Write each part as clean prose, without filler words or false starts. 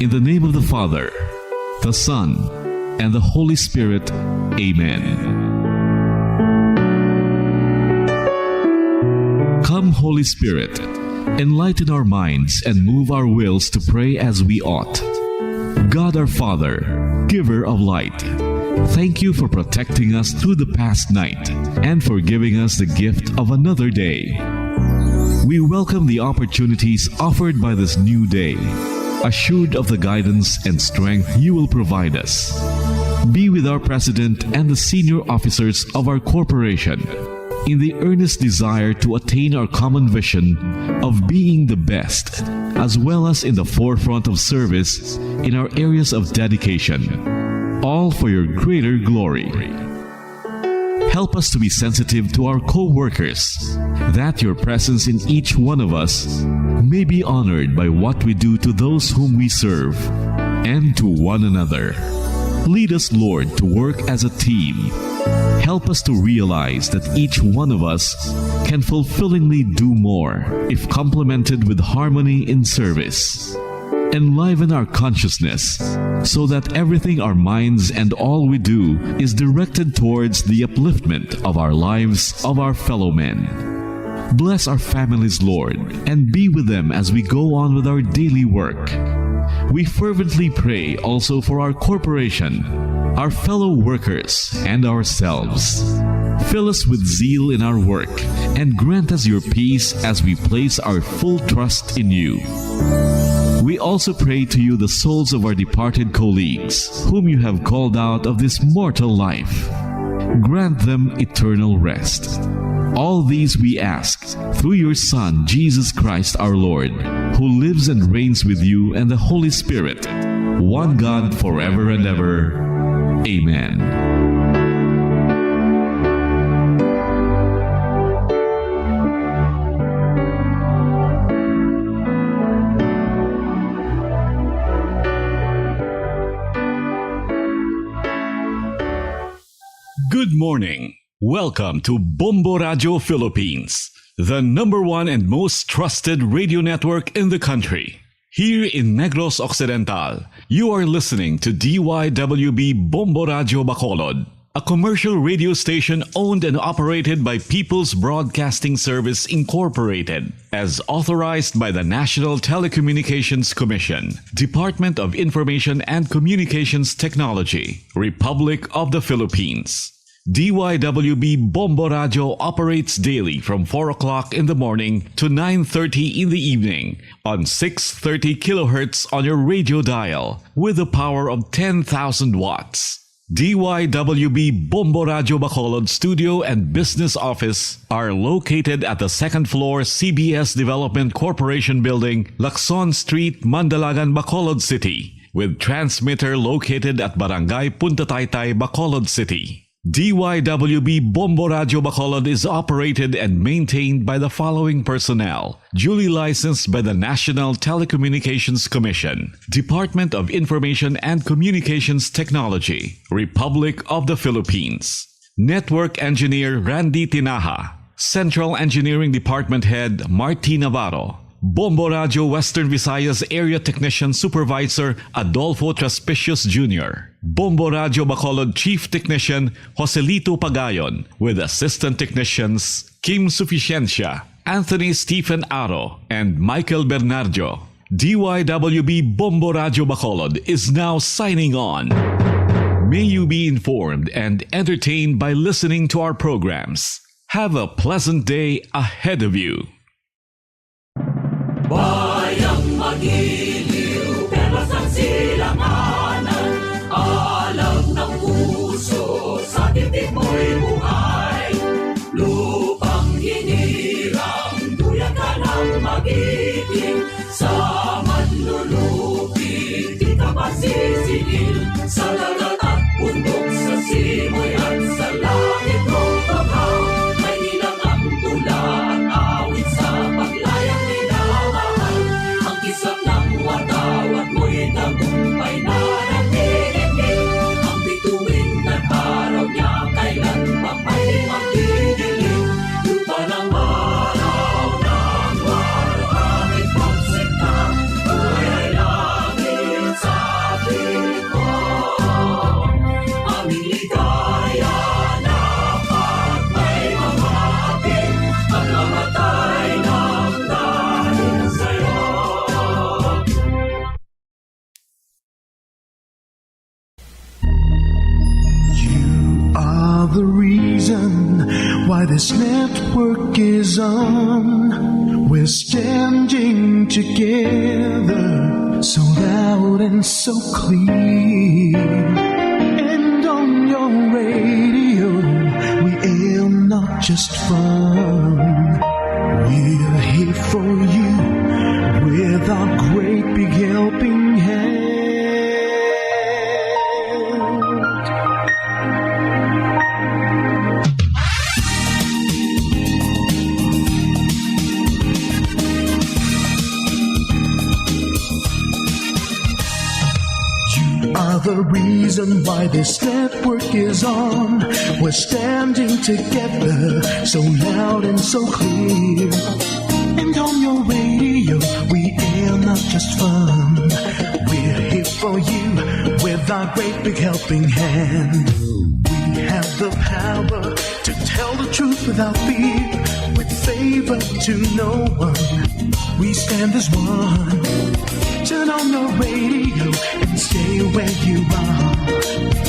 In the name of the Father, the Son, and the Holy Spirit. Amen. Come, Holy Spirit, enlighten our minds and move our wills to pray as we ought. God our Father, giver of light, thank you for protecting us through the past night and for giving us the gift of another day. We welcome the opportunities offered by this new day, assured of the guidance and strength you will provide us. Be with our President and the senior officers of our corporation in the earnest desire to attain our common vision of being the best, as well as in the forefront of service in our areas of dedication, all for your greater glory. Help us to be sensitive to our co-workers, that your presence in each one of us may be honored by what we do to those whom we serve and to one another. Lead us, Lord, to work as a team. Help us to realize that each one of us can fulfillingly do more if complemented with harmony in service. Enliven our consciousness so that everything our minds and all we do is directed towards the upliftment of our lives of our fellow men. Bless our families, Lord, and be with them as we go on with our daily work. We fervently pray also for our corporation, our fellow workers, and ourselves. Fill us with zeal in our work and grant us your peace as we place our full trust in you. We also pray to you the souls of our departed colleagues, whom you have called out of this mortal life. Grant them eternal rest. All these we ask through your Son, Jesus Christ our Lord, who lives and reigns with you and the Holy Spirit, one God forever and ever. Amen. Good morning. Welcome to Bombo Radio Philippines, the #1 and most trusted radio network in the country. Here in Negros Occidental, you are listening to DYWB Bombo Radio Bacolod, a commercial radio station owned and operated by People's Broadcasting Service Incorporated, as authorized by the National Telecommunications Commission, Department of Information and Communications Technology, Republic of the Philippines. DYWB Bombo Radio operates daily from 4 o'clock in the morning to 9:30 in the evening on 630 kilohertz on your radio dial with a power of 10,000 watts. DYWB Bombo Radio Bacolod Studio and Business Office are located at the second floor CBS Development Corporation Building, Lacson Street, Mandalagan, Bacolod City, with transmitter located at Barangay Punta Taytay, Bacolod City. DYWB Bombo Radio Bacolod is operated and maintained by the following personnel, duly licensed by the National Telecommunications Commission, Department of Information and Communications Technology, Republic of the Philippines. Network Engineer Randy Tinaha, Central Engineering Department Head Marty Navarro, Bombo Radio Western Visayas Area Technician Supervisor Adolfo Traspicius Jr., Bombo Radio Bacolod Chief Technician Joselito Pagayon, with Assistant Technicians Kim Suficiencia, Anthony Stephen Aro, and Michael Bernardo. DYWB Bombo Radio Bacolod is now signing on. May you be informed and entertained by listening to our programs. Have a pleasant day ahead of you. Bayang magiliw, pero sa silanganan, alam ng puso, sa titik mo'y buhay. Lupang hinirang, duyan ka ng magiting, sa manlulupi, di ka masisingil, sa dagat at bundok, sa simoy at sa langit mong paghaw, may ilang ang tula at awit sa paglayang minamahal, ang kisap ng why this network is on. We're standing together, so loud and so clear. And on your radio, we aim not just fun. We're here for you with our great big helping hand. The reason why this network is on. We're standing together, so loud and so clear. And on your radio, we air not just fun. We're here for you with our great big helping hand. We have the power to tell the truth without fear, with favor to no one. We stand as one. Turn on your radio and stay where you are.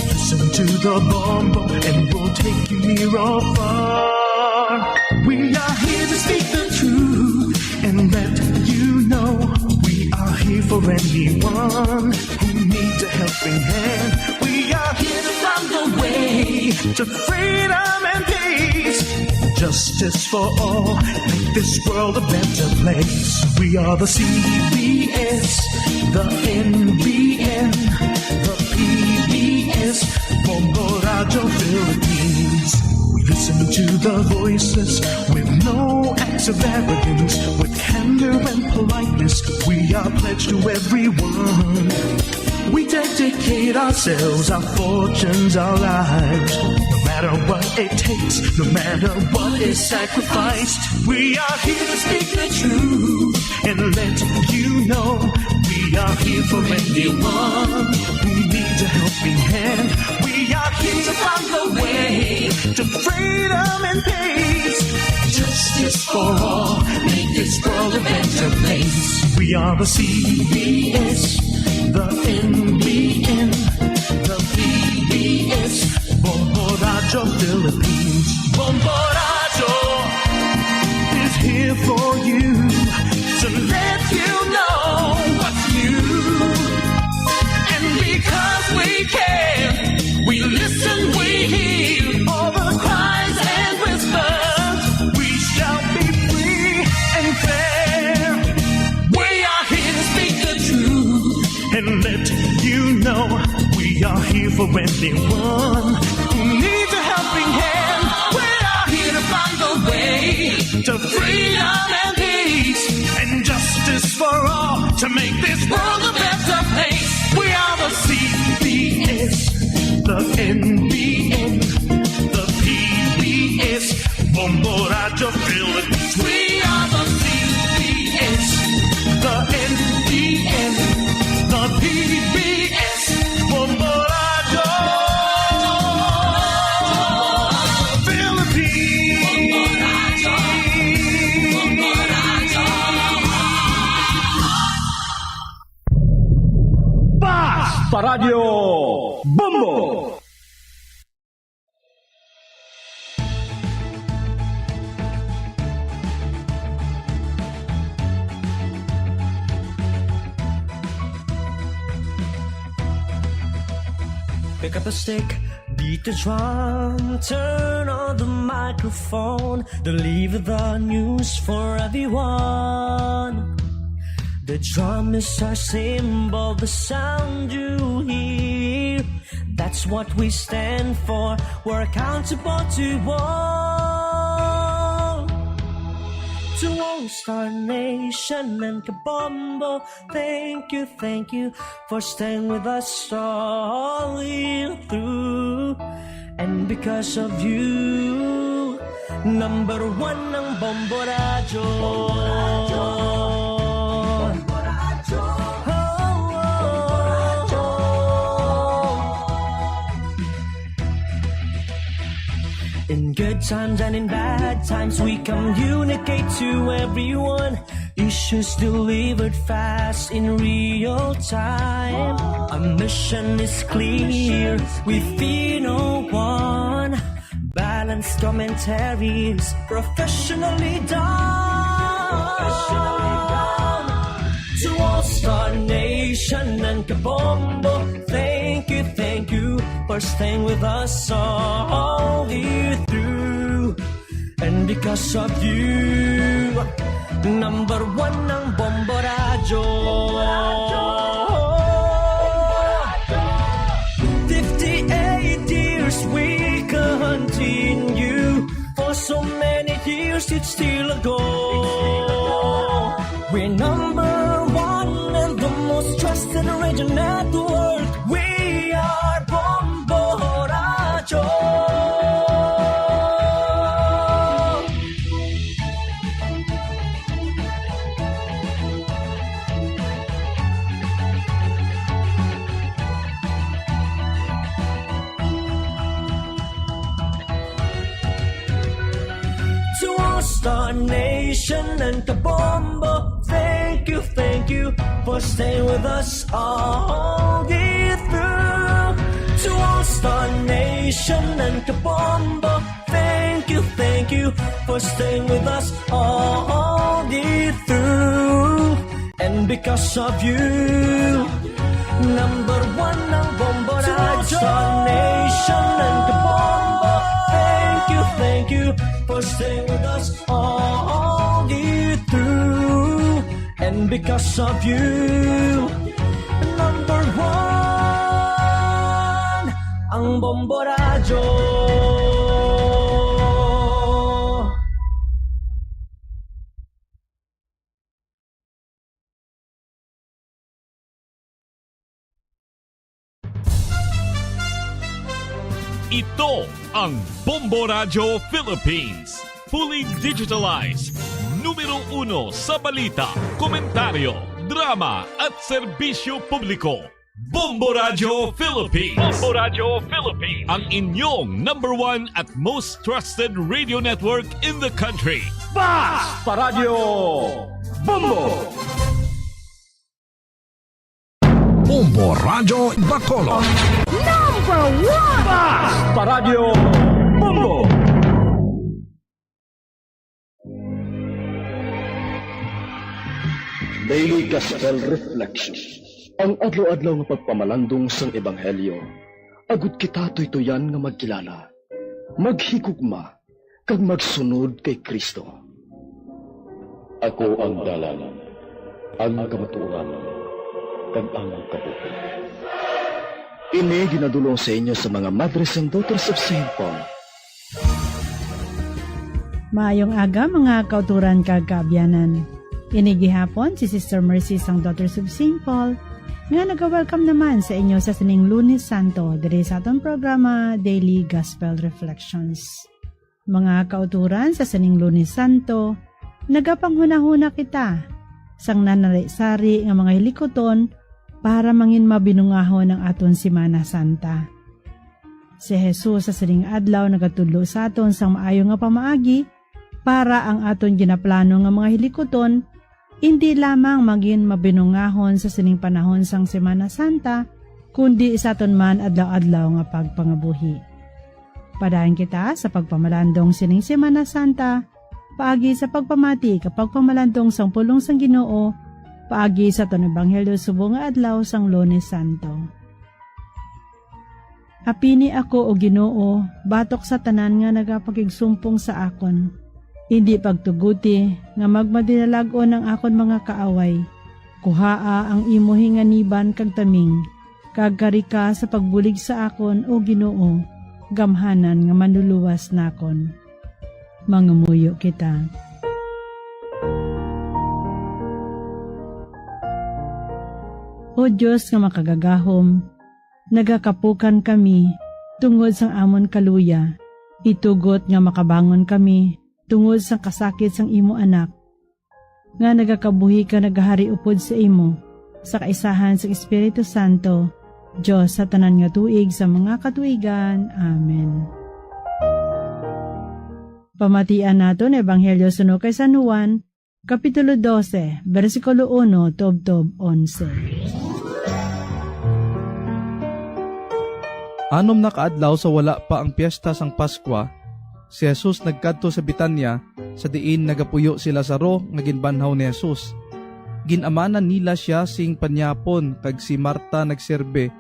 Listen to the bombo and we'll take you near or far. We are here to speak the truth and let you know. We are here for anyone who needs a helping hand. We are here to find the way to freedom and peace. Justice for all, make this world a better place. We are the CBS, the NBN, the PBS, Bombo Radio Philippines. We listen to the voices with no acts of arrogance, with candor and politeness. We are pledged to everyone. We dedicate ourselves, our fortunes, our lives. No matter what it takes, no matter what is sacrificed. We are here to speak the truth and let you know. We are here for anyone who needs a helping hand. We are here to find the way to freedom and peace. Justice for all, make this world a better place. We are the CBS, the NBN, the PBS, Bombo Radio Philippines. Bombo Radio is here for you to let you know what's new. And because we care, we listen, we hear all the cries and whispers. We shall be free and fair. We are here to speak the truth and let you know. We are here for anyone who needs a helping hand. We are here to find the way to freedom and peace and justice for all, to make this world a better place. We are the CBS, the NBN, the PBS, Bombo Radio Philippines. We are the CBS, the NBN, the PBS, Bombo Radio Paradio Bombo. Pick up a stick, beat the drum, turn on the microphone, deliver the news for everyone. The drum is our symbol, the sound you hear. That's what we stand for, we're accountable to all. To All Star Nation and Kabombo, thank you for staying with us all year through. And because of you, number one ang Bombo Radio. In good times and in bad times, we communicate to everyone. Issues delivered fast in real time. Our mission is clear, we fear no one. commentaries professionally done. To All-Star Nation and Kabombo, thank you for staying with us all year through. And because of you, number one ng Bombo Radyo. 58 years we continue. For so many years it's still a go. We're number one and the most trusted radio network. We are Bombo Radyo. To All-Star Nation and Kabombo, thank you for staying with us all year through. To All-Star Nation and Kabombo, thank you for staying with us all year through. And because of you, number one ng Bombo Radyo. To All-Star Nation and Kabombo, thank you for staying with us all year through. And because of you, number one ang Bombo Radyo. Ito ang Bombo Radyo Philippines. Fully digitalized. Numero 1 sa balita, komentaryo, drama at serbisyo publiko. Bombo Radyo Philippines. Bombo Radyo Philippines. Ang inyong number 1 at most trusted radio network in the country. Basta Radio Bombo! Bombo Radyo Bacolod. Basta Radio Bombo! Daily Gospel Reflection. Ang adlaw-adlaw nga pagpamalandong sang Ebanghelyo, agud kita tuytoyan nga magkilala, maghigugma, kag magsunod kay Kristo. Ako ang dalan, ang kamatuoran, kag ang kabuhi. Ini ginadulong sa inyo sa mga Mothers and Daughters of St. Paul. Maayong aga mga kauturan kag kaabyanan. Inigihapon si Sister Mercy sang Daughters of St. Paul nga nag-welcome naman sa inyo sa sining Lunes Santo diri sa atong programa Daily Gospel Reflections. Mga kauturan sa sining Lunes Santo, nagapanghuna-huna kita sang nanari-sari nga mga hilikoton para mangin mabinungahon ang aton Semana Santa. Si Jesus sa sining adlaw nagatudlo sa aton sang maayo nga pamaagi para ang aton ginaplano nga mga hilikoton hindi lamang maging mabinungahon sa sining panahon sang Semana Santa, kundi sa aton man adlaw-adlaw nga pagpangabuhi. Padayon kita sa pagpamalandong sining Semana Santa, paagi sa pagpamati kapag pamalandong sang pulong sang Ginoo, paagi sa aton Ebanghelyo subong nga adlaw sang Lunes Santo. Apini ako o Ginoo, batok sa tanan nga nagapakigsumpong sa akon. Hindi pagtuguti nga magmadinalagon ang akon mga kaaway. Kuhaa ang imo hinganiban kag taming, kag karika sa pagbulig sa akon o Ginoo, gamhanan nga manluluwas nakon. Mangamuyo kita. O Diyos nga makagagahom, nagakapukan kami tungod sang amon kaluya, itugot nga makabangon kami tungod sa kasakit sang imo anak, nga nagakabuhi ka nagahari upod sa imo, sa kaisahan sa Espiritu Santo, Diyos sa tanan nga tuig sa mga katuigan. Amen. Pamatian naton Ebanghelyo suno kay San Juan, Kapitulo 12, versikulo 1, tubtob 11. Anom na kaadlaw sa wala pa ang piyesta sang Paskwa, Si Jesus nagkadto sa Betania, sa diin nagapuyo si Lazaro nga ginbanhaw ni Jesus. Ginamanan nila siya sing panyapon kag si Marta nagserbe,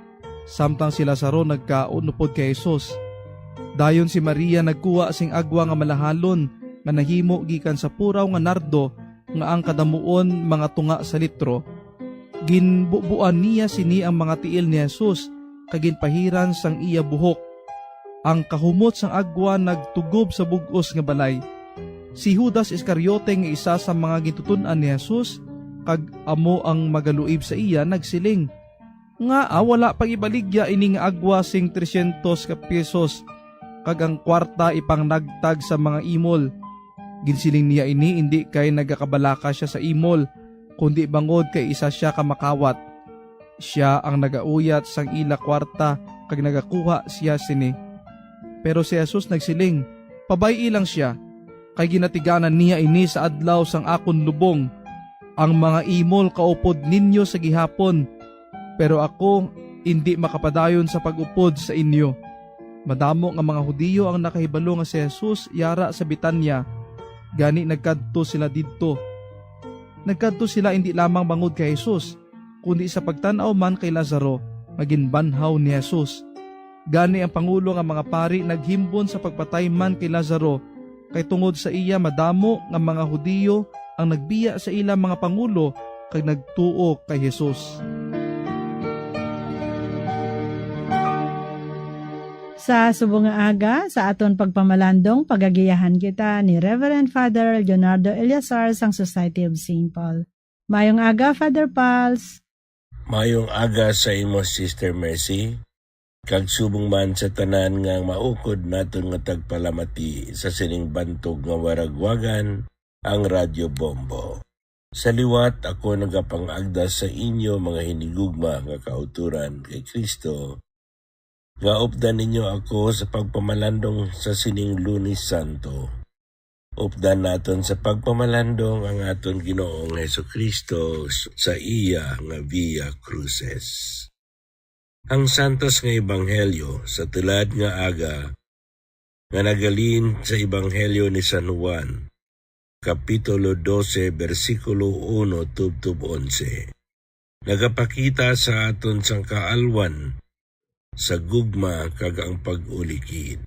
samtang si Lazaro nagkaon upod kay Jesus. Dayon si Maria nagkuha sing agwa nga malahalon nga nahimo gikan sa puraw nga nardo nga ang kadamuon mga tunga sa litro. Ginbubuan niya sini ang mga tiil ni Jesus kag ginpahiran sang iya buhok. Ang kahumot sang agwa nagtugob sa bug-os nga balay. Si Judas Iscariote nga isa sa mga gintutun-an ni Jesus kag amo ang magaluib sa iya nagsiling, nga wala pang ibaligya ini nga agwa sing 300 ka pesos kag ang kwarta ipang nagtag sa mga imol. Ginsiling niya ini hindi kay nagakabalaka siya sa imol, kundi bangod kay isa siya ka makawat. Siya ang nagauyat sang ila kwarta kag nagakuha siya sini. Pero si Jesus nagsiling, pabay lang siya, kay ginatiganan niya ini sa adlaw sang akon lubong. Ang mga imol kaupod ninyo sa gihapon, pero ako hindi makapadayon sa pag-upod sa inyo. Madamo nga mga Hudiyo ang nakahibalo nga si Jesus yara sa Betania, gani nagkadto sila didto. Nagkadto sila hindi lamang bangod kay Jesus, kundi sa pagtanaw man kay Lazaro, nga ginbanhaw ni Jesus. Gani ang pangulo nga mga pari naghimbon sa pagpatay man kay Lazaro, kay tungod sa iya madamo nga mga Hudiyo ang nagbiya sa ilang mga pangulo kag nagtuo kay Jesus. Sa subong nga aga, sa aton pagpamalandong, pagagiyahan kita ni Reverend Father Leonardo Eliazar sang Society of St. Paul. Mayong aga, Father Pals. Mayong aga sa imo, Sister Mercy. Kag subong man sa tanan nga maukod naton nga tagpalamati sa sining bantog nga waragwagan ang Radyo Bombo. Sa liwat ako nagapangagda sa inyo mga hinigugma nga kauturan kay Kristo. Nga updan ninyo ako sa pagpamalandong sa sining Lunes Santo. Updan naton sa pagpamalandong ang aton Ginoong Hesukristo sa iya nga Via Cruces. Ang santos nga ebanghelyo sa tulad nga aga nga nagalin sa ebanghelyo ni San Juan, Kapitulo 12, versikulo 1 tubtub 11. Nagapakita sa aton sang kaalwan sa gugma kag ang pag-ulikid.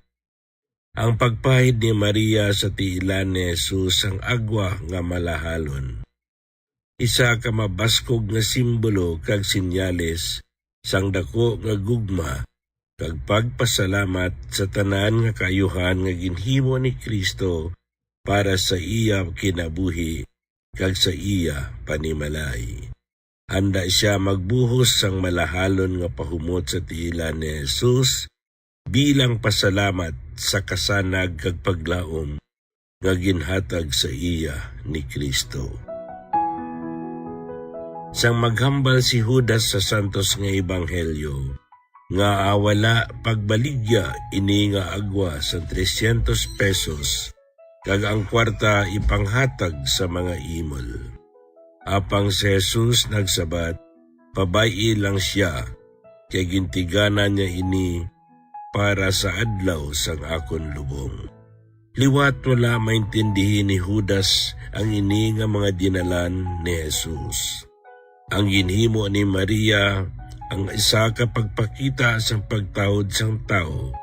Ang pagpahid ni Maria sa tiilan ni Jesus ang agwa nga malahalon. Isa ka mabaskog nga simbolo kag sinyales sang dako nga gugma kag pagpasalamat sa tanan nga kaayuhan nga ginhimo ni Kristo para sa iya kinabuhi kag sa iya panimalay. Handa siya magbuhos sang malahalon nga pahumot sa tiilan ni Jesus bilang pasalamat sa kasanag kag paglaom nga ginhatag sa iya ni Kristo. Sang maghambal si Judas sa santos nga ebanghelyo, nga awala pagbaligya ini nga agwa sa 300 pesos, kag ang kwarta ipanghatag sa mga imol. Apang si Jesus nagsabat, pabay lang siya, kay gintiganan niya ini para sa adlaw sang akon lubong. Liwat wala maintindihin ni Judas ang ini nga mga dinalan ni Jesus. Ang ginhimo ni Maria ang isa ka pagpakita sang pagtawod sang tao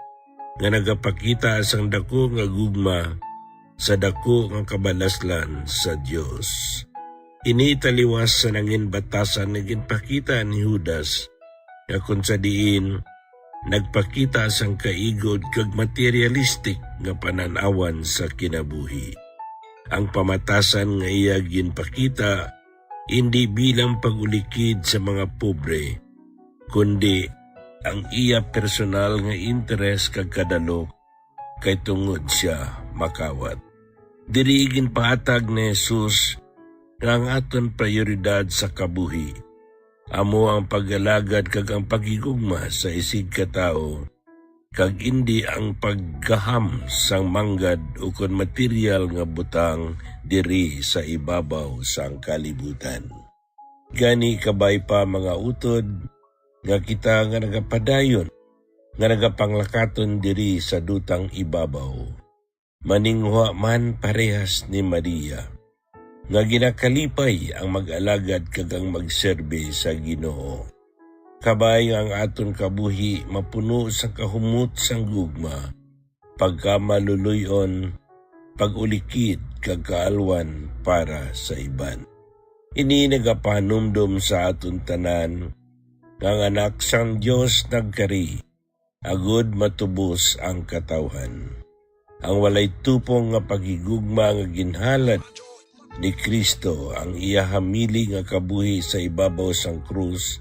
nga nagapakita sang dako nga gugma sa dako nga kabalaslan sa Dios. Ini taliwas sa nangin batasan nga ginpakita ni Judas nga kung sa diin nagpakita sang kaigod kag materialistic nga pananawan sa kinabuhi. Ang pamatasan nga iya ginpakita hindi bilang pagulikid sa mga pobre, kundi ang iya personal nga interes kag kadalok kay tungod siya makawat. Diri ginpahatag ni Jesus nga ang aton prioridad sa kabuhi amo ang pag-alagad kag ang pagigugma sa isig katao kag hindi ang paggaham sang manggad ukon material nga butang diri sa ibabaw sang kalibutan. Gani kabay pa mga utod nga kita nga nagapadayon nga nagapanglakaton diri sa dutang ibabaw. maningwa man parehas ni Maria, nga ginakalipay ang mag-alagad kagang magserbe sa Ginoo. Kabay ang aton kabuhi mapuno sa kahumot sang gugma, pagka maluluyon, pag-ulikid kag kaalwan para sa iban. Ini nagapanumdum sa aton tanan, nga anak sang Dios nagkari, agud matubos ang katawhan. Ang walay tupong nga paghigugma nga ginhalad ni Kristo ang iya hamili nga kabuhi sa ibabaw sang krus,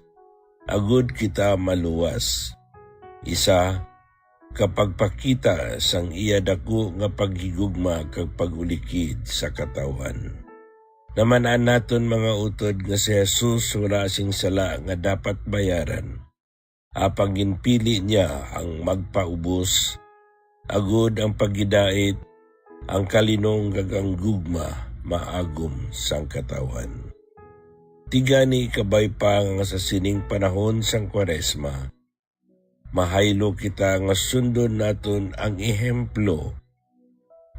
agud kita maluwas. Isa, kapag pakita sang iya dako nga paghigugma kag pagulikid sa katawhan. Namanaan naton mga utod nga si Jesus wala sing sala nga dapat bayaran. Apang ginpili niya ang magpaubos, agud ang pagidait, ang kalinong gagang gugma, maagom sang katawan. Tigani kabay pa nga sa sining panahon sang Kwaresma, mahaylo kita nga sundon naton ang ehemplo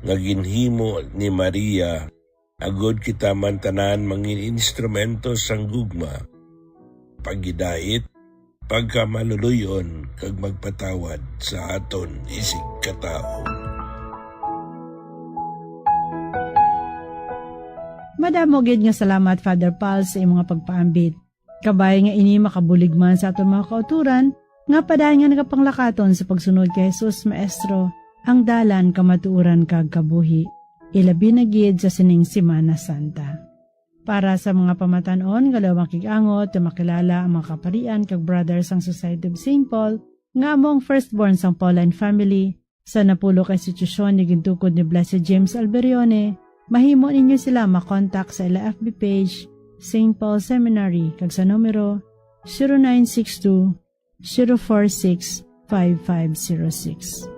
nga ginhimo ni Maria, agud kita mantanan mangin instrumento sang gugma, pagidait, pagkamaluluyon kag magpatawad sa aton isig katao. Madamo gid nga salamat Father Paul sa imong pagpaambit. Kabay nga ini makabuligman sa aton mga kauturan, nga padayon nga nagapanglakaton sa pagsunod kay Jesus Maestro, ang dalan kamatuoran kag kabuhi. Ilabi na gid sa sining Semana Santa. Para sa mga pamatanon, galaw makikangot, makilala ang mga kaparian kag brothers sang Society of St. Paul, nga among firstborn sang Pauline family, sa napulo ka institusyon ni gintukod ni Blessed James Alberione, mahimo ninyo sila makontak sa ila FB page, St. Paul Seminary, kag sa numero 0962-046-5506.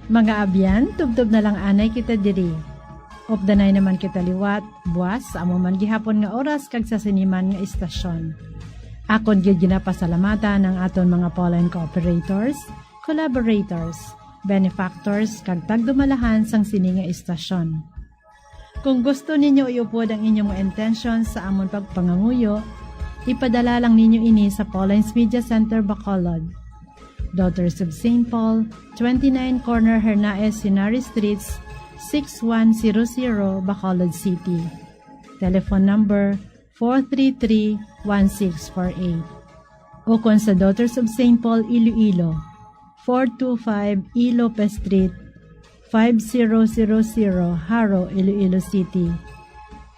Mga abyan, tubtob na lang anay kita diri. Opdanay naman kita liwat, buwas, amo man gihapon nga oras kag sa siniman nga istasyon. Akon gyud ginapasalamatan ang aton mga Pauline cooperators, collaborators, benefactors kag tagdumalahan sang sini nga istasyon. Kung gusto ninyo iupod ang inyong mga intentions sa amon pagpanganguyo, ipadala lang ninyo ini sa Pauline's Media Center Bacolod, Daughters of St. Paul, 29 Corner Hernaez Sinari Streets, 6100 Bacolod City. Telephone number 433-1648. O kung sa Daughters of St. Paul, Iloilo, 425 E. Lopez Street, 5000 Haro, Iloilo City.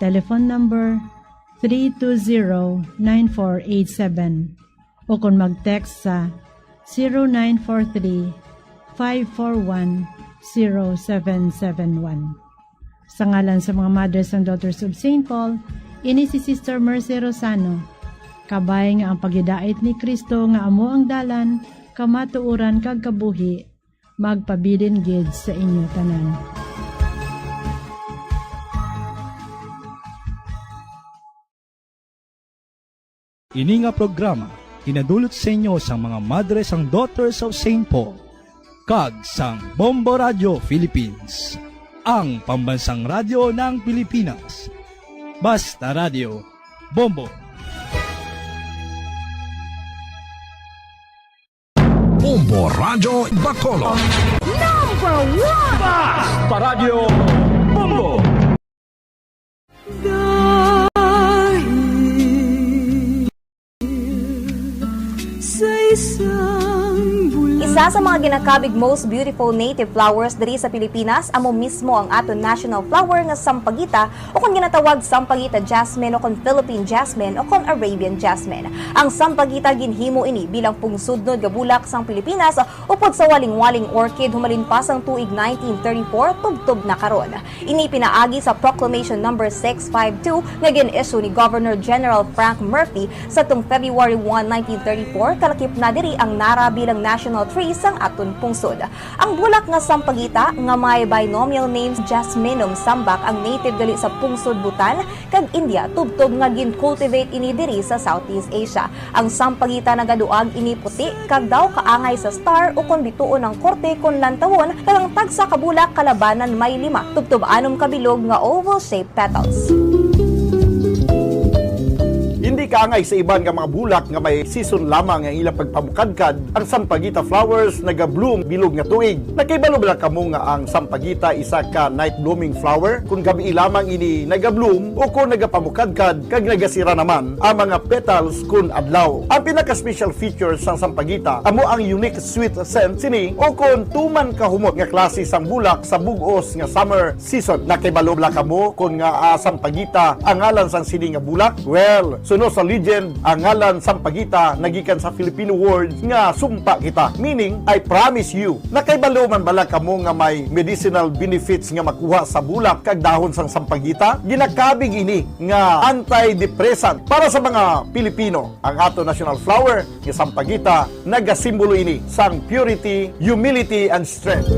Telephone number 320-9487. O kung mag-text sa 0943-541-0771. Sa ngalan sa mga mothers and daughters of St. Paul, ini si Sister Mercy Rosano. Kabay nga ang pagidait ni Kristo nga amo ang dalan, kamatuuran kag kabuhi, magpabilin gid sa inyo tanan. Ini nga programa tinadulot sa inyo sang mga Madres ang Daughters of St. Paul, kag sang Bombo Radio Philippines, ang pambansang radyo ng Pilipinas. Basta Radio, Bombo. Bombo Radio Bacolod. Basta Radio Bombo! Isa sa mga ginakabig most beautiful native flowers diri sa Pilipinas amo mismo ang aton national flower nga sampagita o kung ginatawag sampagita jasmine o kung Philippine jasmine o kung Arabian jasmine. Ang sampagita ginhimo ini bilang pungsudnod nga bulak sang Pilipinas upod sa waling-waling orchid humalin pa sang tuig 1934 tubtob na karon. Ini pinaagi sa Proclamation number 652 nga gin-issue ni Governor General Frank Murphy sa tung February 1, 1934 kalakip na diri ang nara bilang national tree diri sang aton pungsod. Ang bulak nga sampagita nga may binomial names Jasminum sambak ang native gali sa pungsod Bhutan kag India tubtob nga gin-cultivate ini diri sa Southeast Asia. Ang sampagita nagaduag ini puti kag daw kaangay sa star o kon bituon ng korte kon lantawon kag ang tagsa ka bulak kalabanan may 5 tubtob 6 kabilog nga oval-shaped petals. Hindi kaangay sa iban nga mga bulak nga may season lamang ang ilang pagpamukadkad, ang sampagita flowers naga-bloom bilog nga tuig. Nakaibalo ba kamo nga ang sampagita isa ka night blooming flower kung gabi lamang ini naga-bloom o kung nagapamukadkad kag nagasira naman ang mga petals kun adlaw. Ang pinaka-special feature sang sampagita amo ang unique sweet scent sini o kung tuman kahumot nga klase sang bulak sa bug-os nga summer season. Nakaibalo ba kamo kung nga sampagita ang ngalan sang sini nga bulak? Well, suno sa legend, ang ngalan sampagita nagikan sa Filipino words nga sumpa kita, meaning I promise you. Nakaibalo man bala kamo nga may medicinal benefits nga makuha sa bulak kag dahon sang sampagita? Ginakabig ini nga antidepressant para sa mga Pilipino. Ang ato national flower nga sampagita nagasimbolo ini sang purity, humility and strength.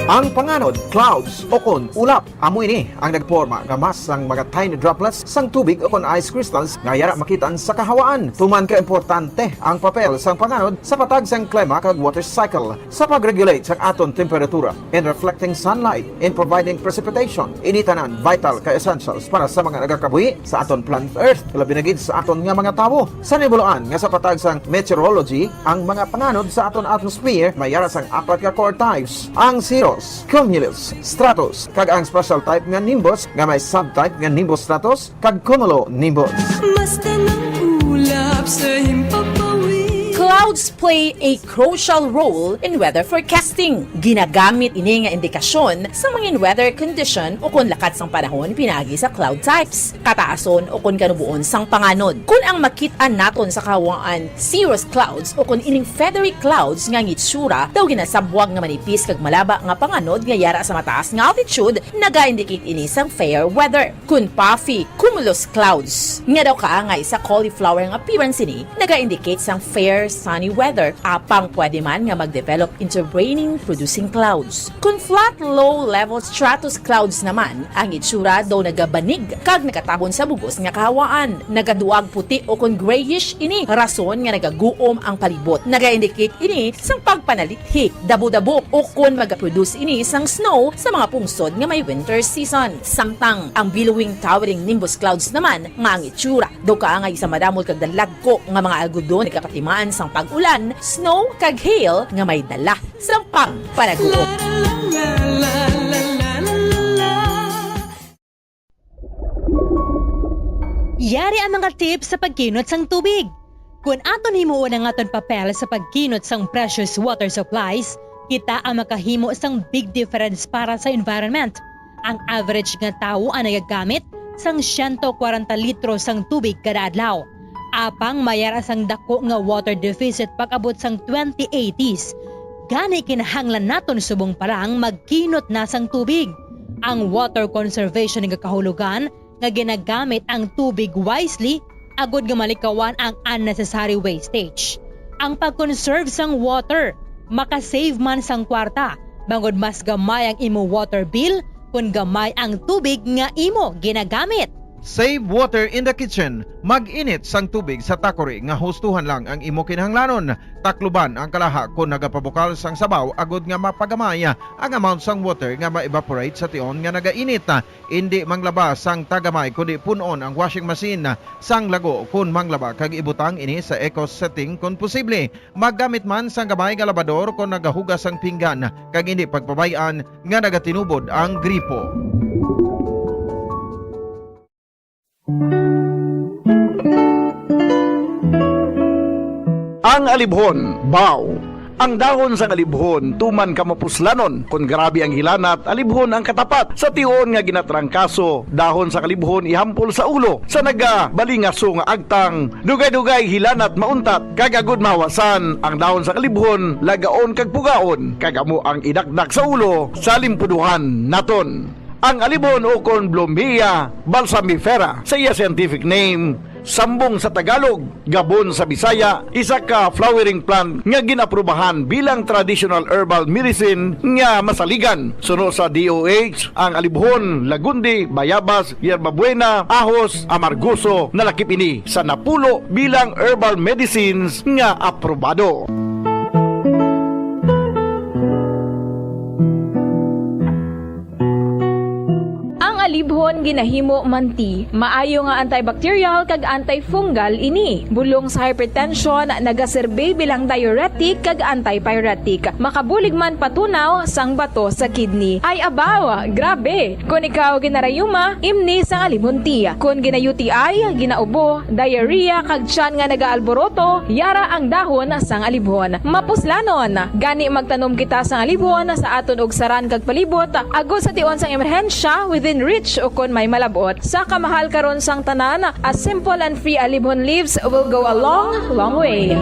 Ang panganod, clouds o kon ulap. Amo ini ang nagporma nga mas ang mga tiny droplets sang tubig o kon ice crystals nga yara makitaan sa kahawaan. Tuman ka importante ang papel sang panganod sa patag sang klima kag water cycle sa pag-regulate sang aton temperatura in reflecting sunlight, in providing precipitation. Ini tanan vital ka essentials para sa mga nagakabuhi sa aton planet Earth, labi na gid sa aton nga mga tawo. Sa nibuluan nga sa patag sang meteorology, ang mga panganod sa aton atmosphere may yara sang 4 ka core types. Ang cirrus, cumulus, stratus, kag ang special type nga nimbus nga may subtype nga nimbus stratus kag cumulonimbus. Basta ng ulap sa himpapawid. Clouds play a crucial role in weather forecasting. Ginagamit ini nga indikasyon sa mga weather condition o kung lakat sang panahon pinagi sa cloud types, kataason o kung kanubuon sang panganod. Kung ang makit-an naton sa kawaan cirrus clouds o kung ining feathery clouds nga ngitsura daw ginasabwag nga manipis kag malaba nga panganod nga yara sa mataas nga altitude, naga-indicate ini sang fair weather. Kung puffy cumulus clouds nga daw kaangay sa cauliflower nga appearance ini, naga-indicate sang fair sunny weather, apang pwede man nga mag-develop into raining producing clouds. Kung flat low-level stratus clouds naman, ang itsura daw nagabanig kag nakatabon sa bugos nga kahawaan. Nagaduag puti o kung grayish ini, rason nga nagaguom ang palibot. Naga-indicate ini sang pagpanalithi, dabo-dabo o kung mag-produce ini sang snow sa mga pungsod nga may winter season. Samtang ang billowing towering nimbus clouds naman nga ang itsura daw kaangay sa madamol kag dalagko nga mga algodon nagkapatimaan sang pag-ulan, snow kag hail nga may dala sang pagpanaguo. Yari ang mga tips sa pagkinot sang tubig. Kung aton himuon ang aton papel sa pagkinot sang precious water supplies, kita ang makahimo sang big difference para sa environment. Ang average nga tawo ang nagagamit sang 140 litro sang tubig kada adlaw. Apang mayara sang dako nga water deficit pag-abot sang 2080s. Gani kinahanglan naton subong parang magkinot na sang tubig. Ang water conservation nga kahulugan nga ginagamit ang tubig wisely agud nga malikawan ang unnecessary wastage. Ang pag-conserve sang water makasave man sang kwarta bangod mas gamay ang imo water bill kung gamay ang tubig nga imo ginagamit. Save water in the kitchen. Mag-init sang tubig sa takori nga hustuhan lang ang imo kinahanglanon. Takluban ang kalaha kung nagapabukal sang sabaw agud nga mapagamaya ang amount sang water nga ma-evaporate sa tion nga nagainit. Indi manglaba sang tagamay kundi punon ang washing machine sang lago kung manglaba kag ibutang ini sa eco setting kung posible. Maggamit man sang gamay nga labador kung nagahugas sang pinggan kag hindi pagpabayaan nga nagatinubod ang gripo. Ang alibhon, baw. Ang dahon sa alibhon, tuman ka mapuslanon. Kung grabe ang hilanat, alibhon ang katapat. Sa tiyon nga ginatrangkaso, dahon sa alibhon ihampol sa ulo. Sa nagabalingaso nga agtang, dugay-dugay hilanat mauntat. Kagagod mawasan, ang dahon sa alibhon, lagaon kag pugaon. Kagamo ang idakdak sa ulo, sa limpuduhan naton. Ang alibhon o kon Bloemia balsamifera sa iya scientific name, Sambong sa Tagalog, Gabon sa Bisaya, isa ka flowering plant nga ginaprubahan bilang traditional herbal medicine nga masaligan. Suno sa DOH ang alibhon, lagundi, bayabas, yerba buena, ahos, amargoso na lakip ini sa napulo bilang herbal medicines nga aprobado. Alibhon ginahimo manti, maayo nga antibacterial kag antifungal ini. Bulong sa hypertension, nagaserbe bilang diuretic kag antipyretic. Makabulig man patunaw sang bato sa kidney. Ay abaw, grabe! Kung ikaw ginarayuma, imni sang alibhon ti. Kung gina-UTI, ginaubo, diarrhea kag tiyan nga nagaalboroto, yara ang dahon sang alibhon. Mapuslanon, gani magtanom kita sang alibhon sa aton og saran kag palibot, agos sa tion sang emerhensya within reach o kon may malabot. Sa kamahal karon sang tanan, a simple and free alibhon leaves will go a long way.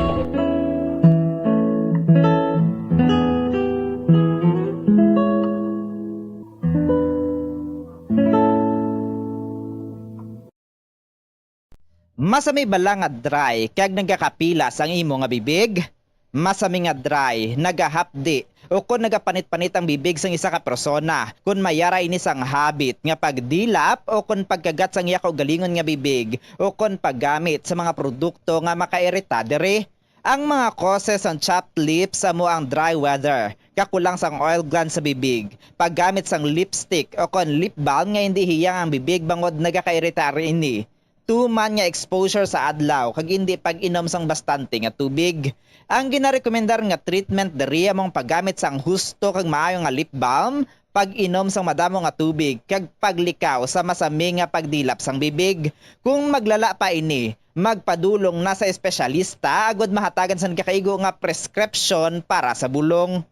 Masami bala nga dry kag nagakapilas ang imo nga bibig? Masami nga dry, nagahapdi o kung nagapanit-panit ang bibig sang isa ka persona, kung mayara ini sang habit nga pagdilap o kung pagkagat sang iya ka galingon nga bibig o kung paggamit sa mga produkto nga makairita diri. Ang mga causes ng chapped lips amo ang dry weather, kakulang sang oil gland sa bibig, paggamit sang lipstick o kung lip balm nga hindi hiyang ang bibig bangod nagakairita ini. Tuman nga exposure sa adlaw kag hindi pag-inom sang bastante nga tubig. Ang ginarekomendar nga treatment diri among paggamit sang husto kag maayo nga lip balm, pag-inom sang madamo nga tubig kag paglikaw sa masami nga pagdilap sang bibig. Kung maglala pa ini, magpadulong na sa espesyalista agod mahatagan sang kakaigo nga prescription para sa bulong.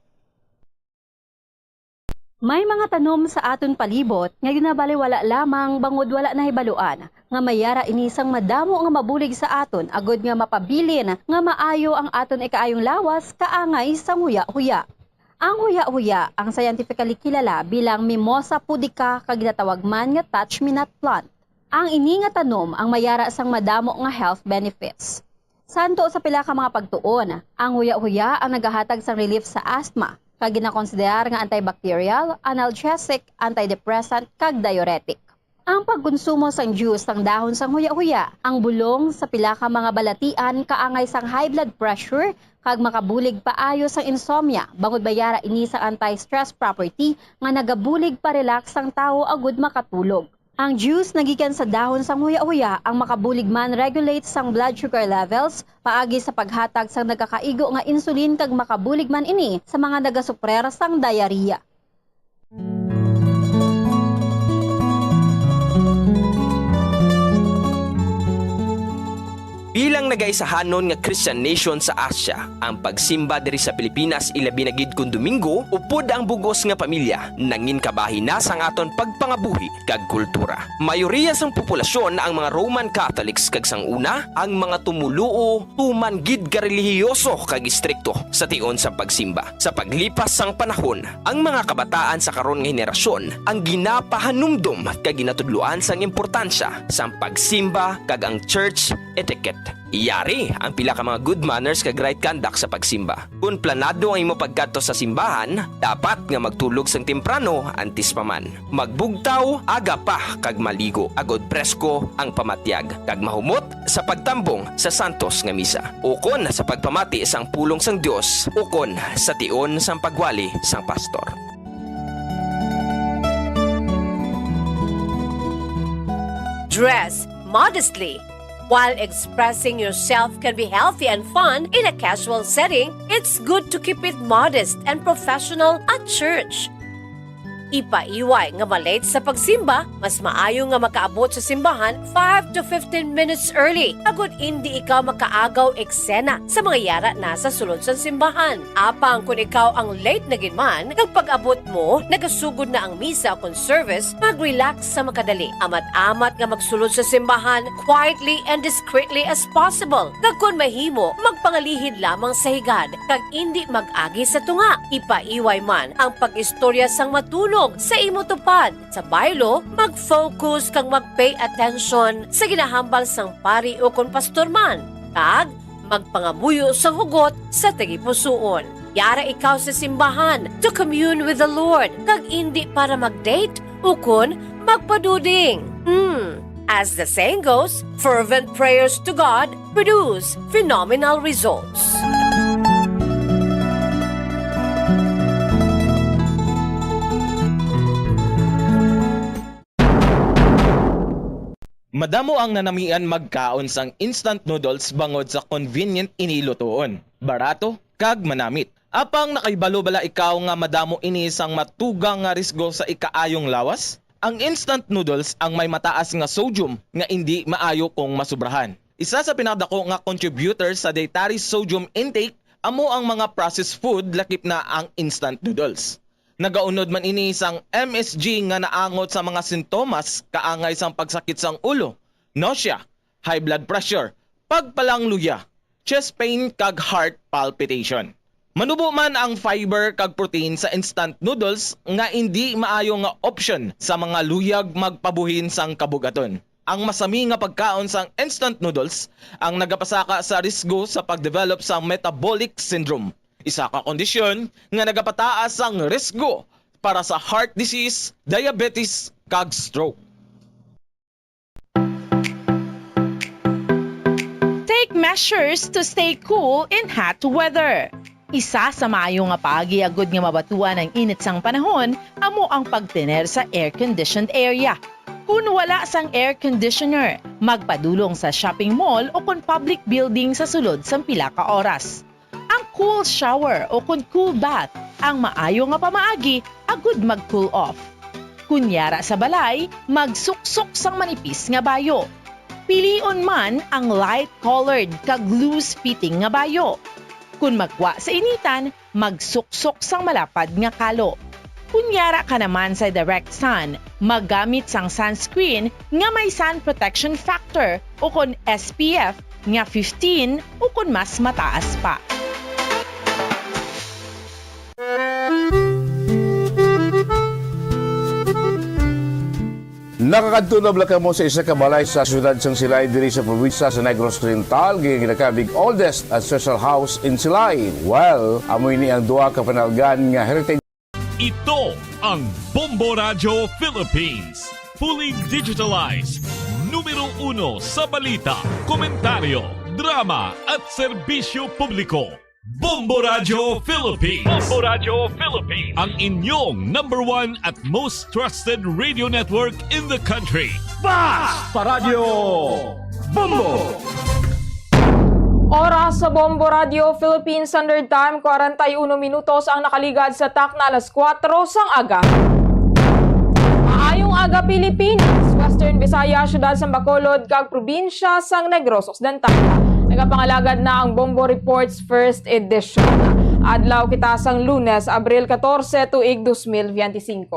May mga tanom sa aton palibot nga ginabaliwala lamang bangod wala na hibaluan nga mayara inisang madamo nga mabulig sa aton agod nga mapabilin nga maayo ang aton ikaayong lawas kaangay sang huya-huya. Ang huya-huya ang scientifically kilala bilang Mimosa pudica kag ginatawag man nga touch-me-not plant. Ang ini nga tanom ang mayara sang madamo nga health benefits. Santo sa pila ka mga pagtuon, ang huya-huya ang nagahatag sang relief sa asthma kag ginakonsiderar nga antibacterial, analgesic, antidepressant kag diuretic. Ang pagkonsumo sang juice sang dahon sang huya-huya, ang bulong sa pila ka mga balatian kaangay sang high blood pressure kag makabulig paayo sang insomnia bangod bayara ini sang anti-stress property nga nagabulig pa relax sang tawo agud makatulog. Ang juice nagikan sa dahon sang huya-huya ang makabulig man regulate sang blood sugar levels paagi sa paghatag sang nagakaigo nga insulin kag makabulig man ini sa mga nagasuprer sang diarrhea. Bilang nagaisahanon nga Christian nation sa Asia, ang pagsimba diri sa Pilipinas ilabi na gid kun Domingo upod ang bugos nga pamilya nangin kabahin na sang aton pagpangabuhi kag kultura. Mayoriya sang populasyon ang mga Roman Catholics kag sang una ang mga tumuluo tuman gid ka relihiyoso kag istrikto sa tion sa pagsimba. Sa paglipas sang panahon, ang mga kabataan sa karon nga henerasyon ang ginapahanumdum kag ginatudloan sang importansya sang pagsimba kag ang church etiquette. Iyari ang pila ka mga good manners kag right conduct sa pagsimba. Kung planado ang imo pagkadto sa simbahan, dapat nga magtulog sang temprano antes pa man. Magbugtaw aga pa kag maligo agod presko ang pamatyag kag mahumot sa pagtambong sa santos nga misa. Ukon sa pagpamati sang pulong sang Dios, ukon sa tion sang pagwali sang pastor. Dress modestly. While expressing yourself can be healthy and fun in a casual setting, it's good to keep it modest and professional at church. Ipaiway nga malate sa pagsimba, mas maayo nga makaabot sa simbahan 5 to 15 minutes early. Agud hindi ikaw makaagaw eksena sa mga yara na sa sulod sa simbahan. Apang kung ikaw ang late na ginman, pag-abot mo, nagasugod na ang misa o service, mag-relax sa makadali. Amat-amat nga magsulod sa simbahan quietly and discreetly as possible. Kag kung mahimo, magpangalihid lamang sa higad, kag hindi mag-agi sa tunga. Ipaiway man ang pag-istorya sang matulog tumong sa imo tupad. Sa baylo, mag-focus kang mag-pay attention sa ginahambal sang pari o kon pastorman. Kag, magpangabuyo sa hugot sa tagipusoon. Yara ikaw sa simbahan to commune with the Lord, kag hindi para mag-date o kon magpaduding. As the saying goes, fervent prayers to God produce phenomenal results. Madamo ang nanamian magkaon sang instant noodles bangod sa convenient inilutoon, barato kag manamit. Apang nakaibalo bala ikaw nga madamo ini sang matugang nga risgo sa ikaayong lawas? Ang instant noodles ang may mataas nga sodium nga hindi maayo kung masubrahan. Isa sa pinakadako nga contributor sa dietary sodium intake amo ang mga processed food lakip na ang instant noodles. Nagaunod man ini sang MSG nga naangot sa mga sintomas kaangay sang pagsakit sang ulo, nausea, high blood pressure, pagpalangluya, chest pain kag heart palpitation. Manubo man ang fiber kag protein sa instant noodles nga hindi maayo nga option sa mga luyag magpabuhin sang kabugaton. Ang masami nga pagkaon sang instant noodles ang nagapasaka sa risgo sa pagdevelop sa metabolic syndrome. Isa ka kondisyon nga nagapataas ang risgo para sa heart disease, diabetes kag stroke. Take measures to stay cool in hot weather. Isa sa maayo nga pag-iagod nga mabatuan ang init sang panahon amo ang pagtener sa air-conditioned area. Kung wala sang air conditioner, magpadulong sa shopping mall o kung public building sa sulod sang pila ka oras. Ang cool shower o kung cool bath ang maayo nga pamaagi agud mag-cool off. Kunyara sa balay, magsuksok sang manipis nga bayo. Pilion man ang light-colored kag loose-fitting nga bayo. Kung magwa sa initan, magsuksok sang malapad nga kalo. Kunyara ka naman sa direct sun, maggamit sang sunscreen nga may sun protection factor o kung SPF nga 15 o kung mas mataas pa. Nakakadtunab lang mo sa isa ka balay sa siyudad sang Silay diri sa probinsya sa Negros Oriental, ginakabig oldest at social house in Silay. Well, amoy ni ang duha ka panalgan nga heritage. Ito ang Bombo Radio Philippines. Fully digitalized. Numero 1 sa balita, komentaryo, drama at serbisyo publiko. Bombo Radio Philippines. Bombo Radio Philippines. Ang inyong #1 at most trusted radio network in the country. Basta Radio Bombo! Oras sa Bombo Radio Philippines Standard Time, 41 minutos ang nakaligad sa tak na alas 4 sang aga. Maayong aga Pilipinas, Western Visayas, Syudad sang Bacolod, kag probinsya sang Negros Occidental. Nagapangalagad na ang Bombo Reports First Edition. Adlaw kita sang Lunes, Abril 14, tuig 2025.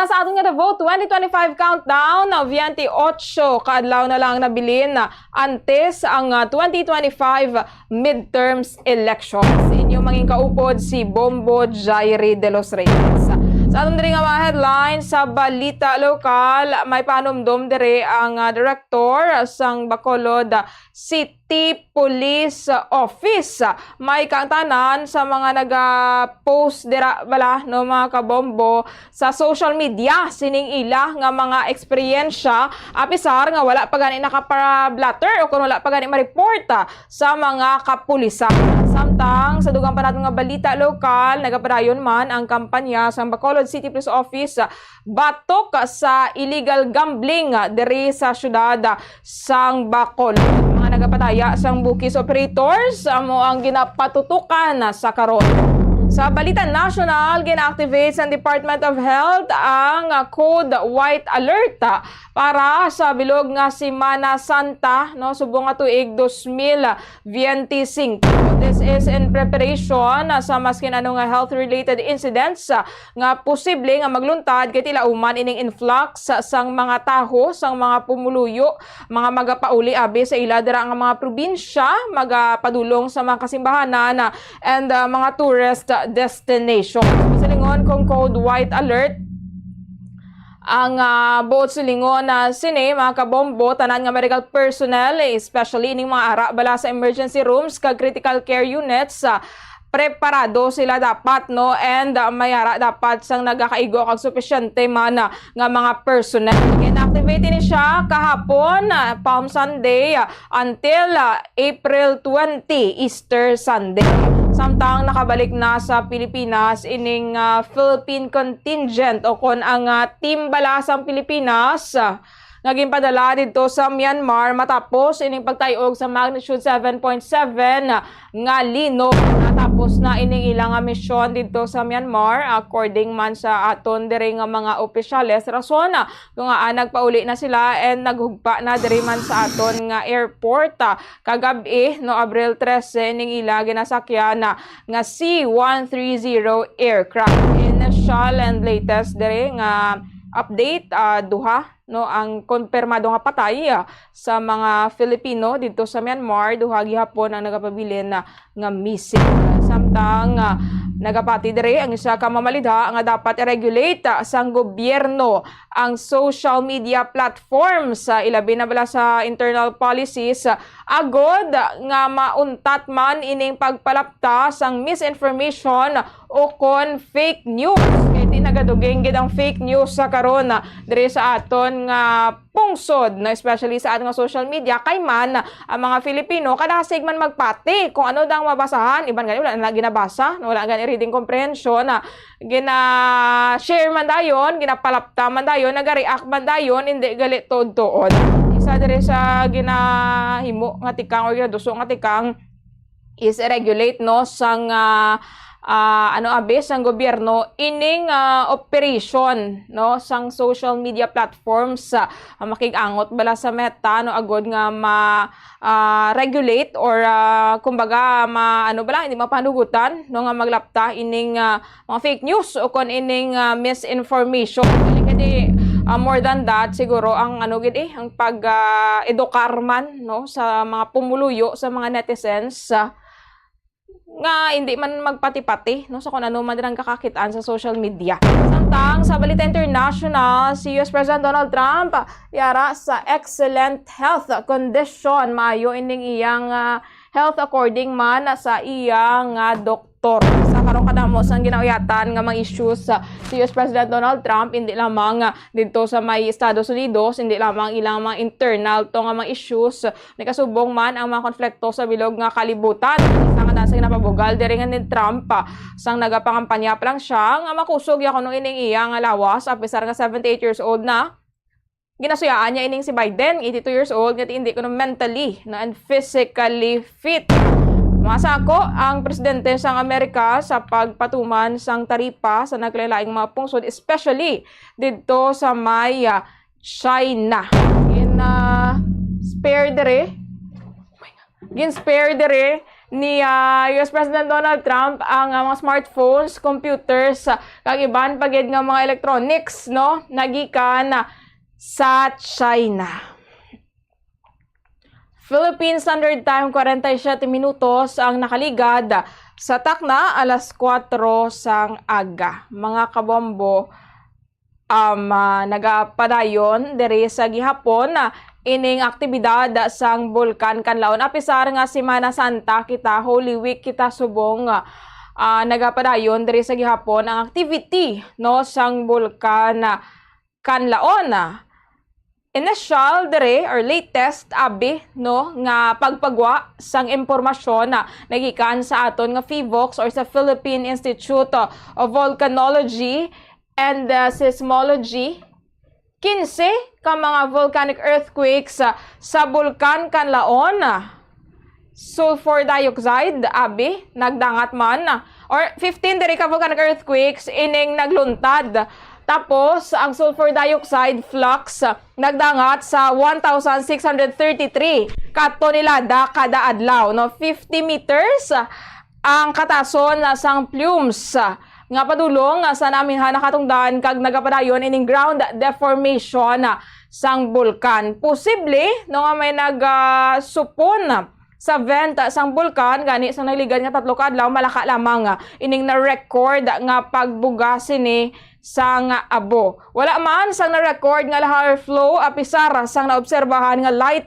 Sa ating nga vote 2025 countdown, 28 kaadlaw na lang nabilin na antes ang 2025 midterms elections. Inyong manging kaupod si Bombo Jairi de los Reyes. Sa atong diri nga mga headlines sa balita lokal, may panumdum diri ang director sang Bacolod City Police Office. May kaangtanan sa mga naga-post dira bala no mga kabombo sa social media sining ila nga mga eksperyensya apisar nga wala pa gani nakapara-blatter o kung wala pa gani ma-report sa mga kapulisan. Samtang sa dugang pa natin nga balita lokal, nagapadayon man ang kampanya sa Bacolod City Police Office batok sa illegal gambling diri sa syudad sang Bacolod. Mga nagapataya sang bukis operators amo ang ginapatutukan sa karon. Sa balita national, gina-activate sa Department of Health ang Code White Alert para sa bilog nga Semana Santa no subong nga tuig 2025. This is in preparation sa maskin ano nga health-related incidents nga posible nga magluntad kay tila uman ining influx sang mga taho, sang mga pumuluyo, mga magapauli abi sa ila dira nga mga probinsya, magapadulong sa mga kasimbahanan and mga tourist destination. Silingon kung code white alert ang buot silingon na sini mga kabombo tanan nga medical personnel especially ining mga ara bala sa emergency rooms kag critical care units preparado sila dapat no and mayara dapat sang nagakaigo kag sufisyente man nga mga personnel. Inactivate ni siya kahapon Palm Sunday until April 20 Easter Sunday. Samtang nakabalik na sa Pilipinas ining Philippine contingent o kon ang team balasang Pilipinas naging padala dito sa Myanmar matapos ining pagtayog sa magnitude 7.7 nga lino. Natapos na ining ilang misyon dito sa Myanmar according man sa aton diri nga mga opisyales. Rason kung nagpauli na sila and naghugpa na diri man sa aton nga airport kagabi no Abril 13 ning ila ginasakyan nga C-130 aircraft. Initial and latest diri nga update duha no ang konfirmado nga patay sa mga Filipino dito sa Myanmar, duha gihapon ang nagapabilin nga missing. Samtang nagapati diri ang isa ka mamalidha nga dapat i-regulate sang gobyerno ang social media platforms ilabi na bala sa internal policies agod nga mauntat man ining pagpalapta sang misinformation o kon fake news. Kaya tinagadugeng gid ang fake news sa karon diri sa aton nga pungsod no especially sa ating social media kay man ang mga Filipino kada sig man magpati kung ano dang mabasahan iban gani wala na ginabasa no, wala gani reading comprehension gina-share man dayon ginapalapta man dayon naga-react man dayon hindi gali tuod-tuod. Isa diri sa ginahimo nga tikang or ginaduso nga tikang is regulate no sang abis ang gobyerno ining operation no sang social media platforms makigangot bala sa Meta no agod nga regulate or kumbaga hindi mapanugutan no nga maglapta ining mga fake news o kon ining misinformation. Kaya more than that siguro ang ang pag edukar man no sa mga pumuluyo sa mga netizens nga hindi man magpati-pati no sa kung ano man din ang kakakitaan sa social media. Samtang sa balita international, si US President Donald Trump yara sa excellent health condition maayo ining iyang health according man sa iyang doktor. Sa karong kadamo sang ginauyatan nga mga issues si US President Donald Trump hindi lamang dito sa may Estados Unidos, hindi lamang ilang mga internal to nga mga issues nakasubong man ang mga konflikto sa bilog nga kalibutan. Sa ginapabugal diri nga ni Trump sang nagapangampanya pa lang siya nga makusog ya kuno ining iyang lawas apisar nga 78 years old na. Ginasuyaan niya ining si Biden 82 years old nga hindi kuno mentally and physically fit. Masako ang presidente sang Amerika sa pagpatuman sang taripa sa naglain-laing mga pungsod especially dito sa may China. Spare dere ni US President Donald Trump ang mga smartphones, computers, kag iban pagid nga mga electronics no nagikan sa China. Philippine Standard Time 47 minutos ang nakaligad sa takna alas 4 sang aga. Mga kabombo nagapadayon diri sa gihapon ining aktibidad sang bulkan Kanlaon apisar nga Semana Santa kita Holy Week kita subong nagapadayon diri sa gihapon ang activity no sang bulkan Kanlaon. Initial dere or latest abi no nga pagpagwa sang impormasyon nagikan sa aton nga PHIVOLCS or sa Philippine Institute of Volcanology and Seismology 15 ka mga volcanic earthquakes sa bulkan Kanlaon. Sulfur dioxide abi nagdangat man or 15 diri ka volcanic earthquakes ining nagluntad Tapos, ang sulfur dioxide flux nagdangat sa 1,633 katonelada kada adlaw. No? 50 meters ang katason sang plumes nga padulong sa namin nakatungdan kag nagapadayon ining ground deformation sang bulkan. Posible no nga may nagsupon sa vent sang bulkan gani sa nagligan nga 3 ka adlaw malaka lamang ining na-record nga pagbuga sini sang abo. Wala man sang na-record nga lahar flow apisar sang naobserbahan nga light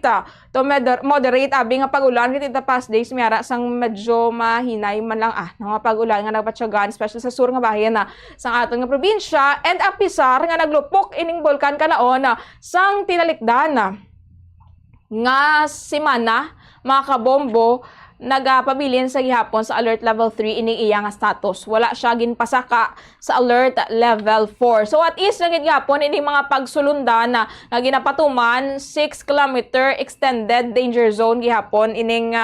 to moderate abi nga pag-ulan kiti the past days miyara sang medyo mahinay man lang nga pag-ulan nga nagpatyagan especially sa sur nga bahin sang aton nga probinsya and apisar nga naglupok ining bulkan kanaon sang tinalikdan nga semana mga kabombo nagapabilin sa gihapon sa alert level 3 ining iya nga status. Wala siya ginpasaka sa alert level 4. So at is naging gihapon ining mga pagsulundan na ginapatuman 6 kilometer extended danger zone gihapon ining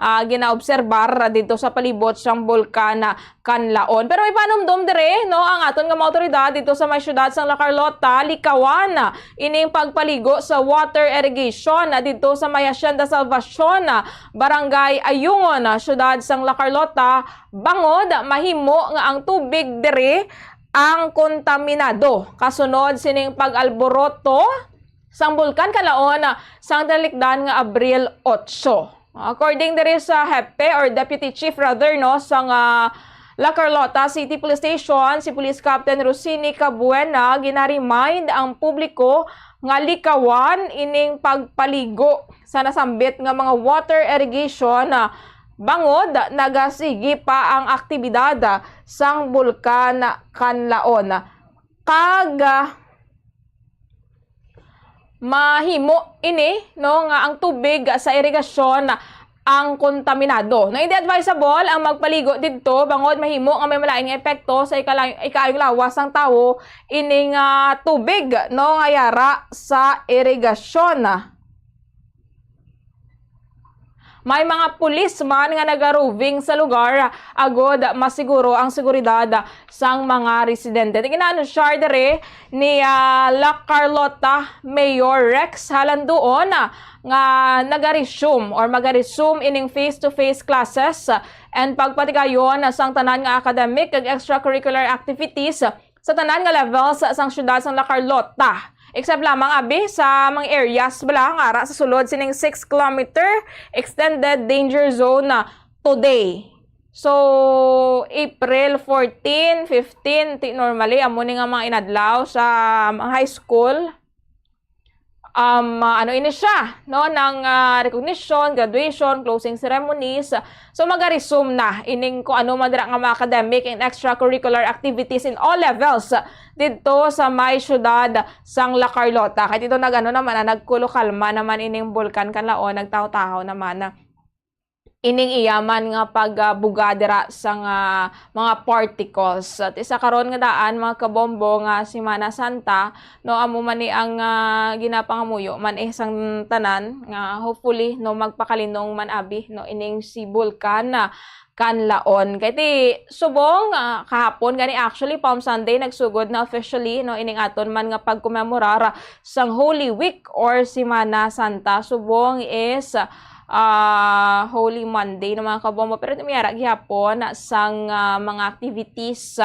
ginaobserbar dito sa palibot sang bulkan Kanlaon. Pero may panumdum dire no ang aton nga mga otoridad dito sa may syudad sang La Carlota likawan ining pagpaligo sa water irrigation dito sa may Hacienda Salvacion barangay Ayungon syudad sang La Carlota bangod mahimo nga ang tubig dire ang kontaminado kasunod sining pag-alboroto sang bulkan Kanlaon sang dalikdan nga Abril 8. According dire sa Hepe or Deputy Chief rather no sang La Carlota City Police Station, si Police Captain Rosini Cabuena ginaremind ang publiko nga likawan ining pagpaligo sa nasambit nga mga water irrigation bangod nagasigi pa ang aktibidad sang bulkan Kanlaon. Kag mahimo ini no nga ang tubig sa irigasyon ang kontaminado. No, hindi advisable ang magpaligo dito bangod mahimo nga may malaing epekto sa ikaayong lawas ng tao ining tubig no nga yara sa irigasyon. May mga pulis man nga nagaroving sa lugar agod masiguro ang seguridad sang mga residente. Tingnan siya dire ni La Carlota Mayor Rex Halandoon nga nag-resume or mag-resume ining face-to-face classes and pagpatigayon sang tanan nga academic ug extracurricular activities sa tanan nga levels sang syudad sang La Carlota. Except lamang abi sa mga areas bala nga ara sa sulod sining 6 kilometer extended danger zone today. So April 14, 15 normally amo ni nga mga inadlaw sa mga high school. Ano ini siya no ng recognition, graduation, closing ceremonies. So mag-resume na ining ko ano madira nga mga academic and extracurricular activities in all levels dito sa may syudad sang La Carlota. Kahit ito nagano naman nagkulo kalma naman ining bulkan Kanlaon, nagtaho-taho naman ining iyaman nga pagbuga dira sa mga particles. At isa karon nga daan mga kabombo nga Semana Santa no amo man ni ang ginapangamuyo man sang tanan nga hopefully no magpakalinong man abi no ining si bulkan Kanlaon. Kaya subong kahapon gani actually Palm Sunday nagsugod na officially no ining aton man nga pagkomemorar sang Holy Week or Semana Santa. Subong is Holy Monday na mga kabombo. Pero tumiyara gihapon sang mga activities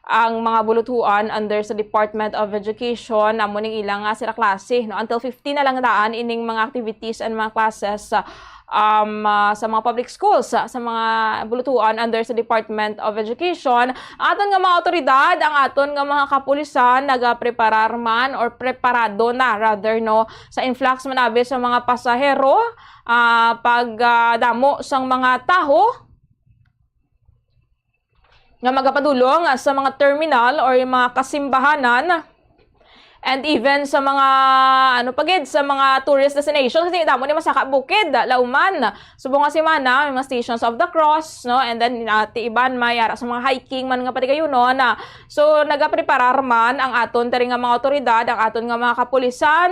ang mga bulutuan under sa Department of Education amo ning ilang sira klase no until 15 na lang daan ining mga activities and mga classes sa mga public schools sa mga bulutuan under sa Department of Education. Aton nga mga otoridad, ang aton nga mga kapulisan nagapreparar man or preparado na rather no sa influx man abi sa mga pasahero pagdamo sang mga taho nga magapadulong sa mga terminal or yung mga kasimbahanan and even sa mga sa mga tourist destinations kasi damo ni masaka bukid lauman subong nga semana may mga stations of the cross no and then iban mayara sa mga hiking man nga patigayunon so nagapreparar man ang aton tari nga mga otoridad ang aton nga mga kapulisan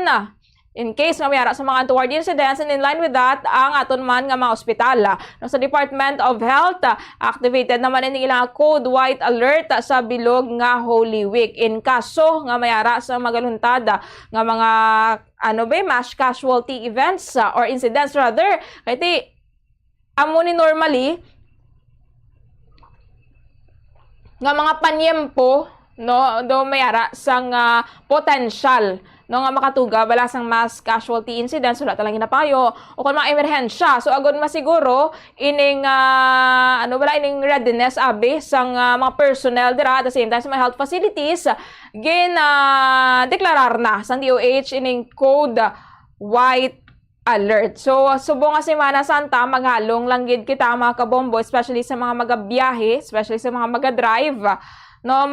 in case nga mayara sa mga untoward incidents. And in line with that, ang aton man nga mga ospital no, sa Department of Health activated naman ini ilang code white alert sa bilog nga Holy Week in kaso nga mayara sa magaluntad nga mga mass casualty events or incidents rather. Kaya amo ni normally nga mga panyempo no do mayara sang potential no nga makatuga bala sang mass casualty incidents wala talang ginapayo o kung mga emerhensya. So agad masiguro ining ining readiness abi sang mga personnel dira at the same time sa mga health facilities deklarar na sang DOH ining code white alert. So subong nga Semana Santa maghalong lang gid kita mga kabombo, especially sa mga magabiyahe, especially sa mga maga-drive no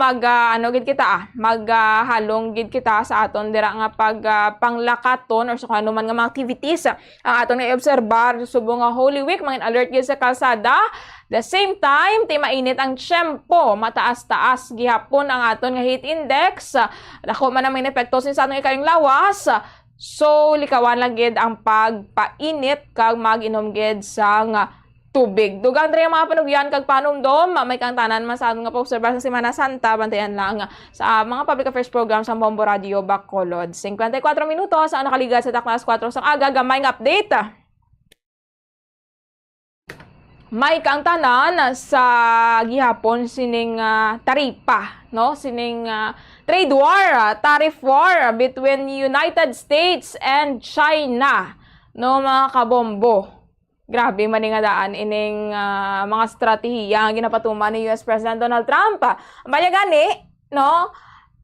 gid kita maghalong gid kita sa aton dira nga pag panglakaton or sa kung ano man nga mga activities ang aton nga i-obserbar subong nga Holy Week mangin alert gid sa kalsada. The same time mainit ang tiyempo, mataas-taas gihapon ang aton nga heat index, dako man ang mga epekto sa aton ikayong lawas. So likawan lang gid ang pagpainit kag mag-inom gid sang tubig. Dugang diri mga panugyan kag panumdom, may kang tanan man sa aton nga pag-obserbar sa Semana Santa, bantayan lang sa mga public affairs program sa Bombo Radio Bacolod. 54 minutos ang nakaligad sa Taklas 4 sang aga, gamay nga update. May kang tanan sa gihapon sining taripa, no? Sining trade war, tariff war between United States and China, no mga kabombo. Grabe man nga daan ining mga stratehiya ang ginapatuman ni US President Donald Trump. Baya gani, no?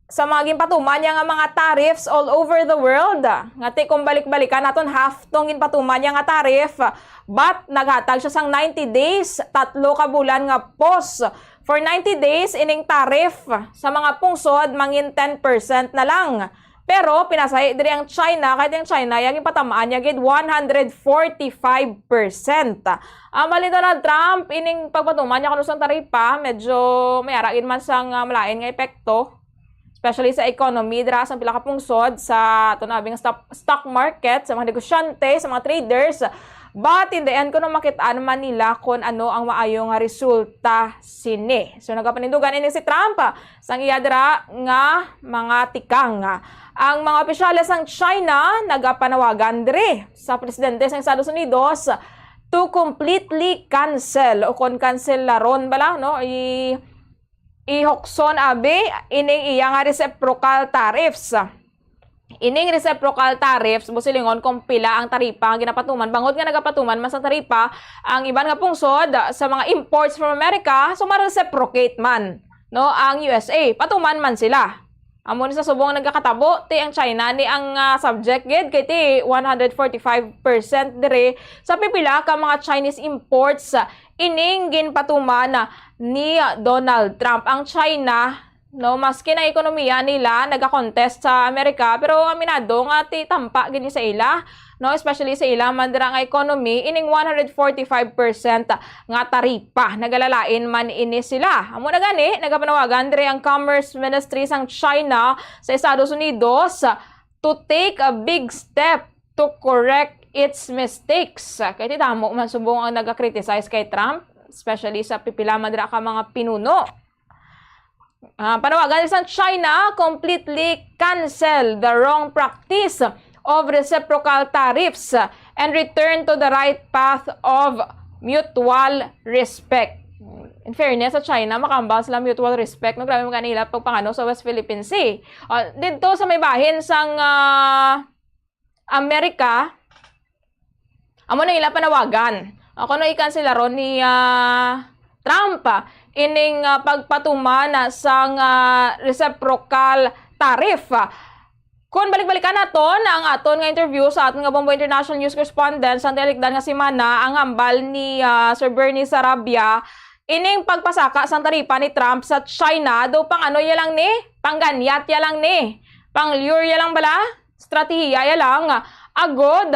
Sa mga ginpatuman niya nga mga tariffs all over the world. Ngati kung balik-balikan naton half tong ginpatuman niya nga tariff, but naghatag siya sang 90 days, 3 ka bulan nga pause. For 90 days ining tariff sa mga pungsod mangin 10% na lang. Pero pinasahi diri ang China, kahit ang China yang ipatamaan niya gid 145%. Mali Donald Trump ining pagpatuman niya kuno sang taripa, medyo mayara gid man sang malain nga epekto, especially sa economy dira sa pila ka pungsod sa tunabing stock market, sa mga negosyante, sa mga traders. But in the end, kung makitaan man nila kung ano ang maayong resulta sini. So nagapanindugan ini si Trump sang iyadra nga mga tikang. Ang mga opisyales ng China nagapanawagan diri sa presidente sa Estados Unidos to completely cancel o kung cancelaron bala no ihokson abi ining iya nga reciprocal tariffs. Ining reciprocal tariffs busilingon kung pila ang taripa ang ginapatuman bangod nga nagapatuman man sa taripa ang iban nga pungsod sa mga imports from America, so ma-reciprocate man no ang USA, patuman man sila. Amo ni sa subong nagkakatabo ti ang China ni ang subject gid kay ti 145% dire sa pipila ka mga Chinese imports ining ginpatuman ni Donald Trump. Ang China no maski na ekonomiya nila naga-contest sa Amerika, pero aminado nga ti tampa gini sa ila no, especially sa ila mandira nga economy ining 145% nga taripa nagalalain man ini sila. Amo na gani nagapanawagan diri ang Commerce Ministry sang China sa Estados Unidos to take a big step to correct its mistakes. Kaya titamo man subong ang naga-criticize kay Trump, especially sa pipila mandira ka mga pinuno. Panawagan sa China completely cancel the wrong practice of reciprocal tariffs and return to the right path of mutual respect. In fairness sa China, makambal sila mutual respect. No, grabe mo kanila pagpangano sa West Philippine Sea. Dito sa may bahin sang Amerika, amo na ila panawagan. Ako na ikansilaron ni Trump ining pagpatuman sang reciprocal tariff. Kung balik-balikan naton ang aton nga interview sa aton nga Bombo International News correspondent sa tilikdan nga semana, ang hambal ni Sir Bernie Sarabia ining pagpasaka sang taripa ni Trump sa China do pang ano ya lang ni, pangganyat ya lang ni, pang lure ya lang bala, strategiya ya lang agod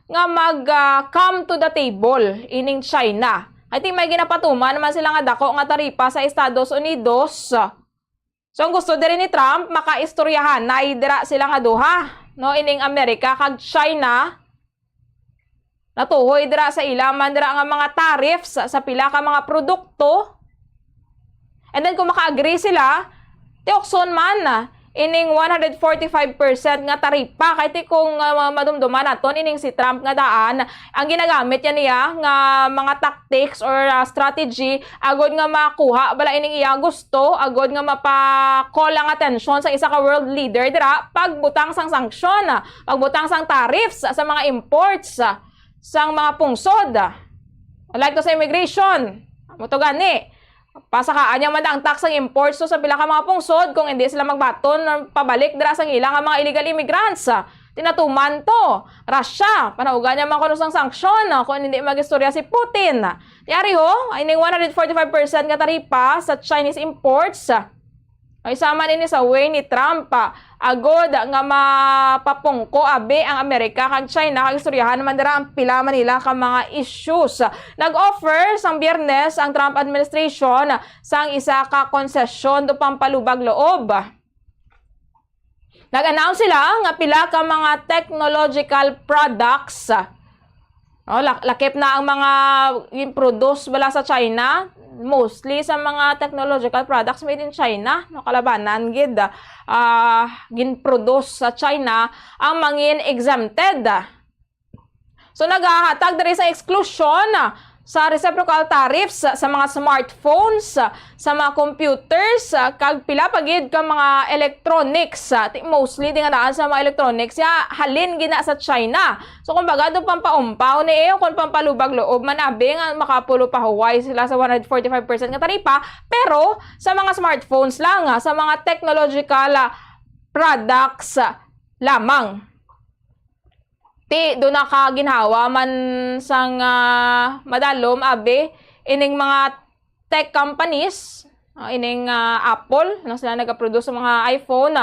nga mag come to the table ining China. I think may ginapatuman naman sila nga dako nga taripa sa Estados Unidos. So ang gusto diri ni Trump makaistoryahan na idira sila nga duha no ining Amerika kag China natuhoy dira sa ilaman dira nga mga tariffs sa pila ka mga produkto. And then kung maka-agree sila, tiokson man ining 145% nga taripa kahit kung madumduman naton ining si Trump nga daan ang ginagamit niya nga mga tactics or strategy agod nga makuha bala ining iya gusto agod nga mapa-call ang attention sa isa ka world leader dira pagbutang sang sanksyon, pagbutang sang tariffs sa mga imports sang mga pungsod. Like to sa immigration, mo to gani. Pasakaan niya man ang tax ang imports so sa pila ka mga pungsod kung hindi sila magbaton or pabalik dira sang ilang mga illegal immigrants. Tinatuman to. Russia, panaugan niya man kuno sang sanksyon kung hindi magistorya si Putin. Tiyari ho, ay ning 145% nga taripa sa Chinese imports. Ay sama ini sa way ni Trump agod nga mapapungko abe ang Amerika kag China kag istoryahan man dira ang pila man nila ka mga issues. Nag-offer sang Biyernes ang Trump administration sang isa ka konsesyon do pampalubag loob. Nag-announce sila nga pila ka mga technological products. Lakip na ang mga produce bala sa China. Mostly sa mga technological products made in China, no kalabanan gid gin-produce sa China ang mangin exempted. So nagahatag diri sa exclusion sa reciprocal tariffs sa mga smartphones, sa mga computers, kag pila pagid ka mga electronics, mostly di nga daan sa mga electronics ya halin gina sa China. So kumbaga do pampaumpaw ni kung pampalubag loob man abi nga makapulo pa Hawaii sila sa 145% nga taripa, pero sa mga smartphones lang, sa mga technological products lamang. Do na ka ginhawa man sang madalom abe ining mga tech companies, ining Apple na sila nagaproduce sa mga iPhone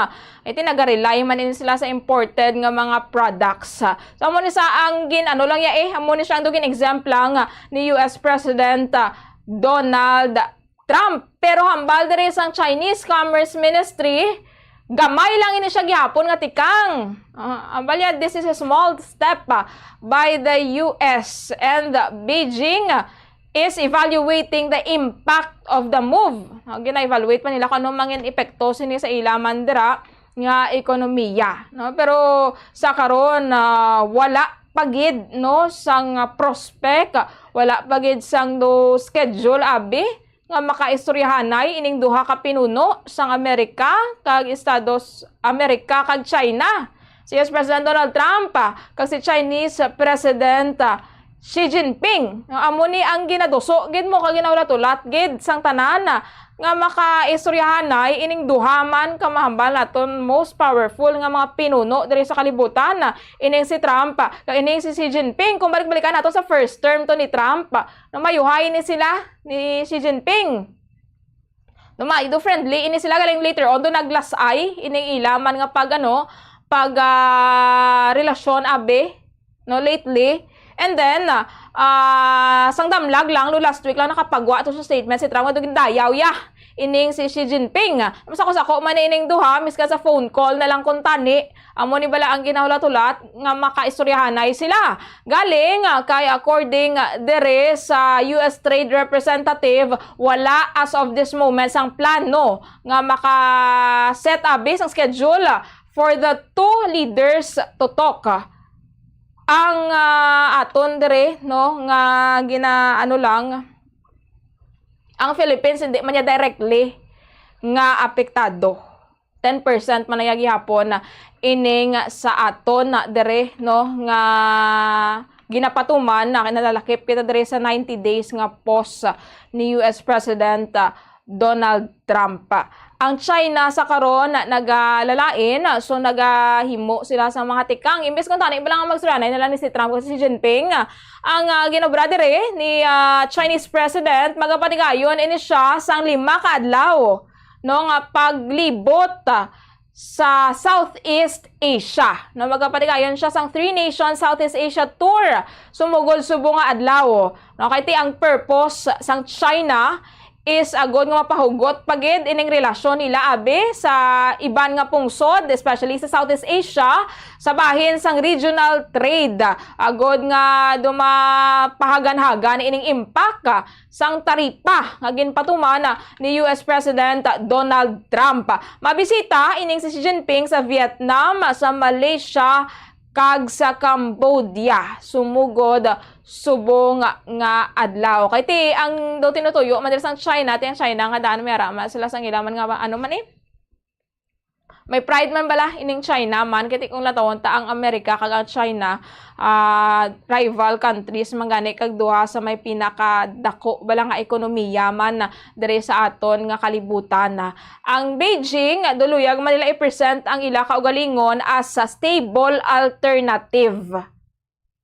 iti nagarely man sila sa imported nga mga products. So amo ni sa ang ano lang ya amo ni siya ang dugin example lang ni US President Donald Trump. Pero hambal diri sang Chinese Commerce Ministry gamay lang ini siya gihapon nga tikang. Ambalya, this is a small step by the US and Beijing is evaluating the impact of the move. Gina-evaluate pa nila kung anong mangin epekto sini sa ilaman dira nga ekonomiya. No? Pero sa karon wala pagid no sang prospect, wala pagid sang do schedule abi nga makaistoryahanay ining duha ka pinuno sang Amerika kag Estados Amerika kag China. Si US President Donald Trump kag si Chinese President Xi Jinping. Amo ni ang ginaduso gid mo kag ginawlat-ulat gid sang tanan nga makaistoryahanay ining duha man ka mahambal naton most powerful nga mga pinuno diri sa kalibutan. Ining si Trump kag ining si Xi Jinping. Kung balik-balikan nato sa first term to ni Trump, mayuhay ni sila ni Xi Jinping. Do friendly ini sila galing later on do naglasay ining ilaman nga pag relasyon abe no lately. And then sang damlag lang last week lang nakapagwa to sa statement si Trump nga dugin dayaw ya ining si Xi Jinping. Masako-sako man ining duha miska sa phone call na lang kun tani amo ni bala ang ginahulatulat nga makaistoryahanay sila. Galing kay according dere sa US Trade Representative wala as of this moment sang plano nga maka-set up ang schedule for the two leaders to talk. Ang aton dire no nga ginaano lang ang Philippines hindi man niya directly nga apektado. 10% man na gihapon na ining sa aton na dire no nga ginapatuman na kinalalakip kita dire sa 90 days nga pause ni US President Donald Trump. Ang China sa karon nagalalain, so nagahimo sila sa mga tikang. Imbes kung tani ba lang magsuranay na lang ni si Trump o si Jinping, ang ginobra dire ni Chinese President magapatigayon ini siya sang 5 ka adlaw no nga paglibot sa Southeast Asia. No magapatigayon siya sang 3 Nations Southeast Asia Tour. Sumugol subo nga adlaw. No kay ti ang purpose sang China is agod nga mapahugot pagid ining relasyon nila abi sa iban nga pungsod, especially sa Southeast Asia, sa bahin sang regional trade. Agod nga dumapahagan-hagan ining impact sang taripa nga ginpatuman ni US President Donald Trump. Mabisita ining si Xi Jinping sa Vietnam, sa Malaysia, kag sa Cambodia, sumugod subong nga adlaw. Kay ti ang do tinutuyo man sang China, ti ang China nga daan merama sila sang ilaman nga ano man may pride man bala ining China man, kay ti kung latawon ta ang Amerika kag ang China rival countries mangani kag duha sa may pinakadako bala nga ekonomiya man diri sa aton nga kalibutan. Ang Beijing duluyag man nila i-present ang ila kaugalingon as a stable alternative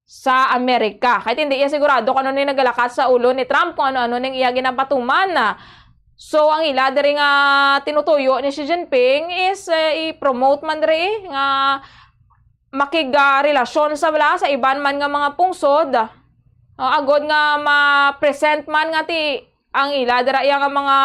sa Amerika. Kahit hindi iya sigurado kung ano ni nagalakat sa ulo ni Trump, kung ano-ano ning iya ginapatuman. So, ang ila diri nga tinutuyo ni Xi Jinping is i-promote man diri nga makiga-relasyon sa bala sa iban man nga mga pungsod. Agod nga ma-present man nga ti ang ila dira iya nga mga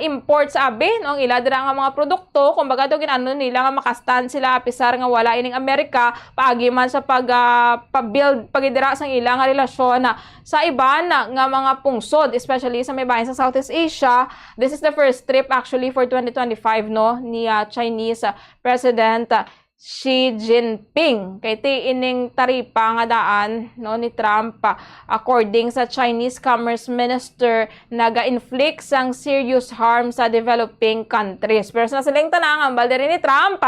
imports abi, no? Ang ila dira nga mga produkto, kumbaga do ginano nila nga makastan sila apisar nga wala ining Amerika paagi man sa pag-build pagidira sang ila nga relasyon sa iban nga mga pungsod, especially sa may bahin sa Southeast Asia. This is the first trip actually for 2025 no ni Chinese President Xi Jinping. Kay ti ining taripa nga daan no ni Trump, according sa Chinese Commerce Minister, naga-inflict sang serious harm sa developing countries. Pero sa silang tanang ambal diri ni Trump.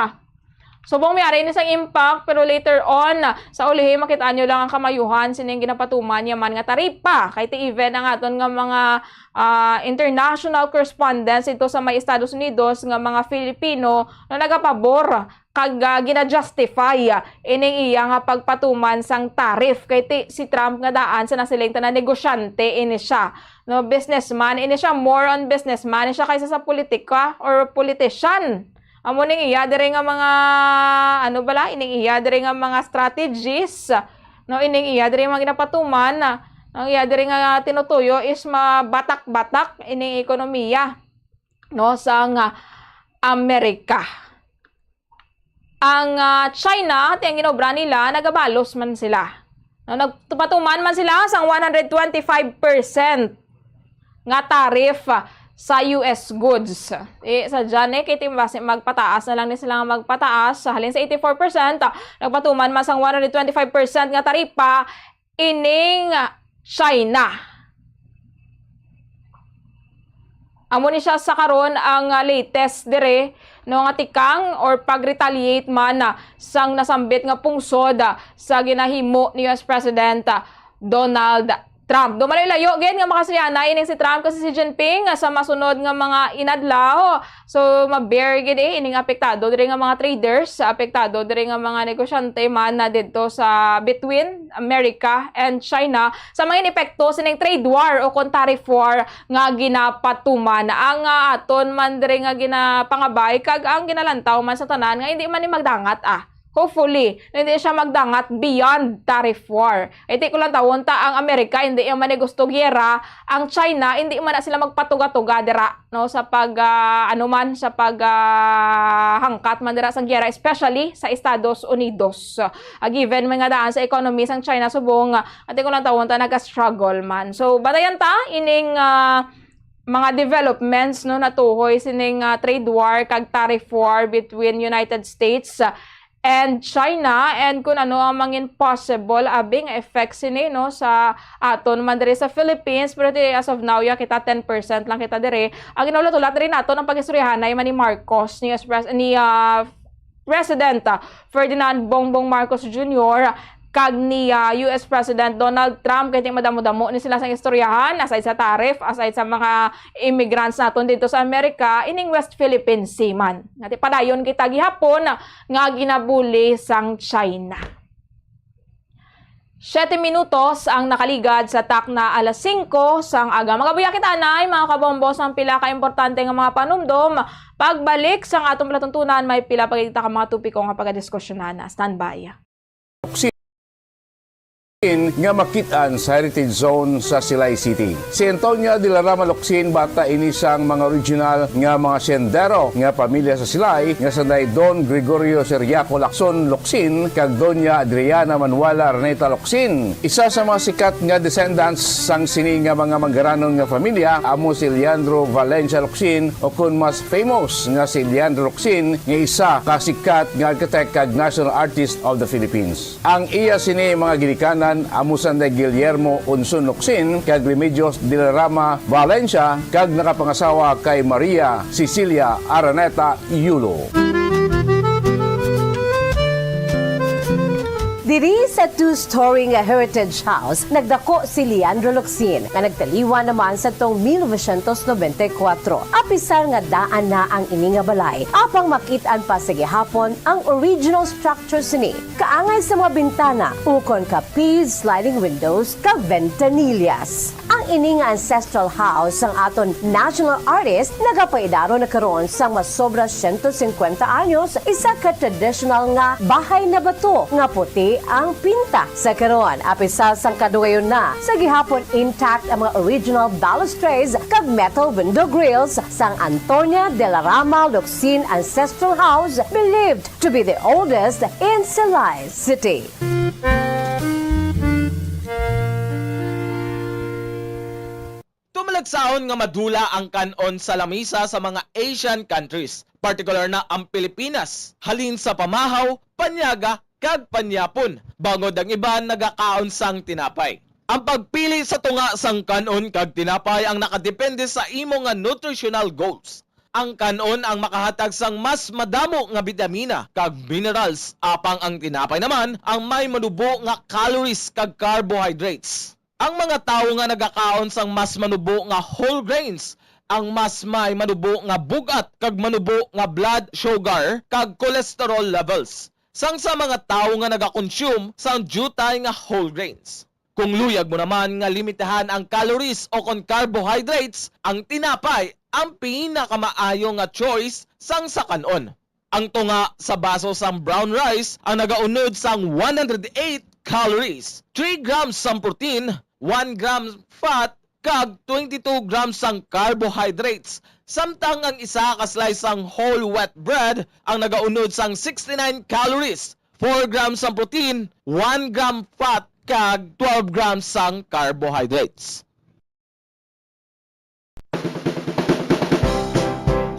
Subong may ari ni sang impact, pero later on sa ulihi makita nyo lang ang kamayuhan sining ginapatuman yaman nga taripa. Kay ti event ang aton nga mga international correspondents ito sa may Estados Unidos nga mga Filipino na nagapabor kag gina-justify ining iya nga pagpatuman sang tariff. Kay ti si Trump nga daan sa nasiling tanan negosyante ini siya, no, businessman ini siya, more on businessman ini siya kaysa sa politika or politician. Amo ning iya diri nga mga ano bala ining iya diri nga mga strategies, no, ining iya diri nga ginapatuman ang iya diri nga tinutuyo is mabatak-batak ining ekonomiya no sang Amerika. Ang China, ang ginobra nila, nagabalos man sila. No, nagtupatuman man sila sang 125% nga tariff sa US goods. Sa dyan kay magpataas na lang ni sila nga magpataas. Halin sa 84%, nagpatuman man sang 125% nga taripa ining China. Amo ni siya sa karon ang latest dire no nga tikang or pag-retaliate man sang nasambit nga pungsod sa ginahimo ni US President Donald Trump. Dumalayo gid nga makasayana ining si Trump kasi si Jinping sa masunod nga mga inadlaw. So mabear gid ining apektado diri nga mga traders, apektado diri nga mga negosyante man na didto sa between America and China sa mga epekto sining trade war o kon tariff war nga ginapatuman. Ang aton man diri nga ginapangabay kag ang ginalantaw man sa tanan nga hindi man ni magdangat hopefully, hindi siya magdangat beyond tariff war. Iti ko lang tawon ta ang Amerika, hindi yung man gusto giyera. Ang China, hindi man na sila magpatuga-tuga dira, no, sa pag, hangkat man dira sa giyera, especially sa Estados Unidos. Given mga daan sa economy sang China, subong, iti ko lang tawon ta, nag-struggle man. So, batayan ta, ining, mga developments no natuhoy sining trade war kag tariff war between United States and China, and kung ano ang mangin possible abing effects ini no sa aton man diri sa Philippines. Pero as of now ya kita 10% lang kita diri. Ang ginaulat-ulat rin nato ng pag-istoryahan ni Marcos ni President Ferdinand Bongbong Marcos Jr. kag ni US President Donald Trump, kaya madamo-damo ni sila sa istoryahan, aside sa tariff, aside sa mga immigrants naton dito sa Amerika, ining West Philippine Sea man. Ngati padayon kita gihapon nga ginabuli sang China. 7 minutos ang nakaligad sa takna alas 5 sang aga. Magabuya kita anay, mga kabombos, ang pila ka importante nga mga panumdom. Pagbalik sang atong palatuntunan, may pila pagkita ka mga tupiko nga pagdiskusyonan. Standby. nga makitaan sa Heritage Zone sa Silay City. Si Antonia de la Rama Locsin bata inisang mga original nga mga siyendero nga pamilya sa Silay nga sanday Don Gregorio Seriaco Lacson Locsin kag Doña Adriana Manuela Reneta Locsin. Isa sa mga sikat nga descendants sang sini nga mga manggaranon nga pamilya amo si Leandro Valencia Locsin o kun mas famous nga si Leandro Locsin nga isa ka sikat nga architect kag national artist of the Philippines. Ang iya sini mga ginikanan amusan de Guillermo Unsun Locsin kag Remedios de la Rama Valencia kag nakapangasawa kay Maria Cecilia Araneta Yulo. Diri sa two-story nga heritage house, nagdako si Leandro Locsin nga nagtaliwan naman sa tong 1994. Apisar nga daan na ang ini nga balay, apang makitaan pa sa gihapon ang original structure sini. Kaangay sa mga bintana, ukon kapis, sliding windows, ka ventanillas. Ang ini nga ancestral house ang aton national artist nagapaidaro na karon sa mas sobra 150 anyos, isa ka traditional nga bahay na bato nga puti ang pinta sa karon. Apisal sang kadugayon na sa gihapon intact ang mga original balustrades kag metal window grills sang Antonia de la Rama Locsin Ancestral House, believed to be the oldest in Silay City. Tumalagsaon nga madula ang kanon sa lamisa sa mga Asian countries, particular na ang Pilipinas, halin sa pamahaw, panyaga, kag panyapon, bangod ang iban nagakaon sang tinapay. Ang pagpili sa tunga sang kanon kag tinapay ang nakadepende sa imo nga nutritional goals. Ang kanon ang makahatag sang mas madamo nga vitamina kag minerals, apang ang tinapay naman ang may manubo nga calories kag carbohydrates. Ang mga tawo nga nagakaon sang mas manubo nga whole grains ang mas may manubo nga bugat kag manubo nga blood sugar kag cholesterol levels. Sang sa mga tao nga nagakonsume sang jutay nga whole grains. Kung luyag mo naman nga limitahan ang calories o kon carbohydrates, ang tinapay ang pinakamaayo nga choice sang sa kanon. Ang tunga sa baso sang brown rice ang nagaunod sang 108 calories, 3 grams sang protein, 1 gram fat, kag 22 grams sang carbohydrates. Samtang ang isa ka slice sang whole wheat bread ang nagaunod sang 69 calories, 4 grams sang protein, 1 gram fat, kag 12 grams sang carbohydrates.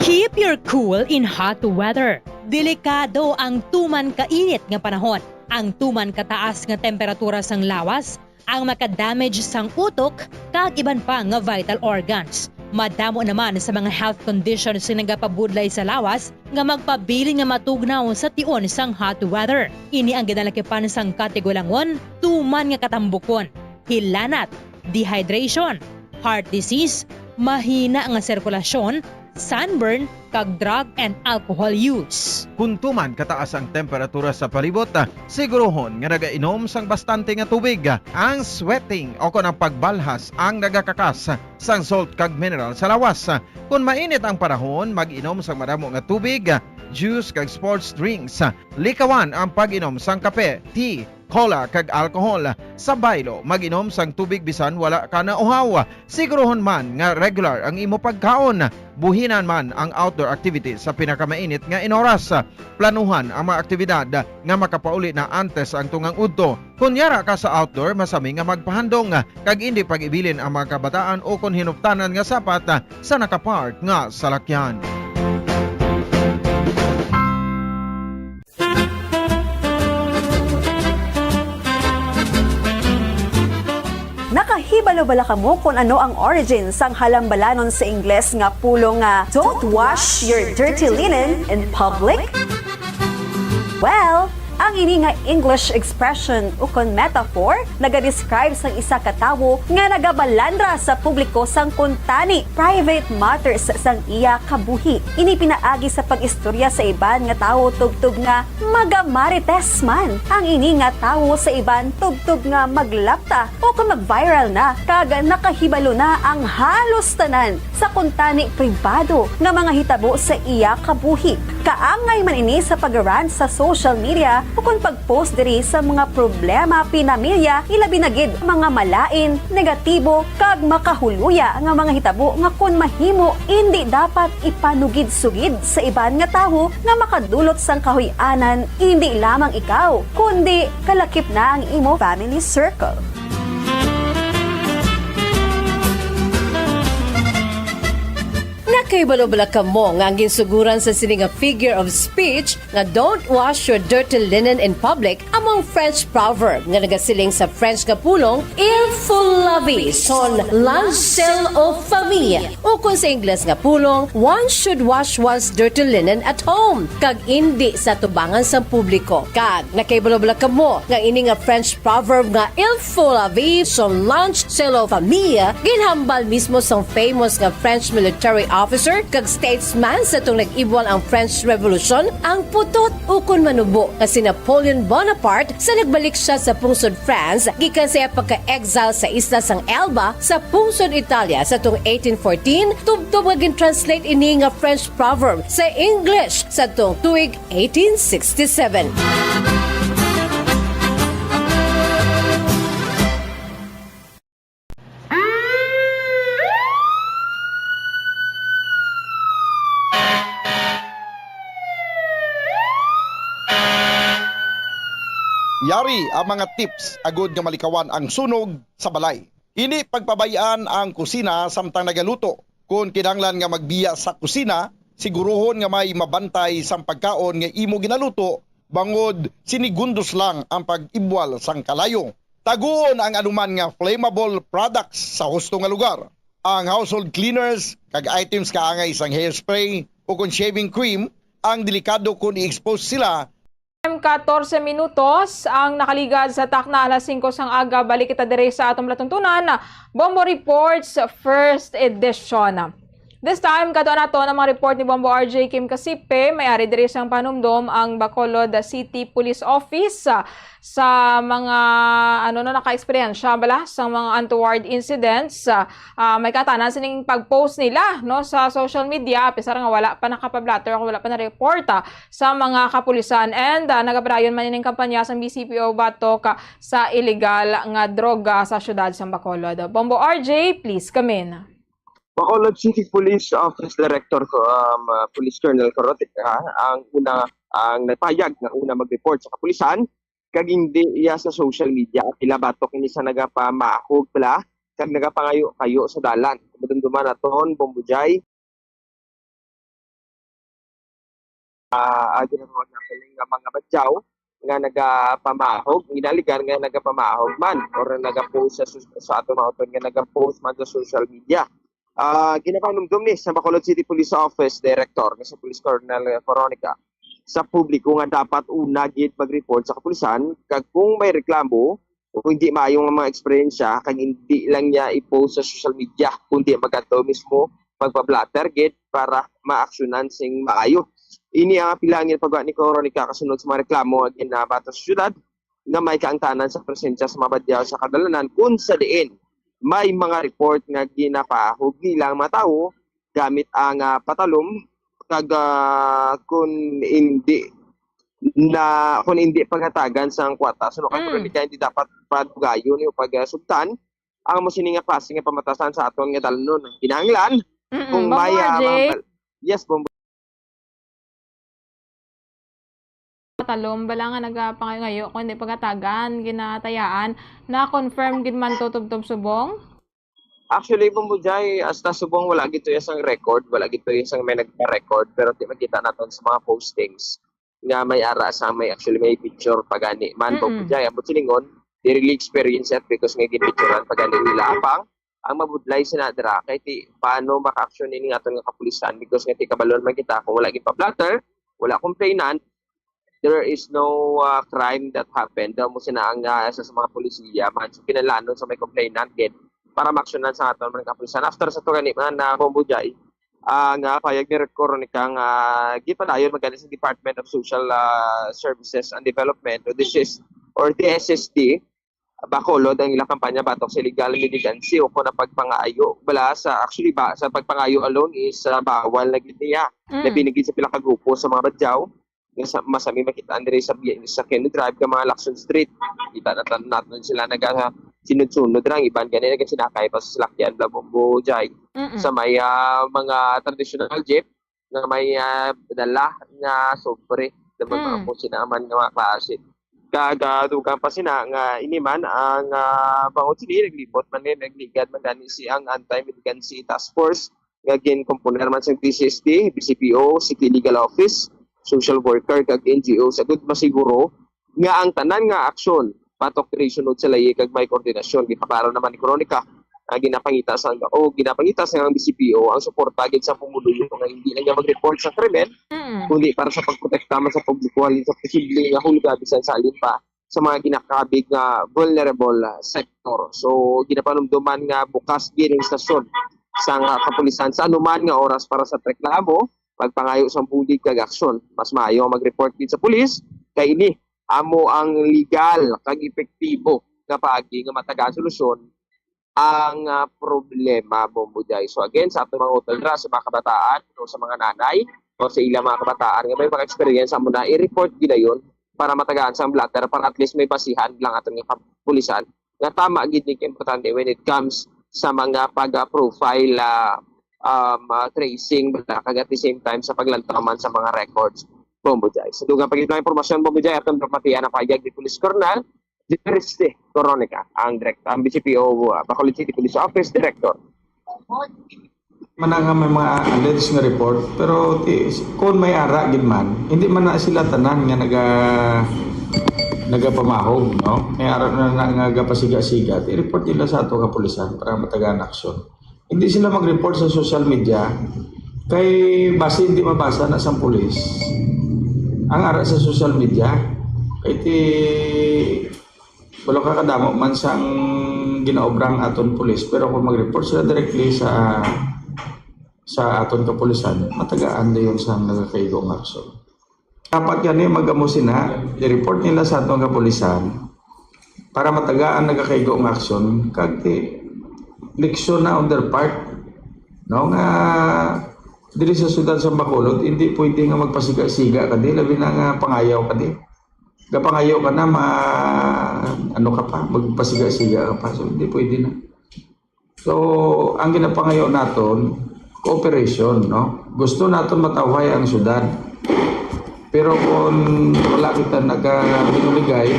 Keep your cool in hot weather. Delikado ang tuman kainit nga panahon. Ang tuman kataas nga temperatura sang lawas ang makadamage sang utok kag iban pa nga vital organs. Madamo naman sa mga health conditions nga nagapabudlay sa lawas nga magpabili nga matugnaw sa tion sang hot weather. Ini ang ginalakipan sang katigulangon, tuman nga katambukon, hilanat, dehydration, heart disease, mahina nga sirkulasyon, sunburn, kag drug and alcohol use. Kung tuman kataas ang temperatura sa palibot, sigurohon nga nagainom sang bastante nga tubig. Ang sweating o kon ang pagbalhas ang nagakakas sang salt kag mineral sa lawas. Kung mainit ang panahon, mag-inom sang madamo nga tubig, juice kag sports drinks. Likawan ang pag-inom sang kape, tea, cola kag alcohol. Sa baylo, mag-inom sang tubig bisan wala ka na uhaw. Sigurohon man nga regular ang imo pagkaon. Buhinan man ang outdoor activities sa pinakamainit nga inoras. Planuhan ang mga aktibidad nga makapauli na antes ang tungang udto. Kunyara ka sa outdoor, masami nga magpahandong kag hindi pag-ibilin ang mga kabataan o kung hinuptanan nga sapat sa nakapark nga salakyan. Nakahibalo-bala ka mo kung ano ang origin sang halambalanon sa Ingles nga pulo nga "Don't wash your dirty linen in public"? Well, ang ini nga English expression o kon metaphor naga-describe sang isa ka tawo nga nagabalandra sa publiko sang kuntani private matters sang iya kabuhi. Ini pinaagi sa pag-istorya sa iban nga tawo tugtog nga magamarites man. Ang ini nga tawo sa iban tugtog nga maglapta o kung mag-viral na kag nakahibalo na ang halos tanan sa kuntani pribado nga mga hitabo sa iya kabuhi. Kaangay man ini sa pag-rant sa social media o kung pag-post diri sa mga problema pinamilya ilabi na gid mga malain, negatibo kag makahuluya nga mga hitabo nga kun mahimo hindi dapat ipanugid-sugid sa iban nga tawo nga makadulot sang kahuy-anan hindi lamang ikaw kundi kalakip na ang imo family circle. Nakaibalo-bala ka mo nga ang ginsuguran sa sining nga figure of speech nga don't wash your dirty linen in public among French proverb nga nagasiling sa French nga pulong il faut laver son linge sale aux famille o kung sa Ingles nga pulong one should wash one's dirty linen at home kag indi sa tubangan sa publiko. Kag nakaibalo-bala ka mo nga ini nga French proverb nga il faut laver son linge sale aux famille ginhambal mismo sa famous nga French military officer kag statesman sa itong nag-ibwal ang French Revolution ang putot ukon manubo nga si Napoleon Bonaparte sa nagbalik siya sa pungsod France gikan sa pagka-exile sa isla sang Elba sa pungsod Italia sa itong 1814 tubtob nga gin-translate ini nga French proverb sa English sa itong tuig 1867. Yari ang mga tips agud nga malikawan ang sunog sa balay. Ini pagpabayaan ang kusina samtang nagaluto. Kung kinahanglan nga magbiya sa kusina, siguruhon nga may mabantay sang pagkaon nga imo ginaluto bangod sinigundos lang ang pag-ibwal sang kalayo. Taguon ang anuman nga flammable products sa husto nga lugar. Ang household cleaners kag items kaangay sang hairspray o kung shaving cream ang delikado kung i-expose sila. 14 minutos ang nakaligad sa takna alas 5 sang aga. Balik kita dire sa atong latuntunan na Bombo Reports First Edition. This time, kato na to ng mga report ni Bombo RJ Kim Kasipe, may-ari dire siyang panumdom ang Bacolod City Police Office sa mga naka-experience bala sa mga untoward incidents. May katanan sining pag-post nila no sa social media pisar nga wala pa nakapablatter o wala pa na report sa mga kapulisan and nagabrayon man ining kampanya sa BCPO batok sa illegal nga droga sa syudad sa Bacolod. Bombo RJ, please come in. Bacolod City Police Office Director Police Colonel Corotica ang nagpayag na una mag-report sa kapulisan kag hindi iya sa social media pila batok ini sa nagapamahog pala kag nagapangayo kayo sa dalan dumduman aton Bombujay ginagawa natin nga mga badyaw nga nagapamahog ginaligan nga nagapamahog man or nagapost sa aton mga nga nagapost man sa social media. Ginapanumdum ni sa Bacolod City Police Office Director sa Police Colonel Coronica sa publiko nga dapat una gid mag-report sa kapulisan kag kung may reklamo o kung hindi maayong mga eksperyensya kag hindi lang niya i-post sa social media kundi magato mismo magpa-blatter gid para maaksyonan sing maayo. Ini ang pilangin pagwa ni Coronica kasunod sa mga reklamo agin na batas syudad nga may kaangtanan sa presensya sa mga badyaw sa kadalanan kun sa diin may mga report nga ginapahog nilang mga tao gamit ang patalom kag kung hindi paghatagan sa kwata so kaya hindi dapat padugayon o pagsubtan ang mosining nga klase nga pamatasan sa aton nga dalanon kinahanglan kung may yes Bombo talom bala nga nagapangayo kung hindi pagatagan ginatayaan na confirm gid man tutubtob subong. Actually Bombujay hasta subong wala gito isang record wala gito isang may nagpa-record pero di makita naton sa mga postings nga may ara sa may actually may picture pagani man Bombujay abot siningon di really experience it because nga gipicturean pagani nila apang ang mabudlay sinadra kay ti paano maka-action ini aton nga kapulisan because nga ti kabalon man kita kung wala gid pa-blatter wala complainant there is no crime that happened. Daw mo sinaang sa mga polisiya man so kinalanon sa may complainant gid para maaksyonan sa aton mga kapulisan. After sa to gani man na Bombujay nga payag ni Coronica nga gipadayon magani sa Department of Social Services and Development or the SSD Bacolod ang ilang kampanya batok sa illegal militancy o kung pagpangayo bala sa sa pagpangayo alone is bawal na gid niya na binigay sa pila ka grupo sa mga badyaw masami makita andre sa Kenny Drive ka mga Lacson Street kita natin sila sinunod-sunod rang iban ganyan nga sinakay pa sa salakyan Bombo Jay sa may mga traditional jeep na may dala na sobre sa mga sinaman nga mga klase kagadugan pa sina nga iniman ang bangod sini naglibot man nagligad man gani si ang anti-militancy task force nga ginkomponer man sa PCSD, BCPO, City Legal Office, social worker kag NGO sa good masiguro nga ang tanan nga aksyon patok sunod sa layi kag may koordinasyon gipaparo naman ni Kronika ginapangita sa ang BCPO ang suporta gid sa pumuluyo nga hindi na niya mag-report sa krimen kundi para sa pagprotekta man sa publiko halin sa posibleng hulga bisan sa alin pa sa mga ginakabig nga vulnerable sector. So ginapanumduman nga bukas gid ang istasyon sa kapulisan sa anuman nga oras para sa reklamo, pagpangayo sa bulig kag aksyon. Mas maayo mag-report gid sa pulis kay ini amo ang legal kag epektibo nga paagi nga matagaan solusyon ang problema Bombuday. So again, sa ating mga utaldra, sa mga kabataan o sa mga nanay o sa ilang mga kabataan nga may mga experience mo na i-report gina yun para matagaan sa blatter para at least may basihan lang atong kapulisan nga tama gid ni importante when it comes sa mga pag-profile tracing kag at the same time sa paglantaman sa mga records Bombuday. Sa dugang pagitang impormasyon Bombuday atong dapatian ang payag ni Police Colonel Jeffrey Coronica, ang BCPO Bacolod City Police Office Director. Mananga may mga alleged nga report pero kung may ara gid man hindi man na sila tanan nga nagapamahog no may ara na nagapasiga-siga i-report nila sa ato kapulisan para matagaan aksyon. Hindi sila mag-report sa social media kay base hindi mabasa na sa pulis ang ara sa social media kay wala ka kadamo man sang ginaobrang aton pulis pero kung mag-report sila directly sa aton kapulisan matagaan dayon sa nagakaigong aksyon. Dapat yan mag-amo sina i-report nila sa aton kapulisan para matagaan nagakaigong aksyon kag leksyon na on their part no nga diri sa syudad sa Bacolod hindi pwede nga magpasiga-siga kadi labi na nga pangayaw kadi kapangayo ka na magpasiga-siga ka pa so hindi pwede na. So ang ginapangayo naton cooperation no gusto naton matawhay ang syudad pero kung wala kita nagabinuligay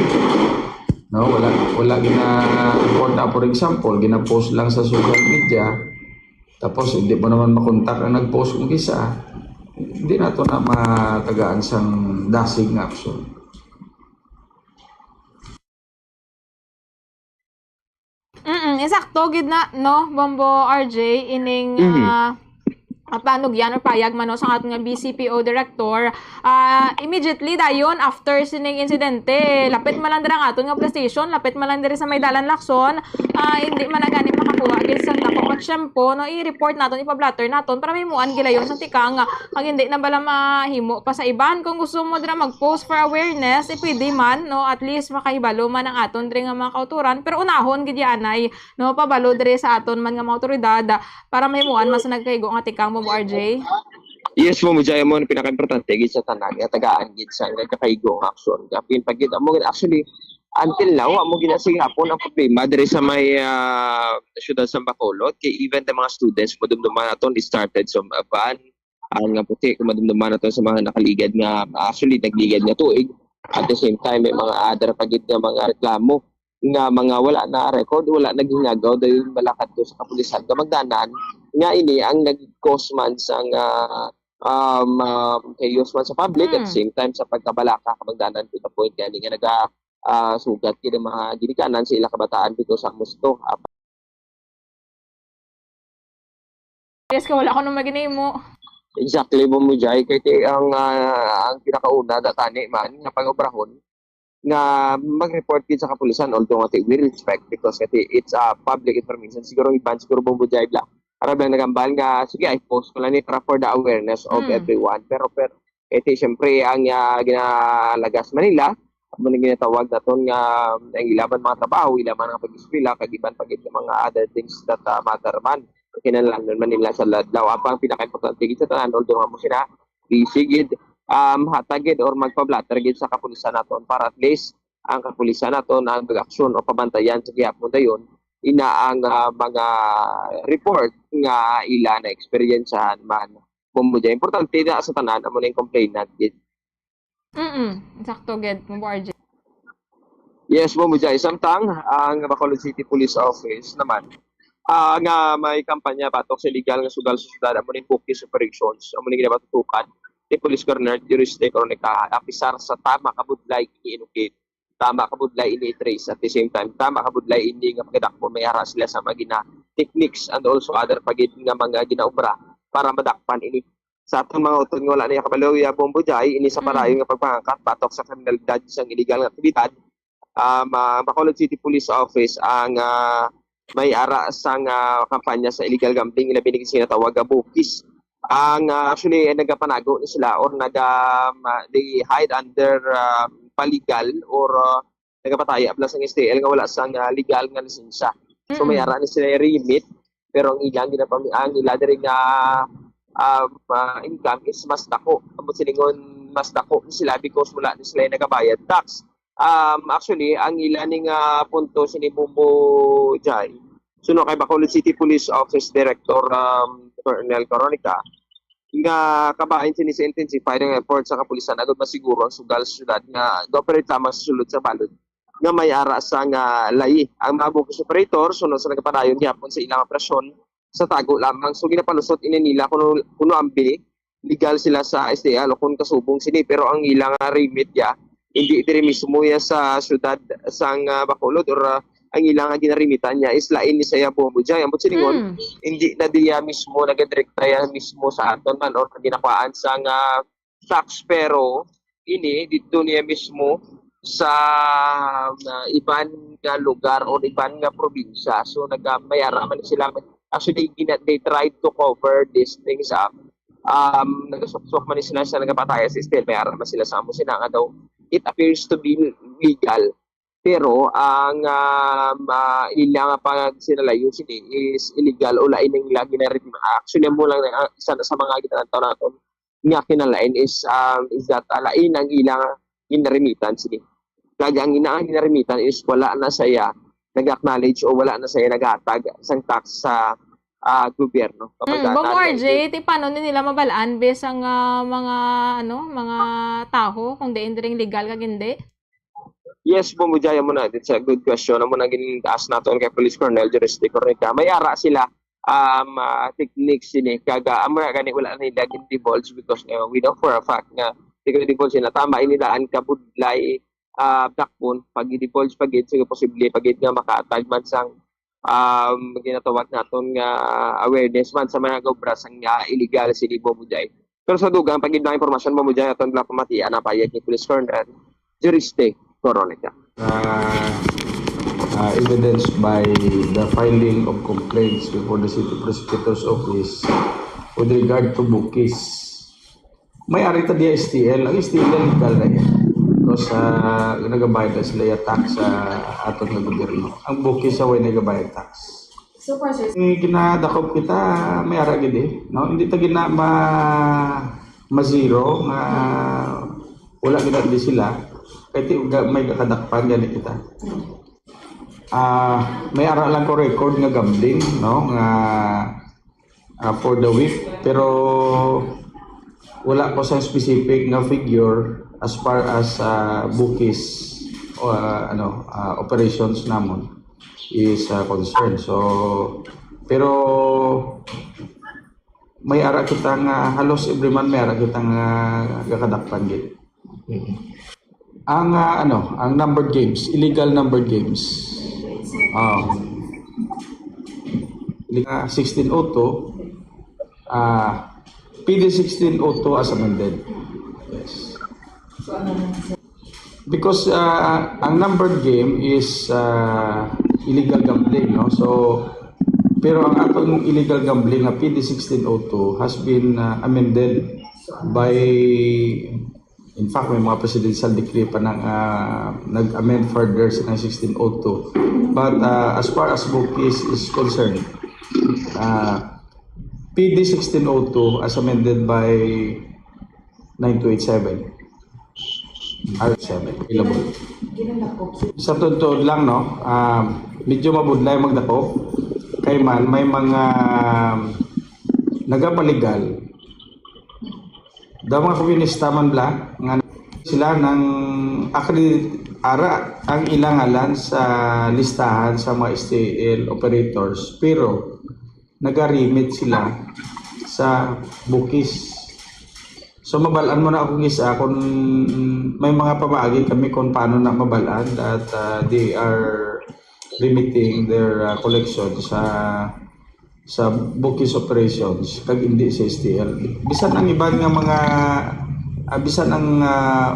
no wala report na for example gina-post lang sa social media tapos hindi mo naman makontak ang nag-post kung isa hindi nato na matagaan sang dasig nga aksyon. Insakto gid na no Bombo RJ ining panugyan or payag man no, sa ating BCPO director. Immediately dayon after sining insidente lapit man lang dira nga aton nga police station, lapit man lang diri sa may dalan Lacson, hindi man na gani makakuha gid sa dako kat syempo no i-report naton ipa-blatter naton para mahimuan gilayon sa tikang kag hindi na bala mahimo pa sa iban. Kung gusto mo dira mag-post for awareness pwede man no at least makahibalo man ang aton diri nga mga kauturan pero unahon gid yanay no pabalo diri sa aton man nga mga awtoridad para mahimuan mas nagkaigo nga tikang Bombo RJ. Yes mo Jay mo pinaka-importante gid sa tanan nga tagaan gid sa nagkakaigong aksyon. Kapin pagid mo actually until now amo ginasing hapon ang problema diri sa may syudad sa Bacolod kay even the mga students madumduman aton started some van ang nga puti madumduman aton sa mga nakaligad nga actually nagligad nga tuig at the same time may mga other pagid nga mga reklamo nga mga wala na record wala nagingagaw dahil malakad do sa kapulisan nga magdanan nga ini ang nag-cause man sang chaos man sa public at the same time sa pagkabalaka kamagdanan to the point gani nga sugat kini mga ginikanan sa ilang kabataan dito sa Musto. Yes ka wala ko nang maginimo. Exactly mo Jay kay ang pinakauna datani man nga pangobrahon nga mag-report din sa kapulisan although we respect because it's public information siguro iban siguro Bombuday bla para lang nagambal nga sige I post ko lang ni para for the awareness of everyone pero ito syempre ang ginalagas Manila amo ning ginatawag naton nga ang ilaban mga trabaho, ilaban ang pag-eskwela, kag iban pagit ng mga other things that matter man. Kinahanglan man nila sa ladlaw. Ang pinaka-importante gid sa tanan, although nga mo sila bisigid hatagid or magpa-blatter gid sa kapulisan naton para at least ang kapulisan naton ang mag-aksyon o pabantayan sa gihapon dayon ina ang mga report nga ila na eksperyensahan man. Bumudya importante na sa tanan amo ning complainant gid. Sakto gid mo RJ. Yes, bumudya samtang ang Bacolod City Police Office naman nga may kampanya batok sa illegal nga sugal sa syudad amo ning focus operations amo ning ginabatutukan ni Police Colonel Juriste Coronica apisar sa tama kabudlay ini-inukit, tama kabudlay ini-trace at the same time tama kabudlay ini nga pagdakpo may ara sila sa magina techniques and also other pagid nga mga ginaobra para madakpan ini sa atong mga utod nga wala niya kabalo ya Bombojay ini sa parayon nga pagpangangkat batok sa kriminalidad sa illegal nga aktibidad. Bacolod City Police Office ang may ara sang kampanya sa illegal gambling ila binigay sinatawag bukis. Ang actually nagapanago ni sila or they hide under paligal or nagapataya plus ang STL nga wala sang legal nga lisensya. So may ara ni sila remit pero ang ilang ginapamiang ila diri nga income is mas dako. Amo silingon mas dako sila because wala ni sila nagabayad tax. Actually ang ilan ning punto sini Bumbo Jai suno kay Bacolod City Police Office Director Colonel Coronica nga kabahin sini sa intensify ng effort sa kapulisan agad masiguro ang sugal sa syudad nga operate lamang sa sulod sa balod nga may ara sa nga layi ang mga bukis operator sunod sa nagapadayon gyapon sa ilang operasyon sa tago lamang so ginapalusot ini nila kuno ambi legal sila sa SDL o kung kasubong sini pero ang ilang remit ya hindi diri mismo ya sa syudad sang Bacolod or ang ilang ginarimitan niya is lain ni saya Bombojay ambot siningon hindi na diya mismo nagadirekta ya mismo sa aton man or ginakuan sang tax pero ini dito niya mismo sa iban nga lugar o iban nga probinsya so nagmayara man sila actually they tried to cover these things up nagasok man sila sa nagapataya sa STL mayara man sila sa amo sila nga daw it appears to be legal pero ang ilang pag sinalayo sini is illegal o lain ng lagi na rin actually mo lang isa sa mga gitantaw naton nga kinalain is that lain ang ilang ginarimitan sini kaya ang ginarimitan is wala na saya nag-acknowledge o wala na saya naghatag sang tax sa gobyerno. Bang RJ, paano nila mabalaan bes ang mga mga tao kung diin ring legal kag hindi? Yes, Bumujaya mo na. It's a good question. Amo na ginaas naton kay Police Colonel Juriste Coronica. May ara sila techniques sini kag amo gani wala nila gin-divulge because we know for a fact nga divulge sila tama inilaan kabudlay dakpon pag i-divulge pagid sige posible pagid nga makaatag man sang ginatawag naton nga awareness man sa mga gobra sang illegal sini Bumujay. Pero sa dugang pagid na impormasyon Bumujay aton la pamatian na payag ni Police Colonel Juriste Coronica. Evidenced by the filing of complaints before the City Prosecutor's Office with regard to bukis. May ari ta diya STL. Ang STL legal na yan. Because nagabayad na sila yung tax sa aton nga gobyerno. Ang bukis sa way nagabayad tax. So, process. Kinadakop kita, may ara gid eh. No? Hindi ta gina ma-zero nga wala gina sila. Kaya may kakadakpan gani kita. May ara lang ko record nga gambling no nga for the week pero wala ko sa specific nga figure as far as bukis o operations namon is concerned. So pero may ara kita nga halos every month may ara kita nga kakadakpan gid. Ang ang numbered games, illegal numbered games. 1602 PD 1602 as amended. Yes. Because ang numbered game is illegal gambling, no? So pero ang atong illegal gambling na PD 1602 has been amended by In fact, may mga presidential decree pa nang nag-amend further sa 1602. But as far as bookies is concerned, PD 1602 as amended by 9287 R7 available. Sa tuntod lang, no, medyo mabudlay magdakop kay man may mga nagapaligal daw mga komunista man bla nga sila ng ara ang ilangalan sa listahan sa mga STL operators pero nagarimit sila sa bukis. So mabalaan mo na akong isa kung may mga pamaagi kami kung paano na mabalaan that they are limiting their collection sa bookies operations kag hindi sa STL. Bisan ang iban nga mga bisan ang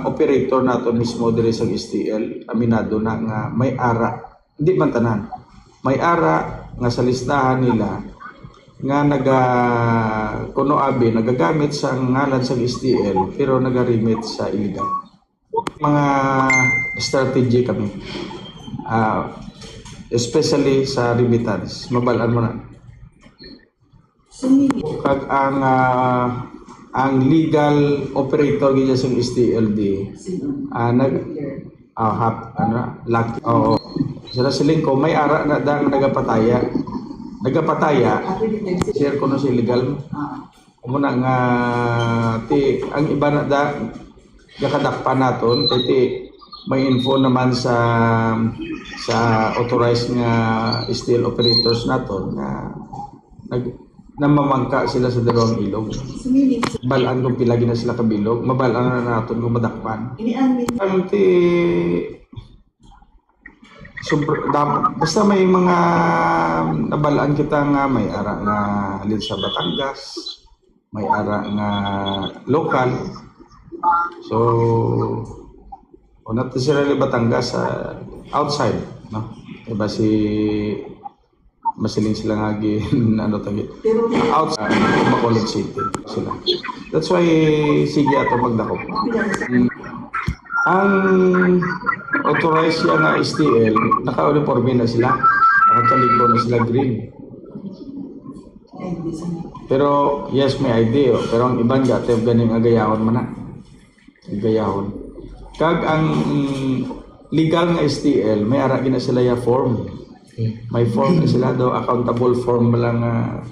operator nato mismo diri sa STL aminado na nga may ara, hindi man tanan. May ara nga sa listahan nila nga kuno abi nagagamit sa ngalan sa STL pero nagarimit sa illegal. Mga strategy kami. Especially sa remittance, mabalaan mo na. Kag ang legal operator gid sa STLD lucky sila siling ko may ara na dang nagapataya share ko no si legal muna nga ti ang iba na da yakadakpa naton ti may info naman sa authorized nga STL operators naton nga namamangka sila sa dalawang ilog. Balaan kung pilagi na sila kabilog, mabalaan na natin kung madakpan. Basta may mga nabalaan kita nga may ara nga halin sa Batangas, may ara nga local. So, not necessarily Batangas, outside, no? Diba masiling sila nga outside Bacolod City sila. That's why sige ato magdakop. Ang authorized siya nga STL, naka-uniforme na sila, nakatalikbo na sila green. Pero yes, may ID pero ang iban dati ganing agayahon man na. Agayahon. Kag ang legal nga STL, may ara gina sila ya form. May form na sila daw, accountable form lang nga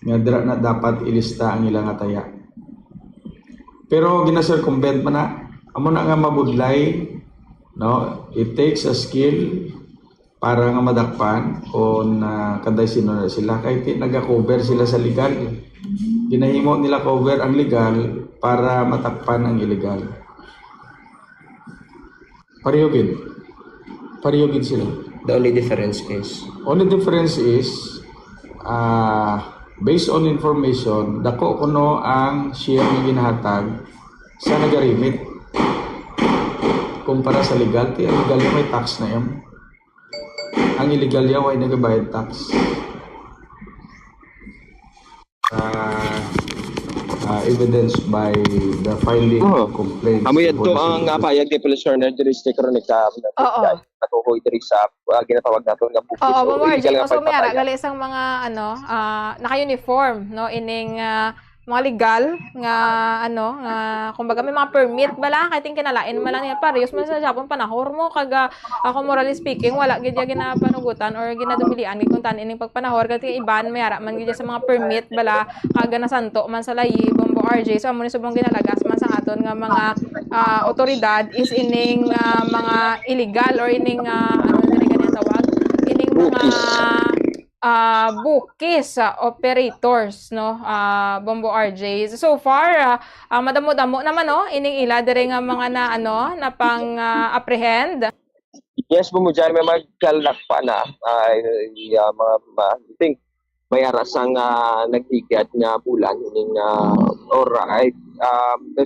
na dapat ilista ang ilang ataya. Pero ginasircumvent man na, amo na nga mabudlay, no? It takes a skill para nga madakpan kung kaday sino na sila. Kahit naga-cover sila sa legal. Ginahimo nila cover ang legal para matakpan ang illegal. Parehogin sila. The only difference is? Only difference is, based on information, dako kuno ang share na ginahatag sa nagarimit. Kumpara sa legal, ang legal yung may tax na yun. Ang illegal yung ay nagabayad tax. Evidenced by the filing of complaints. Amoy ito ang payag ni Police Colonel Juristic Ronica natukoy diri sa ginatawag nato nga bukis. Oo, so may ara gali isang mga naka-uniform no ining mga legal nga kumbaga may mga permit bala kahit kinalain man lang niya parehas man sa Japon panahor mo kaga ako morally speaking wala gid ya ginapanugutan or ginadumilian gid kuntan ining pagpanahor kasi iban may ara man gid sa mga permit bala kaga nasanto man sa layi Bombo RJ so amo ni subong ginalagas man sa aton nga mga otoridad is ining mga illegal or ining tawag ining mga bukis operators no Bombo RJ so far madamo-damo naman no ining ila dire nga mga na pang apprehend. Yes, bumujan may magkalak pa na mga I think may arasang nagtigat nga bulan ining or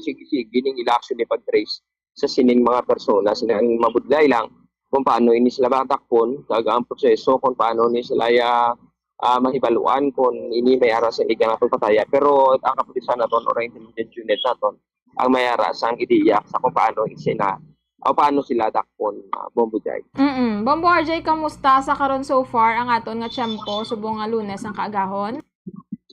sige ning election ni pag-trace sa sining mga persona sinang mabudlay lang kung paano ini sila matakpon kag ang proseso kung paano ni sila mahibaluan kung ini may ara sa igang pagpataya pero ang kapulisan naton or intelligence unit naton ang mayara sang ideya sa kung paano isina o paano sila dakpon Bombo Jai. Bombo RJ, kamusta sa karon so far ang aton nga tiyempo subong nga Lunes ang kaagahon?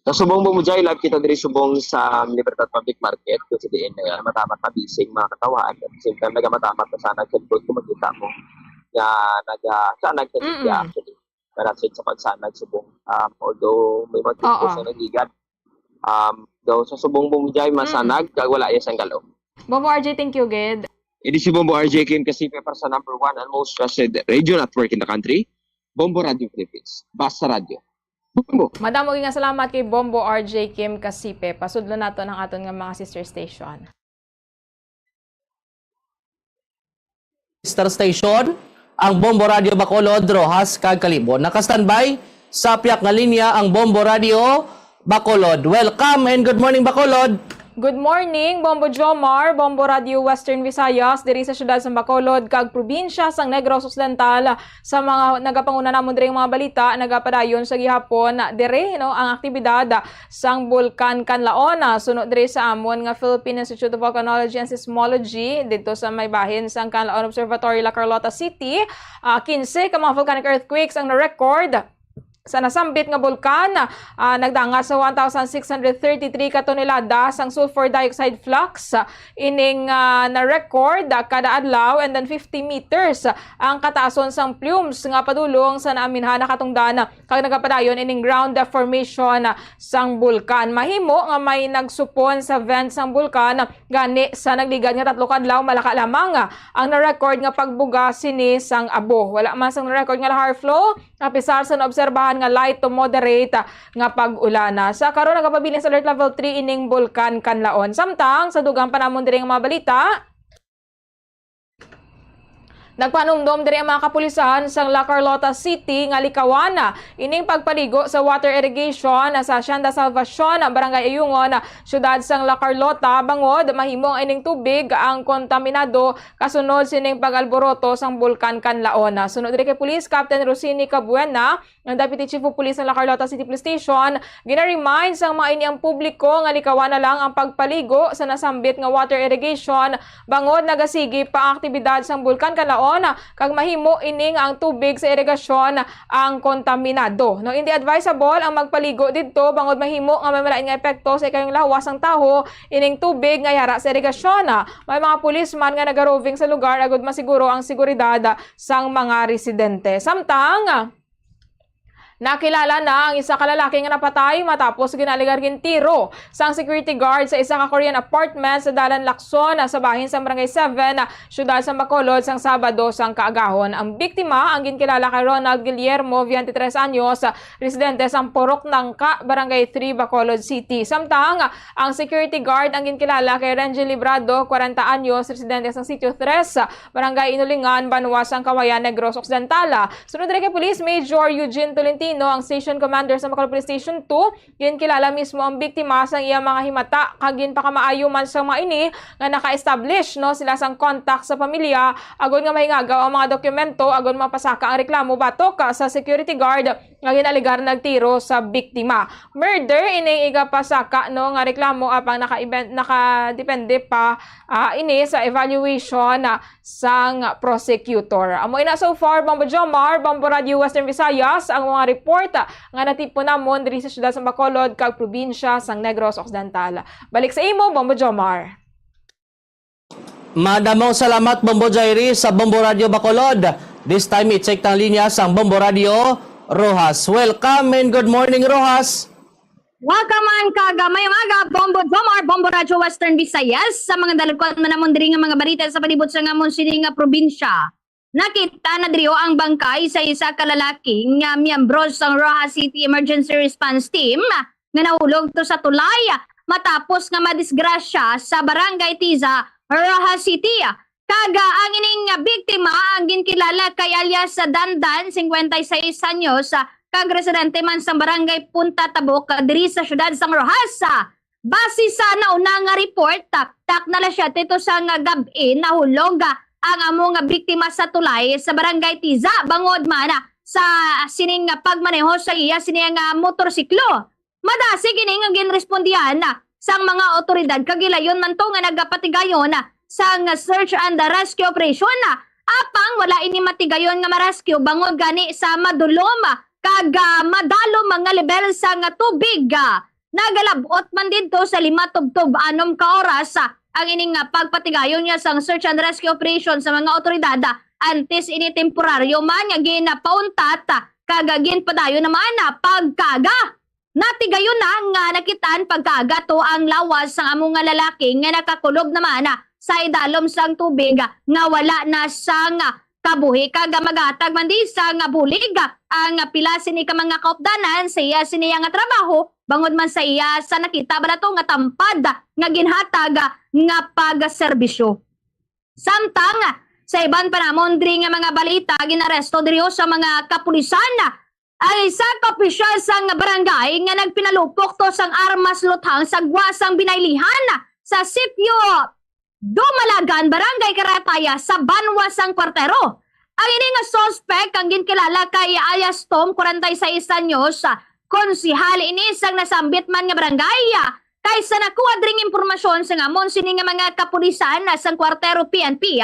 Sa subong Bombo Jai, lab kita diri subong sa Libertad Public Market kung sa diin na matamat na bising mga katawaan at same time nagamatamat na sana kung makita mo na nagsanag sa media actually narasit sa pagsanag subong although may mga tipos na nagigan daw sa subong Bombo Jai masanag kag wala iya sang galaw. Bombo RJ, thank you gid. It is si Bombo RJ Kim Kasipe para sa number 1 and most trusted radio network in the country, Bombo Radio Philippines. Basta Radio. Bombo. Madamo nga salamat kay Bombo RJ Kim Kasipe. Pasudlo nato ng aton nga mga sister station. Sister station, ang Bombo Radio Bacolod, Rojas, kag Calibon. Naka-standby sa piyak nga linya ang Bombo Radio Bacolod. Welcome and good morning Bacolod. Good morning, Bombo Jomar, Bombo Radio Western Visayas, diri sa syudad sa Bacolod, kag probinsya sang Negros Occidental. Sa mga nagapanguna namon diri mga balita, nagapadayon sa gihapon diri ang aktibidad sang Bulkan Kanlaon. Sunod diri sa amon nga Philippine Institute of Volcanology and Seismology dito sa may bahin sang Kanlaon Observatory, La Carlota City. 15 ka mga volcanic earthquakes ang na-record sa nasambit nga bulkan. Nagdangat sa 1,633 ka tonelada sang sulfur dioxide flux ining na-record kada adlaw, and then 50 meters ang kataason sang plumes nga padulong sa naaminhan na katungdan kag nagapadayon ining ground formation sang bulkan. Mahimo nga may nagsupon sa vent sang bulkan gani sa nagligad nga 3 kadlaw malaka lamang ang na-record nga pagbuga sini sang abo. Wala man sang na-record nga lahar flow apisar sa naobserbahan nga light to moderate nga pag-ulana. Sa karon nagapabiling sa alert level 3 ining Bulkan Kanlaon. Samtang sa dugang panamon diri nga mga balita, nagpanumdom diri ang mga kapulisan sa La Carlota City nga likawan ining pagpaligo sa water irrigation sa Hacienda Salvacion, Barangay Ayungon, syudad sang La Carlota bangod mahimong ining tubig ang kontaminado kasunod sining pag-alboroto sang Bulkan Kanlaon. Sunod diri kay Police Captain Rosini Cabuena, ang Deputy Chief of Police ng La Carlota City Police Station, gina-remind sang mga ini ang publiko nga likawan na lang ang pagpaligo sa nasambit nga water irrigation bangod nagasigi pa ang aktibidad sang Bulkan Kanlaon kag mahimo ining ang tubig sa irigasyon ang kontaminado. No, hindi advisable ang magpaligo didto bangod mahimo nga may malain nga epekto sa ikayong lawas ang taho ining tubig nga yara sa irigasyon. May mga pulisman nga nagaroving sa lugar agud masiguro ang seguridad sang mga residente. Samtang nakilala na ang isa ka lalaki nga napatay matapos ginaligargin tiro sang security guard sa isa ka Korean apartment sa Dalan Lacson sa bahin sa Barangay 7, syudad sa Bacolod sang Sabado sang kaagahon. Ang biktima ang ginkilala kay Ronald Guillermo, 23 anyos, residente sa Porok Nangka, Barangay 3, Bacolod City. Samtang ang security guard ang ginkilala kay Renji Librado, 40 anyos, residente sa Sitio 3, Barangay Inulingan, Banwa sang Kawayan, Negros Occidental. Sunod rin kay Police Major Eugene Tolentino, ang station commander sa Bacolod Police Station 2, ginkilala mismo ang biktima sang iya mga himata kag ginpakamaayo man sa mga ini nga naka-establish sila sang contact sa pamilya agon nga mahingagaw ang mga dokumento agon mapasaka ang reklamo batok sa security guard nga ginaligar nagtiro sa biktima. Murder ining igapasaka nga reklamo apang nakadepende pa ini sa evaluation sang prosecutor. Amo ina so far Bombo Jomar, Bombo Radio Western Visayas ang mga report nga natipon namon diri sa syudad sa Bacolod kag probinsya sang Negros Occidental. Balik sa imo Bombo Jomar. Madamong salamat Bombo Jairi sa Bombo Radio Bacolod. This time i-check tang linya sang Bombo Radio Rojas. Welcome and good morning Rojas. Welcome man kagamay maga Bombo Jomar, Bombo Radio Western Visayas sa mga dalagkot man namon diri nga mga balita sa palibot sa ngamon sini nga probinsya. Nakita na diriyo ang bangkay sa isa ka lalaki nga miyembro sa Rojas City Emergency Response Team nga nahulog to sa tulay matapos nga madisgrasya sa Barangay Tiza, Rojas City. Kaga ang ining biktima ang ginkilala kay alias Dandan, 56 anyos, kag residente man sa Barangay Punta Tabok diri sa syudad sang Rojas. Base sa nauna nga report, tak nala siya dito sa nga gabi nahulog ang amo nga biktima sa tulay sa Barangay Tiza bangod man sa sining pagmaneho sa iya sining motorsiklo. Madasig ining ang ginrespondihan sang mga otoridad kagilayon man to nga nagapatigayon sang search and rescue operation apang wala ini matigayon nga ma-rescue bangod gani sa madulom kag madalo mga level sang tubig. Nagalabot man dito sa 5 tubtob 6 ka oras ang ining pagpatigayon niya sang search and rescue operation sa mga otoridad antes ini temporaryo man nga ginapauntat kag ginpadayon naman pagkaga. Natigayon na nga nakitaan pagkaga to ang lawas sang among nga lalaki nga nakakulob naman sa idalom sang tubig nga wala na sang kabuhi kag magatag man di sang bulig ang pila sini ka mga kaupdanan sa iya siniya nga trabaho bangod man sa iya sa nakita bala to nga tampad nga ginhatag nga pagserbisyo. Samtang sa iban panamon diri nga mga balita ginaresto diri sa mga kapulisan ang isa ka opisyal sang barangay nga nagpinalupok to sang armas luthang sa gwasang binaylihan sa sitio Dumalagan, Barangay Karataya sa Banwa sang Kwartero. Ang ini nga suspect ang ginkilala kay Ayas Tom, 46 anyos, konsihal ini sang nasambit man nga barangay. Kaysa nakuha dring impormasyon sa ngamon sini nga mga kapulisan sang Kwartero PNP.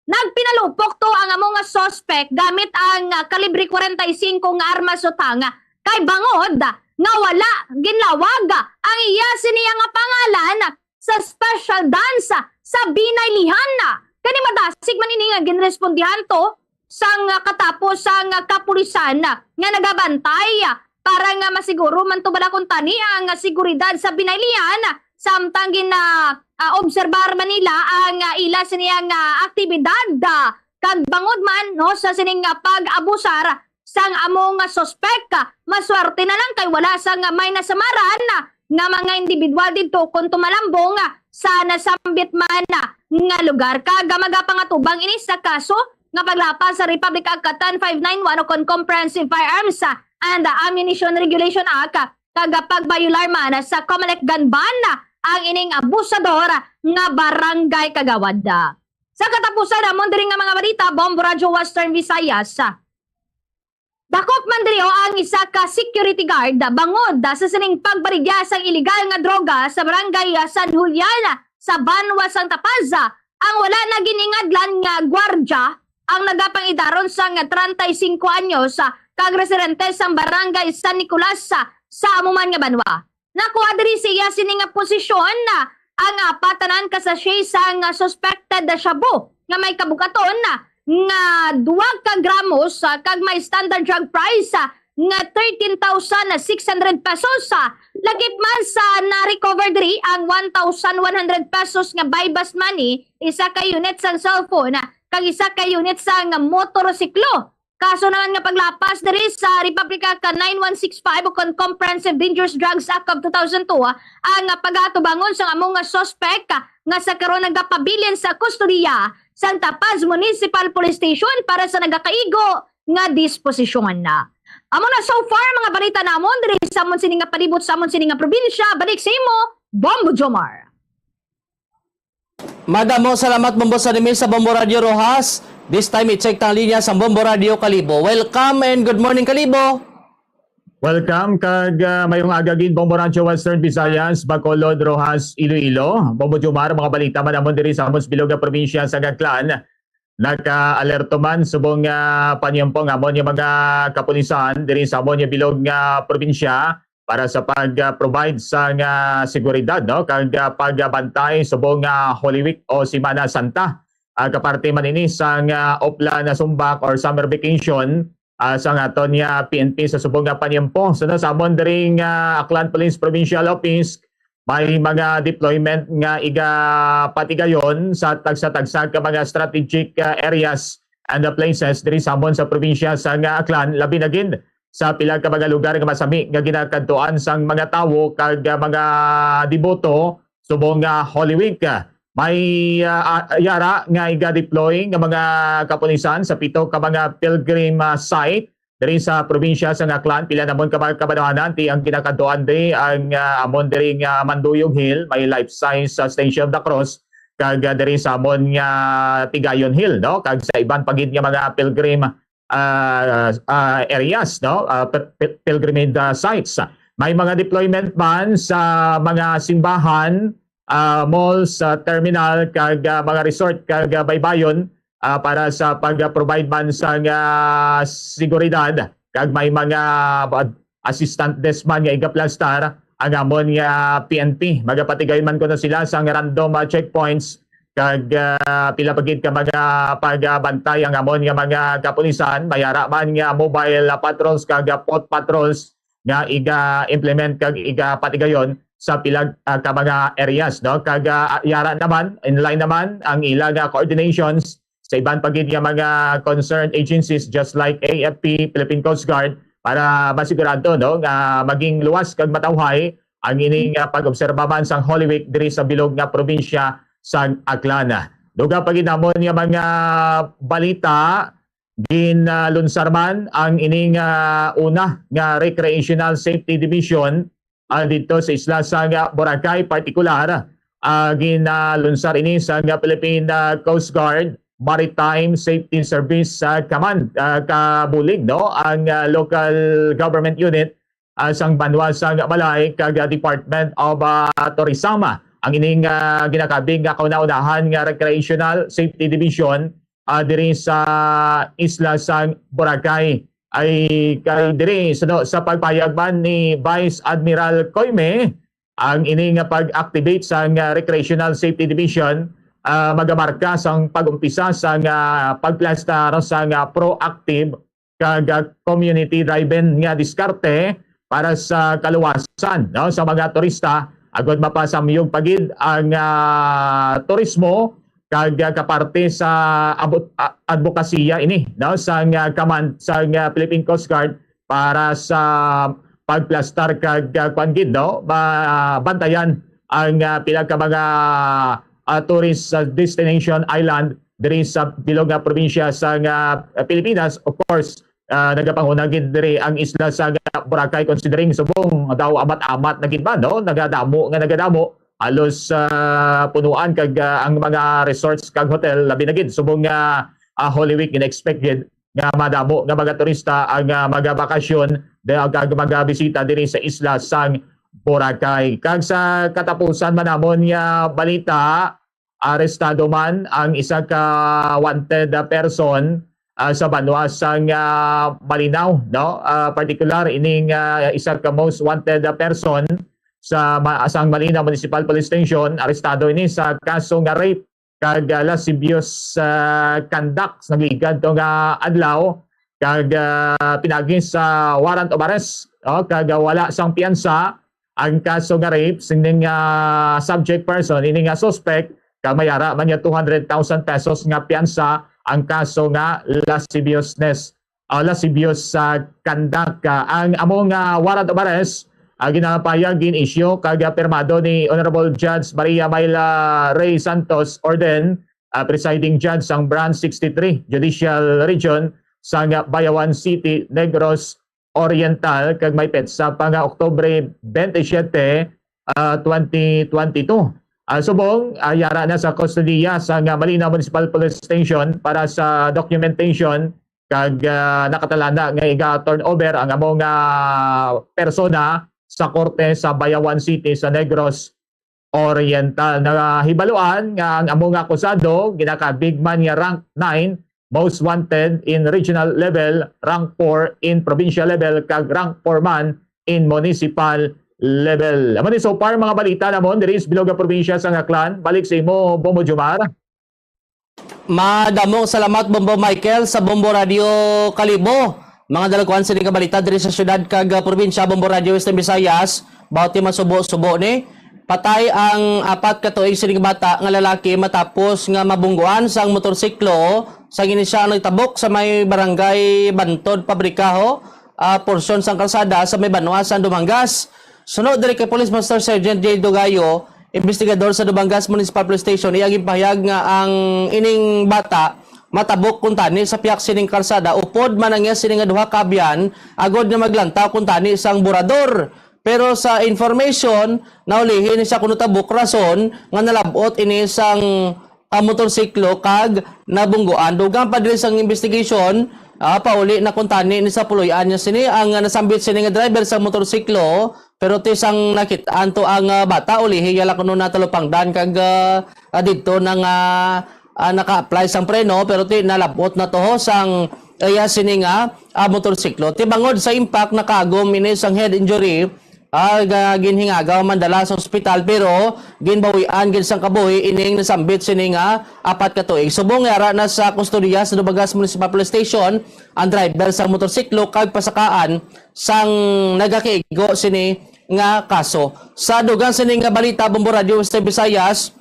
Nagpinalupok to ang among nga suspect gamit ang kalibre 45 nga armas utang kay bangod nga wala ginlawag ang iya siniya nga pangalan sa special dance sa binaylihan. Kani madasig man ini nga ginrespondihan to sang katapos sang kapulisan nga nagabantay para nga masiguro man to bala kung tani ang seguridad sa binaylihan samtang obserbar man nila ang ila siniyang aktibidad kag bangod man no sa sining pag-abusar sang among suspect. Maswerte na lang kay wala sang may nasamaran nga mga individual dito kung tumalambong sa nasambit man nga lugar. Kag magapangatubang ini sa kaso nga paglapas sa Republic Act 10591 o Comprehensive Firearms and Ammunition Regulation Act kag pagbayular man sa Comelec Gun Ban ang ining abusador nga barangay Kagawad. Sa katapusan namon diri nga mga balita, Bombo Radio Western Visayas. Dakop man diri ang isa ka security guard bangod sa sining pagbarigya sang illegal nga droga sa barangay San Julian sa Banwa sang Tapaza. Ang wala na giningadlan nga gwardya ang nagapangidaron sang 35 anyos kag residente sang barangay San Nicolas sa amuman nga Banwa. Nakuha diri siya sini nga posisyon ang patanan kasasya sang suspected shabu nga may kabukaton nga 2 ka gramos kag may standard drug price nga 13,600 pesos. Lagit man sa na-recover diri ang 1,100 pesos nga buy-bust money, isa ka unit sang cellphone kag isa ka unit sang motorsiklo. Kaso naman nga paglapas diri sa Republika Act 9165 o Comprehensive Dangerous Drugs Act of 2002 ang pagatubangon sa among suspect nga sa karon nagapabilin sa kustodiya sa Tapaz Municipal Police Station para sa nagakaigo nga disposisyon na. Amo na so far mga balita namon diri sa amon sini nga palibot sa amon sini nga probinsya. Balik sa imo, Bombo Jomar. Madamo salamat Bombo sa sa Bombo Radio Rojas. This time i-check tang linya sa Bombo Radio Kalibo. Welcome and good morning Kalibo. Welcome kag mayong agagin Bombo Radio Western Visayas, Bacolod, Rojas, Iloilo. Bombo Jomar, mga balita man amon diri sa amon bilog nga probinsya sa Gaklan. Naka-alerto man subong panyampong amon yung mga kapulisan diri sa amon yung bilog nga probinsya para sa pag-provide sa seguridad no kag pagbantay subong Holy Week o Semana Santa. Kaparte man ini sa opla na sumbak or summer vacation sa aton niya PNP sa subong panyampo. So sa amon diri Aklan Police Provincial Office may mga deployment nga iga patigayon sa tagsa-tagsa ka mga strategic areas and the places diri sa amon sa probinsya sa Aklan, labi na gid sa pila ka mga lugar nga masami nga ginakadtuan sang mga tawo kag mga deboto subong Holy Week. May yara nga iga-deploy nga mga kapulisan sa 7 ka mga pilgrim site diri sa probinsya sa Aklan. Pila namon kabanahanan ti ang kinakaduan di ang amon diri nga Manduyong Hill, may life size Station of the Cross kag diri sa amon nga Tigayon Hill no kag sa iban pagid nga mga pilgrim areas no pilgrimage sites. May mga deployment man sa mga simbahan, malls, terminal, kag mga resort, kag baybayon para sa pag-provide man sa seguridad. Kag may mga assistant desk man nga igaplastar ang amon nga PNP. Magapatigay man ko na sila sa random checkpoints kag pila pagid ka mga pagbantay ang amon nga mga kapulisan. Mayara man nga mobile patrols kag pot patrols nga iga-implement kag iga-patigayon sa pilag ka mga areas, no? Kag yara naman, inline naman ang ilang coordinations sa iban pagid nga mga concerned agencies just like AFP, Philippine Coast Guard, para masigurado, no, nga maging luwas kag matawhay ang ining pag-obserba man sang Holy Week diri sa bilog nga probinsya sa Aklan. Duga pa ginamon nga mga balita, ginlunsar man ang ining una nga Recreational Safety Division dito sa isla sa Boracay, partikular ginlunsar ini sa Philippine Coast Guard Maritime Safety Service Command, kabulig, no, ang local government unit sang Banwa sa Balay kag Department of Tourism. Ang ining ginakabig nga kauna-unahan nga Recreational Safety Division diri sa isla sa Boracay ay kay diri sa pagpayag man ni Vice Admiral Coime ang ining pag-activate sa Recreational Safety Division. Magamarka sang pag-umpisa sa pagplastar sa proactive kag community driven nga diskarte para sa kaluwasan, no, sa mga turista agod mapasamyog pagid ang turismo kag kaparte sa advokasya ini, no, sa command sa Philippine Coast Guard para sa pagplastar kag kuangid, no, bantayan ang pila ka mga tourist destination island diri sa bilog nga probinsya sa Pilipinas. Of course, nagapangunagid diri ang isla sa Boracay considering subong daw amat-amat na gid ba, no, nagadamo halos punuan kag ang mga resorts kag hotel labi na gid subong Holy Week inexpected nga madamo nga mga turista ang magabakasyon kag magabisita diri sa isla sang Boracay. Kag sa katapusan man namon nga balita, arestado man ang isa ka wanted person sa Banwa sang Malinaw, no? Particular ining isa ka most wanted person sa asang Malinaw Municipal Police Station. Arestado ini sa kaso nga rape kag lascivious conduct nagligad to nga adlaw kag pinagi sa warrant of arrest, kag wala sang piyansa ang kaso nga rape sining subject person ini nga suspect kag mayara man niya 200,000 pesos nga piyansa ang kaso nga lasciviousness lascivious conduct. Ang among warrant of arrest ginapayag gin-issue kag pirmado ni Honorable Judge Maria Mayla Rey Santos Orden, presiding judge sang Branch 63 Judicial Region sa Bayawan City, Negros Oriental, kag may petsa pa nga Oktubre 27, 2022. Subong yara na sa kustodiya sa Malinaw Municipal Police Station para sa documentation kag nakatalana nga iga-turn over ang among persona sa korte sa Bayawan City sa Negros Oriental. Nahibaluan nga ang among akusado ginakabig man nga rank 9 most wanted in regional level, rank 4 in provincial level, kag rank 4 man in municipal level. Amo ni so far mga balita namon diri sa bilog nga probinsya sa Aklan. Balik sa imo, Bombo Jomar. Madamong salamat Bombo Michael sa Bombo Radio Kalibo. Mga dalagkuan sa nga balita diri sa syudad kag probinsya Bombo Radio Western Visayas. Bawat masubo-subo ni patay ang 4 ka tuig sining bata nga lalaki matapos nga mabungguan sang motorsiklo sa ginisya nagtabok sa may barangay Bantod, Pabrikaho, porsyon sang kalsada sa may Banwa, Dumangas. Sunod diri kay Police Master Sergeant J. Dogayo, investigador sa Dumangas Municipal Police Station, iyang ipahayag nga ang ining bata matabok kuntani sa piyak sining kalsada upod manangya sining duha ka abyan agod nga maglantaw kuntani sang burador. Pero sa information, naulihin siya kuno tabok rason nga nalabot ini sang motorsiklo kag nabungguan. Dugang pa diri sang investigation, pauli na kuntani ni sa puloy-an niya sini ang nasambit sini nga driver sa motorsiklo pero tisang nakitaan to ang bata ulihi yala kuno natalupangdan kag didto nang naka-apply sang preno pero ti nalabot na toho sang sini nga motorsiklo. Ti bangod sa impact nakagom ini sang head injury ginhingagaw mandala sa ospital pero ginbawian gin sang kabuhi ining nasambit sini nga 4 ka tuig. Subong yara na sa kustodiya sa Dumagas Municipal Police Station ang driver sa motorsiklo kag pasakaan sang nagakigo sini nga kaso. Sa dugang sini nga balita Bombo Radio Western Visayas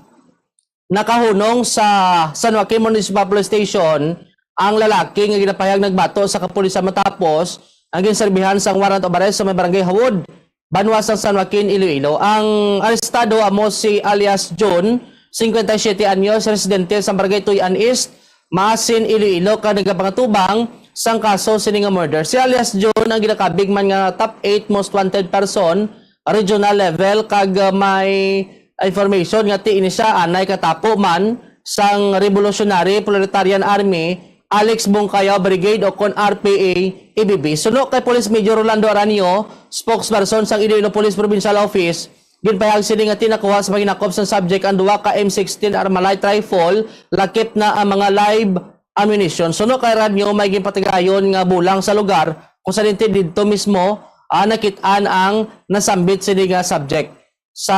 nakahunong sa San Joaquin Municipal Police Station ang lalaki nga ginapahayag nagbato sa kapulisan matapos ang ginserbihan sang warrant of arrest sa may barangay Hawod, Banwas ng San Joaquin, Iloilo. Ang arestado amo si alias John, 57 anyos, residente sa barangay Tuyan East, Maasin, Iloilo, ka nagapangatubang sang kaso sini nga murder. Si alias John ang ginakabig man nga top 8 most wanted person regional level kag may information nga ti ini siya anay katapo man sang Revolutionary Proletarian Army Alex Bongkayaw Brigade o kon RPA EBB. Suno kay Police Major Rolando Aranio, spokesperson sang Iloilo Police Provincial Office, ginpahayag sini nga tinakuha sa paginakop sa subject ang duwa ka M16 Armalite rifle, lakip na ang mga live ammunition. Suno kay Aranio may ginpatigayon nga bulang sa lugar kung saan dito mismo nakitaan ang nasambit sini nga subject. Sa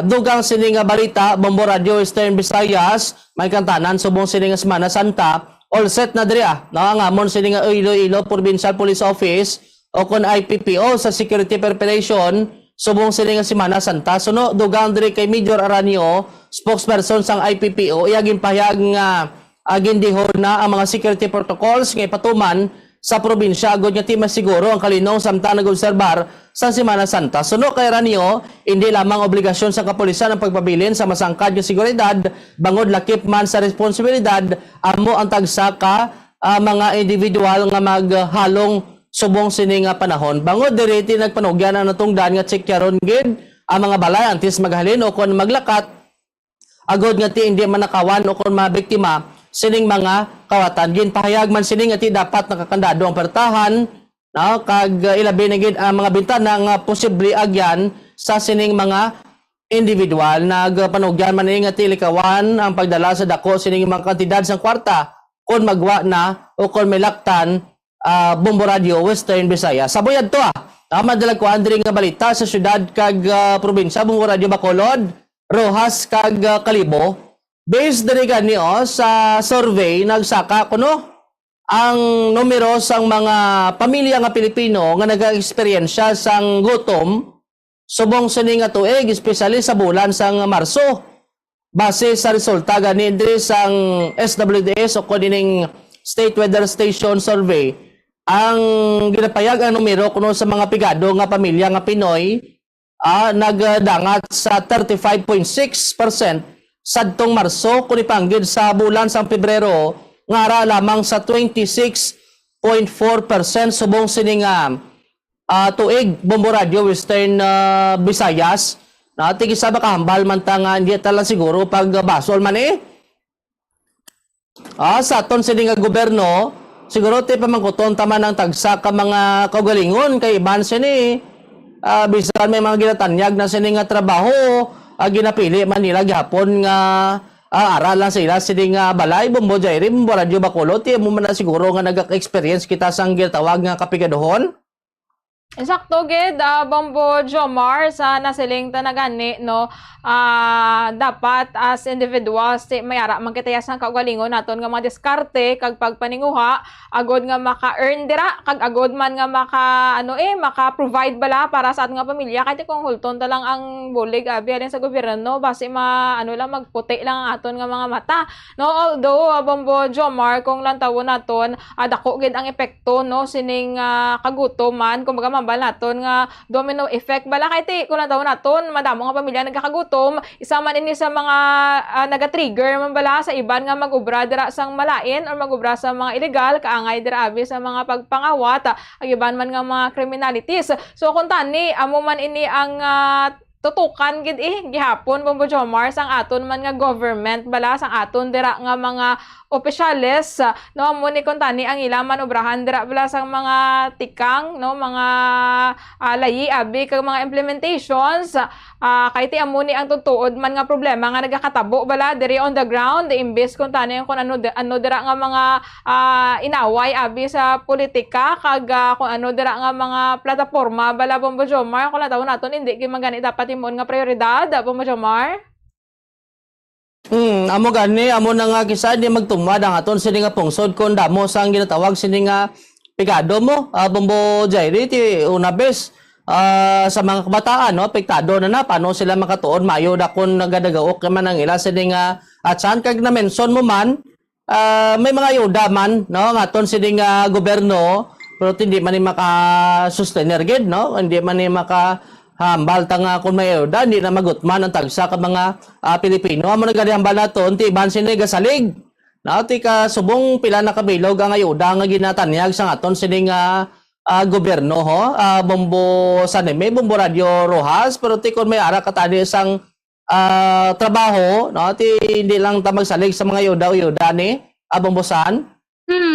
dugang sini nga balita Bombo Radio Western Visayas, may kantanan subong sini nga Semana Santa. All set na diri nangangamon sini nga Iloilo Provincial Police Office o kon IPPO sa security preparation subong sini nga Semana Santa. Suno dugang diri kay Major Aranio, spokesperson sang IPPO, iyagin pahayag nga gindihon na ang mga security protocols nga patuman sa probinsya agod nga ti masiguro ang kalinong samtang nag-obserbar sa Semana Santa. Suno kay Ranio, hindi lamang obligasyon sa kapulisan ang pagpabilin sa masangkad nga seguridad, bangod lakip man sa responsibilidad amo ang tagsa ka mga individual nga maghalong subong sini nga panahon. Bangod diri ti nagpanugyan ang natungdan nga tsikyaron gid ang mga balay antes maghalin o kon maglakat agod nga ti hindi manakawan o kon mabiktima sining mga kawatan. Ginpahayag man sining nga ti dapat nakakandado ang pertahan kag ilabi na gid ang mga bintana nga posible agyan sa sining mga individual. Nagpanugyan man nga ti likawan ang pagdala sa dako sining mga kantidad sang kwarta kon magwa na o kon may laktan. Bombo Radio Western Visayas. Sabuyad to madalag ko andri nga balita sa syudad kag probinsya Bombo Radio Bacolod, Rojas kag Kalibo. Based diri gani sa survey nagsaka kuno ang numero sang mga pamilya nga Pilipino nga naga-eksperyensya sang gutom subong sini nga tuig especially sa bulan sang Marso. Base sa resulta gani diri sang SWDS o kanining State Weather Station survey, ang ginapayag ang numero kuno sa mga pigado nga pamilya nga Pinoy nagdangat sa 35.6% sadtong Marso kung ipanggid sa bulan sang Pebrero ngara lamang sa 26.4% subong sini nga tuig Bombo Radio Western Visayas. Tig isa ba kahambal man ta nga hindi tala siguro pag basol man sa aton sini nga gobyerno siguro ti pamangkuton taman ang tagsa ka mga kaugalingon kay iban sini bisan may mga ginatanyag na sini nga trabaho ginapili man nila gihapon nga aral lang sila sini nga balay Bombo Jairi Bombo Radio Bacolod ti mo man na siguro nga nagaka-experience kita sang ginatawag nga kapigadohon. Eksakto gid Bombo Jomar sa nasiling tanagani no dapat as individuals mayara man kitaya sang kaugalingon naton nga mga diskarte kag pagpaninguha agod nga maka-earn dira kag agod man nga maka-provide bala para sa aton nga pamilya kay kung hulton ta lang ang bulig abi sa gobyerno base lang magputi lang ang aton nga mga mata no. Although Bombo Jomar kung lantawon naton dako gid ang epekto no sining kagutoman kumbaga mabal naton nga domino effect bala kay kung lantawon naton madamo nga pamilya nagkakagutom isa man ini sa mga naga-trigger man bala sa iban nga mag-ubra dira sang malain or mag-ubra sa mga illegal kaangay dira abi sa mga pagpangawat ag iban man nga mga criminalities. So kung tani amo man ini ang tutukan gid gihapon Bombo Jomar sang aton man nga government bala sang aton dira nga mga opisyales no amo ni kuntani ang ila manobrahan dira bala sang mga tikang no mga layi abi kag mga implementations kay ti amo ni ang tutuod man nga problema nga nagakatabo bala diri on the ground imbes kuntani kung ano dira nga mga inaway abi sa politika kag kung ano dira nga mga plataporma bala Bombo Jomar kung taon naton hindi gyud magani dapat imon nga prioridad Bombo Jomar. Amo gani amo na nga kisa di magtumad ang aton sini nga pungsod kon damo sang ginatawag sini nga pigado mo Bombo Jairi ti una bes sa mga kabataan no pektado na paano sila makatuon mayo da kon nagadagaok man ang ila sini nga at saan kag na mention mo man may mga ayuda man no nga aton sini nga gobyerno pero hindi man ni maka-sustainer gid no hindi man ni maka hambal tanga kung may ayuda hindi na magutman ang tagsa ka mga Pilipino amo nagadi hambal naton ti ban sini gasalig na ti ka subong pila na kabilog ang ayuda nga ginatanyag sa aton sini nga gobyerno ho Bombo Sanime Bombo Radio Rojas pero ti kon may ara katani sang trabaho no ti hindi lang ta magsalig sa mga ayuda ni Bombo San.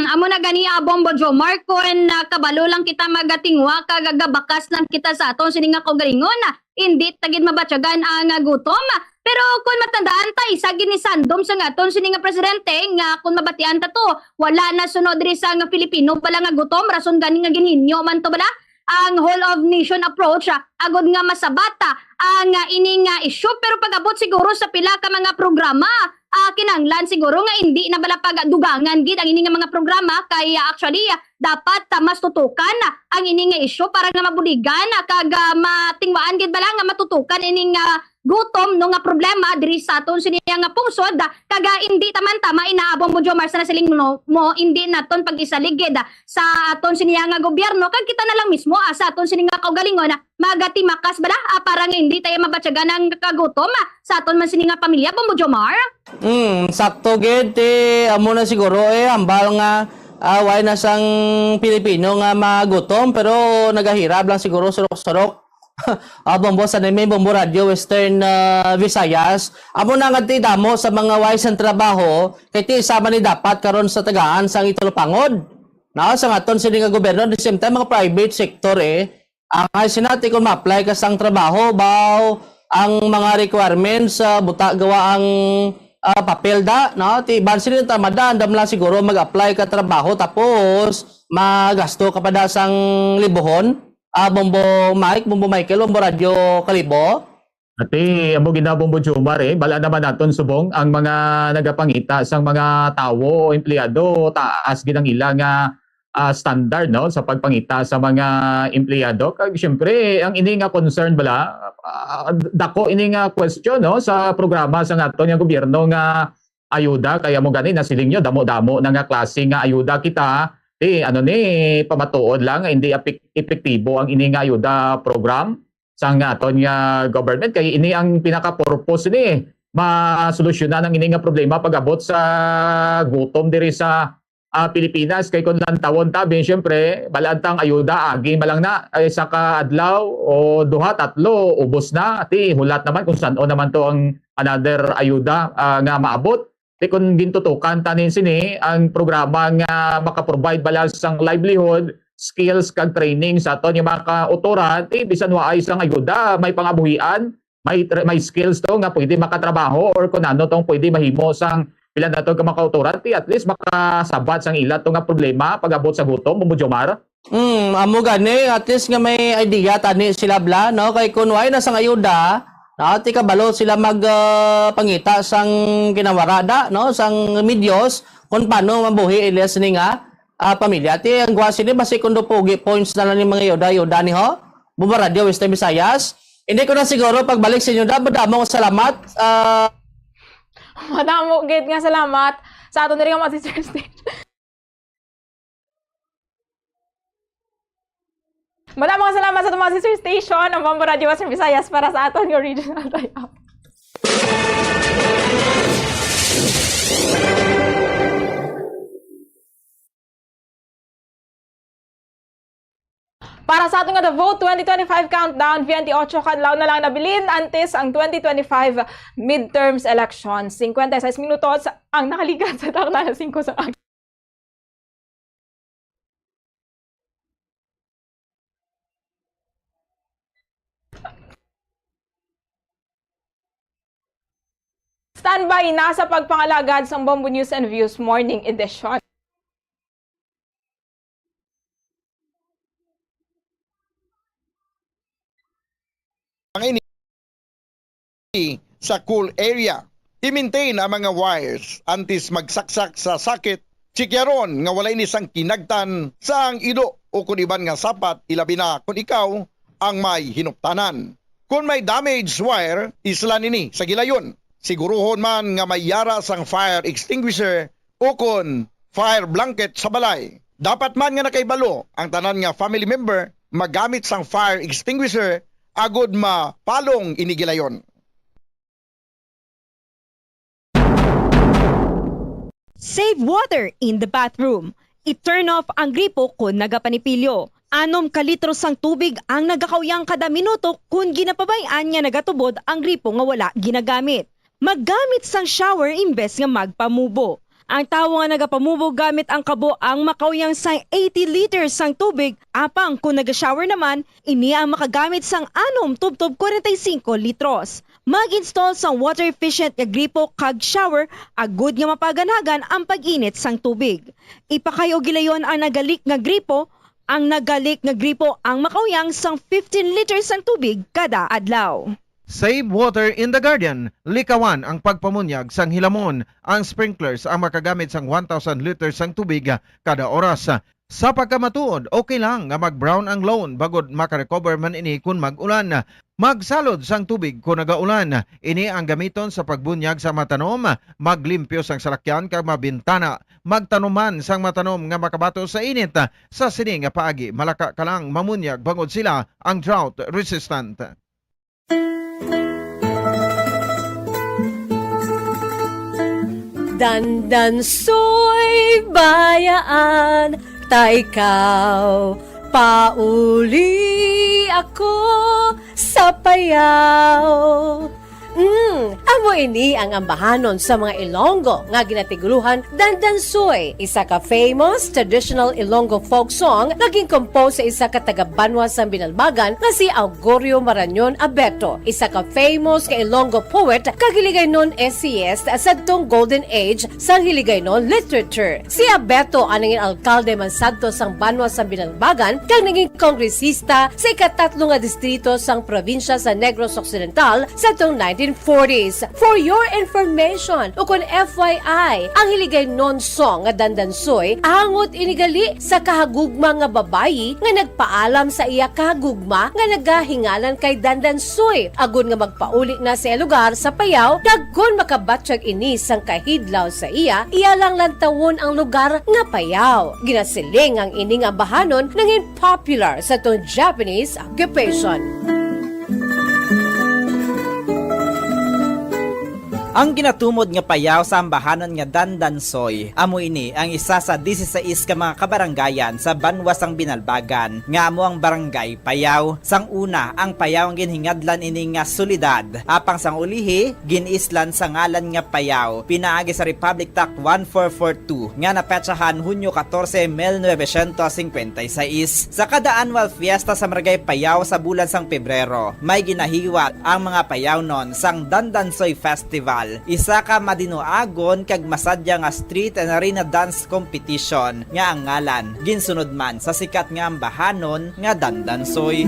Amo na gani Bombo Jomar kung kabalo lang kita magatingwa kagagabakas lang kita sa aton sini nga kaugalingon hindi tagid mabatyagan ang gutom pero kung matandaan ta isa gini sandom sa aton sini nga presidente nga kung mabatian ta to wala na sunod diri sa nga Pilipino pala nga gutom rason gani nga ginhinyo man to bala ang whole of nation approach agod nga masabata ang ini nga issue pero pag-abot siguro sa pila ka mga programa kinanglan siguro nga hindi na bala pagdugangan gid ang ini nga mga programa kay actually dapat mas tutukan ang ini nga issue para nga mabuligan kag matingwaan gid bala nga matutukan ini nga gutom no nga problema diri sa aton sini nga pungsod kaga hindi taman tama inaabong mo Jomar sa nasiling mo hindi naton pag-isaligid sa aton sini nga gobyerno kag kita na lang mismo sa aton sini nga kaugalingon magati makas bala para nga hindi tayo mabatyagan ng kagutom sa aton man sini nga pamilya Bombo Jomar. Sakto gid amo na siguro hambal nga way na sang Pilipino nga magutom pero nagahirap lang siguro surok-surok. Bombo Sanime Bombo Radio Western Visayas amo na nga ti damo sa mga way sang trabaho kay ti sama ni dapat karon sa tagaan sang itulopangod na sa aton sini nga gobyerno the same time mga private sector ang sinati kung ma-apply ka sang trabaho baw ang mga requirements buta gawa ang papel da no ti bansin ta madaan dam lang siguro mag-apply ka trabaho tapos magasto ka pa da sang libohon Bombo Mike Bombo Michael Bombo Radio Kalibo. Ati amo ginabombo Jomar bala naman naton subong ang mga nagapangita sang mga tawo o empleyado taas gid ang ila nga standard no sa pagpangita sa mga empleyado kag syempre ang ini nga concern bala dako ini nga question no sa programa sa aton nga gobyerno nga ayuda kaya mo gani nasiling nyo damo-damo na nga klase nga ayuda kita ano ni pamatuod lang hindi epektibo ang ini nga ayuda program sa aton nga government kay ini ang pinaka purpose ni masolusyonan ang ini nga problema pag-abot sa gutom diri sa Pilipinas kay kun lang tawon tabi syempre balantang ayuda agi malang na ay sa kaadlaw o duha tatlo ubos na ti hulat naman kung saan naman to ang another ayuda nga maabot ti kun gintutukan tanin sini ang programa nga maka-provide balas sang livelihood skills kag training sa aton yung mga kautoran ti bisan waay sang ayuda may pangabuhian may skills to nga pwede makatrabaho or kun ano tong pwede mahimo sang pila na to ka makautoran ti at least makasabat sang ila to nga problema pag-abot sa gutom Bombo Jomar. Amo gani at least nga may idea tani sila bla no kay kun way na sang ayuda ti kabalo sila magpangita sang kinawarada no sang medios kung paano mabuhi ilas ni nga pamilya ti ang gwasi ni basi kundo pogi points na lang ni mga yoda ni ho Bombo Radio Western Visayas hindi ko na siguro pagbalik sa inyo damo salamat madamo gid nga salamat sa aton diri nga mga sister station. Madamo nga salamat sa aton mga sister station ng Bombo Radio Western Visayas para sa aton nga regional tie-up. Para sa ating The Vote 2025 Countdown, 28 kadlaw na lang nabilin antes ang 2025 midterms elections. 56 minutos ang nakaligan sa takna na 5 sa Standby na sa pagpangalagad sa Bombo News and Views Morning Edition. Ang ini sa cool area. I-maintain ang mga wires antes magsaksak sa sakit. Sikyaron nga wala ini sang kinagtan sa ang ido o kung iban nga sapat ilabi na kung ikaw ang may hinuptanan. Kung may damaged wire, isla nini sa gilayon. Siguruhon man nga may yara sang fire extinguisher o kon fire blanket sa balay. Dapat man nga nakaibalo ang tanan nga family member magamit sang fire extinguisher agod mapalong inigilayon. Save water in the bathroom. I-turn off ang gripo kung nagapanipilyo. 6 kalitro sang tubig ang nagakawyang kada minuto kung ginapabayaan nga nagatubod ang gripo nga wala ginagamit. Maggamit sang shower imbes nga magpamubo. Ang tawo nga nagapamubo gamit ang kabo ang makawyang sang 80 liters sang tubig, apang kung naga-shower naman, ini ang makagamit sang 6 tubtob 45 litros. Mag-install sang water efficient nga gripo kag shower, agud nga mapaganagan ang pag-init sang tubig. Ipakayo gilayon ang nagalik nga gripo, ang nagalik nga gripo ang makawyang sang 15 liters sang tubig kada adlaw. Save water in the garden. Likawan ang pagpamunyag sang hilamon. Ang sprinklers ang makagamit sang 1,000 liters sang tubig kada oras. Sa pagkamatuod, okay lang nga mag-brown ang lawn bagod makarecover man ini kung mag-ulan. Magsalod sang tubig kung nagaulan. Ini ang gamiton sa pagbunyag sa matanom. Maglimpyo sang salakyan kag mabintana. Magtanuman sang matanom nga makabato sa init. Sa sini nga paagi, malaka ka lang mamunyag bangod sila ang drought resistant. Dandansoy bayaan, ta ikaw, pauli ako sa payaw. Amo ini ang ambahanon sa mga Ilonggo nga ginatiguluhan Dandansoy, isa ka famous traditional Ilonggo folk song naging compose sa isa ka taga-Banwa sa Binalbagan nga si Augurio Marañon Abeto, isa ka famous ka Ilonggo poet kag Hiligaynon SCS sa tong golden age sa Hiligaynon literature. Si Abeto ang naging alkalde man sadto sang Banwa sa Binalbagan kag naging kongresista sa ikatatlo nga distrito sang probinsya sa Negros Occidental sa tong 1940s. For your information, o kung FYI, ang Hiligaynon song nga Dandansoy angot inigali sa kahagugma nga babayi nga nagpaalam sa iya kahagugma nga nagahingalan kay Dandansoy agon nga magpauli na sa lugar sa Payaw kag kun makabatsyag ini sang kahidlaw sa iya lang lantawon ang lugar nga Payaw. Ginasiling ang ining ambahanon nangin popular sa tong Japanese occupation. Ang ginatumod nga payaw sa ambahanon nga Dandansoy, amo ini ang isa sa 16 ka mga kabaranggayan sa Banwa sang Binalbagan, nga amo ang barangay Payaw. Sang una, ang Payaw ang ginhingadlan ini nga solidad, apang sang ulihi, ginislan sa ngalan nga Payaw, pinaagi sa Republic Act 1442, nga napetsahan Hunyo 14, 1956. Sa kada annual fiesta sa Barangay Payaw sa bulan sang Pebrero, may ginahiwat ang mga Payaw non sang Dandansoy Festival. Isa ka madinoagon kag masadya nga street and arena dance competition nga ang ngalan ginsunod man sa sikat nga ambahanon nga Dandansoy.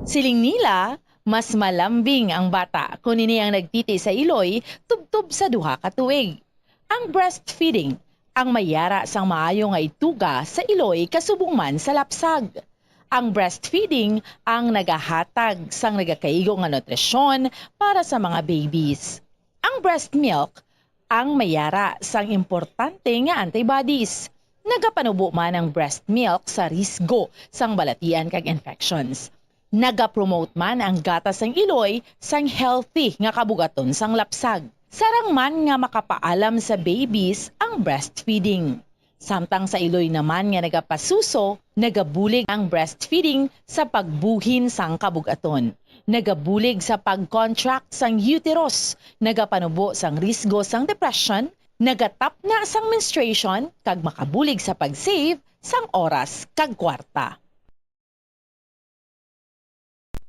Siling nila, mas malambing ang bata kung ini ang nagtiti sa iloy tubtob sa duha ka tuig. Ang breastfeeding ang mayara sang maayo nga ituga sa iloy kasubong man sa lapsag. Ang breastfeeding ang nagahatag sang nagakaigo nga nutrisyon para sa mga babies. Ang breast milk ang mayara sang importante nga antibodies. Nagapanubo man ang breast milk sa risgo sang balatian kag infections. Naga-promote man ang gatas ng iloy sang healthy nga kabugaton sang lapsag. Sarang man nga makapaalam sa babies ang breastfeeding. Samtang sa iloy naman nga nagapasuso, nagabulig ang breastfeeding sa pagbuhin sang kabugaton. Nagabulig sa pag-contract sang uterus, nagapanubo sang risgo sang depression, nagatap na sang menstruation, kag makabulig sa pag-save sang oras kag kwarta.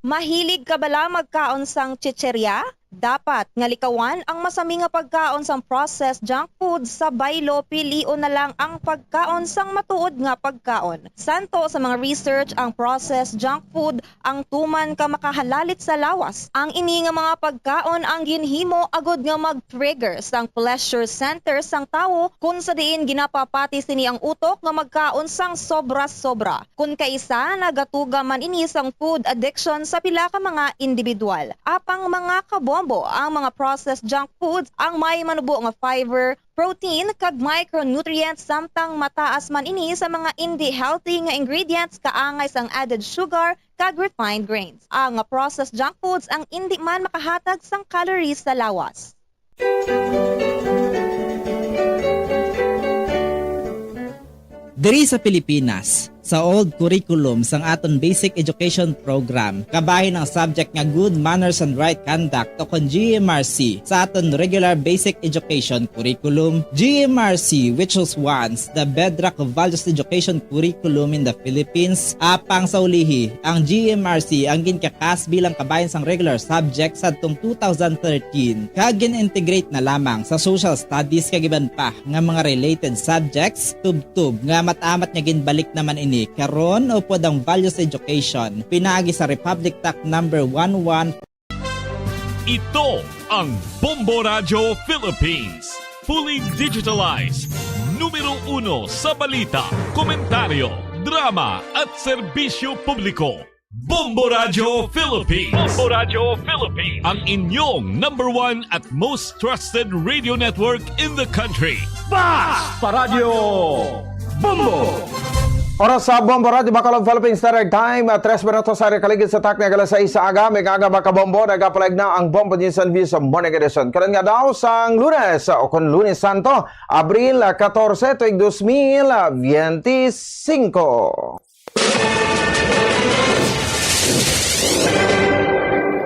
Mahilig ka bala magkaon sang chicherya? Dapat nga likawan ang masami nga pagkaon sang processed junk food sa baylo, pilion na lang ang pagkaon sang matuod nga pagkaon. Santo sa mga research ang processed junk food ang tuman ka makahalalit sa lawas. Ang ini nga mga pagkaon ang ginhimo agod nga mag-trigger sang pleasure center sang tawo kung sa diin ginapapati sini ang utok nga magkaon sang sobra-sobra. Kung kaisa nagatuga man ini sang food addiction sa pila ka mga individual. Apang mga kabom ang mga processed junk foods ang may manubo nga fiber, protein kag micronutrients samtang mataas man ini sa mga hindi healthy nga ingredients kaangay sang added sugar kag refined grains. Ang processed junk foods ang hindi man makahatag sang calories sa lawas. Diri sa Pilipinas, sa old curriculum sang aton basic education program, kabahin ang subject nga good manners and right conduct o kon GMRC sa aton regular basic education curriculum. GMRC, which was once the bedrock of values education curriculum in the Philippines, apang sa ulihi, ang GMRC ang ginkakas bilang kabahin sang regular subject sa atong 2013 kag gin-integrate na lamang sa social studies kag iban pa nga mga related subjects tub-tub nga matamat nga ginbalik naman ini karon upod ang values education pinaagi sa Republic Act number 11. Ito ang Bombo Radio Philippines. Fully digitalized. Numero 1 sa balita, komentaryo, drama at serbisyo publiko. Bombo Radio Philippines. Bombo Radio Philippines. Ang inyong number 1 at most trusted radio network in the country. Basta Radio Bombo! Oras sa Bombo Radio Bacolod Philippines Standard Time, 3 minutos sa kaligid sa tak na galas 6 aga, may kaga makabombo, nagapalag na ang Bombo News and Views sa Morning Edition. Karon nga daw sang Lunes, o kon Lunes Santo, Abril 14, tuig 2025.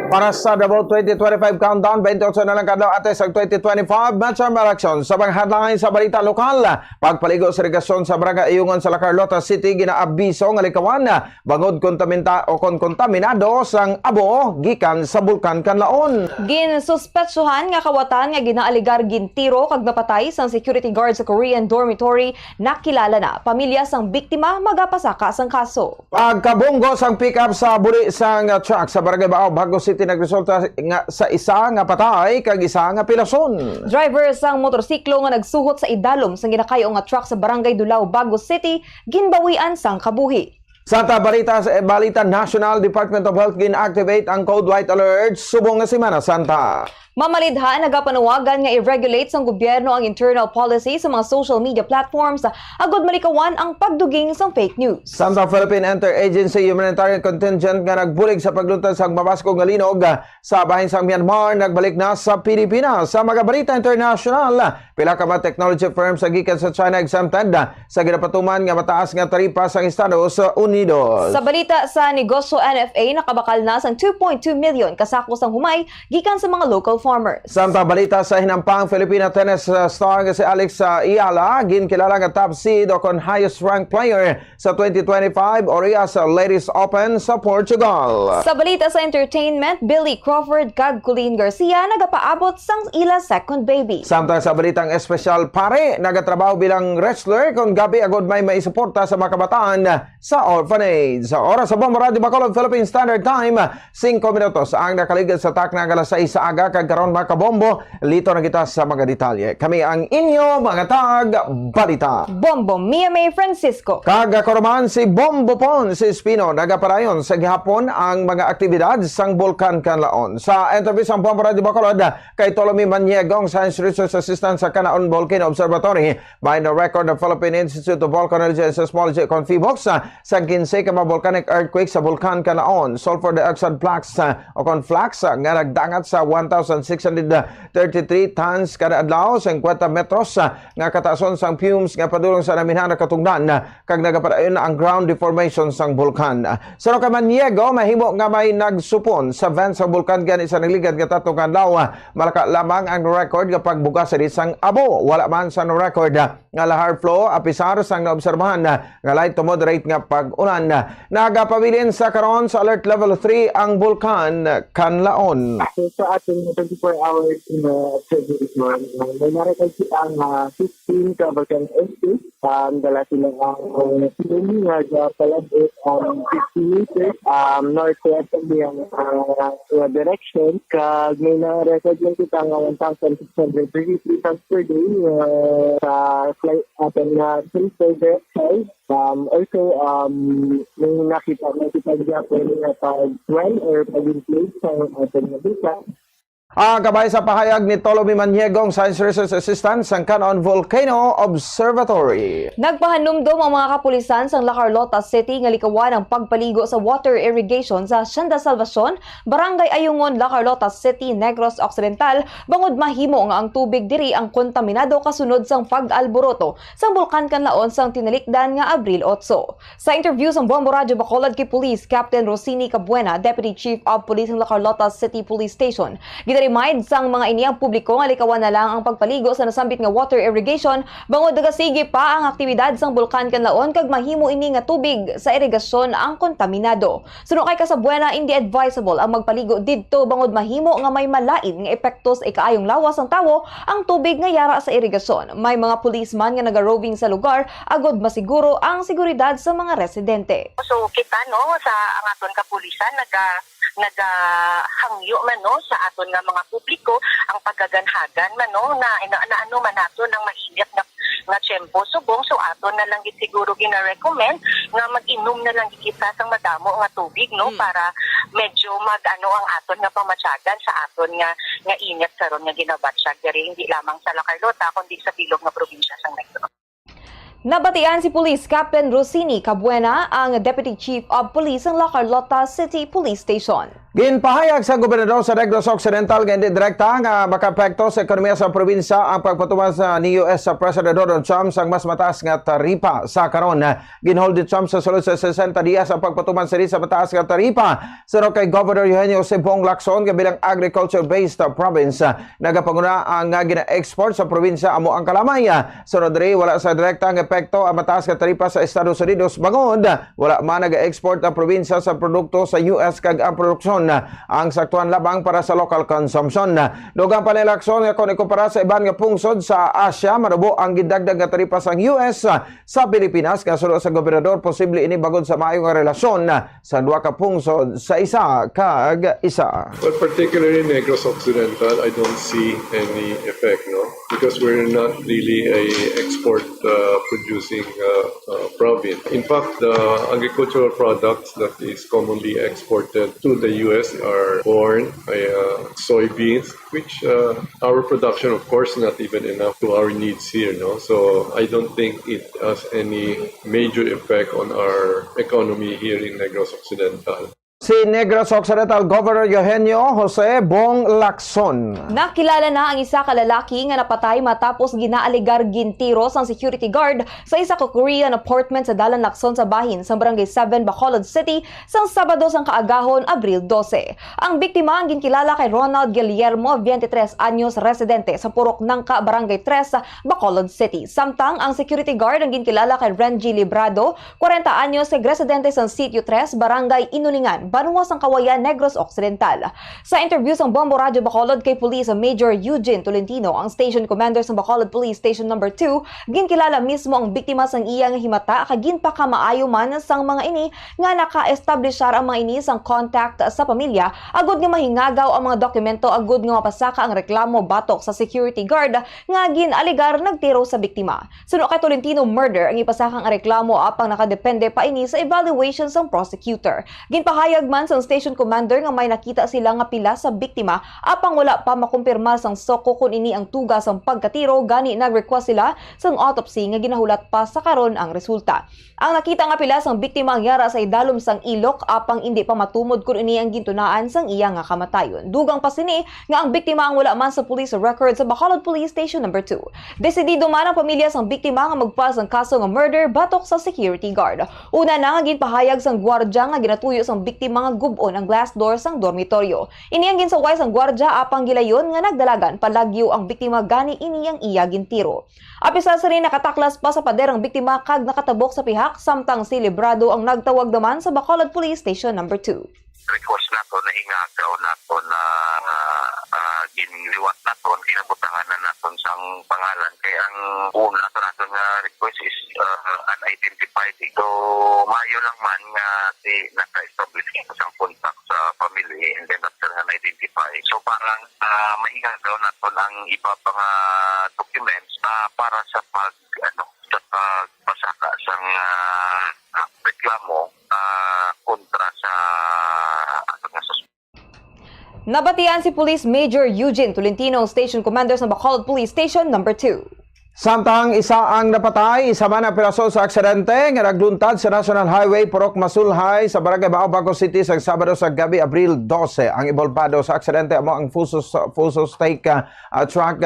Para sa Davao 2025 Countdown, 28 na lang kadlaw ates ang 2025 midterm election. Sa panghadlangan sa balita lokal, pagpaligo sa irigasyon sa Braga Iyungan sa La Carlota City, ginaabiso nga likawan bangod kontaminado sang abo gikan sa bulkan Kanlaon. Ginsuspetsuhan nga kawatan nga ginaaligar gintiro kag napatay sang security guard sa Korean dormitory, nakilala na pamilya sang biktima magapasaka sang kaso. Pagkabunggo sang pick-up sa buli sang truck sa Barangay Bao, Bago City nagresulta nga sa isa nga patay kag isa nga pilason. Driver sang motorsiklo nga nagsuhot sa idalom sang ginakayo nga truck sa Barangay Dulao, Bago City, ginbawian sang kabuhi. Sa balita National Department of Health gin-activate ang Code White Alert subong nga Semana Santa. Mamalidha nagapanuwagan nga i-regulate sang gobyerno ang internal policy sa mga social media platforms agod malikawan ang pagduging sang fake news. Samtang Philippine Interagency Humanitarian Contingent nga nagbulig sa pagluntad sang mabasko nga linog sa bahin sang Myanmar nagbalik na sa Pilipinas. Sa mga balita international, pila ka mga technology firms sa gikan sa China exempted sa ginapatuman nga mataas nga taripa sang Estados Unidos. Sa balita sa negosyo NFA, nakabakal na sang 2.2 million kasako sang humay gikan sa mga local farmers. Samtang balita sa hinampang Filipina tennis star nga si Alex Iala, ginkilala nga top seed o kon highest ranked player sa 2025 Orias Ladies Open sa Portugal. Sa balita sa entertainment, Billy Crawford kag Colleen Garcia nagapaabot sang ila second baby. Samtang sa balitang espesyal, pare nagatrabaho bilang wrestler kung gabi agod may maisuporta sa mga kabataan sa orphanage. Sa oras sa Bombo Radio Bacolod Philippine Standard Time, 5 minutos ang nakaligid sa tak na galas 6 aga kag karon mga kabombo, lito na kita sa mga detalye. Kami ang inyo mga tag-balita. Bombo Mia May Francisco. Kagakorman si Bombo Pon si Espino nagaparayon sa gihapon ang mga aktibidad sang Bulkan Kanlaon. Sa interview sa Bombo Radio Bacolod kay Tolomi Maniegong, Science Research Assistant sa Kanaon Volcano Observatory, by the record of Philippine Institute of Volcanology and Seismology Confivox sa 15 ka mga volcanic earthquake sa Bulkan Kanlaon. Sulfur dioxide flux o conflux nga nagdangat sa 1,633 tons kada adlaw, 50 metros nga kataason sang fumes nga padulong sa naminhan na katungdan kag nagapadayon ang ground deformation sang bulkan. Sa ka Maniego, mahimo nga may nagsupon sa vent sa bulkan gani sa nagligad nga tatong adlaw. Malaka lamang ang record nga pagbugas sa sang abo. Wala man sa record nga lahar flow apisar sang naobserbahan nga light to moderate nga pag-ulan. Nagapabilin sa karon sa alert level 3 ang Bulkan Kanlaon. So sa ating 24 hours observation, may narecord ang 15 ka volcanic earthquake. Dala sila ang tsunami nga palabot 50 meters northwest of yung direction. Kag may narecord lang kita nga 1,633 tons per day sa flight atin na sulfur dioxide. Also, may nakita niya na pag-dwell or pag-inflate sa atin na bisa. Kabay sa pahayag ni Tolomi Maniegong, Science Research Assistant sa Kanaon Volcano Observatory. Nagpahanumdom ang mga kapulisan sa La Carlota City nga likawan ang pagpaligo sa water irrigation sa Hacienda Salvacion, Barangay Ayungon, La Carlota City, Negros Occidental, bangod mahimo nga ang tubig diri ang kontaminado kasunod sang pag-alboroto sa Bulkan Kanlaon sang tinalikdan nga Abril 8. Sa interview sa Bombo Radio Bacolod kay Police Captain Rosini Cabuena, Deputy Chief of Police ng La Carlota City Police Station, remind sang mga iniyang publiko nga likawan na lang ang pagpaligo sa nasambit nga water irrigation bangod nagasige pa ang aktibidad sang Bulkan Kanlaon kag mahimo ini nga tubig sa irigasyon ang kontaminado. Suno kay Casabuena, hindi advisable ang magpaligo didto bangod mahimo nga may malain nga epekto sa ikaayong lawas ng tawo ang tubig nga yara sa irigasyon. May mga policeman nga naga-roving sa lugar agod masiguro ang seguridad sa mga residente. So kita sa ang aton kapulisan nagahangyo man sa aton nga mga publiko ang paggaganhagan man na ano man naton ang mainit nga tiyempo subong. So aton na lang gid siguro gina-recommend nga mag-inom na lang kita sang madamo nga tubig para medyo mag-ano ang aton nga pamatyagan sa aton nga init karon nga ginabatsyag diri hindi lamang sa La Carlota kundi sa bilog nga probinsya sang Negros. Nabatian si Police Captain Rosini Cabuena, ang Deputy Chief of Police ng La Carlota City Police Station. Ginpahayag sa gobernador sa Negros Occidental nga hindi direkta nga makapekto sa ekonomiya sa probinsya ang pagpatuman ni US sa President Donald Trump sa mas mataas nga taripa sa karon. Ginhold ni Trump sa sulod sa 60 dias ang pagpatuman sa mataas nga taripa. Sino kay Governor Eugenio Sibong Lacson nga bilang agriculture-based province nagapanguna ang gina-export sa probinsya amo ang kalamay. Sunod diri wala sa direkta nga epekto ang mataas nga taripa sa Estados Unidos bangod wala man nag-export ang probinsya sa produkto sa US kag ang produksyon ang saktuan labang para sa local consumption. Dugang panilakson nga kung ikumpara sa iban nga pungsod sa Asia, manubo ang gidagdag nga taripa sang US sa Pilipinas. Kasunod sa gobernador, posible ini bagod sa maayong relasyon sa duha ka pungsod sa isa kag isa. Well, particularly in Negros Occidental, I don't see any effect, because we're not really a export producing province. In fact, the agricultural products that is commonly exported to the US are corn, soybeans, which our production, of course, not even enough to our needs here. So I don't think it has any major effect on our economy here in Negros Occidental. Si Negros Occidental Governor Eugenio Jose Bong Lacson. Nakilala na ang isa ka lalaki nga napatay matapos ginaaligar gintiros ang security guard sa isa ka Korean apartment sa Dalan Lacson sa bahin sa Barangay 7, Bacolod City sang Sabado sang kaagahon, Abril 12. Ang biktima ang ginkilala kay Ronald Guillermo, 23 anyos, residente sa Purok Nangka, Barangay 3, Bacolod City. Samtang ang security guard ang ginkilala kay Renji Librado, 40 anyos, residente sa Sitio 3, Barangay Inulingan, Banwa sang Kawayan, Negros Occidental. Sa interview sang Bombo Radyo Bacolod kay Police Major Eugene Tolentino, ang station commander sa Bacolod Police Station number 2, ginkilala mismo ang biktima sang iyang himata kagin pa ka maayo man sang mga ini nga naka-establishar ang mga ini sang contact sa pamilya agud nga mahingagaw ang mga dokumento agud nga mapasaka ang reklamo batok sa security guard nga ginaligar nagtiro sa biktima. Suno kay Tolentino, murder ang ipasakang reklamo apang nakadepende pa ini sa evaluation sang prosecutor. Ginpahayag man sang station commander nga may nakita sila nga pila sa biktima apang wala pa makumpirma sang soko kun ini ang tuga sang pagkatiro, gani nag-request sila sang autopsy nga ginahulat pa sa karon ang resulta. Ang nakita nga pila sang biktima ang yara sa idalom sang ilok apang hindi pa matumod kun ini ang gintunaan sang iya nga kamatayon. Dugang pa sini nga ang biktima ang wala man sa police record sa Bacolod Police Station number 2. Desidido man ang pamilya sang biktima nga magpas ang kaso nga murder batok sa security guard. Una na nga ginpahayag sang gwardya nga ginatuyo sang biktima nga gubon ang glass door sang dormitoryo. Ini ang ginsaway sang gwardya apang gilayon nga nagdalagan palagyo ang biktima gani ini ang iya gintiro. Apisa sa rin nakataklas pa sa pader ang biktima kag nakatabok sa pihak samtang si Librado ang nagtawag naman sa Bacolod Police Station number 2. Request nato na hingagaw nato na ginliwat nato, kinabutangan na nato sang pangalan. Kaya ang una nato nga request is unidentified. So, mayo lang man nga naka-establish sang contact sa family and then after nga na-identify. So, parang mahingagaw nato ang iba pang documents para sa pagpasaka sang reklamo kontra sa Nabatian si Police Major Eugene Tolentino, Station Commander sa Bacolod Police Station number 2. Samtang isa ang napatay, isa man ang piraso sa aksidente nga nagluntad sa National Highway Purok Masulhay sa Barangay Bao, Baco City sa Sabado sa gabi, Abril 12. Ang involvado sa aksidente amo ang full stake truck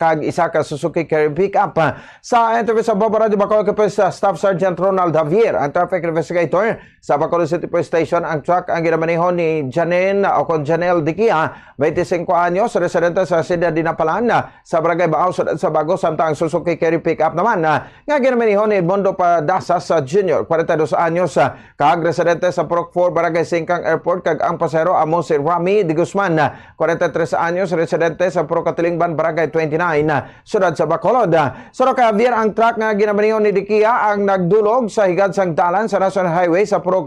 kag isa ka Suzuki Carry Pickup. Sa interview sa Bombo Radyo Bacolod kay Staff Sergeant Ronald Javier, ang traffic investigator sa Bacolod City Police Station, ang truck ang ginamaneho ni Janelle Dikia, 25 anyos, residente sa Sida Dinapalan sa Barangay Bao sa Bago, samtang Suzuki Carry Pickup naman nga ginamaneho ni Edmundo Padasas Jr., 42 anyos, kag residente sa Purok 4 Barangay Singkang Airport, kag ang pasero amo si Rami De Guzman, 43 anyos, residente sa Purok Katilingban Barangay 29, siyudad sa Bacolod. Suro kay Javier, ang truck nga ginamaneho ni Dikia ang nagdulog sa higad sang dalan sa National Highway sa Purok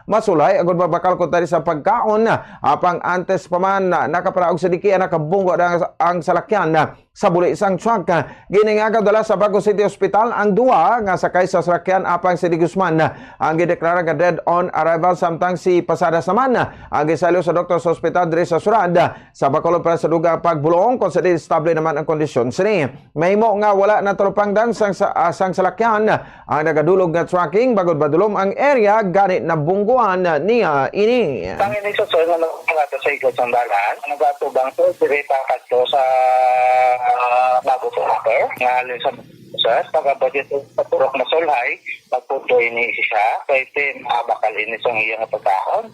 Masulay agud mabakal ko tali sa pagkaon apang antes pa man nakaparaog sa Dikia nakabunggo ang salakyan sa buli isang truck. Giningagaw dala sa Bago City Hospital ang duwa nga sakay sa sasakyan apang si De Guzman ang gideklara nga dead on arrival, samtang si Pasadas naman ang gisalyo sa doktor sa ospital diri sa Surad sa Bacolod para sa dugang pagbulong kung sa stable naman ang kondisyon sini. Mahimo nga wala na tulupangdan sang salakyan ang nagadulog nga trucking bagod badulom ang area gani na bungguan niya ini. Ang ini sa nga nagata sa ikot sang dalan, nagatubang to direta kadto sa Bago Purok nga alin sa pagabudget sa Purok Masulhay, magpunto ini siya kaya bakal ini sang iyang pagkaon.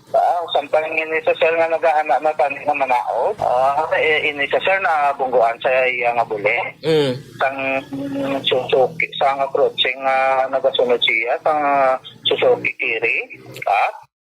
Samtang ini sa sir nga nag-aana na tani nga manaod, ini sa sir na bungguan sa iyang buli. Sang Suzuki sang approaching nagasunod siya sang Suzuki Kiri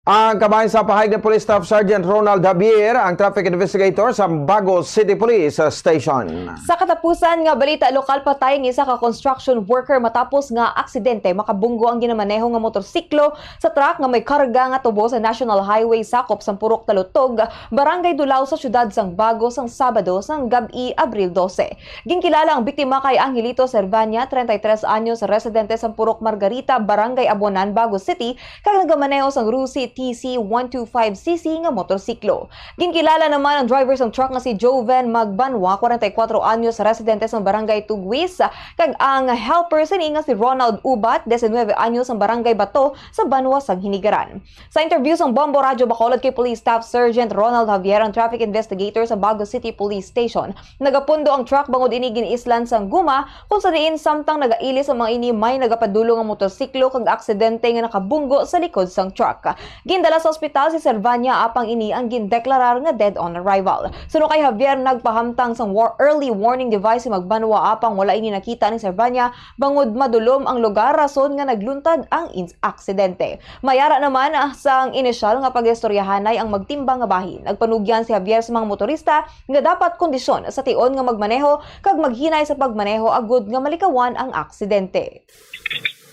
Ang kabayan sa pahayag ni Police Staff Sergeant Ronald Javier, ang traffic investigator sa Bago City Police Station. Sa katapusan nga balita, lokal patay ng isa ka construction worker matapos nga aksidente. Makabunggo ang ginamaneho nga motorsiklo sa truck nga may karga nga tubo sa National Highway sakop sa Purok Talutog, Barangay Dulao sa siyudad sang Bago sang Sabado sang gabi, Abril 12. Ginkilala ang biktima kay Angelito Servania, 33 anyos, residente sa Purok Margarita, Barangay Abonan, Bago City, kag nagamaneho sang Rusi TC125cc nga motorsiklo. Ginkilala naman ang driver ng truck nga si Joven Magbanwa, 44 anyos, residente sa Barangay Tugwis, kag ang helper sini nga si Ronald Ubat, 19 anyos, sa Barangay Bato sa Banwa sang Hinigaran. Sa interview sa Bombo Radyo Bacolod kay Police Staff Sergeant Ronald Javier, ang traffic investigator sa Bago City Police Station, nagapundo ang truck bangod ini giniislan sang guma kung sa diin samtang nagaili sa mga ini may nagapadulong ang motorsiklo kag aksidente nga nakabunggo sa likod sang truck. Gindala sa ospital si Servania apang ini ang gindeklarar nga dead on arrival. Suno kay Javier nagpahamtang sang early warning device si magbanwa apang wala ini nakita ni Servania bangod madulom ang lugar rason nga nagluntad ang aksidente. Mayara naman sang inisyal nga pagistoryahanay ang magtimbang nga bahin. Nagpanugyan si Javier sa mga motorista nga dapat kondisyon sa tion nga magmaneho kag maghinay sa pagmaneho agud nga malikawan ang aksidente.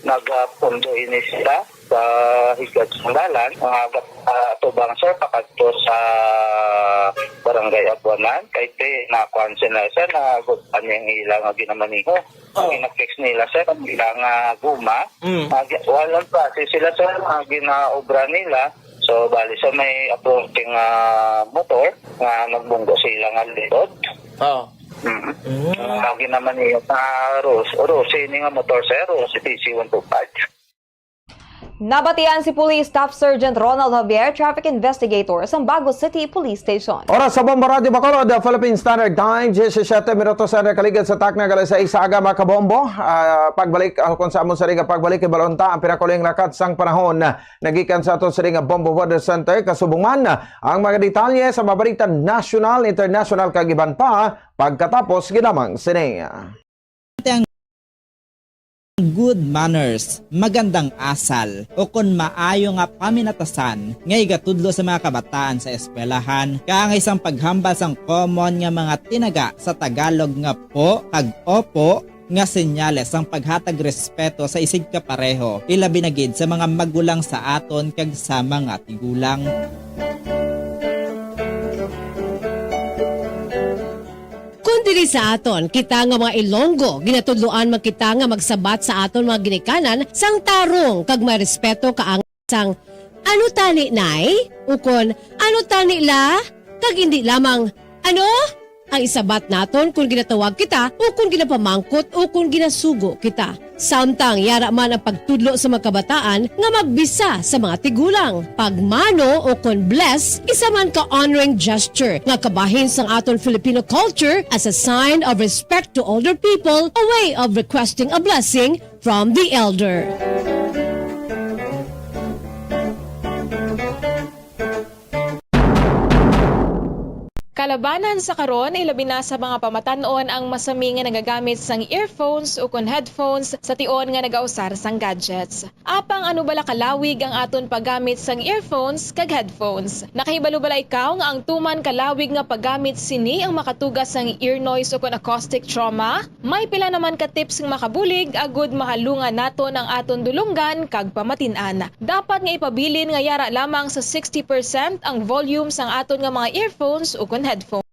Nagpundo ini sila sa higad sandalan mga tubang sir pakadto sa barangay Abuanan kay te na kwanse na sir na gutan yung ilang ginamaniho ang inafix nila sir ang ilang guma walang klase sila sir ang ginaobra nila. So bali sa may approaching motor nga nagbunggo sila nga likod. Lagi naman niya sa Rose ini nga motor sir, Rose TC125. Nabatian si Police Staff Sergeant Ronald Javier, traffic investigator sa Bago City Police Station. Oras sa Bombo Radio Bacolod, Philippine Standard Time, 17 minutos sa nakaligid sa takna galing sa isaga mga kabombo. Pagbalik, kung sa amon sa ringa pagbalik, ibalonta ang pinakuling lakat sang panahon nagikan sa ato sa ringa Bombo Weather Center, kasubungan ang mga detalye sa mabalita national, international kagiban pa pagkatapos ginamang sining. Good manners, magandang asal, o kung maayo nga paminatasan, ngay gatudlo sa mga kabataan sa eskwelahan, kaangay isang paghambal sang common nga mga tinaga sa Tagalog nga po, kag opo, nga senyales ang paghatag respeto sa isig kapareho, ilabi na gid sa mga magulang sa aton kag sa mga tigulang. Dili sa aton, kita nga mga Ilonggo, ginatudloan magkita nga magsabat sa aton mga ginikanan, sang tarong kag may respeto kaang sang ano tani nay? Ukon, ano tani la? Kag hindi lamang, ano? Ang isabat naton kung ginatawag kita o kung ginapamangkot o kung ginasugo kita. Samtang yara man ang pagtudlo sa mga kabataan nga magbisa sa mga tigulang. Pagmano o kung bless, isa man ka honoring gesture nga kabahin sang aton Filipino culture as a sign of respect to older people, a way of requesting a blessing from the elder. Kalabanan sa karon ilabi na sa mga pamatanon ang masami nga nagagamit sang earphones o kon headphones sa tion nga nagausar sang gadgets. Apang ano bala kalawig ang aton paggamit sang earphones kag headphones. Nakahibalo bala ikaw nga ang tuman kalawig nga paggamit sini ang makatugas sang ear noise o kon acoustic trauma? May pila naman ka tips nga makabulig agud mahalungan naton ang aton dulunggan kag pamatin-an. Dapat nga ipabilin nga yara lamang sa 60% ang volume sang aton nga mga earphones o kon headphone.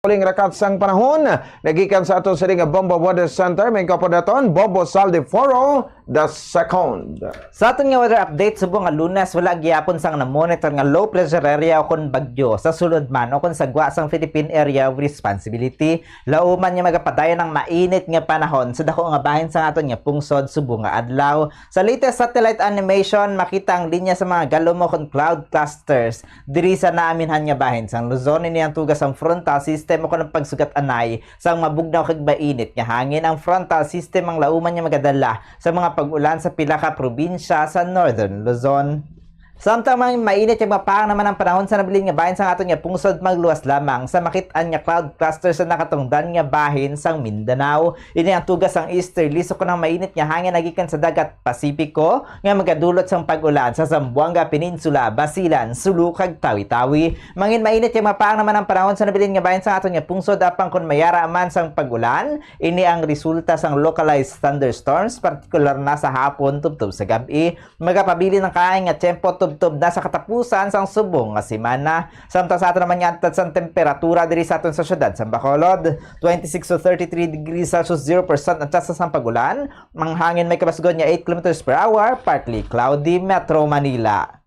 Uling rakat sang panahon, nagikan sa ato sa ringa Bombo Weather Center, may kapodaton, Bobo Saldiforo II. Sa aton nga weather update, subong nga Lunes, wala gyapon sang na-monitor nga low pressure area o kon bagyo sa sulod man o kon sagwa sang Philippine Area of Responsibility. Lauman nga magapadayon ng mainit nga panahon sa dako nga bahin sa aton nga pungsod subong nga adlaw. Sa latest satellite animation, makita ang linya sa mga galomo kon cloud clusters diri sa naaminhan nga bahin sang Luzon. Ini ang tugas ang frontal system mo ng pagsugat anay sa mabugnaw kag mainit nga hangin. Ang frontal system ang lauman nga magadala sa mga pag-ulan sa pila ka probinsya sa Northern Luzon. Samtang mainit yung mapang naman ang panahon sa nabilin nga bahin sa aton nga pungsod magluwas lamang sa makitaan nga cloud cluster sa nakatungdan nga bahin sang Mindanao. Ini ang tugas ang easterly so kunang mainit nga hangin nagikan sa dagat Pasipiko nga magadulot sang pag-ulan sa Zamboanga Peninsula, Basilan, Sulu kag Tawi-Tawi. Mangin mainit yung mapang naman ang panahon sa nabilin nga bahin sa aton nga pungsod apang kun mayara man sang pag-ulan. Ini ang resulta sang localized thunderstorms partikular na sa hapon tubtob sa gabi. Magapabili ng kain nga tempo tubtob na sa katapusan sang subong nga semana. Samtang sa aton naman nga sang temperatura diri sa aton sa syudad sa Bacolod, 26 to 33 degrees Celsius, 0% ang tsansa sang pagulan. Ang hangin may kabasgon nga 8 km per hour, partly cloudy, Metro Manila.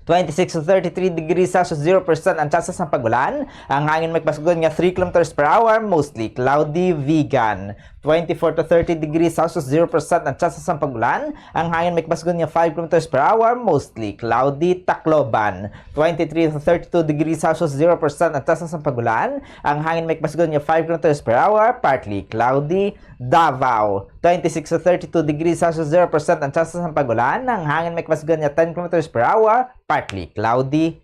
26 to 33 degrees Celsius, 0% ang tsansa ng pagulan. Ang hangin may kabasgon nga 3 km per hour, mostly cloudy, Vigan. 24 to 30 degrees Celsius, 0% ang chances ng pagulan. Ang hangin may kapasgon niya 5 km per hour, mostly cloudy. Tacloban, 23 to 32 degrees Celsius, 0% ang chances ng pagulan. Ang hangin may kapasgon niya 5 km per hour, partly cloudy. Davao, 26 to 32 degrees Celsius, 0% ang chances ng pagulan. Ang hangin may kapasgon niya 10 km per hour, partly cloudy.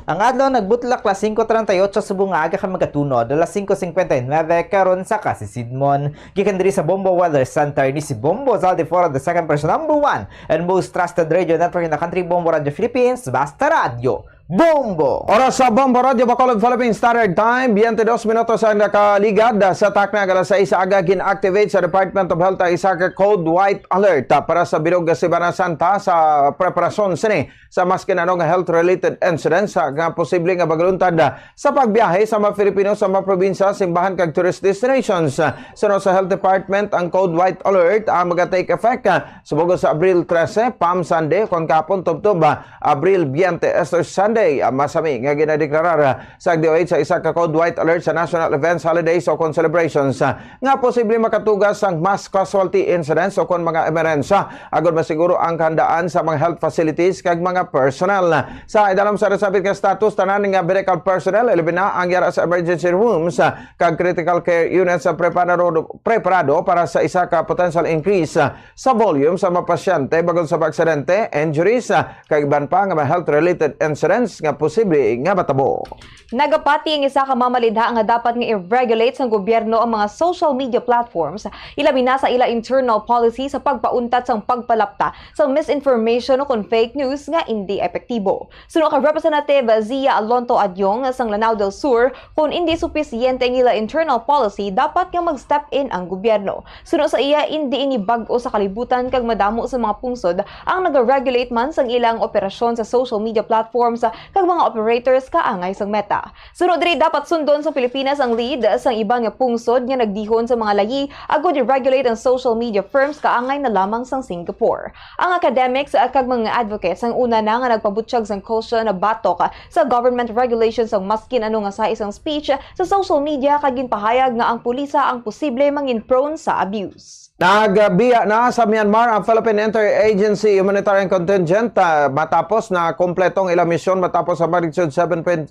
Ang adlaw nagbutlak las 5:38 sa bungaga ka magatunod, alas 5:59 karon sa Kasisidmon. Gikan diri sa Bombo Weather Center ni si Bombo Zaldifora, the second person, number 1 and most trusted radio network in the country, Bombo Radio Philippines, Basta Radio Bombo. Oras sa Bombo Radio Bacolod Philippine Standard Time, 22 minutos ang nakaligad sa takna alas 6 aga gin-activate sa Department of Health ang isa ka Code White Alert para sa bilog sa Semana Santa sa preparasyon sini sa maskin anong health-related incidents sa posible nga bagluntad sa pagbiyahe sa mga Filipino sa mga probinsya, simbahan kag tourist destinations. Sunod sa Health Department, ang Code White Alert ang mag-take effect subugod sa Abril 13, Palm Sunday, kon kapon tubtob Abril 20, Easter Sunday. Masami nga ginadeklarar sa DOH sa isa ka Code White Alert sa national events, holidays o kon celebrations nga posible makatugas ang mass casualty incidents o kon mga emerensya agud masiguro ang kahandaan sa mga health facilities kag mga personnel. Sa idalam sa resabit ka status, tanan nga medical personnel ilibin na ang yara sa emergency rooms kag critical care units sa preparado para sa isa ka potential increase sa volume sa mga pasyente bagod sa aksidente, injuries kag iban pa nga health related incidents nga posible nga matabo. Nagapati ang isa ka mamalidha nga dapat nga i-regulate sa gobyerno ang mga social media platforms, ilabi na sa ila internal policy sa pagpauntat sang pagpalapta sa misinformation o kon fake news nga hindi epektibo. Suno ka Representative Zia Alonto Adyong sang Lanao del Sur, kung hindi supisiyente ang ila internal policy, dapat nga mag-step in ang gobyerno. Suno sa iya, hindi ini bag-o sa kalibutan kag madamo sa mga pungsod ang nag-regulate man sang ilang operasyon sa social media platforms kag mga operators kaangay sang Meta. Sunod diri dapat sundon sa Pilipinas ang lead sang ibang nga pungsod nga nagdihon sa mga layi agud i-regulate ang social media firms kaangay na lamang sang Singapore. Ang academics kag mga advocates ang una na nga nagpabutyag sang caution na batok sa government regulations ang maskin ano nga sa isang speech sa social media kag ginpahayag nga ang pulisa ang posible mangin prone sa abuse. Nagbiya na sa Myanmar ang Philippine Interagency Humanitarian Contingent matapos na kompletong ilang misyon matapos sa magnitude 7.7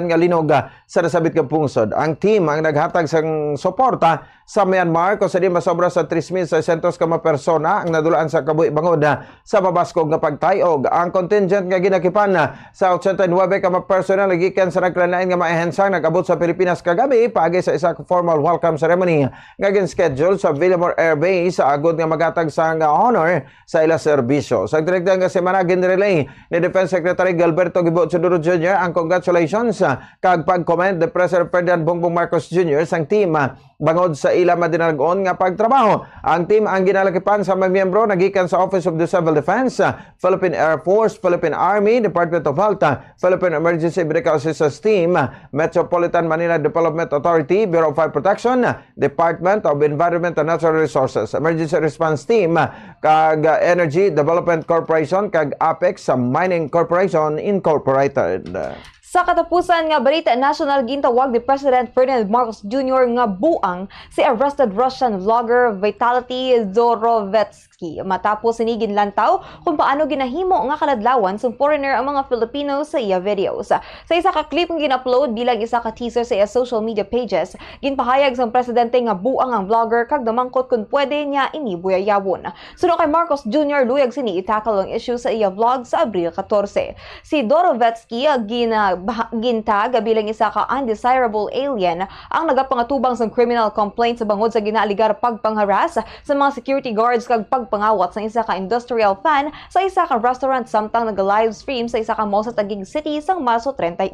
nga linog sa nasabit nga pungsod. Ang team ang naghatag sang suporta sa Myanmar kung sa di masobra sa 3,600 ka mga persona ang nadulaan sa kabuhi bangod sa mabaskog nga pagtayog. Ang contingent nga ginakipan sa 89 ka mga personnel gikan sa nagklanain nga maehensang nag-abot sa Pilipinas kagabi paagi sa isa ka formal welcome ceremony nga gin-schedule sa Villamor Air Base sa agod nga magatag sa honor sa ila serbisyo. Sa direktang nga semana ginrelay ni Defense Secretary Gilberto Gibo Chodoro Jr. ang congratulations kag pag-commend the President Ferdinand Bongbong Marcos Jr. sang team bangod sa ila madinargon nga pagtrabaho. Ang team ang ginalakipan sa mga miyembro nagikan sa Office of the Civil Defense, Philippine Air Force, Philippine Army, Department of Health, Philippine Emergency Medical Assistance Team, Metropolitan Manila Development Authority, Bureau of Fire Protection, Department of Environment and Natural Resources, Emergency Response Team, kag Energy Development Corporation, kag Apex Mining Corporation Incorporated. Sa katapusan nga balita national, gintawag ni President Ferdinand Marcos Jr. nga buang si arrested Russian vlogger Vitaly Zorovetsky matapos sinigin lantaw kung paano ginahimo nga kaladlawan sa foreigner ang mga Filipino sa iya videos. Sa isa ka clip nga gin-upload bilang isa ka teaser sa iya social media pages, ginpahayag sa presidente nga buang ang vlogger kag damangkot kung pwede niya inibuyayawon. Suno kay Marcos Jr. luyag sini itakal ang issue sa iya vlog sa Abril 14. Si Zorovetsky gintag bilang isa ka undesirable alien ang nagapangatubang sa criminal complaint sa bangod sa ginaligar pagpangharas sa mga security guards kag pagpangawat sa isa ka industrial fan sa isa ka restaurant samtang nag-live stream sa isa ka mall sa Taguig City sang Marso 31.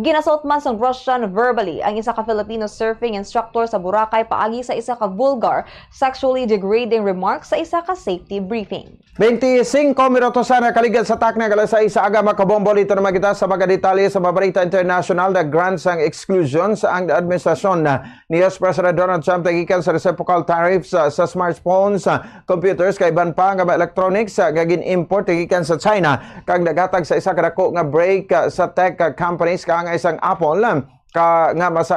Ginasot man sa Russian verbally ang isa ka Filipino surfing instructor sa Boracay paagi sa isa ka vulgar, sexually degrading remarks sa isa ka safety briefing. 25 minutos na kaligad sa takna alas 6 aga makabombo dito na magita sa mga detalye sa Mabarita International na grants ang exclusion sa ang administrasyon ni US President Donald Trump tagikan sa reciprocal tariffs sa smartphones, computers kay iban pa nga electronics nga gin-import tagikan sa China kag nagatag sa isa ka dako nga break sa tech companies kaangay sang Apple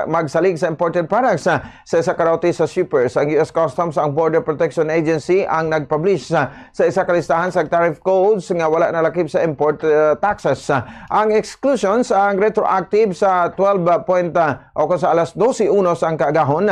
magsalig sa imported products sa isa ka raw sa shippers. Ang US Customs ang Border Protection Agency ang nag-publish sa isa ka listahan sa tariff codes nga wala nalakip sa import taxes. Ang exclusions ang retroactive sa 12 o sa alas 12:01 ang kaagahon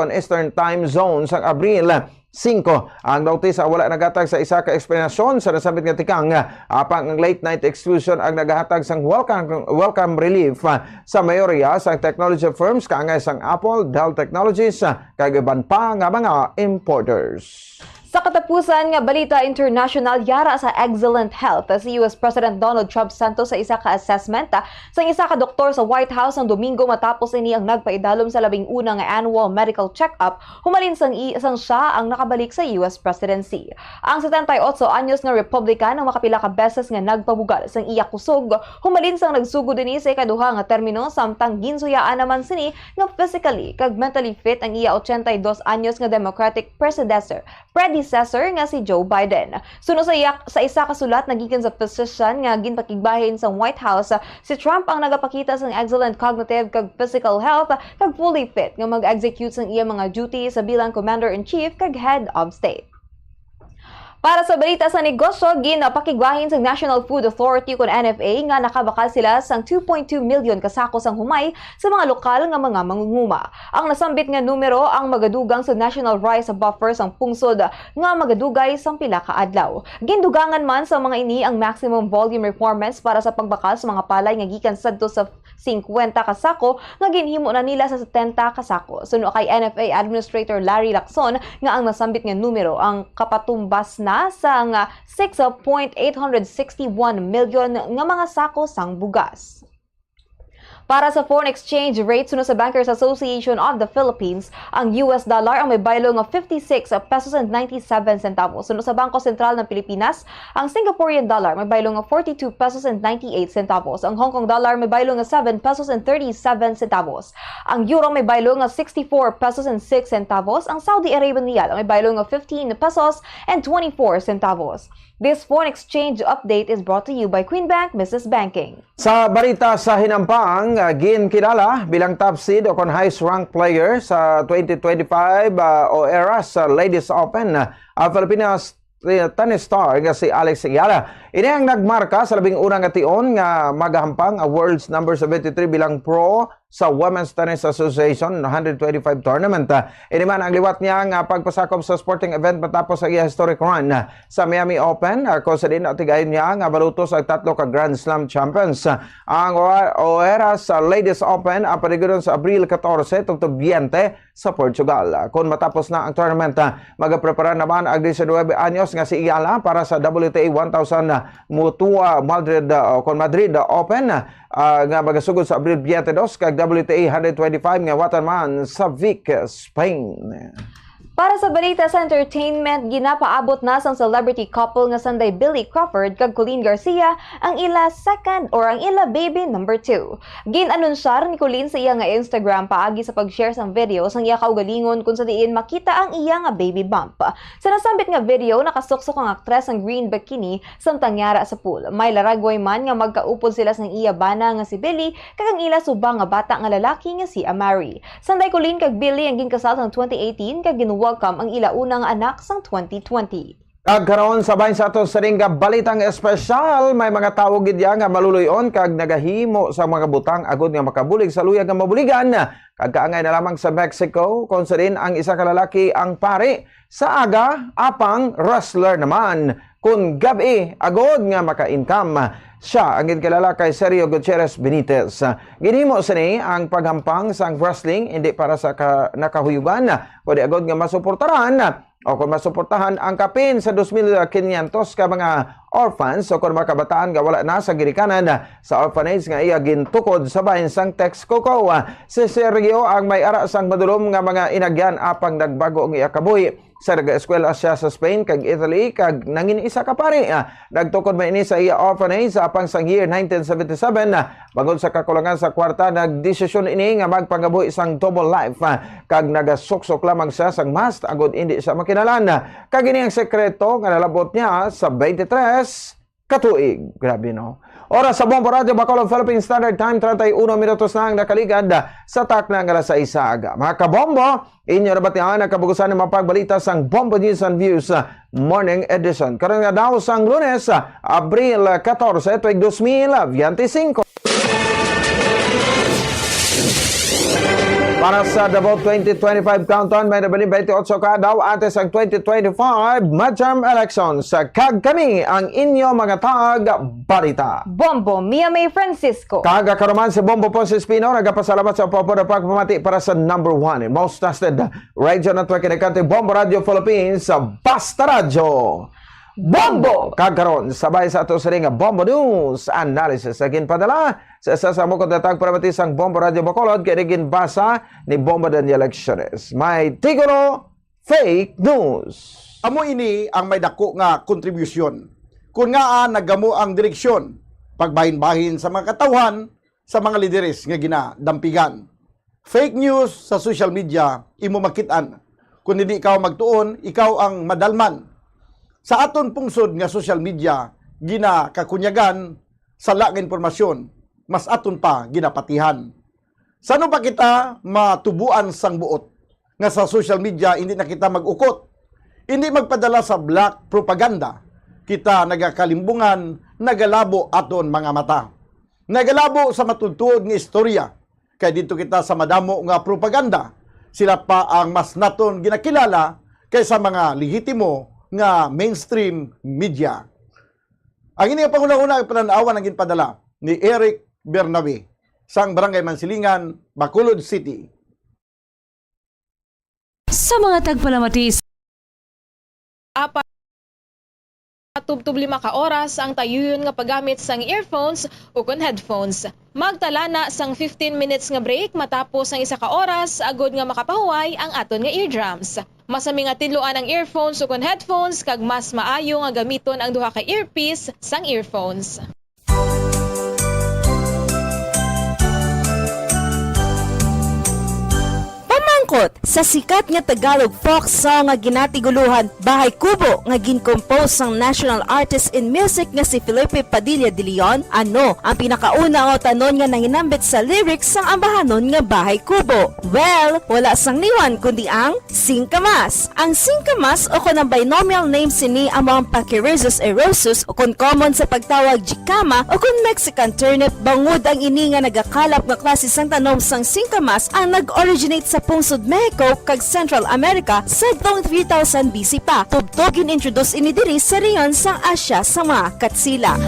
Eastern Time Zone sa Abril 5. Ang notice wala nagatag sa isa ka explanation sa nasabit nga tikang apang ang late night exclusion ang nagahatag sang welcome relief sa mayorya sa technology firms kaangay sang Apple, Dell Technologies kag iban pa nga mga importers. Sa katapusan nga balita international, yara sa excellent health si US President Donald Trump Santos sa isa ka assessment sa isa ka doktor sa White House ang Domingo matapos ini ang nagpaidalom sa 11 nga annual medical check-up humalin sang siya ang nakabalik sa US presidency. Ang 78 anyos nga Republican ang makapila ka beses nga nagpabugal sang iya kusog humalin sang nagsugod dinhi sa ikaduha nga termino samtang ginsuyaan naman sini nga physically kag mentally fit ang iya 82 anyos nga Democratic predecessor nga si Joe Biden. Suno sa isa ka sulat nagikan sa physician nga ginpakigbahin sa White House, si Trump ang nagapakita sang excellent cognitive kag physical health kag fully fit nga mag-execute sang iya mga duties sa bilang Commander-in-Chief kag Head of State. Para sa balita sa negosyo, ginapakigbahin sa National Food Authority kun NFA nga nakabakal sila sang 2.2 million kasako sang humay sa mga lokal nga mga mangunguma. Ang nasambit nga numero ang magadugang sa National Rice Buffer sang pungsod nga magadugay sang pila ka adlaw. Gindugangan man sa mga ini ang maximum volume requirements para sa pagbakal sa mga palay nga gikan sadto sa 50 kasako nga ginhimo na nila sa 70 kasako. Suno kay NFA Administrator Larry Lacson nga ang nasambit nga numero ang kapatumbas na sa 6.861 million nga mga sako sang bugas. Para sa foreign exchange rate, suno sa Bankers Association of the Philippines, ang US dollar ang may baylo nga 56 pesos and 97 centavos. Suno sa Bangko Sentral ng Pilipinas, ang Singaporean dollar may baylo nga 42 pesos and 98 centavos. Ang Hong Kong dollar may baylo nga 7 pesos and 37 centavos. Ang euro may baylo nga 64 pesos and 6 centavos. Ang Saudi Arabian riyal may baylo nga 15 pesos and 24 centavos. This foreign exchange update is brought to you by Queen Bank Mrs. Banking. Sa balita sa hinampang, ginkilala bilang top seed o kon highest ranked player sa 2025 o ERAS Ladies Open, Filipinas tennis star nga si Alex Ayala. Ini ang nagmarka sa labing unang ation nga magahampang ang world's number 73 bilang pro sa Women's Tennis Association 125 tournament. Ini man ang liwat niya nga pagpasakop sa sporting event matapos ang iya historic run sa Miami Open. Kung sa din atigayon niya nga balutos ang 3 ka Grand Slam champions. Ang OERAS Ladies Open paniguron sa Abril 14 tungtong 20 sa Portugal. Kung matapos na ang tournament, magaprepara naman ang 19 anyos nga si Ayala para sa WTA 1000 Mutua Madrid Open nga magasugod sa Abril 22 kag WTA 125 nga waterman sa Vic, Spain. Para sa balita sa entertainment, ginapaabot na sang celebrity couple nga sanday Billy Crawford kag Colleen Garcia ang ila second or ang ila baby number 2. Ginanunsar ni Colleen sa iya nga Instagram paagi sa pag-share sang video sang iya kaugalingon kung sa diin makita ang iya nga baby bump. Sa nasambit nga video, nakasuksok ang aktres ang green bikini samtang yara sa pool. May laragway man nga magkaupod sila sang iya bana nga si Billy kag ang ila subang nga bata nga lalaki nga si Amari. Sanday Colleen kag Billy ang ginkasal sang 2018 kag welcome ang ila unang anak sang 2020. Karon sabay sa ato sa ring balitang espesyal, may mga tawo gid nga maluluyon kag nagahimo sa mga butang agud nga makabulig sa luyag nga mabuligan. Kag kaangay na lamang sa Mexico, kung sa din ang isa ka lalaki ang pari sa aga apang wrestler naman. Kung gabi agud nga maka-income siya ang ginkalala kay Sergio Gutierrez Benitez. Ginhimo sini ang paghampang sang wrestling hindi para sa nakahuyugan, kundi agud nga masuportaran o kung masuportahan ang kapin sa 2,500 ka mga orphans o kung mga kabataan nga wala na sa girikanan sa orphanage nga iya gintukod sa bahin sang Texcoco. Si Sergio ang may ara sang madulom nga mga inagyan apang nagbago ang iya kabuhi. Sa nag-eskwela siya sa Spain kag Italy kag nangin isa ka pare. Nagtukod man ini sa iya orphanage apang sang year 1977 bangod sa kakulangan sa kwarta nagdesisyon ini nga magpangabuhi isang double life kag nagasuksok lamang siya sang mast agud hindi siya makinalan. Kag ini ang sekreto nga nalabot niya sa 23 katuig. Grabe no. Oras sa Bombo Radio Bacolod Philippine Standard Time, 31 minutos na ang nakaligad sa takna ng alas 6 aga. Mga kabombo, inyo nabatihan ang kabugusan ng mapagbalita sa Bombo News and Views Morning Edition. Karon nga daw sa Lunes, Abril 14, tuig 2025. Para sa Davao 2025 countdown, may nabalin 28 ka daw ates ang 2025 midterm elections. Kag kami ang inyo mga tag-balita. Bombo Mia May Francisco. Kaga karuman si Bombo Ponce Espino, nagapasalamat sa popular pagpamati para sa number 1 most trusted radio network in the country, Bombo Radio Philippines, Basta Radio. Bombo! Kagkaroon, sabay sa ato sa ring Bombo News Analysis. Again padala sa sasamukot na tagparabatisang Bombo Radio Bacolod kaya naging basa ni Bombo Daniel Lecciones. May Tiguro Fake News. Amo ini ang may dako nga kontribusyon. Kung nga nagamo ang direksyon, pagbahin-bahin sa mga katawhan, sa mga lideres nga ginadampigan. Fake news sa social media, imo makitaan. Kung hindi ikaw magtuon, ikaw ang madalman. Sa aton pungsod nga social media, ginakakunyagan sa laang informasyon, mas aton pa ginapatihan. Sano pa kita matubuan sang buot nga sa social media hindi na kita mag-ukot, hindi magpadala sa black propaganda, kita nagakalimbungan, nagalabo aton mga mata. Nagalabo sa matudtuod nga istorya, kaya dito kita sa madamo nga propaganda, sila pa ang mas naton ginakilala kaysa mga lehitimo nga mainstream media. Ang ini nga panguna-una ay pananawan ang ginpadala ni Eric Bernabe sang Barangay Mansilingan, Bacolod City. Sa mga tagpalamatis, tubtub 5 ka oras ang tayuyon nga paggamit sang earphones o kon headphones. Magtala na sang 15 minutes nga break matapos ang 1 ka oras agod nga makapahuway ang aton nga eardrums. Masami nga tidloan ang earphones o kon headphones kag mas maayo nga gamiton ang duha ka earpiece sang earphones. Sa sikat nga Tagalog folk song nga ginatiguluhan Bahay Kubo nga gincompose sang national artist in music nga si Felipe Padilla de Leon, ano ang pinakauna o tanon nga nanginambit sa lyrics sang ambahanon nga Bahay Kubo? Well, wala sang niwan kundi ang singkamas. Ang singkamas o kon ang binomial name sini among Pachyrhizos erosus o kon common sa pagtawag jicama o kon Mexican turnip, bangod ang ini nga nagakalap nga klase sang tanom sang singkamas ang nag-originate sa pungsod Mexico kag Central America sa taong 3000 BC pa. Tubtog in-introduce ini diri sa rehiyon sang Asya sa mga Katsila.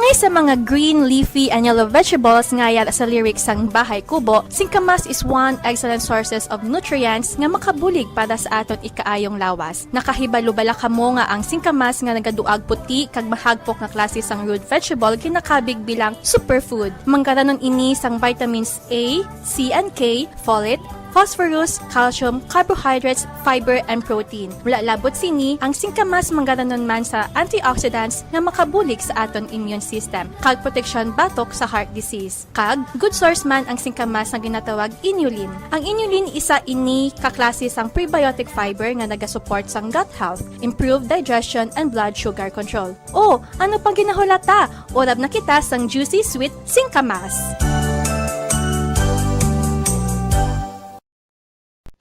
kaangay sa mga green, leafy, and yellow vegetables nga yala sa lyrics sang Bahay Kubo, singkamas is one excellent sources of nutrients nga makabulig para sa aton ikaayong lawas. Nakahibalo-bala kamo nga ang singkamas nga nagaduag puti kag mahagpok nga klase sang root vegetable kinakabig bilang superfood. Mangkaranon ini sang vitamins A, C, and K, folate, phosphorus, calcium, carbohydrates, fiber, and protein. Mula labot sini, ang singkamas manggaranon man sa antioxidants nga makabulig sa aton immune system, kag protection batok sa heart disease. Kag, good source man ang singkamas na ginatawag inulin. Ang inulin isa ini kaklase sang prebiotic fiber nga nagasupport sang gut health, improve digestion, and blood sugar control. O, ano pang ginahulata? Orab na kita sang juicy sweet singkamas.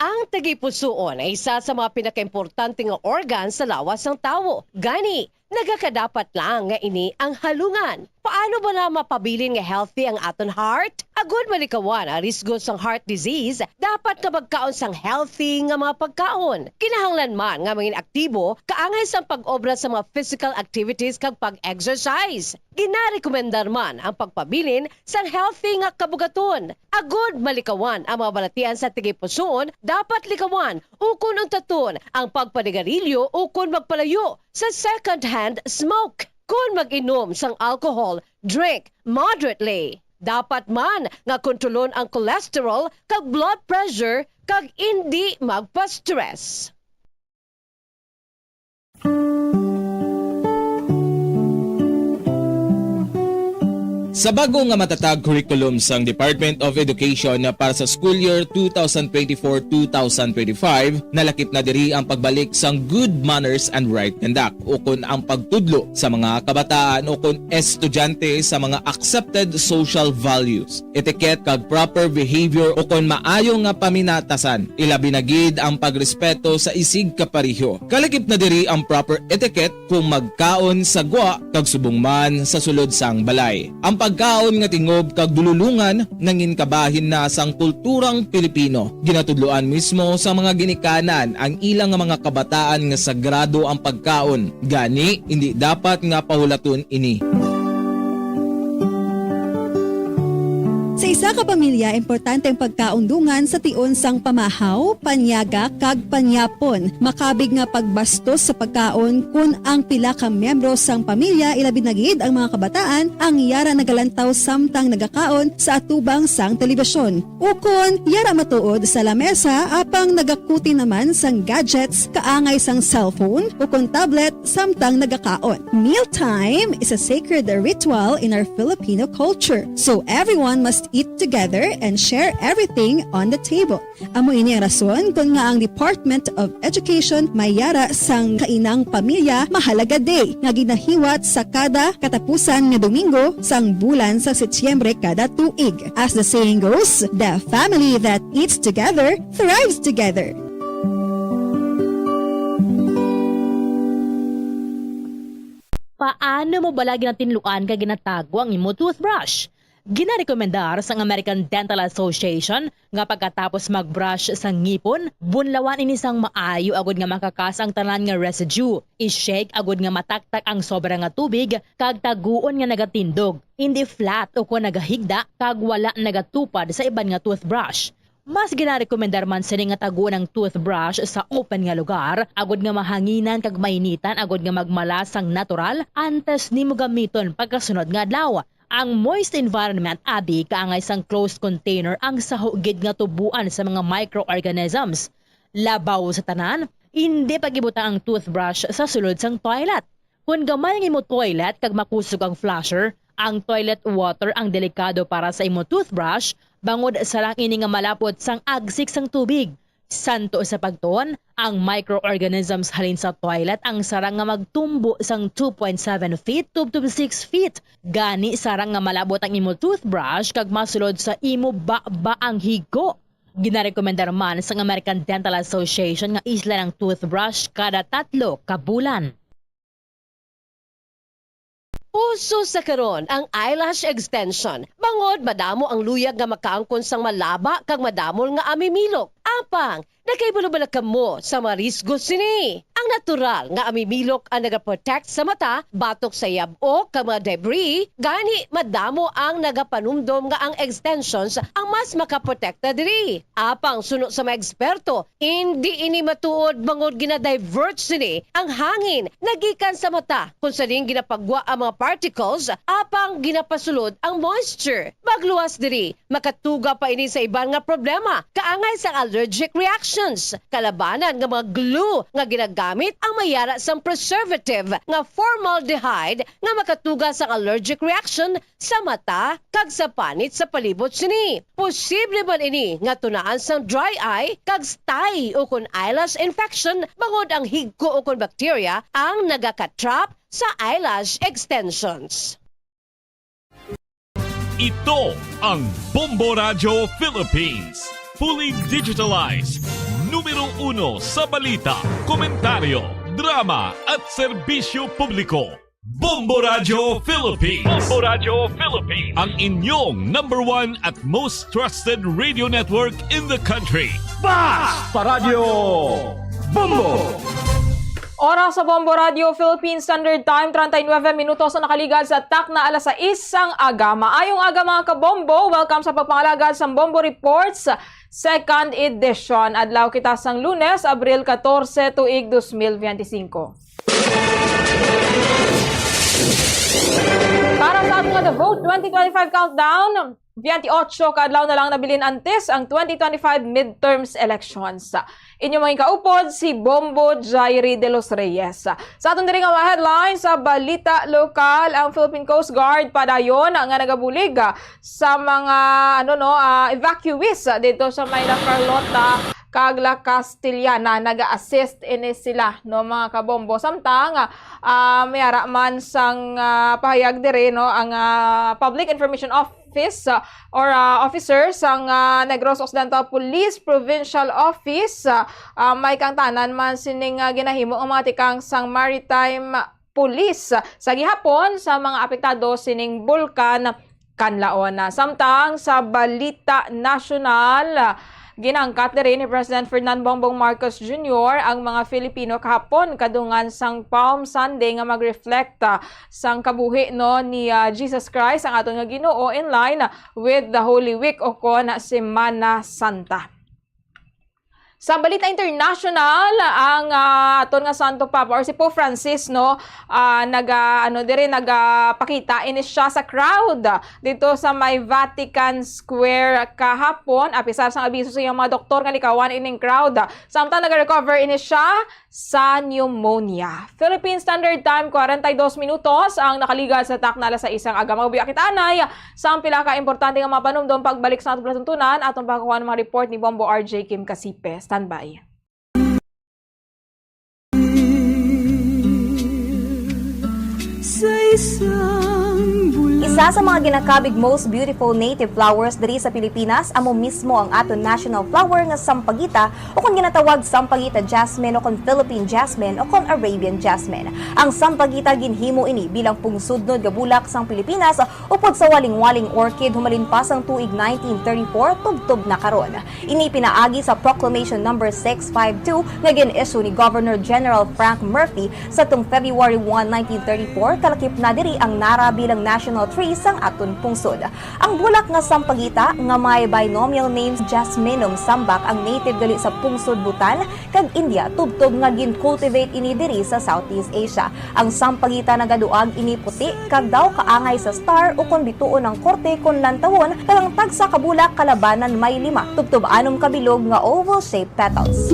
Ang tagipusoon ay isa sa mga pinakaimportante nga organ sa lawas ng tao. Gani, nagakadapat lang nga ini ang halungan. Paano ba na mapabilin nga healthy ang aton heart? Agud malikawan ang risgo sang heart disease, dapat nga magkaon sang healthy nga mga pagkaon. Kinahanglan man nga maging aktibo, kaangay sang pag-obra sa mga physical activities kag pag-exercise. Ginarekomendar man ang pagpabilin sang healthy nga kabugaton. Agud malikawan ang mga balatian sa tigipusoon, dapat likawan ukon ang taton ang pagpanigarilyo ukon magpalayo sa second-hand smoke. Kung mag-inom sang alcohol, drink moderately. Dapat man nga kontrolon ang cholesterol kag blood pressure kag hindi magpa-stress. Sa bago nga matatag curriculum sang Department of Education para sa school year 2024-2025, nalakip na diri ang pagbalik sang good manners and right conduct o kun ang pagtudlo sa mga kabataan o kun estudyante sa mga accepted social values, etiquette kag proper behavior o kun maayo nga paminatasan. Ilabi na gid ang pagrespeto sa isig kapareho. Kalakip na diri ang proper etiquette kung magkaon sa gwa kag subong man sa sulod sang balay. Ang pagkaon nga tingob kag dululungan nangin kabahin na sang kulturang Pilipino. Ginatudloan mismo sa mga ginikanan ang ilang nga mga kabataan nga sagrado ang pagkaon. Gani hindi dapat nga pahulaton ini. Sa isa ka pamilya, importante ang pagkaundungan sa tion sang pamahaw, panyaga, kag panyapon. Makabig nga pagbastos sa pagkaon kun ang pila ka miyembro sang pamilya ilabi na gid ang mga kabataan ang yara nagalantaw samtang nagakaon sa atubang sang telebisyon. Ukon, yara matuod sa lamesa apang nagakuti naman sang gadgets kaangay sang cellphone ukon tablet samtang nagakaon. Mealtime is a sacred ritual in our Filipino culture. So everyone must eat together and share everything on the table. Amo ini ang rason kung nga ang Department of Education mayara sang kainang pamilya mahalaga day nga ginahiwat sa kada katapusan nga Domingo sang bulan sa Setyembre kada tuig. As the saying goes, the family that eats together thrives together. Paano mo balagi na tinlukan ka ginatago ang imo toothbrush? Ginarekomendar sa American Dental Association nga pagkatapos magbrush sa ngipon, bunlawan ini sang maayo agud nga makakas ang tanan nga residue. I-shake agud nga mataktak ang sobra nga tubig kag taguon nga nagatindog. Hindi flat o kung nagahigda kag wala nagatupad sa iban nga toothbrush. Mas ginarekomendar man sini nga taguon ang toothbrush sa open nga lugar, agud nga mahanginan kag mainitan agud nga magmalas sang natural antes nimo gamiton pagkasunod nga adlaw. Ang moist environment abi kaangay sang closed container ang sahugid nga tubuan sa mga microorganisms. Labaw sa tanan, hindi pagibuta ang toothbrush sa sulod sang toilet. Kung gamay ang imo toilet kag makusog ang flusher, ang toilet water ang delikado para sa imo toothbrush bangod sa lang ini nga malapot sang agsik sang tubig. Santo sa pagtuon, ang microorganisms halin sa toilet ang sarang nga magtumbo sang 2.7 feet to 6 feet. Gani sarang nga malabot ang imo toothbrush kag masulod sa imo ba ang higo. Ginarekomendar man sa American Dental Association nga isla ng toothbrush kada 3 ka bulan. Uso sa karon ang eyelash extension. Bangod madamo ang luyag nga makaangkon sang malaba kag madamol nga amimilok. Apang, nakaibalo-bala kamo sa marisgo sini. Ang natural nga amimilok ang nagaprotect sa mata, batok sa yabo, kag mga debris, gani madamo ang nagapanumdom nga ang extensions ang mas makaprotekta diri. Apang suno sa mga eksperto, hindi ini matuod bangod ginadivert sini ang hangin nagikan sa mata kung saling ginapagwa ang mga particles, apang ginapasulod ang moisture. Magluwas diri, makatuga pa ini sa iban nga problema, kaangay sa allergic reactions. Kalabanan nga mga glue nga ginagamit ang mayara sang preservative nga formaldehyde nga makatuga sa allergic reaction sa mata kag sa panit sa palibot sini. Posible man ini nga tunaan sang dry eye kag stye o kun eyelash infection bangod ang higko o kun bacteria ang nagakatrap sa eyelash extensions. Ito ang Bombo Radio Philippines. Fully digitalized. Numero 1 sa balita, komentaryo, drama at serbisyo publiko. Bombo Radio Philippines. Bombo Radio Philippines. Ang inyong #1 at most trusted radio network in the country. Basta Radio Bombo! Oras sa Bombo Radio Philippines Standard Time, 39 minutos na nakaligad sa tak na alas 6 ang aga. Maayong aga mga kabombo. Welcome sa pagpangalagad sa Bombo Reports, second edition. Adlaw kita sang Lunes, Abril 14, tuig 2025. Para sa ating The Vote 2025 Countdown, 28 kaadlaw na lang nabilin antes ang 2025 midterms elections. Inyong mga kaupod si Bombo Jairi de los Reyes. Sa atong diri nga mga headlines sa balita lokal, ang Philippine Coast Guard padayon nga nagabulig sa mga evacuees dito sa Mayla Carlota kagla Castillana, naga-assist ini sila no mga kabombo. Samtang mayara man sang pahayag dire no ang Public Information Office officer sang Negros Occidental Police Provincial Office, may kang tanan man sining ginahimo ang mga tikang sang Maritime Police sa gihapon sa mga apektado sining bulkan Kanlaon. Samtang sa balita nasyonal, ginangkat na rin ni President Ferdinand Bongbong Marcos Jr. ang mga Filipino kahapon kadungan sang Palm Sunday nga mag-reflect sang kabuhi no ni Jesus Christ ang aton nga Ginoo in line with the Holy Week o kon Semana Santa. Sa balita international, ang aton nga Santo Papa or si Pope Francis no nagapakita ini siya sa crowd dito sa may Vatican Square kahapon apisar sang abiso sa iyang mga doktor nga likawan ining crowd. Samtang nag-recover ini siya sa pneumonia. Philippine Standard Time 42 minutos ang nakaligal sa taknala sa isang aga. Magbiyak kita anay sa ang pila ka importante nga mga panumdom pagbalik sa atong platuntunan atong pagkuha ng mga report ni Bombo RJ Kim Kasipe. Standby. Isa sa mga ginakabig most beautiful native flowers diri sa Pilipinas amo mismo ang aton national flower nga sampagita o kung ginatawag sampagita jasmine o kung Philippine jasmine o kung Arabian jasmine. Ang sampagita ginhimo ini bilang pungsudnod nga bulak sang Pilipinas upod sa waling-waling orchid humalin pa sang tuig 1934 tubtob na karon. Ini pinaagi sa Proclamation number 652 nga gin-issue ni Governor General Frank Murphy sa tung February 1, 1934 kalakip na diri ang nara bilang national tree sang aton pungsod. Ang bulak nga sampagita nga may binomial names Jasminum sambak ang native gali sa pungsod Bhutan kag India tubtob nga gin-cultivate ini diri sa Southeast Asia. Ang sampagita nagaduag ini puti kag daw kaangay sa star o kon bituon ang korte kon lantawon kag ang tagsa ka bulak kalabanan may 5 tubtob 6 kabilog nga oval shaped petals.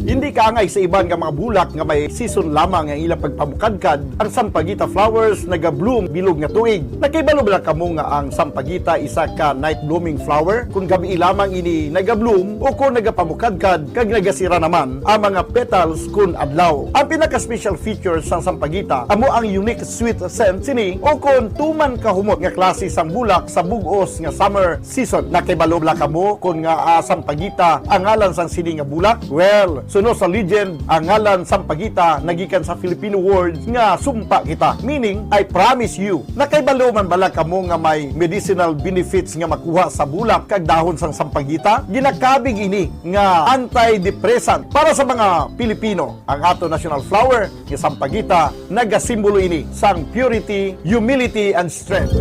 Hindi kaangay sa iban nga mga bulak nga may season lamang ang ilang pagpamukadkad, ang sampagita flowers naga-bloom bilog nga tuig. Nakaibalo ba kamo nga ang sampagita isa ka night blooming flower kung gabi lamang ini naga-bloom o kung nagapamukadkad kag nagasira naman ang mga petals kun adlaw. Ang pinaka-special feature sang sampagita amo ang unique sweet scent sini o kung tuman kahumot nga klase sang bulak sa bug-os nga summer season. Nakaibalo ba kamo kung nga sampagita ang ngalan sang sini nga bulak? Well, suno sa legend, ang ngalan sampagita nagikan sa Filipino words nga sumpa kita, meaning I promise you. Nakaibalo man bala kamo nga may medicinal benefits nga makuha sa bulak kag dahon sang sampagita? Ginakabig ini nga antidepressant para sa mga Pilipino. Ang ato national flower nga sampagita nagasimbolo ini sang purity, humility and strength.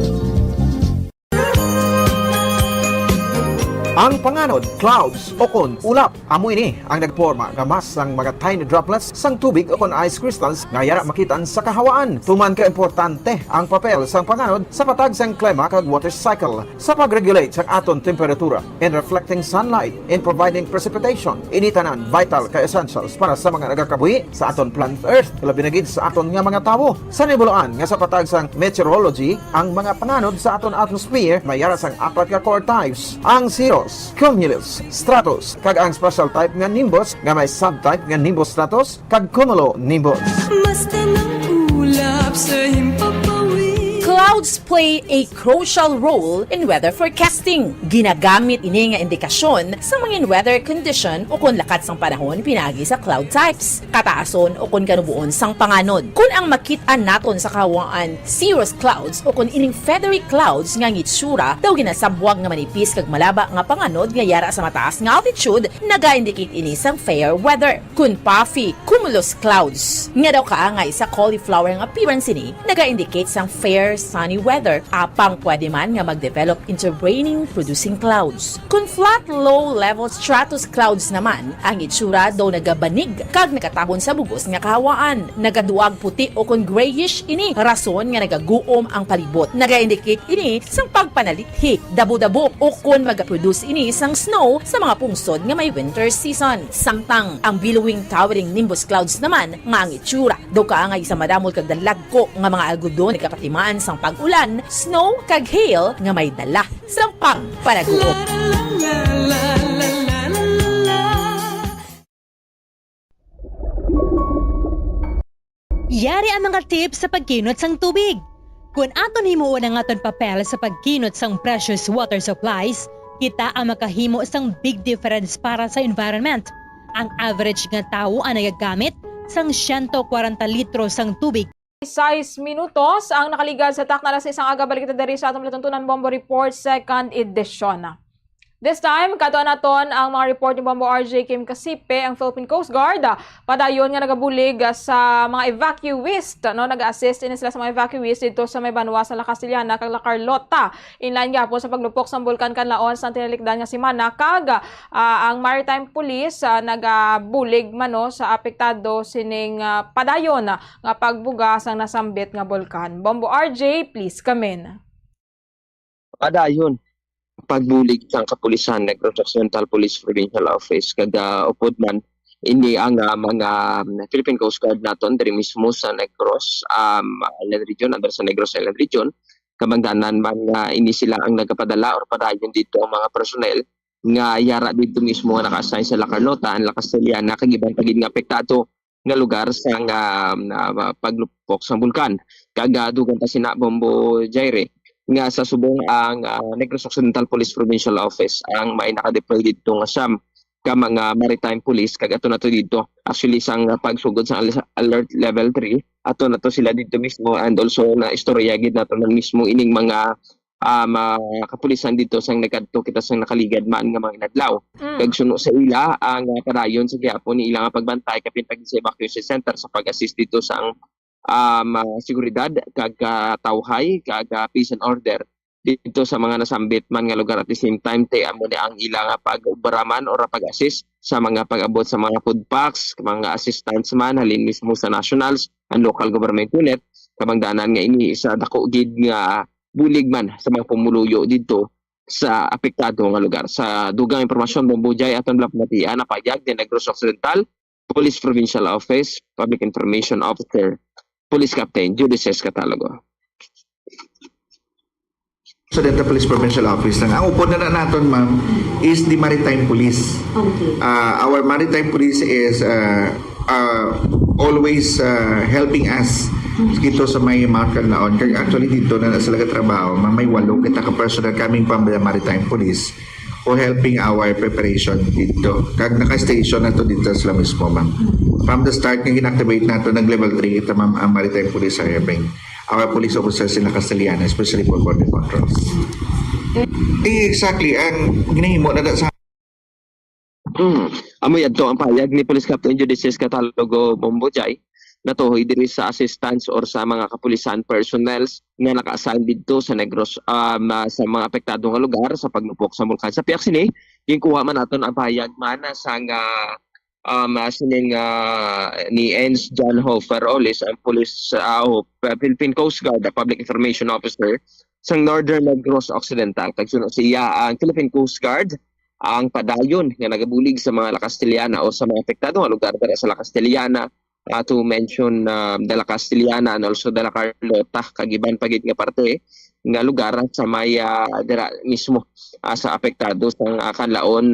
Ang panganod, clouds o kon ulap, amo ini ang nagporma gamas sang mga tiny droplets sang tubig o kon ice crystals nga yara makitaan sa kahawaan. Tuman ka importante ang papel sang panganod sa patag sang klima kag water cycle sa pag-regulate sang aton temperatura in reflecting sunlight in providing precipitation. Ini tanan vital ka essentials para sa mga nagakabuhi sa aton planet Earth, labi na gid sa aton nga mga tawo. Sa nibuluan nga sa patag sang meteorology, ang mga panganod sa aton atmosphere may yara sang 4 ka core types. Ang cirrus, cumulus, stratus, kag ang special type nga nimbus nga may subtype nga nimbus stratus kag cumulonimbus. Basta ng ulap sa himpapawid. Clouds play a crucial role in weather forecasting. Ginagamit ini nga indikasyon sa mga weather condition o kung lakat sang panahon pinagi sa cloud types, kataason o kung kanubuon sang panganod. Kung ang makit-an naton sa kahawaan cirrus clouds o kung ining feathery clouds nga ngitsura daw ginasabwag nga manipis kag malaba nga panganod nga yara sa mataas nga altitude, naga-indicate ini sang fair weather. Kung puffy cumulus clouds nga daw kaangay sa cauliflower nga appearance ini, naga-indicate sang fair sunny weather, apang pwede man nga mag-develop into raining producing clouds. Kung flat low-level stratus clouds naman, ang itsura daw nagabanig kag nakatahon sa bugos nga kahawaan. Nagaduag puti o kung grayish ini, rason nga nagaguom ang palibot. Naga-indicate ini sang pagpanalithi, dabo-dabo o kung mag-produce ini sang snow sa mga pungsod nga may winter season. Samtang ang billowing towering nimbus clouds naman nga ang itsura daw kaangay sa madamol kag dalagko nga mga algodon nagkapatimaan sang pag-ulan, snow kag hail nga may dala sang pagpanaguom. Yari ang mga tips sa pagkinot sang tubig. Kung aton himuon ang aton papel sa pagkinot sang precious water supplies, kita ang makahimo sang big difference para sa environment. Ang average nga tawo ang nagagamit sang 140 litro sang tubig. 6 minutos ang nakaligad sa takna sa isang aga balik kita dari sa atong latuntunan Bombo Report 2nd edition. This time, katuan naton ang mga report ni Bombo RJ Kim Kasipe, ang Philippine Coast Guard. Padayon nga nagabulig sa mga evacuees, no? Nag-assist din sila sa mga evacuees dito sa may banwa sa La Castellana kag La Carlota. Inline nga po sa paglupok sa bulkan Kanlaon sa tinalikdan nga si Mana kag ang Maritime Police nagabulig mano sa apektado sining padayon nga pagbuga sang nasambit nga bulkan. Bombo RJ, please come in. Padayon pagbulig ng kapulisan Negros Occidental Police Provincial Office kada upod man ini ang mga Philippine Coast Guard naton diri mismo sa Negros Island Region under sa Negros Island Region kamangdanan man ini sila ang nagapadala or padayon dito ang mga personnel nga yara dito mismo nga naka-assign sa La Carlota ang La Castellana kag ibang pagid nga apektado nga lugar sa paglupok sa bulkan kag dugan ta sina Bombo Jaire nga sa subong ang Negros Occidental Police Provincial Office ang may nakadeploy dito nga siyam ka mga maritime police kag ato na to dito actually sang pagsugod sa alert level 3 ato na to sila dito mismo and also na istorya gid nato man mismo ining mga kapulisan dito sang nagadto kita sang nakaligad man nga mga inadlaw kag suno sa ila ang padayon sa gyapon ni ila nga pagbantay kapin pag sa evacuation center sa pag-assist dito sa seguridad kag tawhay kag peace and order dito sa mga nasambit man nga lugar at the same time amo ni ang ilang pag-ubaraman or pag-assist sa mga pag-abot sa mga food packs, mga assistance man halin mismo sa nationals and local government unit kamangdanan nga ini isa dako gid nga bulig man sa mga pumuluyo dito sa apektado nga lugar. Sa dugang impormasyon Bombojay aton lapnatian na payag ni Negros Occidental Police Provincial Office Public Information Officer Police Captain Judices Catalogo. So that the Police Provincial Office lang. Ang upod na naton ma'am is the Maritime Police. Okay. Our Maritime Police is always helping us dito sa may Mount Canlaon. Actually dito na sila katrabaho, may 8 kita ka-personal coming from the Maritime Police for helping our preparation dito. Kag naka-station na to dito sila mismo ma'am. From the start nga ginactivate nato ng level 3 ito ma'am ang Maritime Police are helping our police officers in La Castellana, especially for border controls. Exactly, ang ginahimo na sa Amo yadto ang payag ni Police Captain Judices Catalogo Bombojay natuhoy diri sa assistance or sa mga kapulisan personnels nga naka-assign dito sa Negros sa mga apektado nga lugar sa paglupok sa bulkan. Sa piyak sini, ginkuha man naton ang payag man sa sining ni Enz John Hofer Olis ang Police Philippine Coast Guard, Public Information Officer sa Northern Negros Occidental. Kagsuno siya ang Philippine Coast Guard ang padayon nga nagabulig sa mga La Castellana o sa mga apektado nga lugar dira sa La Castellana to mention de La Castellana and also de La Carlota kagiban pagid nga parte nga lugar sa may dira mismo sa apektado sa Kanlaon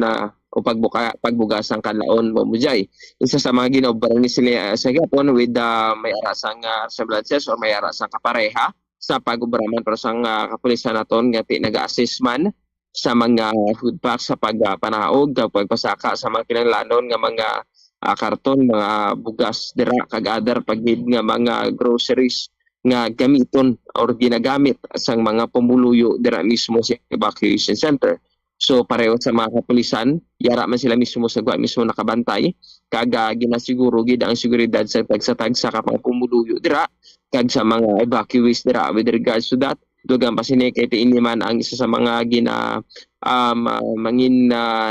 o pagbuga sang Kanlaon Bombojay. Isa sa mga ginobra ni sila sa gapon with may arasang semblances or may arasang kapareha sa pag-ubraman para sang kapulisan naton nga nag-assist man sa mga food packs sa pagpanaog pagpasaka sa mga kinahanglanon nga mga karton, mga bugas dira kag other pagid nga mga groceries nga gamiton or ginagamit sang mga pumuluyo dira mismo sa evacuation center. So pareho sa mga kapulisan yara man sila mismo sa gwa mismo nakabantay kaga ginasiguro gid ang seguridad sa tagsa kapang pumuluyo dira kag sa mga evacuees dira. With regards to that, dugang pasinikay ini man ang isa sa mga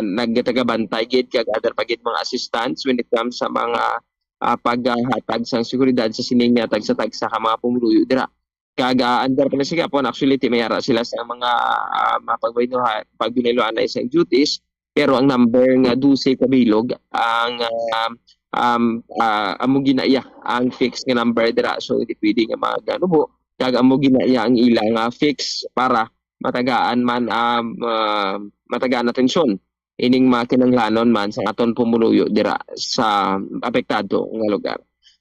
nagtagabantay gid kag other pagid mga assistants when it comes sa mga paghatag sa seguridad sa sininya tagsa ka mga pumuluyo dira. Kaga under pa siya po actually mayara sila sa mga pagbinuhan na isang duties, pero ang number nga 12 kabilog ang amo ginaya ang fixed nga number dira, so hindi pwede nga maganubo kag amo ginaya ang ilang fix para matagaan man matagaan na tensyon ining makinanglanon man sa aton pumuluyo dira sa apektado nga lugar.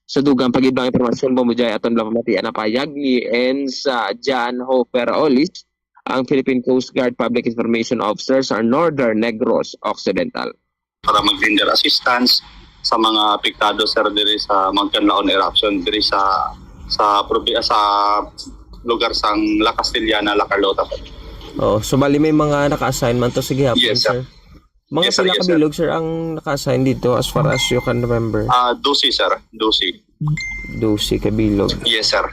Sa dugang pag-ibang impormasyon, bumujay aton lang pamatian na payag ni sa John Hopper Olis, ang Philippine Coast Guard Public Information Officer sa Northern Negros Occidental. Para mag-tender assistance sa mga apektado sir diri sa Mount Canlaon eruption diri sa lugar sang La Castellana, La Carlota. Oh, so bali may mga naka-assign man to sa gihapon, Yes, sir. Mga Yes, sir, pila yes, kabilog sir ang naka-assign dito as far as you can remember? 12 sir, 12. 12 kabilog. Yes sir.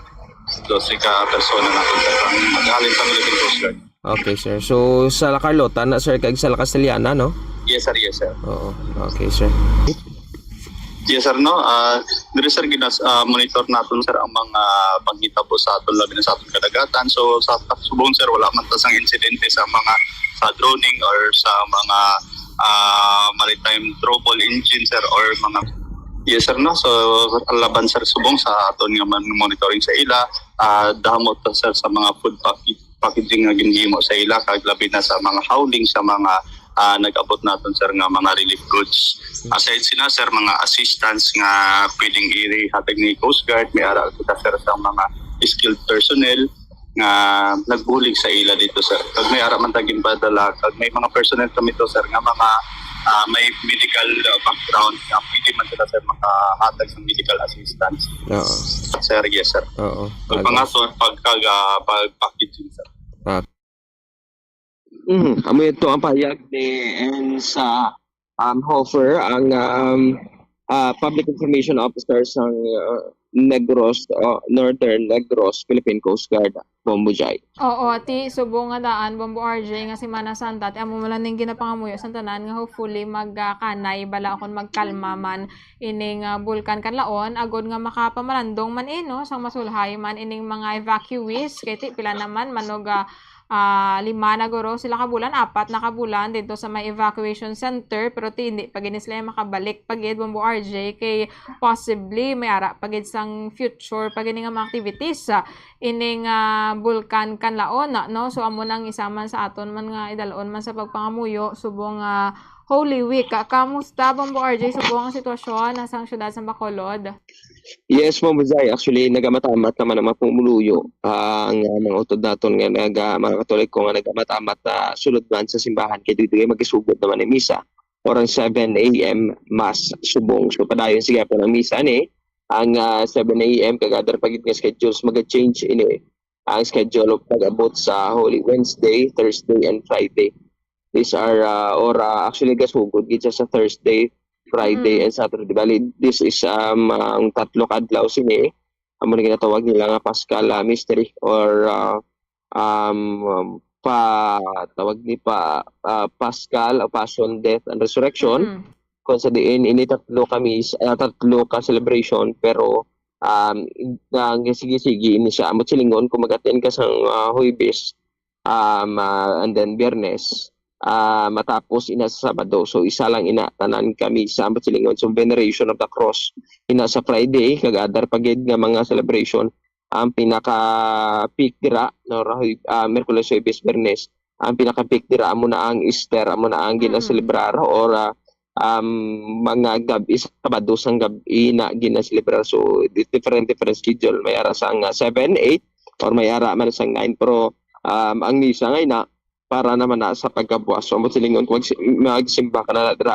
12 ka persona natin sir. Maghalin sa Philippine Coast Guard. Okay sir. So sa La Carlota na sir kag sa La Castellana, no? Yes sir, yes sir. Oo. Okay sir. Yes sir, no. Diri sir monitor natin sir ang mga panghitabo sa aton labi na sa aton kadagatan. So sa subong sir wala man ta sang insidente sa mga sa droning or sa mga maritime trouble engine sir or mga. Yes sir, no. So laban sir subong sa aton nga monitoring sa ila, dahomot sir sa mga food packaging nga ginhimo sa ila kag labi na sa mga howling sa mga nag-abot natin sir nga mga relief goods. Aside sina sir mga assistance nga pwedeng ihatag ni Coast Guard, may aral kita sir sa mga skilled personnel nga nagbulig sa ila dito sir. Kag may ara man taging padala, kag may mga personnel kami to sir nga mga may medical background nga pwede man sila sir makahatag sa medical assistance. Oo. Sir, yes sir. Oo. Kag pangaso pag-packaging sir. Amo ito ang pahayag ni sa Hofer, ang Public Information Officer sa Negros, Northern Negros, Philippine Coast Guard, Bombujay. Oo, ti subong nga daan Bombo RJ nga Semana Santa ti amo man ning ginapangamuyo sa tanan nga hopefully magkanay bala akon magkalma man ining bulkan Canlaon agod nga makapamalandong man no sang masulhay man ining mga evacuees kay ti pila naman manog 5 na guro sila kabulan, 4 na kabulan dito sa may evacuation center, pero hindi pagin sila makabalik pagid Bombo RJ kay possibly may ara pagid sang future pagin nga mga activities ining bulkan Canlaon no. So amo nang isaman sa aton man nga idalon man sa pagpangamuyo subong Holy Week. Kamusta Bombo RJ subong ang sitwasyon sa syudad sa Bacolod? Yes, Bombujay. Actually, nagamatamat naman ang mga pumuluyo. Ang mga utod naton nga mga Katoliko nga nagamatamat sulod man sa simbahan kay dito magisugod naman ang misa. Orang 7 a.m. Mass subong. So padayon siya po ng misa ni. Ang 7 a.m. kagadar pagit nga schedules mag-change ini. Ang schedule of pag-abot sa Holy Wednesday, Thursday, and Friday. These are actually gasugod gid sa Thursday, Friday, and Saturday. Bali, this is ang tatlo kadlaw sini. Amo na ginatawag nila nga Paschal Mystery or tawag ni Paschal, Passion, Death, and Resurrection. Kung sa diin, ini tatlo ka celebration, pero sige ini siya. Amo silingon kung mag-attend ka sa Huwebes, and then Biyernes, matapos ina sa Sabado. So isa lang ina tanan kami sa Silingon. So Veneration of the Cross ina sa Friday kag adar pagid nga mga celebration ang pinaka peak dira no Miyerkules, Huwebes, Biyernes. Ang pinaka peak dira amo na ang Easter, amo na ang gina-celebrar or mga gabi Sabado sang gabi na gina-celebrar. So different schedule, may ara sang 7, 8 or may ara man sang 9, pero ang misa ngay na para naman na sa pagkabuas. So, silingon kung magsimba ka na dira.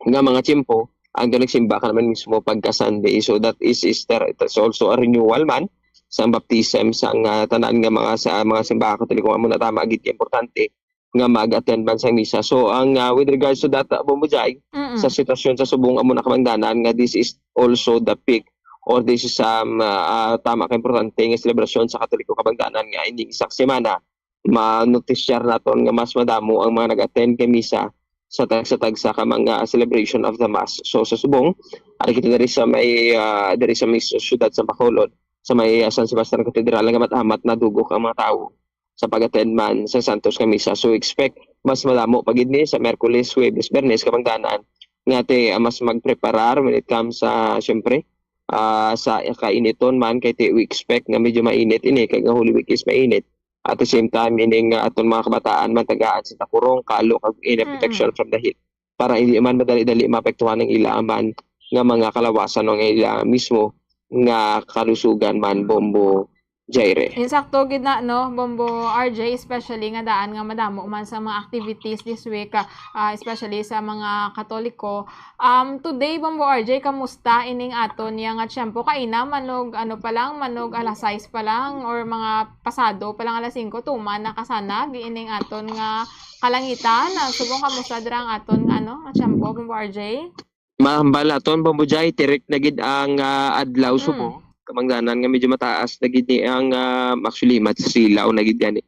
Nga mga tiyempo, ang nagsimba ka naman mismo pagka-Sunday. So, that is Easter. It's also a renewal man sa baptism sa tanan nga mga simbahan Katoliko. Amo na tama, agit importante. nga mag-attend man sa misa. So ang with regards to that, Bombojay, sa sitwasyon sa subong amo na kamangdanan nga this is also the peak or this is tama ka importante nga selebrasyon sa Katoliko kabangdanan nga hindi isang semana ma-notisyar naton nga mas madamo ang mga nag-attend kay misa sa tagsa ka mga celebration of the mass. So sa subong ari kita diri sa may syudad sa Bacolod sa may San Sebastian Cathedral nga matamat na dugok ang mga tawo sa pag-attend man sa Santos ka misa. So expect mas madamo pagid ni sa Miyerkules, Huwebes, Biyernes kabangdanan nga mas magpreparar when it comes sa syempre sa kainiton man kay we expect nga medyo mainit ini kay nga Holy Week is mainit. At the same time ining aton mga kabataan matagaan sa takurong kalo kag protection from the heat para hindi man madali-dali maapektuhan ng ila man nga mga kalawasan ng ila mismo nga kalusugan man, Bombo Jaire. Insakto gid na no Bombo RJ, especially nga daan nga madamo man sa mga activities this week, especially sa mga Katoliko. Today Bombo RJ, kamusta ining aton nga tiyempo kaina manog manog alas 6 pa lang or mga pasado pa lang alas 5 tuman nakasanag ining aton nga kalangitan. Subong kamusta dirang aton nga tiyempo Bombo RJ? Mahambal aton Bombo Jai, tirik na gid ang adlaw subong. Kamangdanan nga medyo mataas na gid ni ang actually matsilaw na gid gani.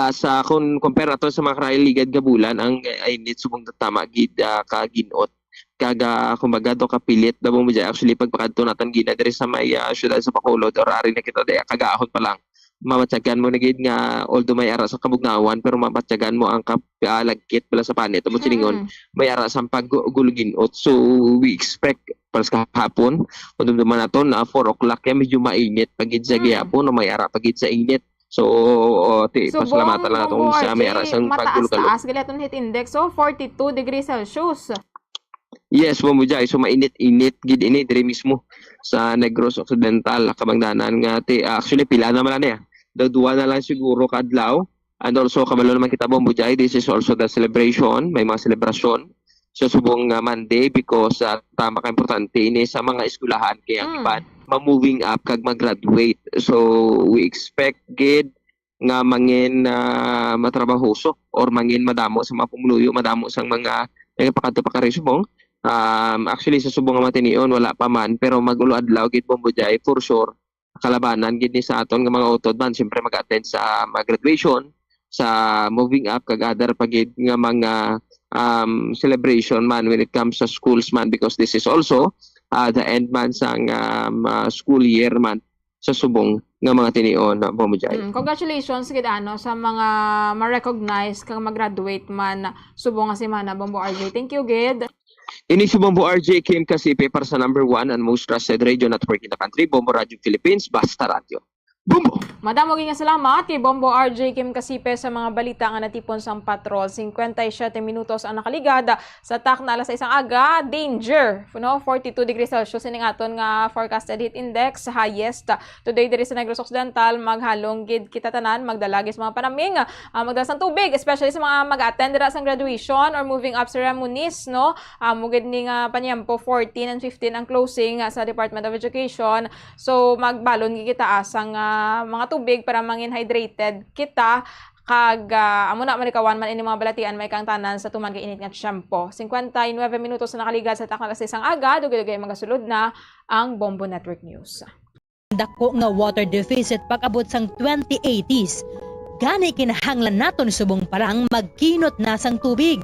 Sa kung compare ato sa mga ligad nga bulan ang init subong tama gid kaginot. Kaga kumbaga do kapilit da mo actually pagpakadto natan gina diri sa may syudad sa Bacolod or ari na kita daya kagahon pa lang. Mamatsagan mo na gid nga although may ara sa kabugnawan pero mamatsagan mo ang lagkit pala sa panit mo siningon may ara sa pagguluginot. So we expect para sa hapon kung duman nato na 4 o'clock kaya medyo mainit pagid sa gihapon o may ara pagid sa init. So pasalamatan lang natong sa may ara sang paggulugalo. Mataas gali aton heat index so 42 degrees Celsius. Yes, Bombo Jai. So mainit-init gid ini diri mismo sa Negros Occidental kabangdanan nga actually pila naman niya. Duwa na lang siguro kadlaw. And also kabalo naman kita Bombo Jai, this is also the celebration, may mga selebrasyon sa subong Monday because tama ka importante ini sa mga eskwelahan kay ang iban ma-moving up kag mag-graduate. So we expect gid nga mangin matrabahoso or mangin madamo sa mga pumuluyo, madamo sang mga nagapakadto pa kare subong. Actually sa subong nga matinion wala pa man pero magulo adlaw gid Bombo Jai for sure kalabanan gid ni sa aton nga mga utod man siyempre mag-attend sa graduation sa moving up kag other pagid nga mga celebration man when it comes sa schools man because this is also the end man sang school year man sa subong nga mga tinion Bombo Jai. Congratulations gid sa mga ma-recognize kang mag-graduate man subong nga semana Bombo RJ. Thank you gid. Ini si Bombo RJ Kim Kasipe para sa number 1 and most trusted radio network in the country, Bombo Radio Philippines, Basta Radio. Bombo! Madamo nga salamat kay Bombo RJ Kim Kasipe sa mga balita nga natipon sang patrol. 57 minutos ang nakaligada sa tak na alas 6 aga. Danger! 42 degrees Celsius ining aton nga forecasted heat index highest. Today diri sa Negros Occidental maghalong gid kita tanan magdalagis mga panaming magdala sang tubig especially sa mga mag-attend dira sang graduation or moving up ceremonies mugid ni nga panyempo 14 and 15 ang closing sa Department of Education. So magbalon gid kita asang mga tubig para mangin hydrated kita kag amo na manikawan man ini mga balatian may kang tanan sa tuman kay init nga tiyempo. 59 minutos na nakaligad sa takal sa isang aga dugay-dugay mga sulod na ang Bombo Network News. Dako nga water deficit pag-abot sang 2080s. Gani kinahanglan naton subong parang magkinot na sang tubig.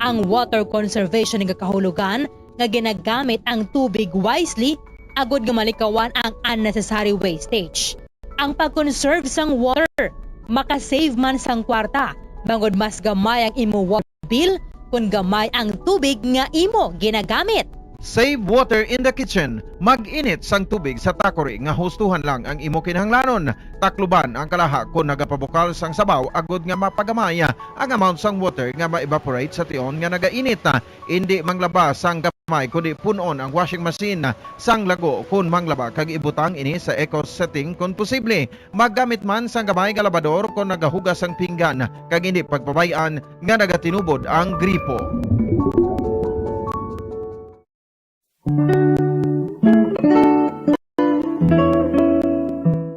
Ang water conservation nga kahulugan nga ginagamit ang tubig wisely agud nga malikawan ang unnecessary wastage. Ang pag-conserve sang water, makasave man sang kwarta, bangod mas gamay ang imo water bill kung gamay ang tubig nga imo ginagamit. Save water in the kitchen. Mag-init sang tubig sa takori nga hustuhan lang ang imo kinahanglanon. Takluban ang kalaha kung nagapabukal sang sabaw agud nga mapagamaya ang amount sang water nga ma-evaporate sa tion nga nagainit. Hindi manglaba sang gamay kundi punon ang washing machine sang lago kung manglaba kag ibutang ini sa eco setting kung posible. Maggamit man sang gamay nga labador kung nagahugas sang pinggan kag hindi pagpabayaan nga nagatinubod ang gripo.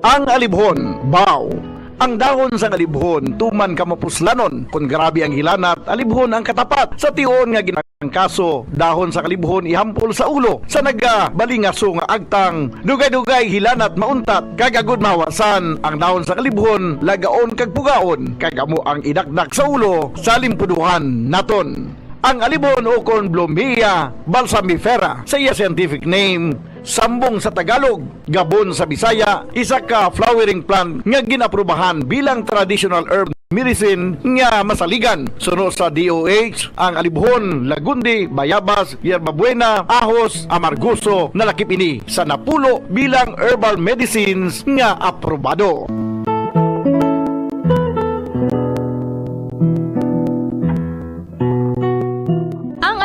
Ang alibhon, bao. Ang dahon sa alibhon tuman kamapuslanon kun grabe ang hilanat alibhon ang katapat sa tion nga ginang kaso dahon sa kalibhon ihampol sa ulo sa nagabalingaso nga agtang dugay-dugay hilanat mauntat kagagod mawasan ang dahon sa kalibhon lagaon kag pugaon kagamo ang idakdak sa ulo sa limpuduhan naton. Ang alibon o kon Blomia balsamifera sa iya scientific name, sambong sa Tagalog, gabon sa Bisaya, isa ka flowering plant nga ginaprubahan bilang traditional herb medicine nga masaligan. Suno sa DOH, ang alibhon, lagundi, bayabas, yerbabuena, ahos, amarguso, nalakip ini sa napulo bilang herbal medicines nga aprobado.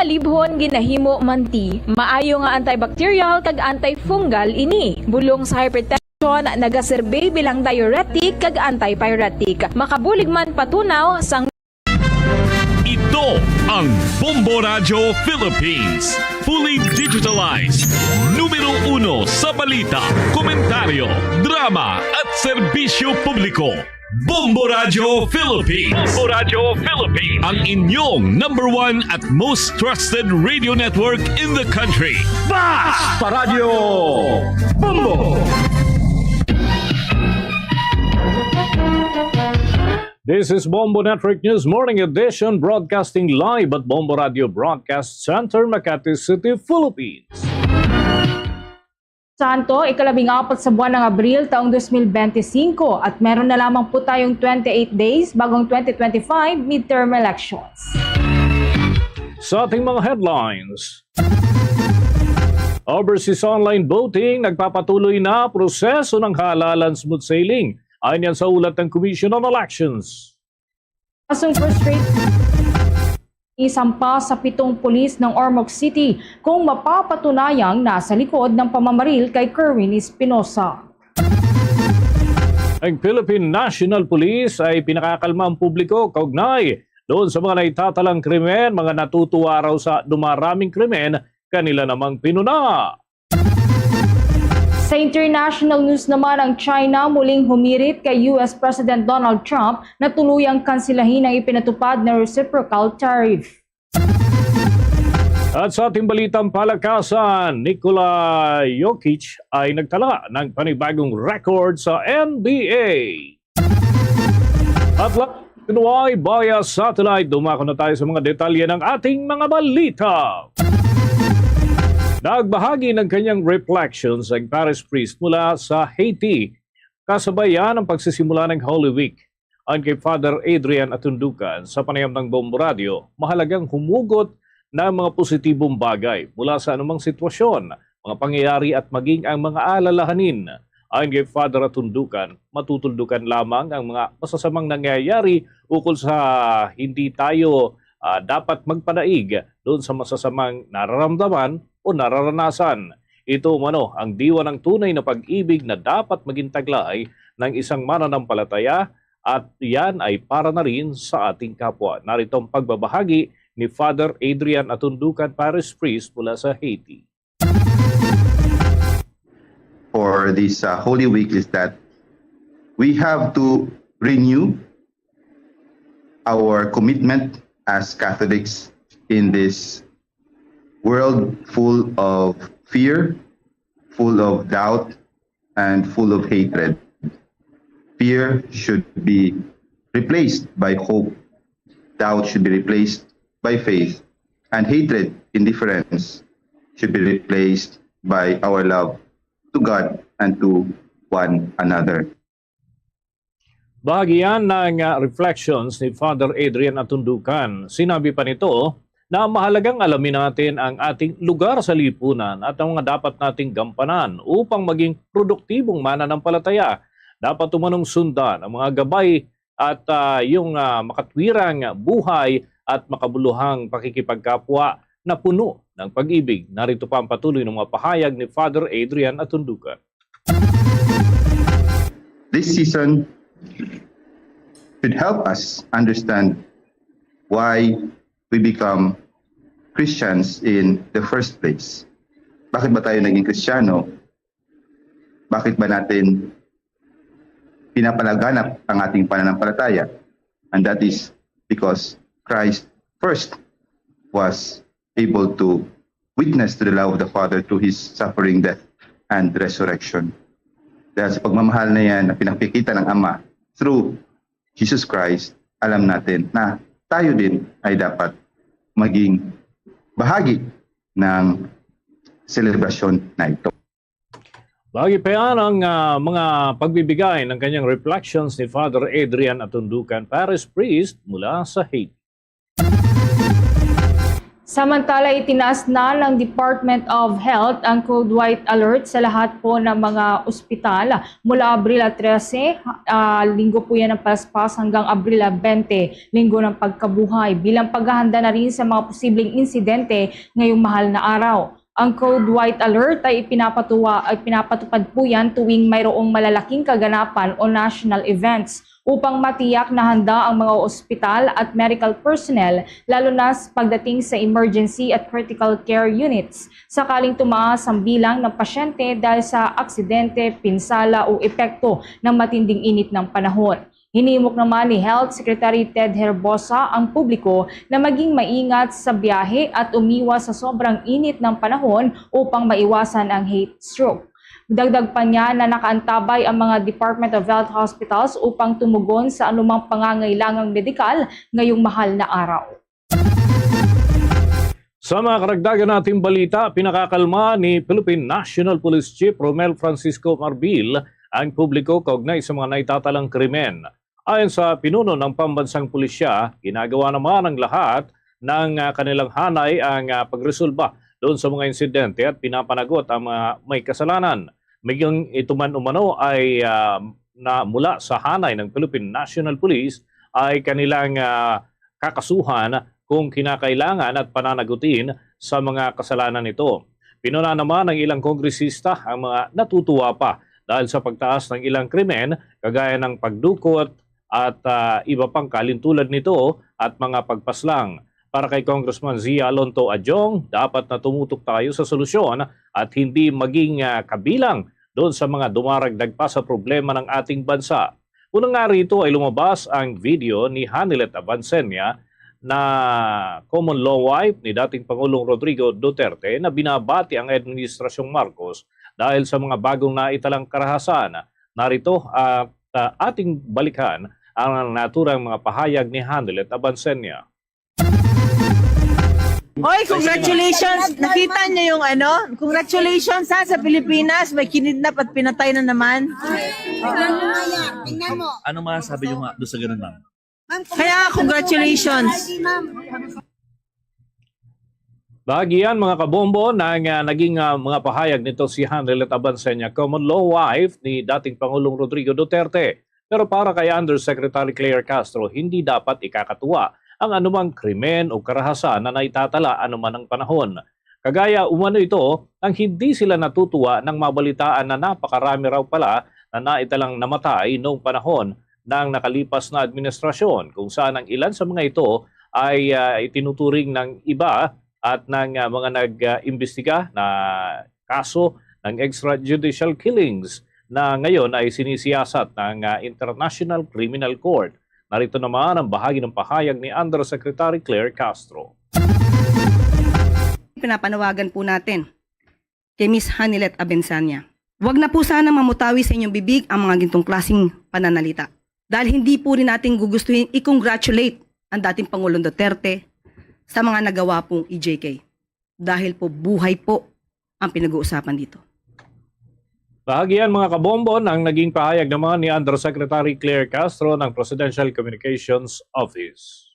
Alibhon ginahimo manti, maayo nga antibacterial kag antifungal ini. Bulong sa hypertension, nagaserbe bilang diuretic kag antipyretic. Makabulig man patunaw sang Ito ang Bombo Radio Philippines. Fully digitalized. Numero 1 sa balita, komentaryo, drama at serbisyo publiko. Bombo Radio Philippines. Bombo Radio Philippines. Ang inyong #1 at most trusted radio network in the country. Basta Radio Bombo! This is Bombo Network News Morning Edition, broadcasting live at Bombo Radio Broadcast Center, Makati City, Philippines. Santo, ika-14 sa buwan ng Abril taong 2025 at meron na lamang po tayong 28 days bagong 2025 midterm elections. Sa ating mga headlines, overseas online voting, nagpapatuloy na proseso ng halalan smooth sailing. Ayon yan sa ulat ng Commission on Elections. Asong frustrate isampa sa 7 pulis ng Ormoc City kung mapapatunayang nasa likod ng pamamaril kay Kerwin Espinosa. Ang Philippine National Police ay pinakakalma ang publiko kaugnay doon sa mga naitatalang krimen, mga natutuwa raw sa dumaraming krimen, kanila namang pinuna. Sa international news naman, ang China muling humirit kay US President Donald Trump na tuluyang kansilahin ang ipinatupad na reciprocal tariff. At sa ating balitang palakasan, Nikola Jokic ay nagtala ng panibagong record sa NBA. At Pinoy via satellite, dumako na tayo sa mga detalye ng ating mga balita. Nagbahagi ng kanyang reflections ang Paris priest mula sa Haiti, kasabayan ng pagsisimula ng Holy Week. Ayon kay Father Adrian Atundukan sa panayam ng Bombo Radio, mahalagang humugot ng mga positibong bagay mula sa anumang sitwasyon, mga pangyayari at maging ang mga alalahanin. Ayon kay Father Atundukan, matutuldukan lamang ang mga masasamang nangyayari ukol sa hindi tayo dapat magpadaig doon sa masasamang nararamdaman o nararanasan. Ito umano ang diwa ng tunay na pag-ibig na dapat maging taglay ng isang mananampalataya at yan ay para na rin sa ating kapwa. Narito ang pagbabahagi ni Father Adrian Atundukan, Paris priest mula sa Haiti. For this Holy Week is that we have to renew our commitment as Catholics in this world full of fear, full of doubt, and full of hatred. Fear should be replaced by hope. Doubt should be replaced by faith. And hatred, indifference, should be replaced by our love to God and to one another. Bahagi yan ng reflections ni Father Adrian Atundukan. Sinabi pa nito na mahalagang alamin natin ang ating lugar sa lipunan at ang mga dapat nating gampanan upang maging produktibong mananampalataya. Dapat umanong sundan ang mga gabay at yung makatwirang buhay at makabuluhang pakikipagkapwa na puno ng pag-ibig. Narito pa ang patuloy ng mga pahayag ni Father Adrian Atundukan. This season should help us understand why we become Christians in the first place. Bakit ba tayo naging Kristiyano? Bakit ba natin pinapalaganap ang ating pananampalataya. And that is because Christ first was able to witness to the love of the Father through His suffering, death, and resurrection. Dahil sa pagmamahal na yan na pinakikita ng Ama through Jesus Christ, alam natin na tayo din ay dapat maging bahagi ng selebrasyon na ito. Lagi pa yan ang mga pagbibigay ng kanyang reflections ni Father Adrian Atunducan, Parish Priest mula sa Haiti. Samantala, itinaas na ng Department of Health ang Code White Alert sa lahat po ng mga ospital mula Abril 13, linggo po yan ng paspas, hanggang Abril 20, linggo ng pagkabuhay, bilang paghahanda na rin sa mga posibleng insidente ngayong mahal na araw. Ang Code White Alert ay pinapatupad po yan tuwing mayroong malalaking kaganapan o national events upang matiyak na handa ang mga ospital at medical personnel, lalo na pagdating sa emergency at critical care units, sakaling tumaas ang bilang ng pasyente dahil sa aksidente, pinsala o epekto ng matinding init ng panahon. Hinimok naman ni Health Secretary Ted Herbosa ang publiko na maging maingat sa biyahe at umiwas sa sobrang init ng panahon upang maiwasan ang heat stroke. Dagdag pa niya na nakaantabay ang mga Department of Health hospitals upang tumugon sa anumang pangangailangang medikal ngayong mahal na araw. Sa mga karagdagan nating balita, pinakakalma ni Philippine National Police Chief Romel Francisco Marbil ang publiko kaugnay sa mga naitatalang krimen. Ayon sa pinuno ng pambansang pulisya, ginagawa naman ang lahat ng kanilang hanay ang pagresolba doon sa mga insidente at pinapanagot ang mga may kasalanan. Maging ito man umano ay na mula sa hanay ng Philippine National Police ay kanilang kakasuhan kung kinakailangan at pananagutin sa mga kasalanan ito. Pinuna naman ng ilang kongresista ang mga natutuwa pa dahil sa pagtaas ng ilang krimen kagaya ng pagdukot at iba pang kalintulad nito at mga pagpaslang. Para kay Congressman Zia Alonto Adjong, dapat na tumutok tayo sa solusyon at hindi maging kabilang doon sa mga dumaragdag pa sa problema ng ating bansa. Unang nga rito ay lumabas ang video ni Hanilet Abansenia na common law wife ni dating Pangulong Rodrigo Duterte na binabati ang Administrasyong Marcos dahil sa mga bagong naitalang karahasan. Narito at ating balikan ang naturang mga pahayag ni Hanilet Abansenia. Oy, congratulations! Nakita niyo yung congratulations sa Pilipinas, may kinidnap at pinatay na naman. Ano masasabi niyo nga doon sa ganun, ma'am? Kaya congratulations! Bahagian mga kabombo ng naging mga pahayag nito si Hanilet Abansenia, common law wife ni dating Pangulong Rodrigo Duterte. Pero para kay Undersecretary Claire Castro, hindi dapat ikakatuwa ang anumang krimen o karahasan na naitatala anuman ang panahon. Kagaya umano ito, ang hindi sila natutuwa nang mabalitaan na napakarami raw pala na naitalang namatay noong panahon ng nakalipas na administrasyon, kung saan ang ilan sa mga ito ay itinuturing ng iba at ng mga nag-imbestiga na kaso ng extrajudicial killings na ngayon ay sinisiyasat ng International Criminal Court. Narito naman ang bahagi ng pahayag ni Undersecretary Claire Castro. Pinapanawagan po natin kay Ms. Hanilet Abansenia. Huwag na po sana mamutawi sa inyong bibig ang mga gintong klaseng pananalita. Dahil hindi po rin natin gugustuhin i-congratulate ang dating Pangulong Duterte sa mga nagawa pong EJK. Dahil po buhay po ang pinag-uusapan dito. Bahagian mga kabombo ng naging pahayag naman ni Undersecretary Claire Castro ng Presidential Communications Office.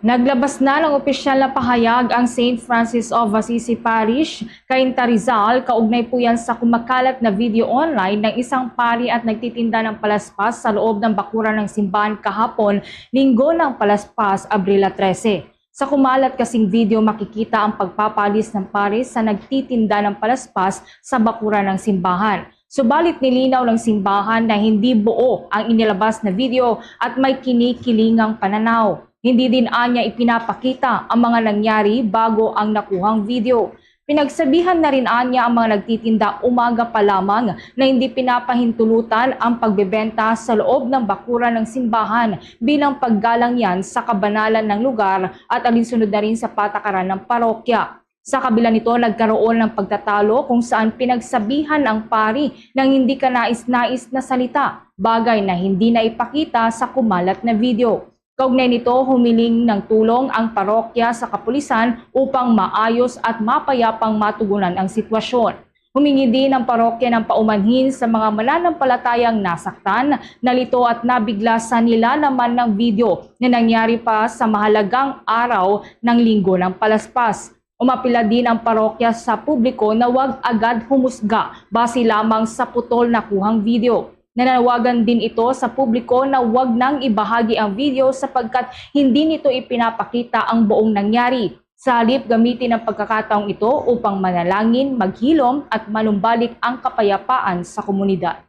Naglabas na ng opisyal na pahayag ang St. Francis of Assisi Parish, Cainta Rizal, kaugnay po yan sa kumakalat na video online ng isang pari at nagtitinda ng palaspas sa loob ng bakuran ng simbahan kahapon, linggo ng palaspas, Abril 13. Sa kumalat kasing video, makikita ang pagpapalis ng pari sa nagtitinda ng palaspas sa bakuran ng simbahan. Subalit nilinaw ng simbahan na hindi buo ang inilabas na video at may kinikilingang pananaw. Hindi din anya ipinapakita ang mga nangyari bago ang nakuhang video. Pinagsabihan na rin anya ang mga nagtitinda umaga pa lamang na hindi pinapahintulutan ang pagbebenta sa loob ng bakuran ng simbahan bilang paggalang yan sa kabanalan ng lugar at alinsunod na rin sa patakaran ng parokya. Sa kabila nito, nagkaroon ng pagtatalo kung saan pinagsabihan ang pari ng hindi kanais-nais na salita, bagay na hindi na ipakita sa kumalat na video. Kaugnay nito, humiling ng tulong ang parokya sa kapulisan upang maayos at mapayapang matugunan ang sitwasyon. Humingi din ang parokya ng paumanhin sa mga mananampalatayang nasaktan, nalito at nabigla sa nilalaman ng video na nangyari pa sa mahalagang araw ng Linggo ng Palaspas. Umapila din ang parokya sa publiko na huwag agad humusga base lamang sa putol na kuhang video. Nananawagan din ito sa publiko na huwag nang ibahagi ang video sapagkat hindi nito ipinapakita ang buong nangyari. Sa halip, gamitin ang pagkakataong ito upang manalangin, maghilom at manumbalik ang kapayapaan sa komunidad.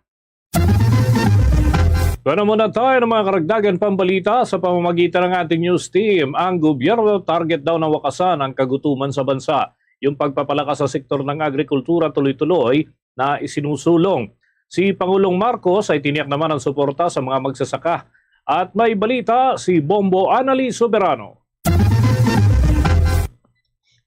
Kaya muna tayo ng mga karagdagan pambalita sa pamamagitan ng ating news team. Ang gobyerno target daw na wakasan ang kagutuman sa bansa. Yung pagpapalakas sa sektor ng agrikultura tuloy-tuloy na isinusulong. Si Pangulong Marcos ay tiniyak naman ang suporta sa mga magsasaka. At may balita si Bombo Annali Soberano.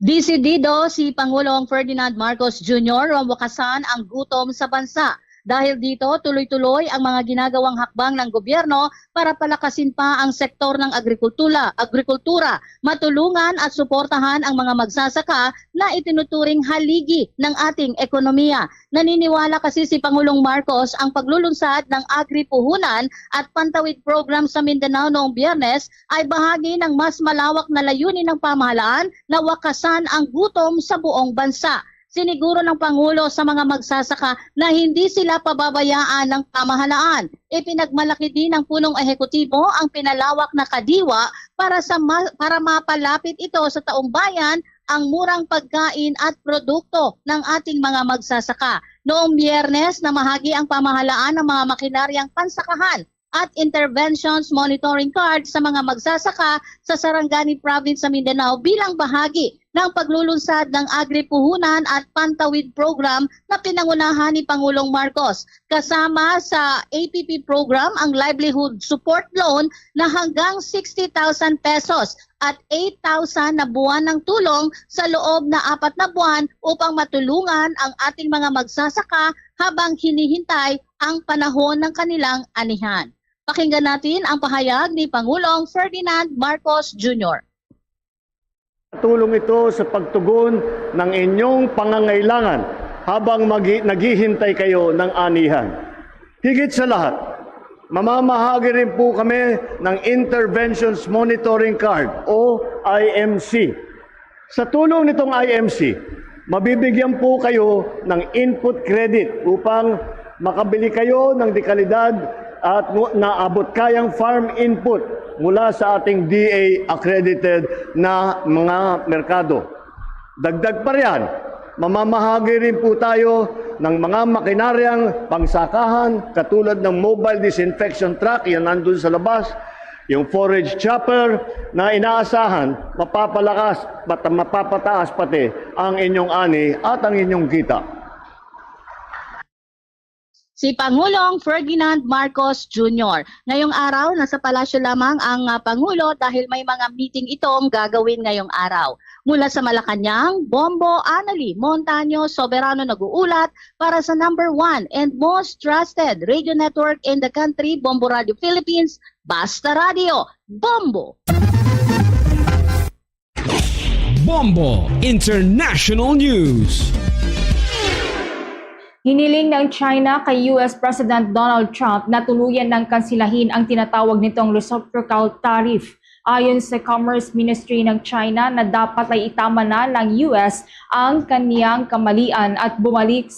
Desidido si Pangulong Ferdinand Marcos Jr. ang wakasan ang gutom sa bansa. Dahil dito, tuloy-tuloy ang mga ginagawang hakbang ng gobyerno para palakasin pa ang sektor ng agrikultura, matulungan at suportahan ang mga magsasaka na itinuturing haligi ng ating ekonomiya. Naniniwala kasi si Pangulong Marcos ang paglulunsad ng agri-puhunan at pantawid program sa Mindanao noong Biyernes ay bahagi ng mas malawak na layunin ng pamahalaan na wakasan ang gutom sa buong bansa. Siniguro ng Pangulo sa mga magsasaka na hindi sila pababayaan ng pamahalaan. Ipinagmalaki din ng punong ehekutibo ang pinalawak na kadiwa para mapalapit ito sa taong bayan ang murang pagkain at produkto ng ating mga magsasaka. Noong Biyernes, namahagi ang pamahalaan ng mga makinaryang pansakahan at interventions monitoring card sa mga magsasaka sa Sarangani Province sa Mindanao bilang bahagi ng paglulunsad ng agri-puhunan at pantawid program na pinangunahan ni Pangulong Marcos. Kasama sa APP program ang livelihood support loan na hanggang 60,000 pesos at 8,000 na buwan ng tulong sa loob na 4 na buwan upang matulungan ang ating mga magsasaka habang hinihintay ang panahon ng kanilang anihan. Pakinggan natin ang pahayag ni Pangulong Ferdinand Marcos Jr. Tulong ito sa pagtugon ng inyong pangangailangan habang naghihintay kayo ng anihan. Higit sa lahat, mamamahagi rin po kami ng Interventions Monitoring Card o IMC. Sa tulong nitong IMC, mabibigyan po kayo ng input credit upang makabili kayo ng dekalidad at naabot kayang farm input mula sa ating DA accredited na mga merkado. Dagdag pa riyan, mamamahagi rin po tayo ng mga makinaryang pangsakahan katulad ng mobile disinfection truck, yan nandun sa labas, yung forage chopper na inaasahan, mapapalakas at mapapataas pati ang inyong ani at ang inyong kita. Si Pangulong Ferdinand Marcos Jr. Ngayong araw, nasa palasyo lamang ang Pangulo dahil may mga meeting itong gagawin ngayong araw. Mula sa Malacanang, Bombo Annali Montaño Soberano nag-uulat para sa number 1 and most trusted radio network in the country, Bombo Radio Philippines, Basta Radio, Bombo! Bombo International News. Hiniling ng China kay US President Donald Trump na tuluyan ng kansilahin ang tinatawag nitong reciprocal tariff. Ayon sa Commerce Ministry ng China na dapat ay itama na ng US ang kaniyang kamalian at bumalik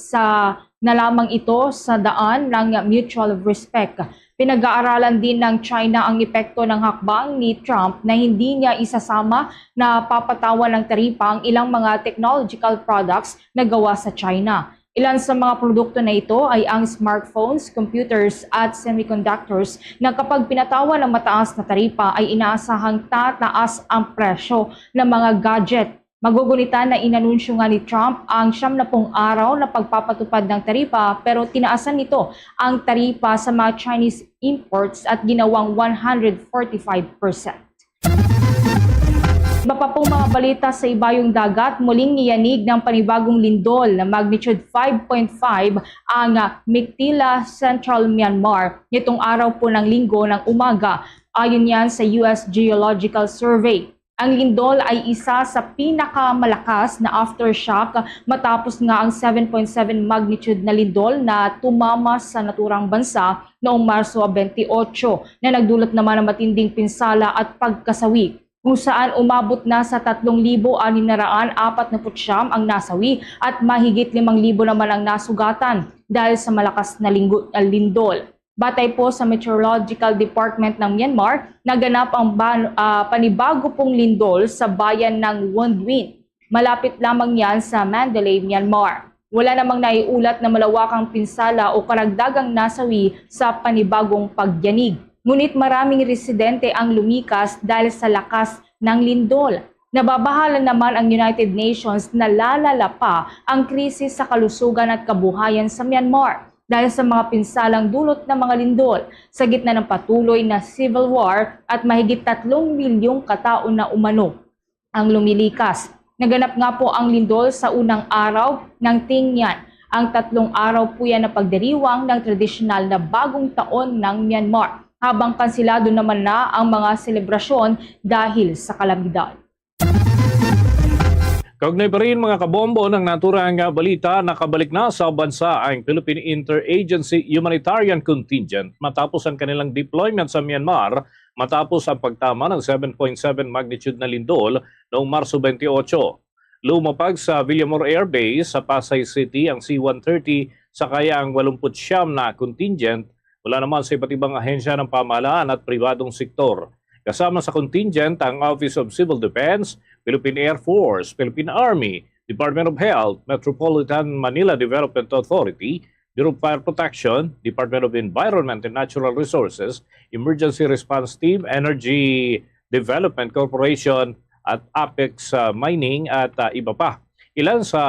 na lamang ito sa daan ng mutual respect. Pinag-aaralan din ng China ang epekto ng hakbang ni Trump na hindi niya isasama na papatawan ng taripa ang ilang mga technological products na gawa sa China. Ilan sa mga produkto na ito ay ang smartphones, computers at semiconductors na kapag pinatawan ng mataas na taripa ay inaasahang tataas ang presyo ng mga gadget. Magugunita na inanunsyo nga ni Trump ang 70 araw na pagpapatupad ng taripa pero tinaasan nito ang taripa sa mga Chinese imports at ginawang 145%. Iba pa pong mga balita sa ibayong dagat, muling niyanig ng panibagong lindol na magnitude 5.5 ang Meiktila, Central Myanmar nitong araw po ng Linggo ng umaga. Ayon yan sa US Geological Survey. Ang lindol ay isa sa pinakamalakas na aftershock matapos nga ang 7.7 magnitude na lindol na tumama sa naturang bansa noong Marso 28 na nagdulot naman ng matinding pinsala at pagkasawi kung saan umabot na sa 3,649 ang nasawi at mahigit 5,000 naman ang nasugatan dahil sa malakas na lindol. Batay po sa Meteorological Department ng Myanmar, naganap ang panibago pong lindol sa bayan ng Wonwin. Malapit lamang yan sa Mandalay, Myanmar. Wala namang naiulat na malawakang pinsala o karagdagang nasawi sa panibagong pagyanig. Ngunit maraming residente ang lumikas dahil sa lakas ng lindol. Nababahala naman ang United Nations na lalala pa ang krisis sa kalusugan at kabuhayan sa Myanmar dahil sa mga pinsalang dulot ng mga lindol sa gitna ng patuloy na civil war at mahigit 3 milyong katao na umano ang lumilikas. Naganap nga po ang lindol sa unang araw ng Tingyan. Ang 3 araw po yan na pagdiriwang ng tradisyonal na bagong taon ng Myanmar, habang kansilado naman na ang mga selebrasyon dahil sa kalamidad. Kaugnay pa rin mga kabombo ng naturang balita, nakabalik na sa bansa ang Philippine Interagency Humanitarian Contingent matapos ang kanilang deployment sa Myanmar matapos ang pagtama ng 7.7 magnitude na lindol noong Marso 28. Lumapag sa Villamor Air Base sa Pasay City ang C-130 sakaya ang 89 na contingent mula naman sa iba't ibang ahensya ng pamahalaan at pribadong sektor. Kasama sa contingent ang Office of Civil Defense, Philippine Air Force, Philippine Army, Department of Health, Metropolitan Manila Development Authority, Bureau of Fire Protection, Department of Environment and Natural Resources, Emergency Response Team, Energy Development Corporation at Apex Mining at iba pa. Ilan sa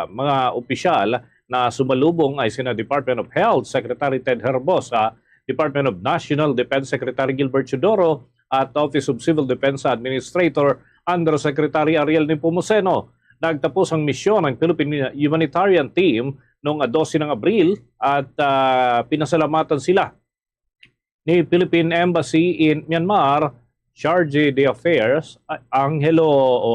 mga opisyal na sumalubong ay sina Department of Health Secretary Ted Herbosa, Department of National Defense Secretary Gilbert Chodoro, at Office of Civil Defense Administrator Undersecretary Ariel Nepomuceno. Nagtapos ang misyon ng Philippine Humanitarian Team noong 12 ng Abril at pinasalamatan sila ni Philippine Embassy in Myanmar, Charge d'Affaires,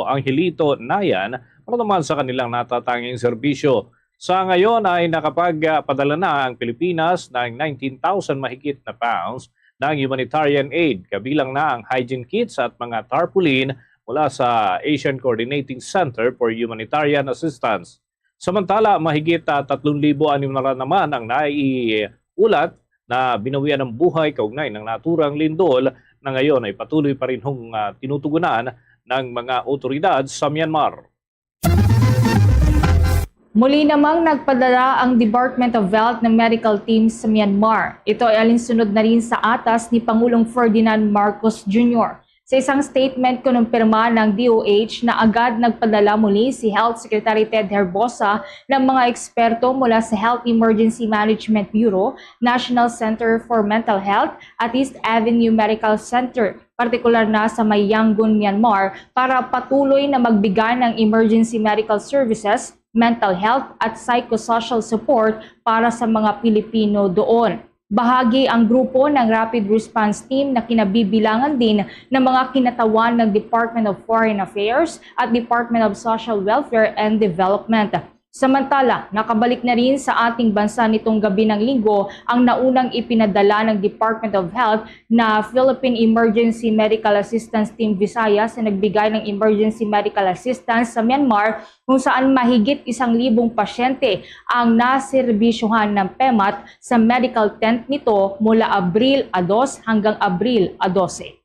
Angelito Nayan, para naman sa kanilang natatanging serbisyo. Sa ngayon ay nakapagpadala na ang Pilipinas ng 19,000 mahigit na pounds ng humanitarian aid, kabilang na ang hygiene kits at mga tarpaulin mula sa Asian Coordinating Center for Humanitarian Assistance. Samantala, mahigit 3,600 naman ang naiulat na binawian ng buhay kaugnay ng naturang lindol na ngayon ay patuloy pa rin tinutugunan ng mga otoridad sa Myanmar. Muli namang nagpadala ang Department of Health ng medical team sa Myanmar. Ito ay alinsunod na rin sa atas ni Pangulong Ferdinand Marcos Jr. Sa isang statement kinumpirma ng DOH na agad nagpadala muli si Health Secretary Ted Herbosa ng mga eksperto mula sa Health Emergency Management Bureau, National Center for Mental Health at East Avenue Medical Center, partikular na sa may Yangon, Myanmar, para patuloy na magbigay ng emergency medical services, mental health at psychosocial support para sa mga Pilipino doon. Bahagi ang grupo ng Rapid Response Team na kinabibilangan din ng mga kinatawan ng Department of Foreign Affairs at Department of Social Welfare and Development. Samantala, nakabalik na rin sa ating bansa nitong gabi ng Linggo ang naunang ipinadala ng Department of Health na Philippine Emergency Medical Assistance Team Visayas na nagbigay ng emergency medical assistance sa Myanmar kung saan mahigit 1,000 pasyente ang naserbisyuhan ng PEMAT sa medical tent nito mula Abril 2 hanggang Abril 12.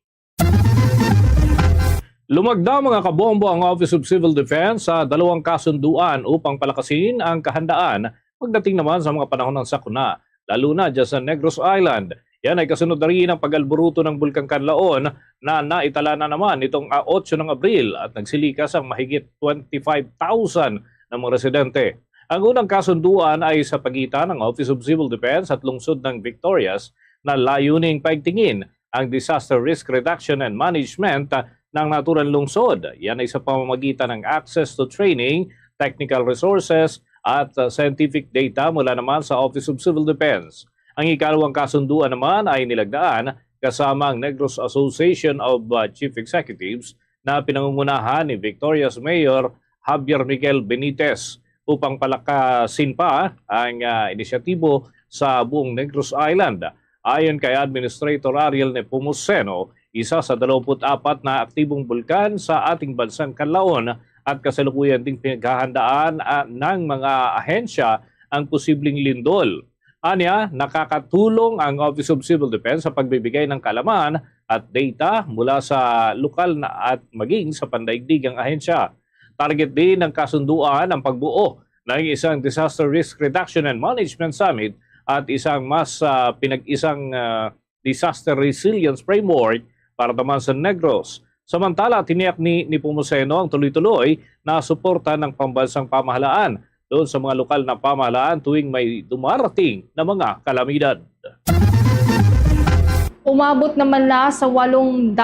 Lumagda mga kabombo ang Office of Civil Defense sa 2 kasunduan upang palakasin ang kahandaan pagdating naman sa mga panahon ng sakuna, lalo na dyan sa Negros Island. Yan ay kasunod na rin ang pag-alburuto ng Bulkang Kanlaon na naitala na naman itong 8 ng Abril at nagsilikas ang mahigit 25,000 ng mga residente. Ang unang kasunduan ay sa pagitan ng Office of Civil Defense at lungsod ng Victorias na layuning paigtingin ang disaster risk reduction and management ng naturang lungsod. Yan ay sa pamamagitan ng access to training, technical resources at scientific data mula naman sa Office of Civil Defense. Ang ikalawang kasunduan naman ay nilagdaan kasama ang Negros Association of Chief Executives na pinangungunahan ni Victoria's Mayor Javier Miguel Benitez upang palakasin pa ang inisyatibo sa buong Negros Island. Ayon kay Administrator Ariel Nepomuceno, isa sa 24 na aktibong bulkan sa ating bansang Kanlaon at kasalukuyan ding pinaghahandaan ng mga ahensya ang posibleng lindol. Anya, nakakatulong ang Office of Civil Defense sa pagbibigay ng kaalaman at data mula sa lokal na at maging sa pandaigdigang ahensya. Target din ng kasunduan ang pagbuo ng isang Disaster Risk Reduction and Management Summit at isang mas pinag-isang Disaster Resilience Framework para naman sa Negros. Samantala, tiniyak ni Nepomuceno ang tuloy-tuloy na suporta ng pambansang pamahalaan doon sa mga lokal na pamahalaan tuwing may dumarating na mga kalamidad. Umabot naman na sa 871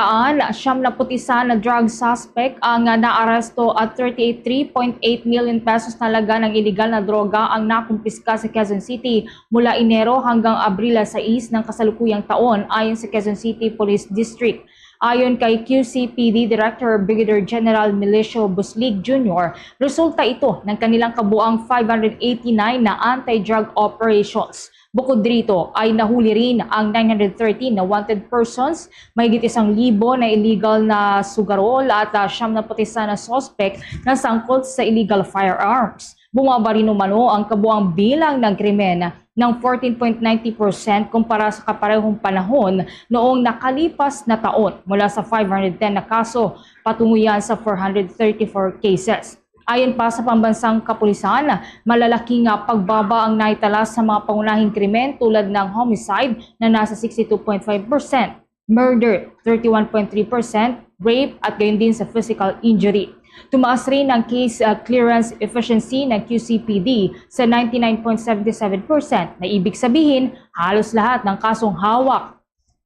na drug suspect ang naaresto at 33.8 million pesos talaga ng iligal na droga ang nakumpiska sa Quezon City mula Enero hanggang Abril 6 ng kasalukuyang taon ayon sa Quezon City Police District. Ayon kay QCPD Director Brigadier General Milicio Buslig Jr., resulta ito ng kanilang kabuang 589 na anti-drug operations. Bukod dito ay nahuli rin ang 913 na wanted persons, mahigit 1,000 na illegal na sugarol at 71 na suspect na sangkot sa illegal firearms. Bumaba rin umano ang kabuang bilang ng krimen ng 14.90% kumpara sa kaparehong panahon noong nakalipas na taon mula sa 510 na kaso patungo yan sa 434 cases. Ayon pa sa pambansang kapulisan, malalaking pagbaba ang naitala sa mga pangunahing krimen tulad ng homicide na nasa 62.5%, murder 31.3%, rape at gayon din sa physical injury. Tumaas rin ang case clearance efficiency ng QCPD sa 99.77% na ibig sabihin halos lahat ng kasong hawak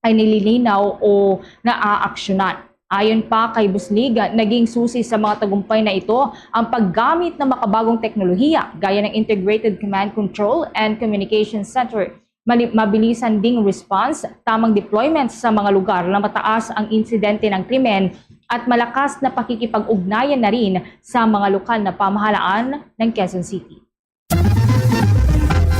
ay nililinaw o naaaksyonan. Ayon pa kay Buslig, naging susi sa mga tagumpay na ito ang paggamit ng makabagong teknolohiya gaya ng Integrated Command Control and Communication Center, mabilisan ding response, tamang deployment sa mga lugar na mataas ang insidente ng krimen at malakas na pakikipag-ugnayan na rin sa mga lokal na pamahalaan ng Quezon City.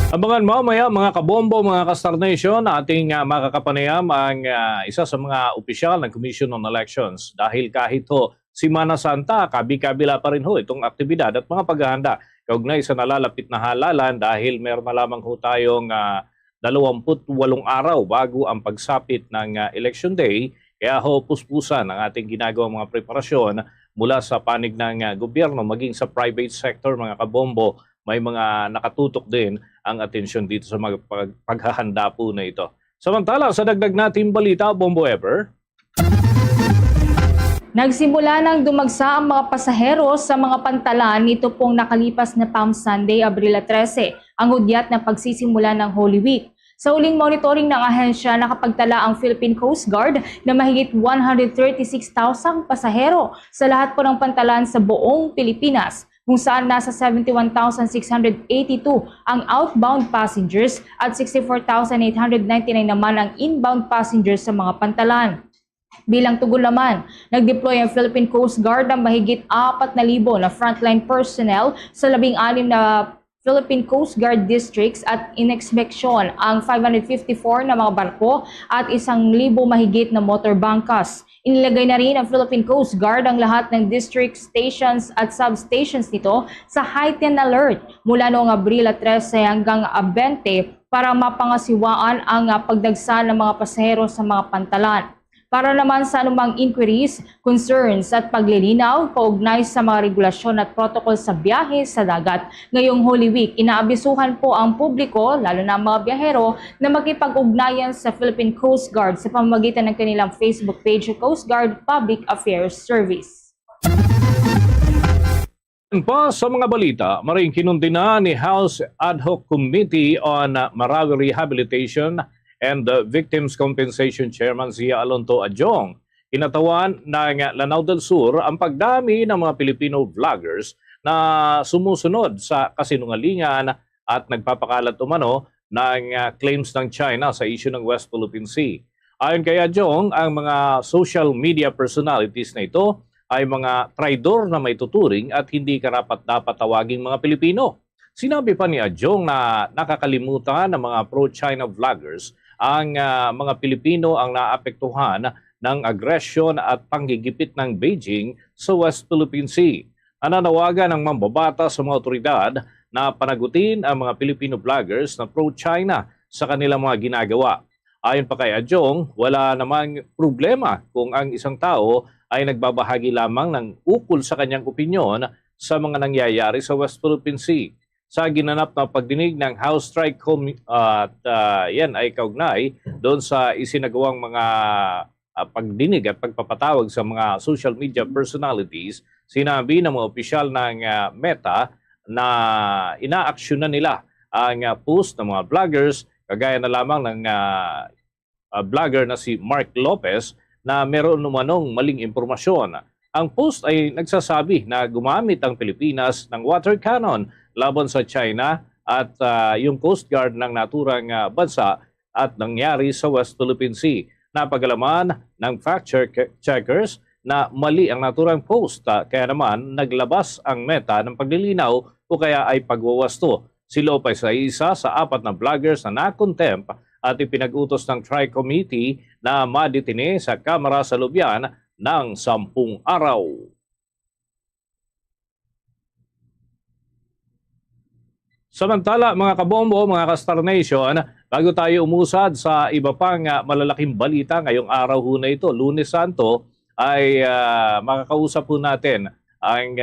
Abangan mamaya mga kabombo, mga ka-Star Nation, ating makakapanayam ang isa sa mga opisyal ng Commission on Elections. Dahil kahit Semana Santa, kabi-kabila pa rin itong aktibidad at mga paghahanda kaugnay sa nalalapit na halalan dahil meron na lamang tayong 28 araw bago ang pagsapit ng Election Day. Kaya puspusan ang ating ginagawang mga preparasyon mula sa panig ng gobyerno maging sa private sector, mga kabombo. May mga nakatutok din ang atensyon dito sa mga paghahanda po na ito. Samantala, sa dagdag nating balita, Bombo Ever. Nagsimula nang dumagsa ang mga pasahero sa mga pantalan nito pong nakalipas na Palm Sunday, Abril 13, ang hudyat na pagsisimula ng Holy Week. Sa uling monitoring ng ahensya, nakapagtala ang Philippine Coast Guard na mahigit 136,000 pasahero sa lahat po ng pantalan sa buong Pilipinas, kung saan nasa 71,682 ang outbound passengers at 64,899 naman ang inbound passengers sa mga pantalan. Bilang tugon naman, nag-deploy ang Philippine Coast Guard ng mahigit 4,000 na frontline personnel sa 16 na Philippine Coast Guard districts at inexpeksyon ang 554 na mga barko at 1,000 mahigit na motor bangkas. Inilagay na rin ng Philippine Coast Guard ang lahat ng district stations at substations nito sa heightened alert mula noong Abril 13 hanggang 20 para mapangasiwaan ang pagdagsa ng mga pasahero sa mga pantalan. Para naman sa anumang inquiries, concerns at paglilinaw kaugnay sa mga regulasyon at protocol sa biyahe sa dagat. Ngayong Holy Week, inaabisuhan po ang publiko, lalo na ang mga biyahero, na makipag-ugnayan sa Philippine Coast Guard sa pamamagitan ng kanilang Facebook page, Coast Guard Public Affairs Service. Pa sa mga balita, maring kinundina ni House Ad Hoc Committee on Marawi Rehabilitation and the Victims Compensation Chairman Zia Alonto Adjong. Kinatawan ng Lanao del Sur ang pagdami ng mga Filipino vloggers na sumusunod sa kasinungalingan at nagpapakalat umano ng claims ng China sa issue ng West Philippine Sea. Ayon kay Adjong, ang mga social media personalities na ito ay mga traidor na may tuturing at hindi karapat-dapat tawaging mga Pilipino. Sinabi pa ni Adjong na nakakalimutan ng mga pro-China vloggers ang mga Pilipino ang naapektuhan ng agresyon at panggigipit ng Beijing sa West Philippine Sea. Nananawagan ng mambabata sa mga otoridad na panagutin ang mga Filipino vloggers na pro-China sa kanilang mga ginagawa. Ayon pa kay Adjong, wala namang problema kung ang isang tao ay nagbabahagi lamang ng ukol sa kanyang opinyon sa mga nangyayari sa West Philippine Sea. Sa ginanap na pagdinig ng House Strike yan ay kaugnay doon sa isinagawang mga pagdinig at pagpapatawag sa mga social media personalities, sinabi ng mga opisyal ng Meta na inaaksyonan nila ang post ng mga vloggers, kagaya na lamang ng vlogger na si Mark Lopez na meron umanong maling impormasyon. Ang post ay nagsasabi na gumamit ang Pilipinas ng water cannon laban sa China at yung Coast Guard ng naturang bansa at nangyari sa West Philippine Sea. Napagalaman ng fact-checkers na mali ang naturang post, kaya naman naglabas ang Meta ng paglilinaw o kaya ay pagwawasto. Si Lopez ay isa sa 4 na vloggers na na-contempt at ipinag-utos ng Tri-Committee na madetine sa Kamara sa Lubian ng 10 araw. Samantala, mga kabombo, mga ka-Star Nation, bago tayo umusad sa iba pang malalaking balita ngayong araw ho na ito, Lunes Santo, ay makakausap po natin ang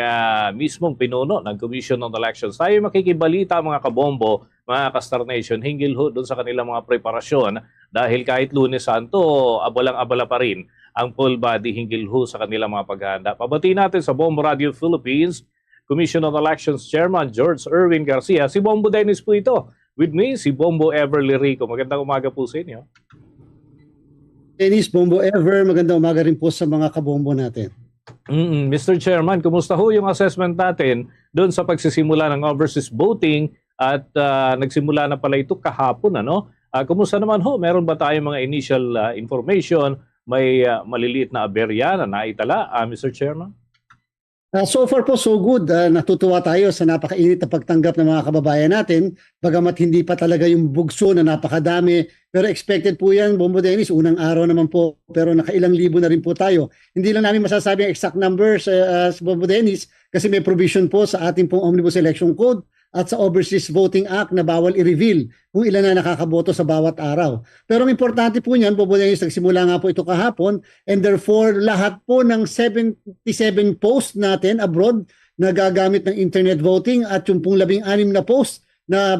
mismong pinuno ng Commission on Elections. Tayo makikibalita, mga kabombo, mga ka-Star Nation, hinggil ho doon sa kanilang mga preparasyon dahil kahit Lunes Santo, abalang-abala pa rin ang full body hinggil ho sa kanilang mga paghahanda. Pabati natin sa Bombo Radio Philippines, Commission on Elections Chairman George Erwin Garcia. Si Bombo Dennis po ito. With me, si Bombo Everly Rico. Magandang umaga po sa inyo. Dennis, Bombo Ever, magandang umaga rin po sa mga kabombo natin. Mr. Chairman, kumusta ho yung assessment natin doon sa pagsisimula ng overseas voting at nagsimula na pala ito kahapon, ano? Kumusta naman ho? Meron ba tayong mga initial information? May maliliit na aberya na naitala, Mr. Chairman? So far po, so good. Natutuwa tayo sa napakainit na pagtanggap ng mga kababayan natin. Bagamat hindi pa talaga yung bugso na napakadami. Pero expected po yan, Bombo Dennis. Unang araw naman po. Pero nakailang libo na rin po tayo. Hindi lang namin masasabi ang exact numbers, Bombo Dennis, kasi may provision po sa ating pong Omnibus Election Code at sa Overseas Voting Act na bawal i-reveal kung ilan na nakakaboto sa bawat araw. Pero ang importante po niyan, Bobo Dennis, nagsimula nga po ito kahapon, and therefore lahat po ng 77 posts natin abroad na gagamit ng internet voting at yung pong 16 na posts na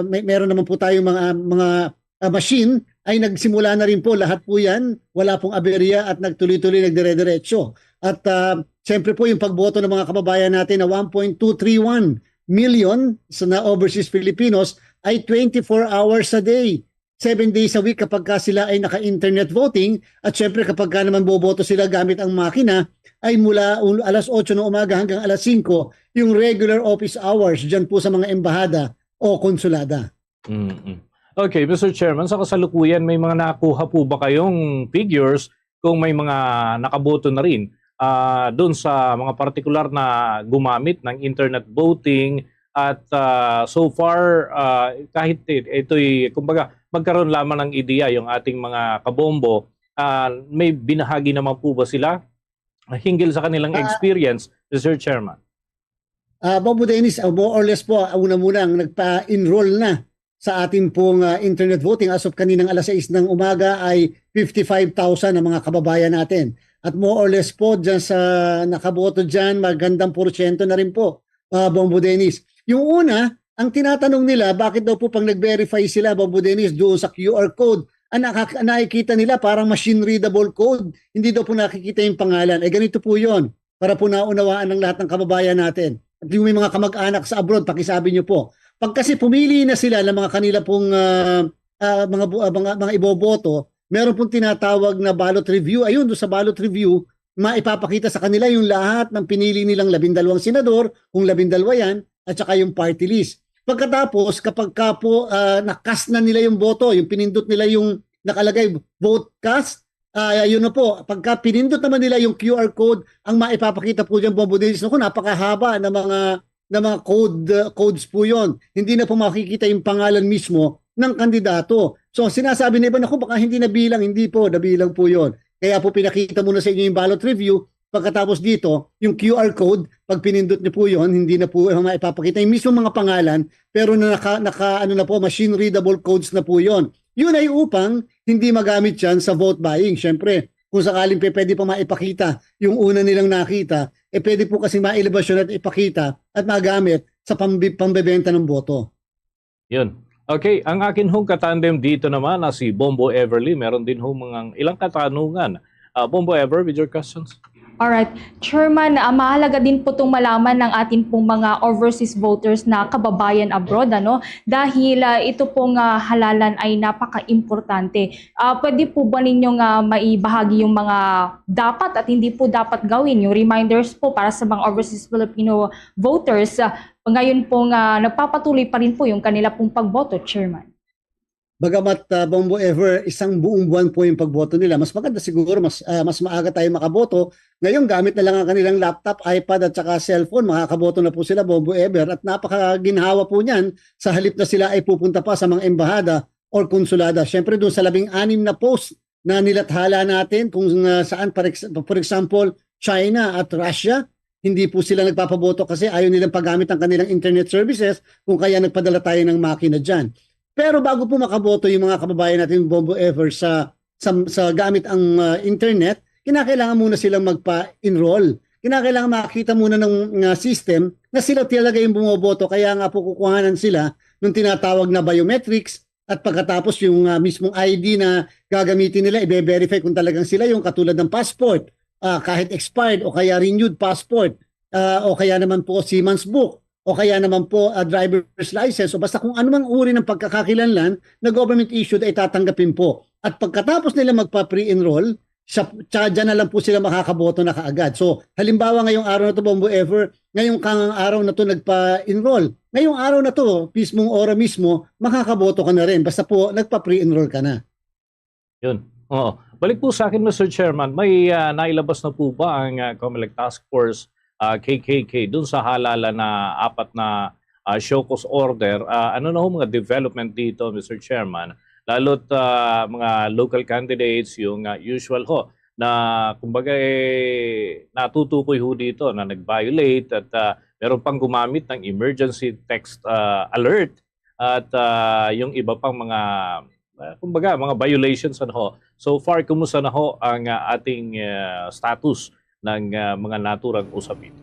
meron naman po tayong mga machine ay nagsimula na rin po lahat po yan. Wala pong aberya at nagtuloy-tuloy nagdire-diretso. At siyempre po yung pagboto ng mga kababayan natin na 1.231 million na overseas Filipinos ay 24 hours a day, 7 days a week kapag sila ay naka-internet voting, at syempre kapag naman boboto sila gamit ang makina ay mula alas 8 ng umaga hanggang alas 5 yung regular office hours dyan po sa mga embahada o konsulada. Okay, Mr. Chairman, sa kasalukuyan may mga nakuha po ba kayong figures kung may mga nakaboto na rin doon sa mga partikular na gumamit ng internet voting at so far kahit ito'y kumbaga magkaroon lamang ng ideya yung ating mga kabombo, may binahagi naman po ba sila hinggil sa kanilang experience, Mr. Chairman? Bombo Dennis, more or less po, una-muna nagpa-enroll na sa ating pong internet voting as of kaninang alas 6 ng umaga ay 55,000 na mga kababayan natin. At more or less po dyan sa nakaboto dyan, magandang porsyento na rin po, Bombo Dennis. Yung una, ang tinatanong nila, bakit daw po pag nag-verify sila, Bombo Dennis, doon sa QR code, nakikita nila parang machine-readable code, hindi daw po nakikita yung pangalan. Ganito po yon para po naunawaan ng lahat ng kababayan natin. At yung may mga kamag-anak sa abroad, pakisabi nyo po. Pag kasi pumili na sila ng mga kanila pong mga iboboto, meron pong tinatawag na ballot review. Ayun, doon sa ballot review, maipapakita sa kanila yung lahat ng pinili nilang 12 senador, kung 12 yan, at saka yung party list. Pagkatapos, kapag po nakast na nila yung boto, yung pinindot nila yung nakalagay vote cast, yun na po, pagka pinindot naman nila yung QR code, ang maipapakita po dyan, Bombo Dennis, napakahaba na mga codes po yon. Hindi na po makikita yung pangalan mismo ng kandidato. So sinasabi na iba, baka hindi nabilang, hindi po, nabilang po yon. Kaya po pinakita muna sa inyo yung ballot review, pagkatapos dito, yung QR code, pag pinindot niyo po yon, hindi na po maipapakita yung mismo mga pangalan, pero machine readable codes na po yon. Yun ay upang hindi magamit yan sa vote buying. Siyempre, kung sakaling pwede pa maipakita yung una nilang nakita, pwede po kasi mailabas yun at ipakita at magamit sa pambebenta ng boto. Yun. Okay, ang akin hong katandem dito naman na si Bombo Everly, meron din hong mga ilang katanungan. Bombo Ever, with your questions? Alright. Chairman, mahalaga din po itong malaman ng ating pong mga overseas voters na kababayan abroad, dahil ito pong halalan ay napaka-importante. Pwede po ba ninyong maibahagi yung mga dapat at hindi po dapat gawin, yung reminders po para sa mga overseas Filipino voters, ngayon pong nagpapatuloy pa rin po yung kanila pong pagboto, Chairman? Bagamat Bombo Ever, isang buong buwan po yung pagboto nila, mas maganda siguro, mas maaga tayo makaboto. Ngayon, gamit na lang ang kanilang laptop, iPad at saka cellphone, makakaboto na po sila, Bombo Ever. At napakaginhawa po niyan sa halip na sila ay pupunta pa sa mga embahada or konsulada. Siyempre doon sa 16 na post na nilathala natin kung saan, for example, China at Russia, hindi po sila nagpapaboto kasi ayaw nilang paggamit ang kanilang internet services, kung kaya nagpadala tayo ng makina dyan. Pero bago po makaboto yung mga kababayan natin Bombo Ever sa gamit ang internet, kinakailangan muna silang magpa-enroll. Kinakailangan makita muna ng system na sila talaga yung bumoboto. Kaya nga po kukuhanan sila ng tinatawag na biometrics at pagkatapos yung mismong ID na gagamitin nila, i-verify kung talagang sila yung katulad ng passport, kahit expired o kaya renewed passport, o kaya naman po Siemens book, o kaya naman po driver's license, o basta kung anumang uri ng pagkakakilanlan na government issued ay tatanggapin po. At pagkatapos nila magpa-pre-enroll, dyan na lang po sila makakaboto na kaagad. So halimbawa ngayong araw na to, Bombo Ever, ngayong araw na to nagpa-enroll, ngayong araw na to, mismong ora mismo, makakaboto ka na rin, basta po nagpa-pre-enroll ka na. Yun. Oo. Balik po sa akin, Mr. Chairman, may nailabas na po ba ang COMELEC Task Force KKK dun sa halala na 4 na show cause order? Ano na ho mga development dito, Mr. Chairman? Lalo't mga local candidates, yung usual ho, na kumbaga natutukoy ho dito na nag-violate at meron pang gumamit ng emergency text alert at yung iba pang mga kumbaga mga violations na ho. So far, kumusta na ho ang ating status ng mga naturang usapin?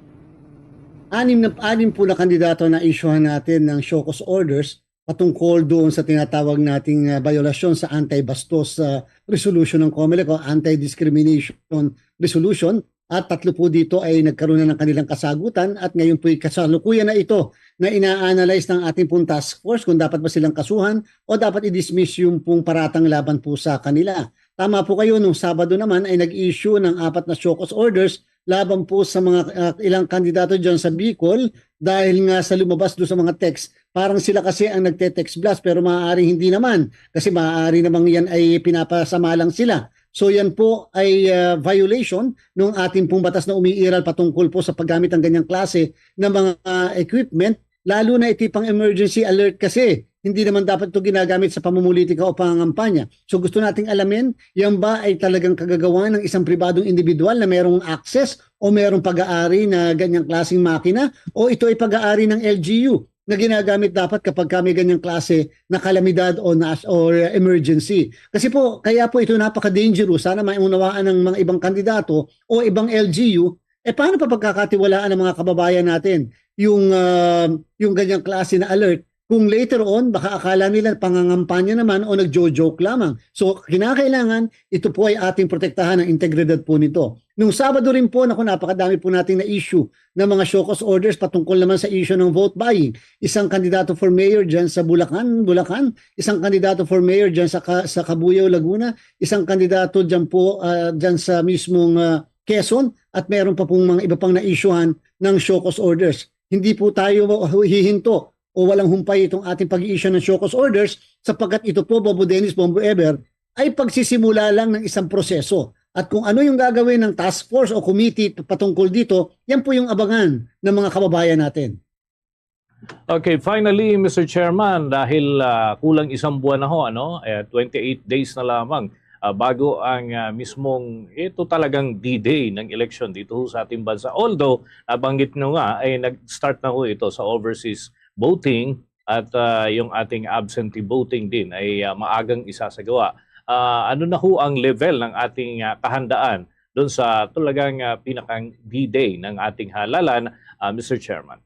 6 po na kandidato na isyuhan natin ng show cause orders patungkol doon sa tinatawag nating violasyon sa anti-bastos resolution ng COMELEC o anti-discrimination resolution, at 3 po dito ay nagkaroon na ng kanilang kasagutan at ngayon po kasalukuyan na ito na ina-analyze ng ating pong task force kung dapat ba silang kasuhan o dapat i-dismiss yung pong paratang laban po sa kanila. Tama po kayo, nung Sabado naman ay nag-issue ng 4 na show cause orders laban po sa mga ilang kandidato dyan sa Bicol dahil nga sa lumabas doon sa mga text. Parang sila kasi ang nagte-text blast pero maaaring hindi naman kasi maaari namang yan ay pinapasama lang sila. So yan po ay violation ng ating pong batas na umiiral patungkol po sa paggamit ng ganyang klase ng mga equipment, lalo na ito pang emergency alert kasi hindi naman dapat ito ginagamit sa pamumulitika o pangangampanya. So gusto nating alamin, yan ba ay talagang kagagawa ng isang pribadong individual na merong access o merong pag-aari na ganyang klaseng makina o ito ay pag-aari ng LGU na ginagamit dapat kapag kami ganyang klase na kalamidad or emergency. Kasi po, kaya po ito napaka-dangerous. Sana maunawaan ng mga ibang kandidato o ibang LGU, paano pa pagkakatiwalaan ng mga kababayan natin yung ganyang klase na alert? Kung later on, baka akala nila pangangampanya naman o nagjo-joke lamang. So, kinakailangan, ito po ay ating protektahan ng integridad po nito. Nung Sabado rin po, napakadami po nating na-issue ng mga show cause orders patungkol naman sa issue ng vote buying. Isang kandidato for mayor dyan sa Bulacan, isang kandidato for mayor dyan sa Cabuyao, Laguna, isang kandidato dyan po dyan sa mismong Quezon, at meron pa pong mga iba pang na-issuehan ng show cause orders. Hindi po tayo hihinto o walang humpay itong ating pag-i-issue ng show cause orders sapagkat ito po, Bobo Dennis, Bombo Eber, ay pagsisimula lang ng isang proseso. At kung ano yung gagawin ng task force o committee patungkol dito, yan po yung abangan ng mga kababayan natin. Okay, finally, Mr. Chairman, dahil kulang isang buwan na ho, 28 days na lamang bago ang mismong ito talagang D-Day ng election dito ho sa ating bansa. Although, nabanggit nyo nga, ay nag-start na ho ito sa overseas voting at yung ating absentee voting din ay maagang isasagawa. Ano na ho ang level ng ating kahandaan doon sa talagang pinakang D-Day ng ating halalan, Mr. Chairman?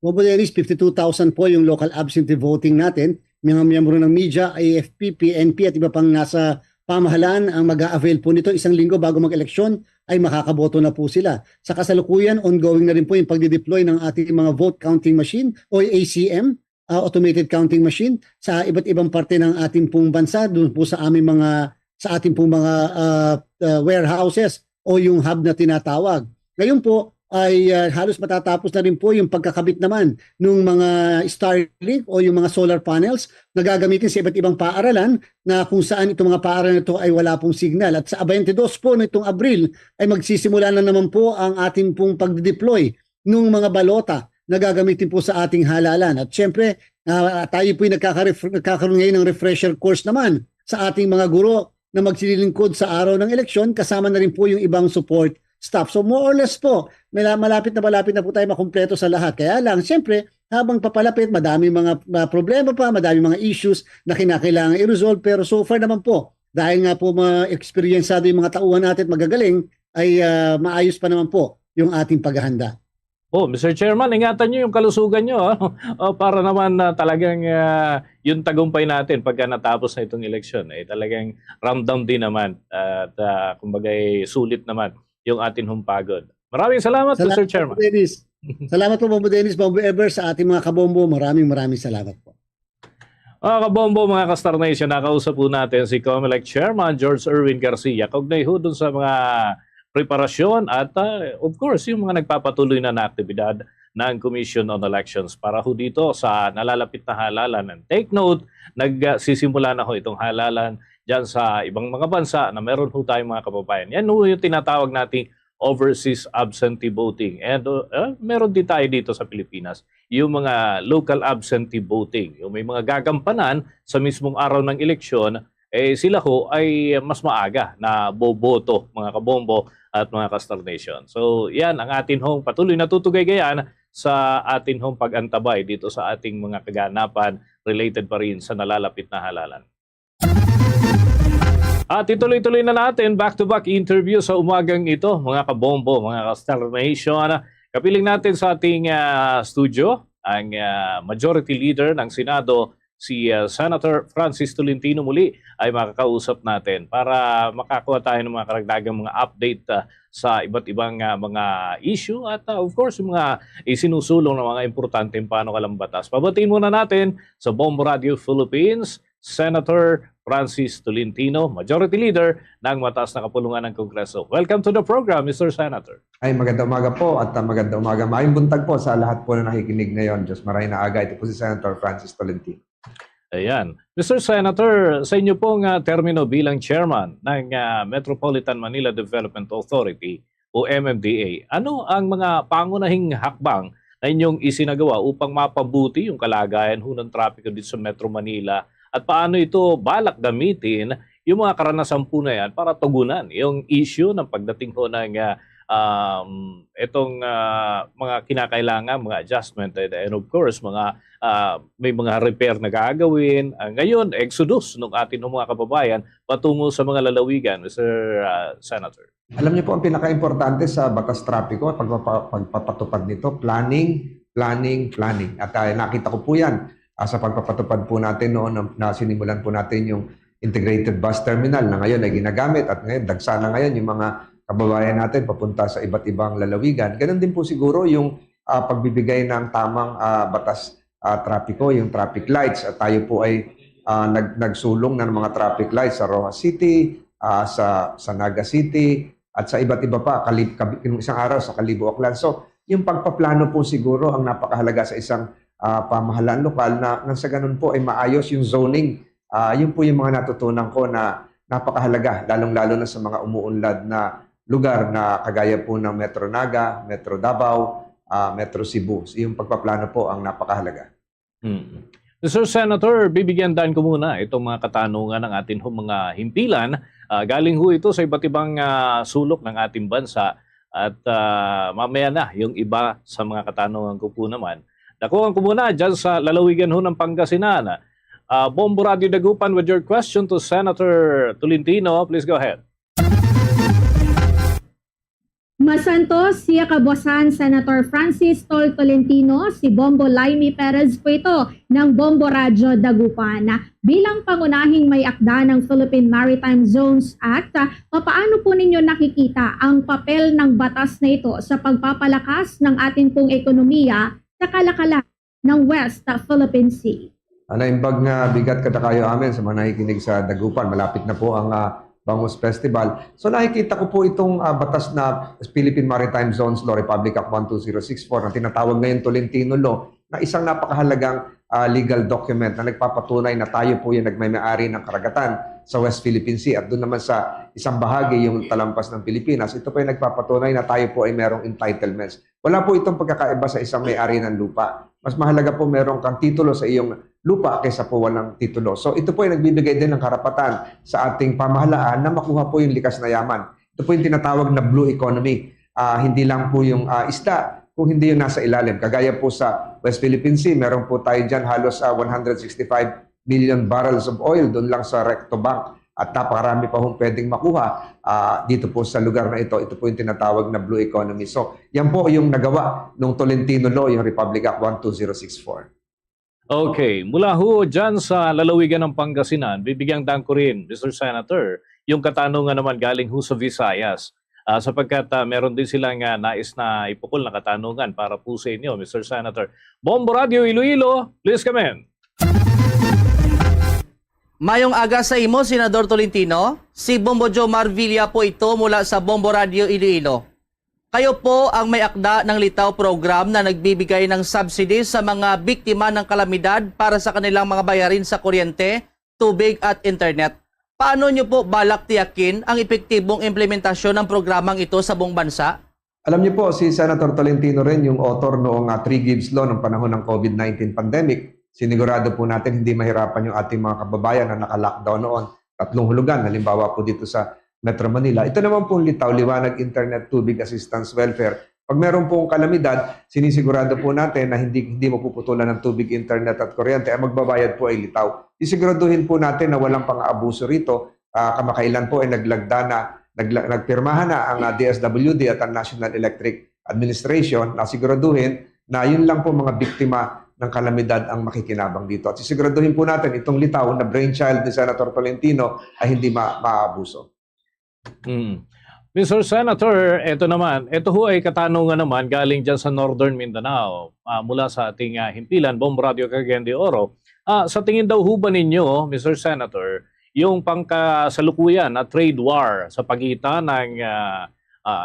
Bobo Dennis, 52,000 po yung local absentee voting natin. Mga miyembro ng media, AFP, PNP at iba pang nasa pamahalaan ang mag-a-avail po nito isang linggo bago mag-eleksyon ay makakaboto na po sila. Sa kasalukuyan, ongoing na rin po yung pagdideploy ng ating mga vote counting machine o ACM, automated counting machine, sa iba't ibang parte ng ating pong bansa, doon po sa aming ating pong mga warehouses o yung hub na tinatawag. Ngayon po, ay halos matatapos na rin po yung pagkakabit naman ng mga Starlink o yung mga solar panels na gagamitin sa iba't ibang paaralan na kung saan itong mga paaralan ito ay wala pong signal. At sa 22 po nitong Abril ay magsisimula na naman po ang ating pong pag-deploy ng mga balota na gagamitin po sa ating halalan. At syempre, tayo po ay nagkakaroon ngayon ng refresher course naman sa ating mga guro na magsililingkod sa araw ng eleksyon, kasama na rin po yung ibang support staff. So more or less po, malapit na po tayo makumpleto sa lahat. Kaya lang, siyempre, habang papalapit, madaming mga problema pa, madaming mga issues na kinakailangan i-resolve. Pero so far naman po, dahil nga po ma-experienceado yung mga tauhan natin magagaling, ay maayos pa naman po yung ating paghahanda. Mr. Chairman, ingatan nyo yung kalusugan nyo para naman talagang yung tagumpay natin pagka natapos na itong eleksyon ay talagang ramdam din naman at kumbaga sulit naman yung ating humpagod. Maraming salamat, Mr. Chairman. Salamat po, Bombo Dennis, Bombo Ever, sa ating mga kabombo. Maraming salamat po. Mga kabombo, mga ka-Star Nation, nakausap po natin si COMELEC Chairman George Erwin Garcia. Kaugnay ho dun sa mga preparasyon at of course yung mga nagpapatuloy na aktibidad ng Commission on Elections para ho dito sa nalalapit na halalan. And take note, nagsisimula na ho itong halalan dyan sa ibang mga bansa na meron ho tayong mga kababayan. Yan ho yung tinatawag nating overseas absentee voting. And meron din tayo dito sa Pilipinas, yung mga local absentee voting. Yung may mga gagampanan sa mismong araw ng eleksyon, sila ho ay mas maaga na boboto, mga kabombo at mga ka-Star Nation. So yan ang atin hong patuloy na tutugay-gayan sa atin hong pag-antabay dito sa ating mga kaganapan related pa rin sa nalalapit na halalan. At ituloy-tuloy na natin back-to-back interview sa umagang ito, mga kabombo, mga ka-Star Nation. Kapiling natin sa ating studio ang Majority Leader ng Senado, si Senator Francis Tolentino. Muli ay makakausap natin para makakuha tayo ng mga karagdagang mga update sa iba't ibang mga issue at of course yung mga isinusulong ng mga importanteng panukalang batas. Pabatiin muna natin sa Bombo Radio Philippines, Senator Francis Tolentino, Majority Leader ng mataas na kapulungan ng Kongreso. Welcome to the program, Mr. Senator. Ay, magandang umaga po at magandang umaga. Maayong buntag po sa lahat po na nakikinig ngayon. Diyos maray na aga. Ito po si Senator Francis Tolentino. Ayan. Mr. Senator, sa inyo pong termino bilang chairman ng Metropolitan Manila Development Authority o MMDA, ano ang mga pangunahing hakbang na inyong isinagawa upang mapabuti yung kalagayan ng trapiko dito sa Metro Manila? At paano ito balak gamitin yung mga karanasan po na yan para tugunan yung issue ng pagdating ho ng itong mga kinakailangan, mga adjustment, and of course, may mga repair na gagawin. Ngayon, exodus ng ating mga kababayan patungo sa mga lalawigan, Mr. Senator. Alam niyo po, ang pinaka-importante sa batas trapiko, pagpapatupad nito, planning. At nakita ko po yan sa pagpapatupad po natin noon na sinimulan po natin yung integrated bus terminal na ngayon ay ginagamit at ngayon dagsa na ngayon yung mga kababayan natin papunta sa iba't ibang lalawigan. Ganon din po siguro yung pagbibigay ng tamang batas trapiko, yung traffic lights. At tayo po ay nagsulong ng mga traffic lights sa Rojas City, sa Naga City, at sa iba't iba pa, isang araw sa Kalibo, Aklan. So, yung pagpaplano po siguro ang napakahalaga sa isang pamahalaan lokal na nang sa ganun po ay maayos yung zoning. Yun po yung mga natutunan ko na napakahalaga, lalong-lalo na sa mga umuunlad na lugar na kagaya po ng Metro Naga, Metro Davao, Metro Cebu. Yung pagpaplano po ang napakahalaga. Mr. Senator, bibigyan daan ko muna itong mga katanungan ng ating mga himpilan. Galing ho ito sa iba't ibang sulok ng ating bansa at mamaya na yung iba sa mga katanungan ko po naman. Nakuha ko muna dyan sa lalawigan ho ng Pangasinan. Bombo Radio Dagupan with your question to Senator Tolentino. Please go ahead. Masantos, siya kabosan Senator Francis Tol Tolentino, si Bombo Laimi Perez po ito ng Bombo Radio Dagupan. Bilang pangunahing may akda ng Philippine Maritime Zones Act, paano po ninyo nakikita ang papel ng batas na ito sa pagpapalakas ng ating pong ekonomiya sa kalakalan ng West Philippine Sea? Naimbag nga bigat kada kayo amin sa mga nakikinig sa Dagupan. Malapit na po ang Bangus Festival. So nakikita ko po itong batas na Philippine Maritime Zones Law, Republic Act 12064 na tinatawag ngayon Tolentino Law na isang napakahalagang legal document na nagpapatunay na tayo po yung nagmay-ari ng karagatan sa West Philippine Sea at doon naman sa isang bahagi yung talampas ng Pilipinas. Ito po yung nagpapatunay na tayo po ay merong entitlements. Wala po itong pagkakaiba sa isang may-ari ng lupa. Mas mahalaga po merong kang titulo sa iyong lupa kaysa po walang titulo. So ito po ay nagbibigay din ng karapatan sa ating pamahalaan na makuha po yung likas na yaman. Ito po yung tinatawag na blue economy. Hindi lang po yung isda, kung hindi yung nasa ilalim. Kagaya po sa West Philippine Sea, meron po tayo dyan halos 165 million barrels of oil doon lang sa Recto Bank. At napakarami pa hong pwedeng makuha dito po sa lugar na ito. Ito po yung tinatawag na blue economy. So yan po yung nagawa ng Tolentino Law, yung Republic Act 12064. Okay, mula ho dyan sa lalawigan ng Pangasinan, bibigyang daan ko rin, Mr. Senator, yung katanungan naman galing ho sa Visayas. Sapagkat meron din silang nais na ipukol na katanungan para po sa inyo, Mr. Senator. Bombo Radio Iloilo, please come in. Mayong aga sa imo, Senador Tolentino. Si Bombo Joe Marvilla po ito mula sa Bombo Radio Iloilo. Kayo po ang may akda ng Litaw program na nagbibigay ng subsidy sa mga biktima ng kalamidad para sa kanilang mga bayarin sa kuryente, tubig at internet. Paano nyo po balak tiyakin ang epektibong implementasyon ng programang ito sa buong bansa? Alam niyo po, si Senator Tolentino rin yung author noong 3 Gibbs Law ng panahon ng COVID-19 pandemic. Sinigurado po natin hindi mahirapan yung ating mga kababayan na naka-lockdown noon. 3 hulugan, halimbawa po dito sa Metro Manila. Ito naman pong Litaw, Liwanag, Internet, Tubig, Assistance, Welfare. Pag meron pong kalamidad, sinisigurado po natin na hindi mapuputulan ng tubig, internet at kuryente, ay magbabayad po ay Litaw. Isiguraduhin po natin na walang pang-aabuso rito. Kamakailan po ay nagpirmahan na ang DSWD at ang National Electric Administration na siguraduhin na yun lang po mga biktima ng kalamidad ang makikinabang dito. At sisiguraduhin po natin itong Litaw na brainchild ni Senator Tolentino ay hindi maabuso. Mr. Senator, ito ho ay katanungan naman galing dyan sa Northern Mindanao mula sa ating himpilan, Bombo Radio Cagayan de Oro. Sa tingin daw ho ba ninyo, Mr. Senator, yung pangkasalukuyan na trade war sa pagitan ng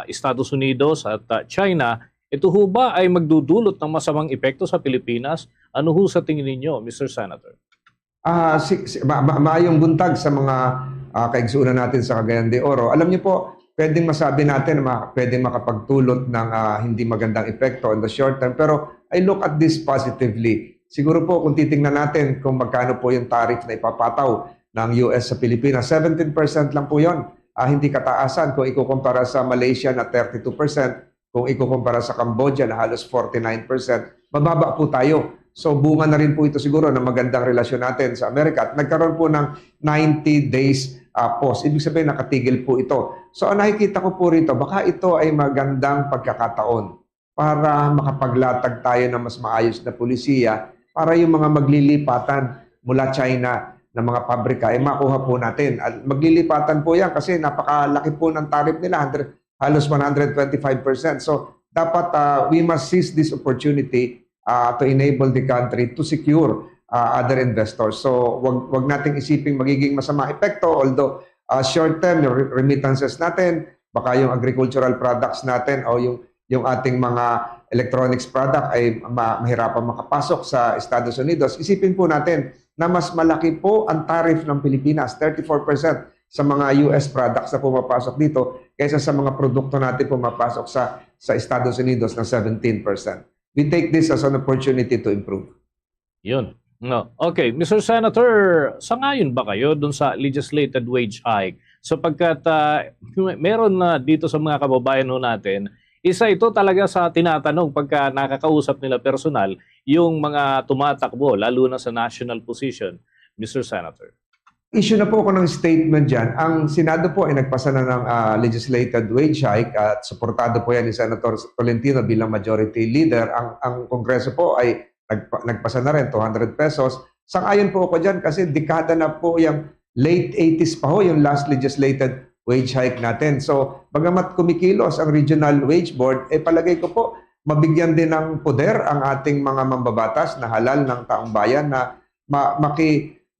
Estados Unidos at China, ito ho ba ay magdudulot ng masamang epekto sa Pilipinas? Ano ho sa tingin ninyo, Mr. Senator? Maayong buntag sa mga kaigsuunan natin sa Cagayan de Oro. Alam niyo po, pwedeng masabi natin na pwedeng makapagdulot ng hindi magandang epekto in the short term. Pero I look at this positively. Siguro po kung titingnan natin kung magkano po yung tariff na ipapataw ng US sa Pilipinas, 17% lang po yon. hindi kataasan kung ikukumpara sa Malaysia na 32%, kung ikukumpara sa Cambodia na halos 49%, mababa po tayo. So bunga na rin po ito siguro ng magandang relasyon natin sa Amerika. At nagkaroon po ng 90 days pause. Ibig sabihin nakatigil po ito. So ang nakikita ko po rito, baka ito ay magandang pagkakataon para makapaglatag tayo ng mas maayos na pulisiya para yung mga maglilipatan mula China na mga pabrika ay makuha po natin. At maglilipatan po yan kasi napakalaki po ng tariff nila, halos 125%. So dapat we must seize this opportunity to enable the country to secure other investors. So wag nating isiping magiging masama epekto, although short term yung remittances natin, baka yung agricultural products natin o yung ating mga electronics product ay mahirapan makapasok sa Estados Unidos. Isipin po natin na mas malaki po ang tariff ng Pilipinas, 34% sa mga US products na pumapasok dito kaysa sa mga produkto natin pumapasok sa Estados Unidos na 17%. We take this as an opportunity to improve. Yun. No. Okay, Mr. Senator, sangayon ba kayo dun sa legislated wage hike? Sapagkat meron na dito sa mga kababayan ho natin, isa ito talaga sa tinatanong pagka nakakausap nila personal yung mga tumatakbo, lalo na sa national position, Mr. Senator. Issue na po ako ng statement dyan. Ang Senado po ay nagpasa na ng legislated wage hike at suportado po yan ni Senator Tolentino bilang majority leader. Ang Kongreso po ay nagpasa na rin 200 pesos. Sang-ayon po ako dyan kasi dekada na po yung late 80s pa ho yung last legislated wage hike natin. So, bagamat kumikilos ang Regional Wage Board, palagay ko po mabigyan din ng poder ang ating mga mambabatas na halal ng taong bayan na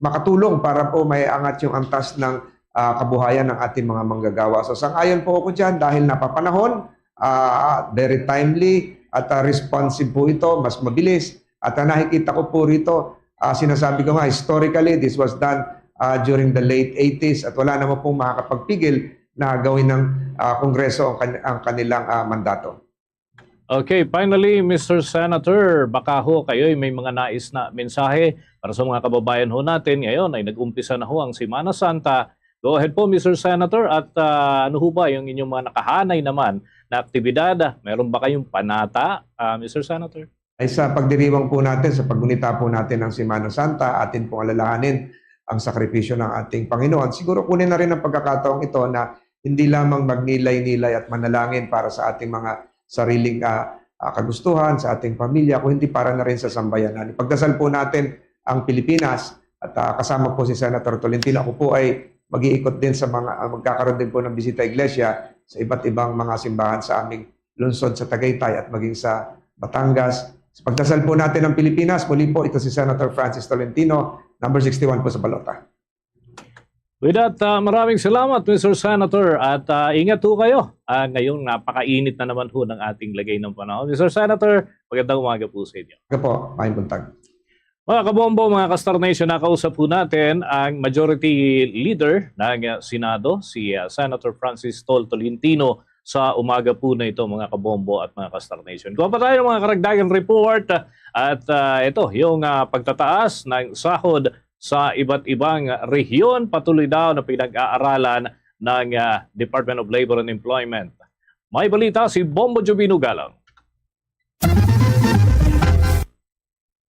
makatulong para po may angat yung antas ng kabuhayan ng ating mga manggagawa. So sang-ayon po ako dyan dahil napapanahon, very timely at responsive po ito, mas mabilis. At nakikita ko po rito, sinasabi ko nga, historically, this was done during the late 80s at wala naman pong makakapagpigil na gawin ng Kongreso ang kanilang mandato. Okay, finally, Mr. Senator, baka ho kayo may mga nais na mensahe para sa mga kababayan ho natin. Ngayon ay nag-umpisa na ho ang Semana Santa. Go ahead po, Mr. Senator. At ano ho ba yung inyong mga nakahanay naman na aktibidad? Meron ba kayong panata, Mr. Senator? Ay sa pagdiriwang po natin, sa paggunita po natin ng Semana Santa, atin pong alalahanin ang sakripisyo ng ating Panginoon. Siguro kunin na rin ang pagkakataong ito na hindi lamang magnilay-nilay at manalangin para sa ating mga sariling kagustuhan, sa ating pamilya, kung hindi para na rin sa sambayanan. Ipagdasal po natin ang Pilipinas at kasama po si Senator Tolentino. Ako po ay mag-iikot din sa magkakaroon din po ng bisita iglesia sa iba't ibang mga simbahan sa aming lungsod sa Tagaytay at maging sa Batangas. Sa pagdasal po natin ang Pilipinas, muli po ito si Senator Francis Tolentino, number 61 po sa balota. With that, maraming salamat, Mr. Senator. At ingat ho kayo. Ngayong napakainit na naman ho ng ating lagay ng panahon. Mr. Senator, magandang umaga po sa inyo. Ika po, maayong buntag. Mga kabombo, mga ka-Star Nation, nakausap po natin ang majority leader ng Senado, si Senator Francis Tolentino, sa umaga po na ito, mga kabombo at mga ka-Star Nation. Kuha pa tayo ng mga karagdagang report at ito, yung pagtataas ng sahod sa iba't ibang rehiyon, patuloy daw na pinag-aaralan ng Department of Labor and Employment. May balita si Bombo Jovino Galang.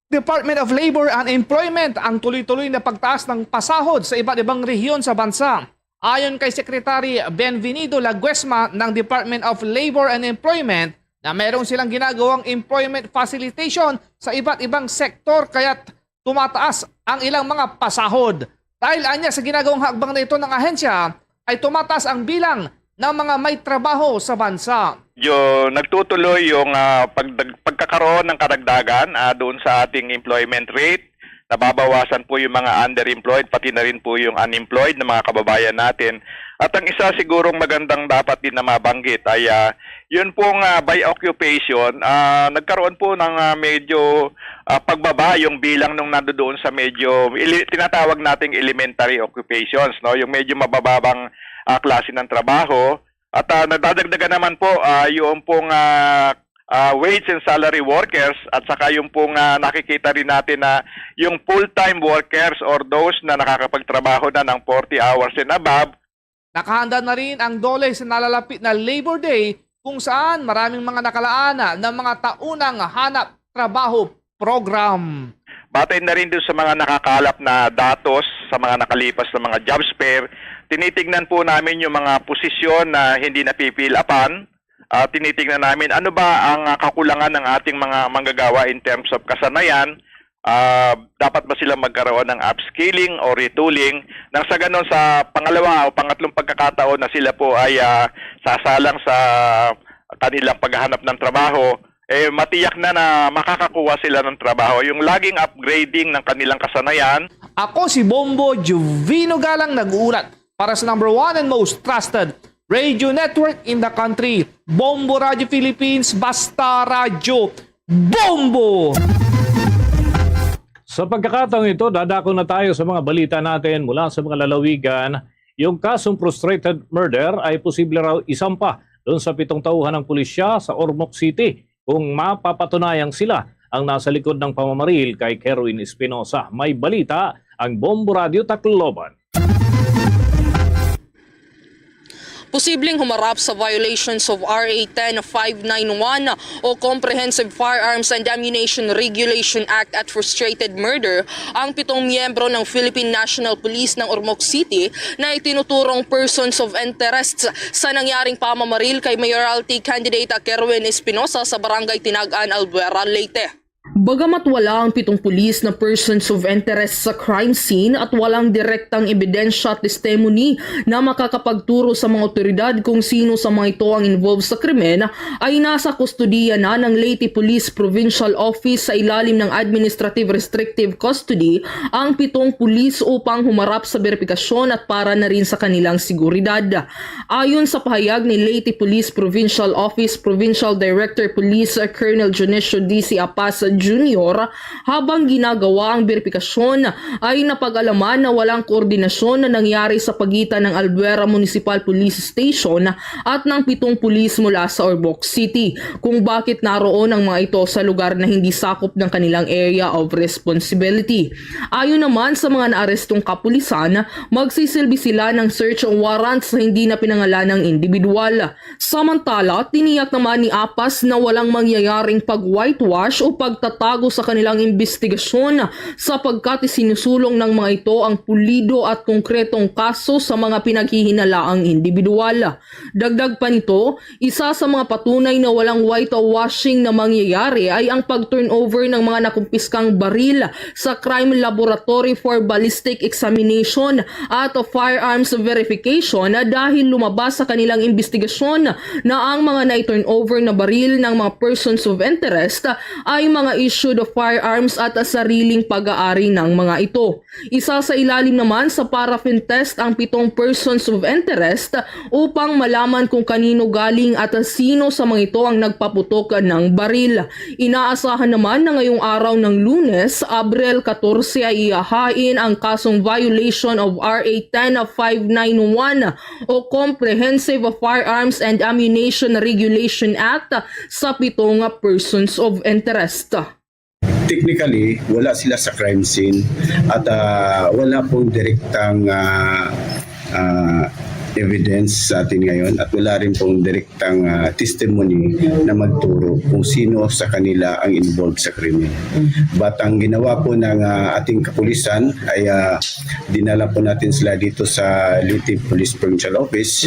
Department of Labor and Employment ang tuloy-tuloy na pagtaas ng pasahod sa iba't ibang rehiyon sa bansa. Ayon kay Secretary Benvenido Laguesma ng Department of Labor and Employment na mayroon silang ginagawang employment facilitation sa iba't ibang sektor kaya't tumataas ang ilang mga pasahod. Dahil anya sa ginagawang hakbang na ito ng ahensya ay tumataas ang bilang ng mga may trabaho sa bansa. Nagtutuloy yung pagkakaroon ng karagdagan doon sa ating employment rate. Nababawasan po yung mga underemployed, pati na rin po yung unemployed na mga kababayan natin. At ang isa sigurong magandang dapat din na mabanggit ay yun pong by occupation, nagkaroon po ng medyo pagbaba yung bilang nung nandoon sa medyo tinatawag nating elementary occupations, no? Yung medyo mabababang klase ng trabaho. At nadadagdagan naman po yung pong wage and salary workers at saka yung pong nakikita rin natin na yung full-time workers or those na nakakapagtrabaho na ng 40 hours and above, Nakahanda na rin ang DOLE sa nalalapit na Labor Day kung saan maraming mga nakalaan ng mga taunang hanap trabaho program. Batay na rin doon sa mga nakakalap na datos sa mga nakalipas na mga jobs fair, tinitignan po namin yung mga posisyon na hindi napipilapan. Tinitignan namin ano ba ang kakulangan ng ating mga manggagawa in terms of kasanayan. Dapat ba sila magkaroon ng upskilling o retooling nang sa ganon sa pangalawa o pangatlong pagkakataon na sila po ay sasalang sa kanilang paghahanap ng trabaho, matiyak na makakakuha sila ng trabaho. Yung laging upgrading ng kanilang kasanayan. Ako si Bombo Jovino Galang nag-uulat para sa number 1 and most trusted radio network in the country, Bombo Radio Philippines, Basta Radio Bombo! Sa pagkakataong ito, dadako na tayo sa mga balita natin mula sa mga lalawigan. Yung kasong frustrated murder ay posible raw isampa doon sa 7 tauhan ng pulisya sa Ormoc City kung mapapatunayang sila ang nasa likod ng pamamaril kay Kerwin Espinosa. May balita ang Bombo Radio Tacloban. Posibleng humarap sa violations of RA 10591 o Comprehensive Firearms and Ammunition Regulation Act at frustrated murder ang 7 miyembro ng Philippine National Police ng Ormoc City na itinuturong persons of interest sa nangyaring pamamaril kay Mayoralty candidate Kerwin Espinosa sa Barangay Tinagaan, Albuera, Leyte. Bagamat wala ang 7 pulis na persons of interest sa crime scene at walang direktang ebidensya at testimony na makakapagturo sa mga otoridad kung sino sa mga ito ang involved sa krimen, ay nasa kustodiya na ng Leyte Police Provincial Office sa ilalim ng Administrative Restrictive Custody ang 7 pulis upang humarap sa beripikasyon at para na rin sa kanilang seguridad. Ayon sa pahayag ni Leyte Police Provincial Office Provincial Director Police Colonel Junicio D.C. Apasa Jr., habang ginagawa ang beripikasyon ay napag-alaman na walang koordinasyon na nangyari sa pagitan ng Albuera Municipal Police Station at ng 7 pulis mula sa Ormoc City kung bakit naroon ang mga ito sa lugar na hindi sakop ng kanilang area of responsibility. Ayon naman sa mga naarestong kapulisan, magsisilbi sila ng search warrants na hindi na pinangalan ng individual. Samantala, tiniyak naman ni Apas na walang mangyayaring pag-whitewash o pagtatago sa kanilang investigasyon sapagkat sinusulong ng mga ito ang pulido at konkretong kaso sa mga pinaghihinalaang individual. Dagdag pa nito, isa sa mga patunay na walang whitewashing na mangyayari ay ang pag-turnover ng mga nakumpiskang baril sa Crime Laboratory for Ballistic Examination at Firearms Verification dahil lumabas sa kanilang investigasyon na ang mga na-turnover na baril ng mga persons of interest ay mga issued of firearms at sariling pag-aari ng mga ito. Isa sa ilalim naman sa paraffin test ang 7 persons of interest upang malaman kung kanino galing at sino sa mga ito ang nagpaputok ng baril. Inaasahan naman na ngayong araw ng Lunes, Abril 14 ay ihahain ang kasong violation of RA 10591 o Comprehensive Firearms and Ammunition Regulation Act sa 7 persons of interest. Technically, wala sila sa crime scene at wala pong direktang evidence sa atin ngayon at wala rin pong direktang testimony na magturo kung sino sa kanila ang involved sa krimen. But ang ginawa po ng ating kapulisan ay dinala po natin sila dito sa Leyte Police Provincial Office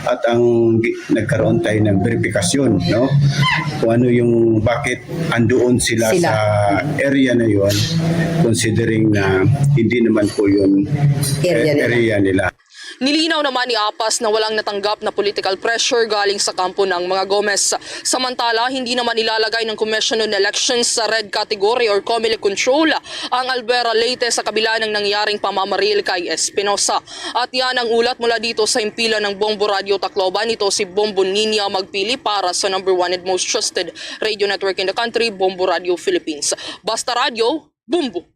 at ang nagkaroon tayo ng verifikasyon, no? Kung ano yung bakit andoon sila sa area na yon, considering na hindi naman po yung area nila. Nilinaw naman ni Apas na walang natanggap na political pressure galing sa kampo ng mga Gomez. Samantala, hindi naman ilalagay ng Commission on Elections sa red category or COMELEC control ang Albuera Leyte sa kabila ng nangyaring pamamaril kay Espinosa. At yan ang ulat mula dito sa impila ng Bombo Radio Tacloban. Ito si Bombo Ninia Magpili para sa number 1 and most trusted radio network in the country, Bombo Radio Philippines. Basta Radio, Bombo!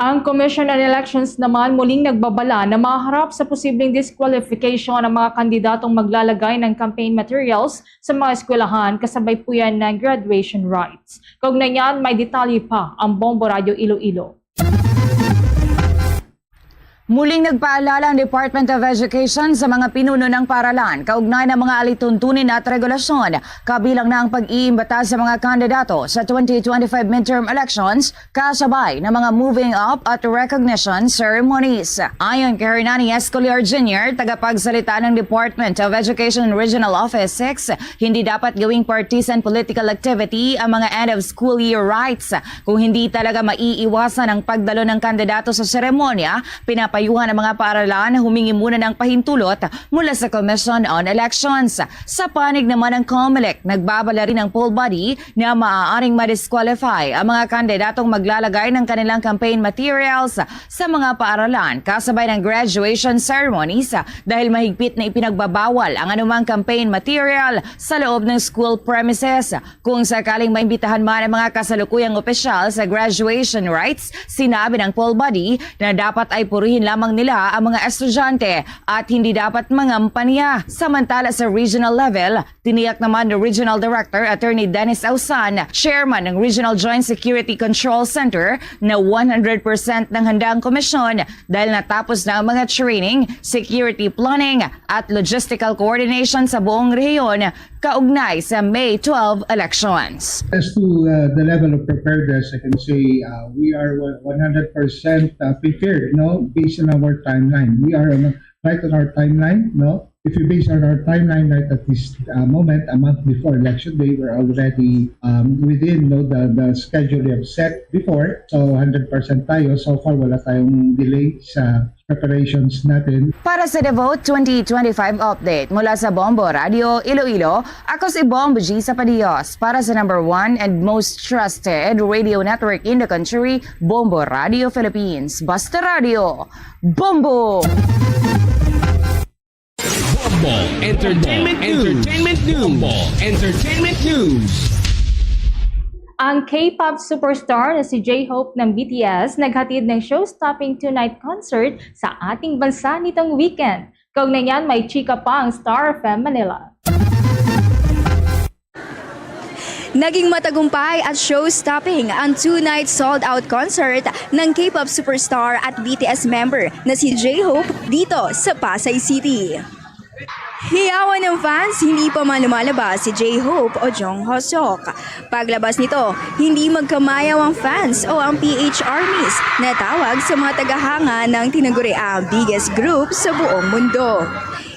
Ang Commission on Elections naman muling nagbabala na maharap sa posibleng disqualification ng mga kandidatong maglalagay ng campaign materials sa mga eskwelahan kasabay po yan ng graduation rites. Kaugnay niyan, may detalye pa ang Bombo Radio Iloilo. Muling nagpaalala ang Department of Education sa mga pinuno ng paaralan kaugnay ng mga alituntunin at regulasyon, kabilang na ang pag-iimbata sa mga kandidato sa 2025 midterm elections kasabay ng mga moving up at recognition ceremonies. Ayon kay Hernani Escoliar Jr., tagapagsalita ng Department of Education Regional Office 6, hindi dapat gawing partisan political activity ang mga end of school year rights. Kung hindi talaga maiiwasan ang pagdalo ng kandidato sa seremonya, pinapayuhan ng mga paaralan na humingi muna ng pahintulot mula sa Commission on Elections. Sa panig naman ng COMELEC, nagbabala rin ang poll body na maaaring ma-disqualify ang mga kandidatong maglalagay ng kanilang campaign materials sa mga paaralan kasabay ng graduation ceremonies dahil mahigpit na ipinagbabawal ang anumang campaign material sa loob ng school premises. Kung sakaling maimbitahan man ang mga kasalukuyang opisyal sa graduation rites, sinabi ng poll body na dapat ay purihin lamang nila ang mga estudyante at hindi dapat mangampanya. Samantala sa regional level, tiniyak naman ni Regional Director Attorney Dennis Ausan, chairman ng Regional Joint Security Control Center, na 100% ng handa ang komisyon dahil natapos na ang mga training, security planning at logistical coordination sa buong rehiyon kaugnay sa May 12 elections. As to the level of preparedness, I can say we are 100% prepared, based on our timeline. We are right on our timeline, If you base on our timeline right at this moment, a month before election day, we're already within the schedule we have set before. So 100% tayo. So far, wala tayong delay sa preparations natin. Para sa The Vote 2025 update mula sa Bombo Radio Iloilo, ako si Bombo G. Sapadios para sa number 1 and most trusted radio network in the country, Bombo Radio Philippines. Basta Radio, Bombo! Bombo Entertainment News. Ang K-pop superstar na si J-Hope ng BTS naghatid ng show-stopping two-night concert sa ating bansa nitong weekend. Kaugnay niyan, may chika pa ang Star FM Manila. Naging matagumpay at show-stopping ang two-night sold-out concert ng K-pop superstar at BTS member na si J-Hope dito sa Pasay City. Hiyawan ng fans, hindi pa man lumalabas si J-Hope o Jung Ho-seok. Paglabas nito, hindi magkamayaw ang fans o ang PH Armies na tawag sa mga tagahanga ng tinaguriang biggest group sa buong mundo.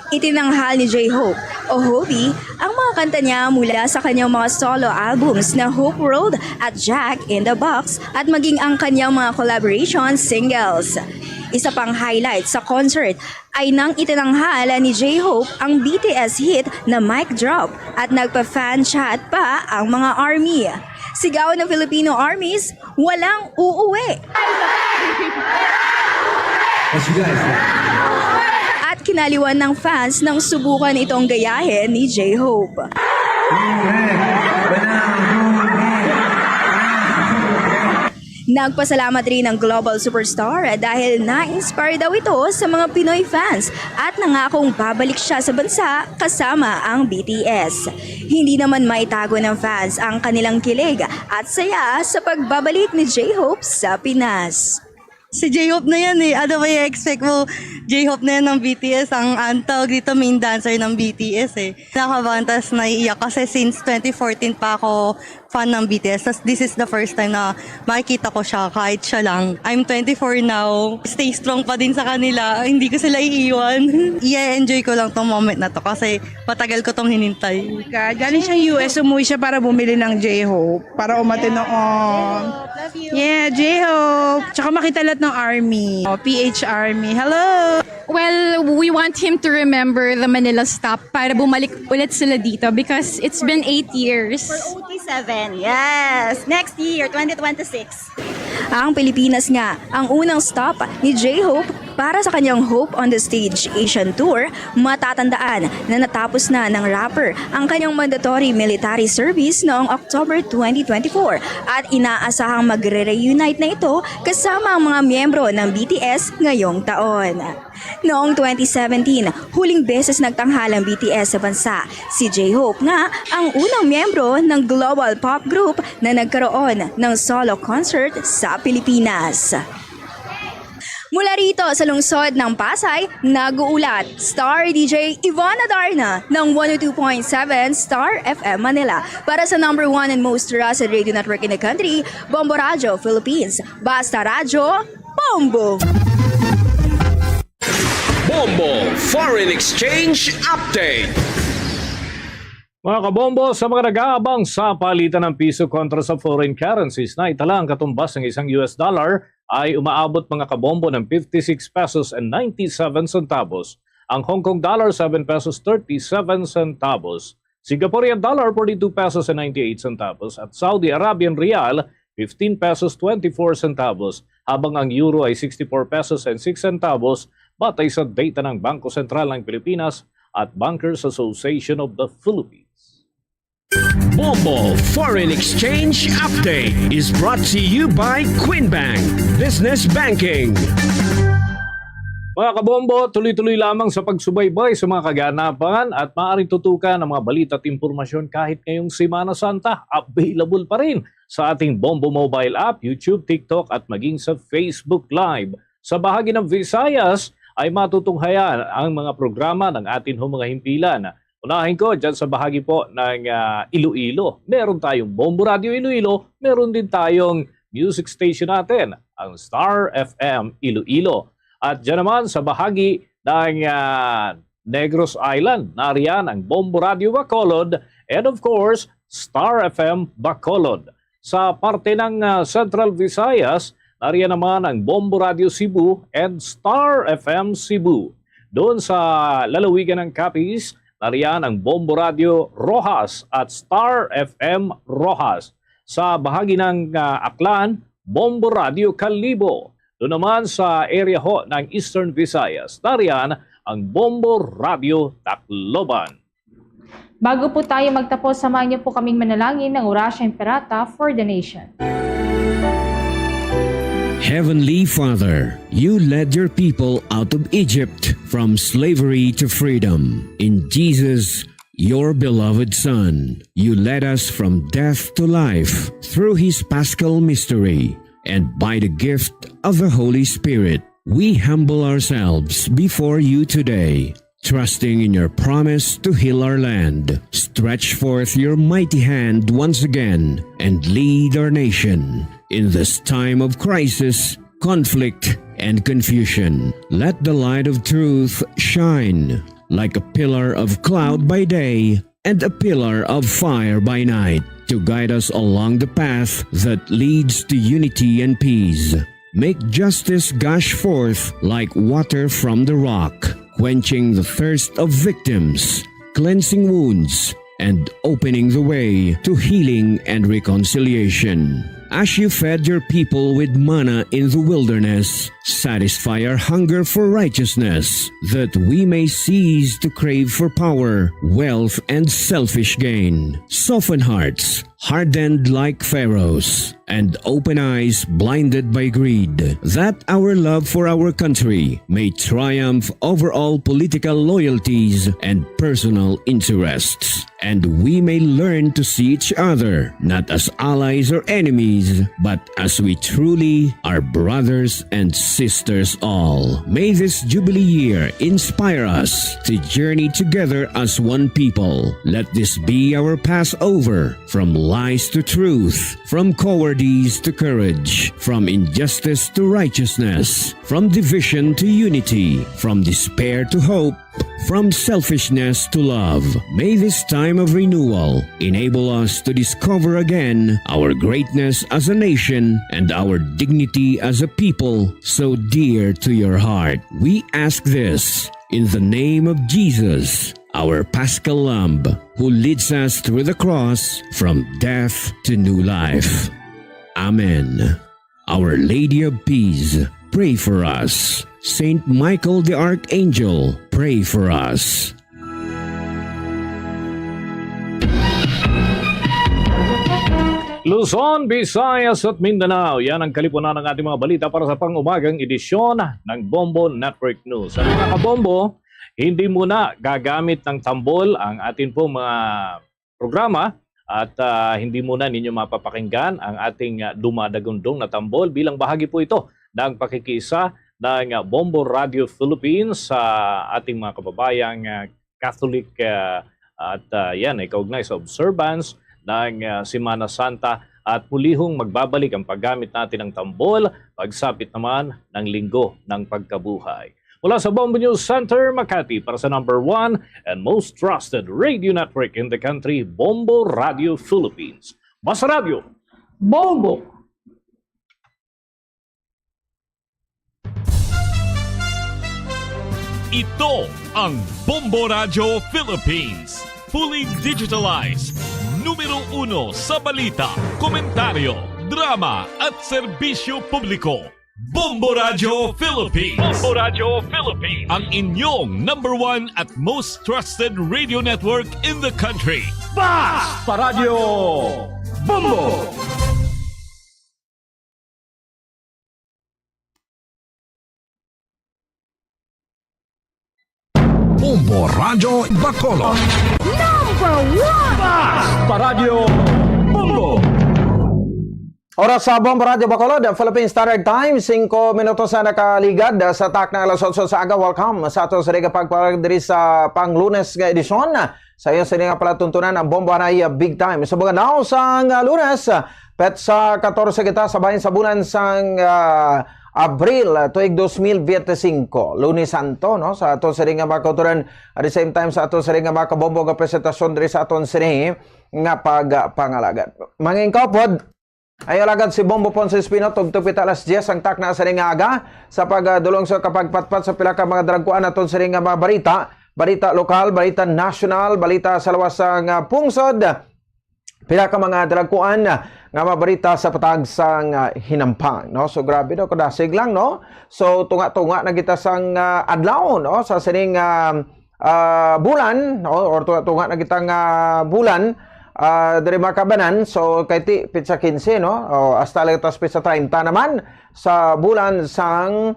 Itinanghal ni J-Hope o Hobie ang mga kanta niya mula sa kanyang mga solo albums na Hope World at Jack in the Box at maging ang kanyang mga collaboration singles. Isa pang highlight sa concert ay nang itinanghal ni J-Hope ang BTS hit na Mic Drop at nagpa-fan chat pa ang mga ARMY. Sigaw ng Filipino armies, walang uuwi! At kinaliwan ng fans nang subukan itong gayahin ni J-Hope. Nagpasalamat rin ang global superstar dahil na-inspire daw ito sa mga Pinoy fans at nangakong babalik siya sa bansa kasama ang BTS. Hindi naman maitago ng fans ang kanilang kilig at saya sa pagbabalik ni J-Hope sa Pinas. Si J-Hope na yan eh. Ano ba i-expect mo? J-Hope na yan ng BTS. Ang tawag dito main dancer ng BTS eh. Nakabantas naiiyak kasi since 2014 pa ako fan ng BTS. Tas this is the first time na makikita ko siya kahit siya lang. I'm 24 now. Stay strong pa din sa kanila. Hindi ko sila iiwan. I-enjoy ko lang tong moment na to kasi matagal ko tong hinintay. Galing siyang US, umuwi siya para bumili ng J-Hope. Para umatin noon. Yeah, J-Hope. Tsaka makita lahat ng ARMY. PH Army. Hello! Well, we want him to remember the Manila stop para bumalik ulit sila dito because it's been 8 years. For OT7, yes! Next year, 2026. Ang Pilipinas nga, ang unang stop ni J-Hope para sa kanyang Hope on the Stage Asian Tour. Matatandaan na natapos na ng rapper ang kanyang mandatory military service noong October 2024 at inaasahang magre-reunite na ito kasama ang mga miyembro ng BTS ngayong taon. Noong 2017, huling beses nagtanghal ang BTS sa bansa. Si J-Hope nga ang unang miyembro ng global pop group na nagkaroon ng solo concert sa Pilipinas. Mula rito sa lungsod ng Pasay, nag-uulat Star DJ Ivana Darna ng 102.7 Star FM Manila. Para sa number 1 and most trusted radio network in the country, Bombo Radio Philippines. Basta Radyo, Bombo! Bombo Foreign Exchange Update. Mga kabombo, sa mga nag-aabang sa palitan ng piso kontra sa foreign currencies na itala ang katumbas ng isang US dollar ay umaabot mga kabombo ng 56 pesos and 97 centavos. Ang Hong Kong dollar 7 pesos 37 centavos. Singaporean dollar 42 pesos and 98 centavos at Saudi Arabian Rial 15 pesos 24 centavos habang ang euro ay 64 pesos and 6 centavos batay sa data ng Bangko Sentral ng Pilipinas at Bankers Association of the Philippines. Bombo Foreign Exchange Update is brought to you by Quinbank Business Banking. Mga kabombo, tuloy-tuloy lamang sa pagsubaybay sa mga kaganapan at maaaring tutukan ng mga balita at impormasyon kahit ngayong Semana Santa. Available pa rin sa ating Bombo mobile app, YouTube, TikTok at maging sa Facebook Live. Sa bahagi ng Visayas ay matutunghayan ang mga programa ng ating mga himpilan. Unahin ko dyan sa bahagi po ng Iloilo. Meron tayong Bombo Radio Iloilo, meron din tayong music station natin, ang Star FM Iloilo. At dyan naman sa bahagi ng Negros Island, nariyan ang Bombo Radio Bacolod and of course, Star FM Bacolod. Sa parte ng Central Visayas, nariyan naman ang Bombo Radio Cebu and Star FM Cebu. Doon sa lalawigan ng Capiz, nariyan ang Bombo Radio Rojas at Star FM Rojas. Sa bahagi ng Aklan, Bombo Radio Calibo. Doon naman sa area ho ng Eastern Visayas, nariyan ang Bombo Radio Tacloban. Bago po tayo magtapos, samahan niyo po kaming manalangin ng Orasya Imperata for the Nation. Heavenly Father, you led your people out of Egypt from slavery to freedom. In Jesus, your beloved Son, you led us from death to life through his paschal mystery. And by the gift of the Holy Spirit, we humble ourselves before you today, trusting in your promise to heal our land. Stretch forth your mighty hand once again and lead our nation. In this time of crisis, conflict, and confusion, let the light of truth shine like a pillar of cloud by day and a pillar of fire by night to guide us along the path that leads to unity and peace. Make justice gush forth like water from the rock, quenching the thirst of victims, cleansing wounds, and opening the way to healing and reconciliation. As you fed your people with manna in the wilderness, satisfy our hunger for righteousness, that we may cease to crave for power, wealth, and selfish gain. Soften hearts, hardened like Pharaoh's, and open eyes blinded by greed, that our love for our country may triumph over all political loyalties and personal interests, and we may learn to see each other not as allies or enemies, but as we truly are brothers and sisters all. May this Jubilee year inspire us to journey together as one people. Let this be our Passover, from lies to truth, from cowardice to courage, from injustice to righteousness, from division to unity, from despair to hope, from selfishness to love. May this time of renewal enable us to discover again our greatness as a nation and our dignity as a people so dear to your heart. We ask this in the name of Jesus, our Paschal Lamb, who leads us through the cross from death to new life. Amen. Our Lady of Peace, pray for us. Saint Michael the Archangel, pray for us. Luzon, Visayas at Mindanao. Yan ang kalipunan ng ating mga balita para sa pang-umagang edisyon ng Bombo Network News. Sa mga kabombo, hindi muna gagamit ng tambol ang ating pong mga programa at hindi muna ninyo mapapakinggan ang ating dumadagundong na tambol bilang bahagi po ito ng pakikiisa ng Bombo Radio Philippines sa ating mga kababayang Catholic at yan ay kaugnay sa observance ng Semana Santa at mulihong magbabalik ang paggamit natin ng tambol pagsapit naman ng Linggo ng Pagkabuhay. Mula sa Bombo News Center, Makati, para sa number 1 and most trusted radio network in the country, Bombo Radio Philippines. Basta Radio, Bombo! Ito ang Bombo Radio Philippines. Fully digitalized. Numero 1 sa balita, komentaryo, drama at serbisyo publiko. Bombo Radio Philippines. Bombo Radio Philippines. Ang inyong number 1 at most trusted radio network in the country. Basta Radio Bombo! Bombo Radio Bacolod. Number 1! Basta Radio Bombo! Oras sa Bombo Radio Bacolod, Philippine Standard Time, 5 minutos na nakaligad sa tak na alas 8 sa aga. Welcome sa ato sa rin pagpagdiri sa pang-lunes nga edisyon. Sa iyo sa nga palatuntunan ang Bombo na Big Time. Sa mga now sa lunes, pet sa 14 kita sa bahin sa bulan sang Abril tuig 2025, Lunes Santo, no? Sa ato sa rin nga makauturan at the same time sa ato sa rin nga makabombo nga presentasyon diri sa aton sa rin nga pagpangalagat. Mga kapod, ay alagad si Bombo Ponce Espino, tugtupit alas 10 ang tak na sa ring aga sa pagdulong sa kapagpatpat sa pila ka mga dragkuan naton sa ring mga balita lokal, balita national, balita sa lawasang pungsod, pila ka mga dragkuan nga mabarita sa patag sang hinampang, no? So grabe daw kadasig lang, no? So tunga-tunga na kita sang adlaw, no? Sa sining bulan, no? Or tunga na kitang bulan dari makabanan, so kay ti pizza 15, no? O hasta letas pizza 30 naman sa bulan sang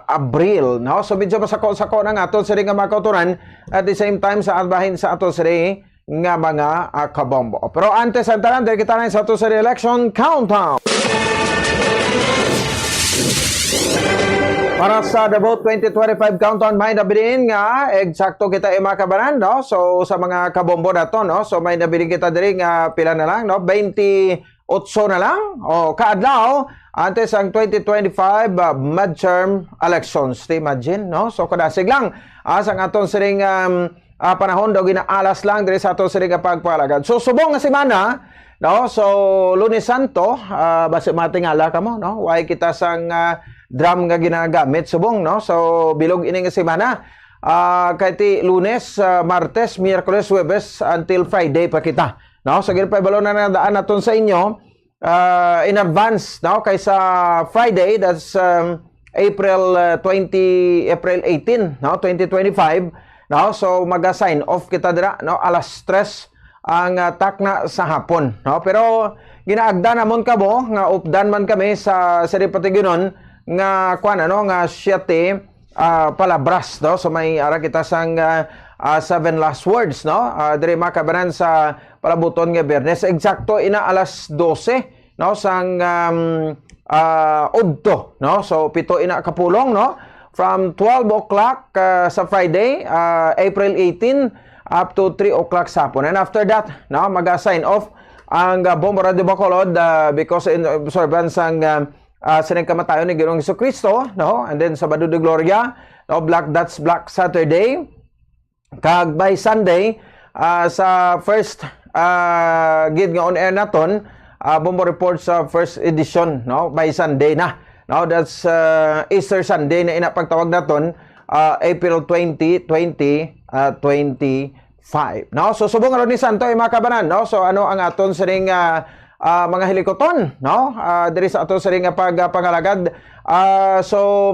Abril, no? So medyo masako-sako na nga aton sa nga makauturan at the same time sa adbahin sa aton sa nga mga kabombo. Pero antes ang tanan, dahil kita na sa aton sa election countdown. Para sa The Vote 2025 countdown, may nabilin nga eksakto kita makabanan, no? So sa mga kabombo na to, no? So may nabilin kita diri nga pila na lang, no? 28 na lang o kaadlaw antes ang 2025 midterm elections. Imagine, no? So kadasig lang asang aton siring panahon daw ginaalas lang diri sa aton siring pagpalagad. So subong nga semana, no? So Lunes Santo, base matingala kamo, no? Way kita sang drum nga ginagamit subong, no? So bilog ini nga semana. Kay ti Lunes, Martes, Miyerkules, Huwebes until Friday pa kita, no? So gid pa balo na nadaan naton sa inyo in advance, no? Kaysa Friday, that's April 18, no? 2025, no? So mag-sign off kita dira, no? Alas 3 ang takna sa hapon, no? Pero ginaagda namon kamo nga updan man kami sa Siripatiginon nga kuan ano nga 7 palabras, no? So may ara kita sang 7 last words, no? Diri makabanan sa palabuton nga Biyernes, eksakto ina alas 12, no? Sang udto, no? So pito ina kapulong, no? From 12 o'clock sa Friday, April 18 up to 3 o'clock sa hapon. And after that, no, mag-sign off ang Bombo Radio Bacolod because in observance ang sinang kamatayon ni Ginoong Jesucristo, no? And then Sabado de Gloria, no? That's Black Saturday. Kag by Sunday, sa first gid nga on air naton, Bombo Report sa first edition, no? By Sunday na. Now that's Easter Sunday na inapagtawag naton, April 20, 2025. No? So subong ron ni Santo ay makabanan, no? So ano ang aton sa ring mga helikoton, no? Diri sa aton sa ring pagpangalagad. So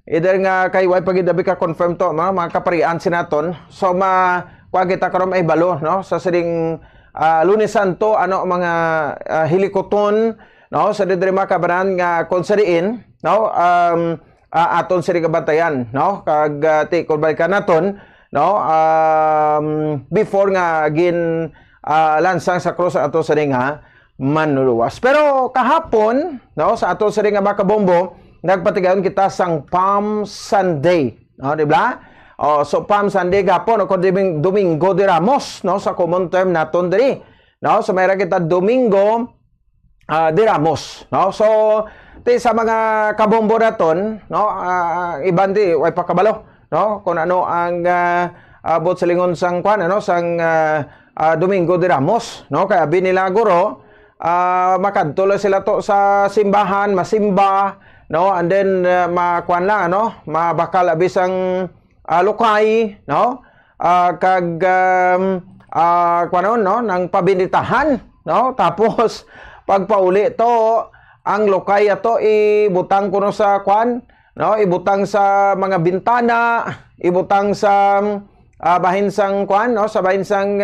either nga kay way pagidabi ka confirm to, no? Mga kaparian sinaton. So kuha kita karon ay balo, no? Sa siring Lunes Santo, ano mga helikoton, no? Sa diri makabanan nga konseriin, no? Aton siri kabantayan, no? Kag ti kun balikan naton, no? Before nga gin lansang sa cross ato sa ring manluluwas. Pero kahapon, no, sa ato sa ring makabombo, nagpatigayon kita sang Palm Sunday, no, di ba? So Palm Sunday gapon o Domingo de Ramos, no, sa common term naton diri, no? So mayra kita Domingo de Ramos, no? So sa mga kabombo naton, no, iban di way pakabalo, no, kung ano ang abot sa lingon sang kwan, ano, sang Domingo de Ramos, no, kaya binila guro makadto sila to sa simbahan, masimba, no, and then makuan lang, ano, mabakal abis ang lukay, no, kag kuan no, nang pabinitahan, no, tapos pagpauli to ang lukay ato ibutang kuno sa kuan, no, ibutang sa mga bintana, ibutang sa bahin sang kuan, no, sa bahin sang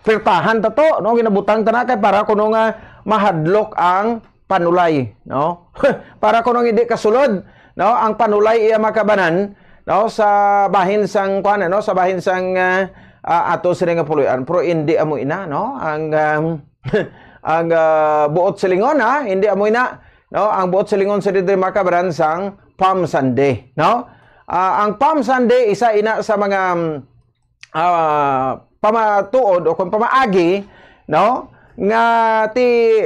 pirtahan tato, no, ginabutang ta na kay para kuno nga mahadlok ang panulay, no. Para kuno hindi kasulod, no, ang panulay iya makabanan, no, sa bahin sang kuan, no, sa bahin sang ato sila nga puluyan, pero hindi amo ina, no, ang ang buot silingon, ha, hindi amo ina, no, ang buot silingon sa dito makabanan sang Palm Sunday, no. Ang Palm Sunday isa ina sa mga pamatuod o kung pamaagi, no, nga ti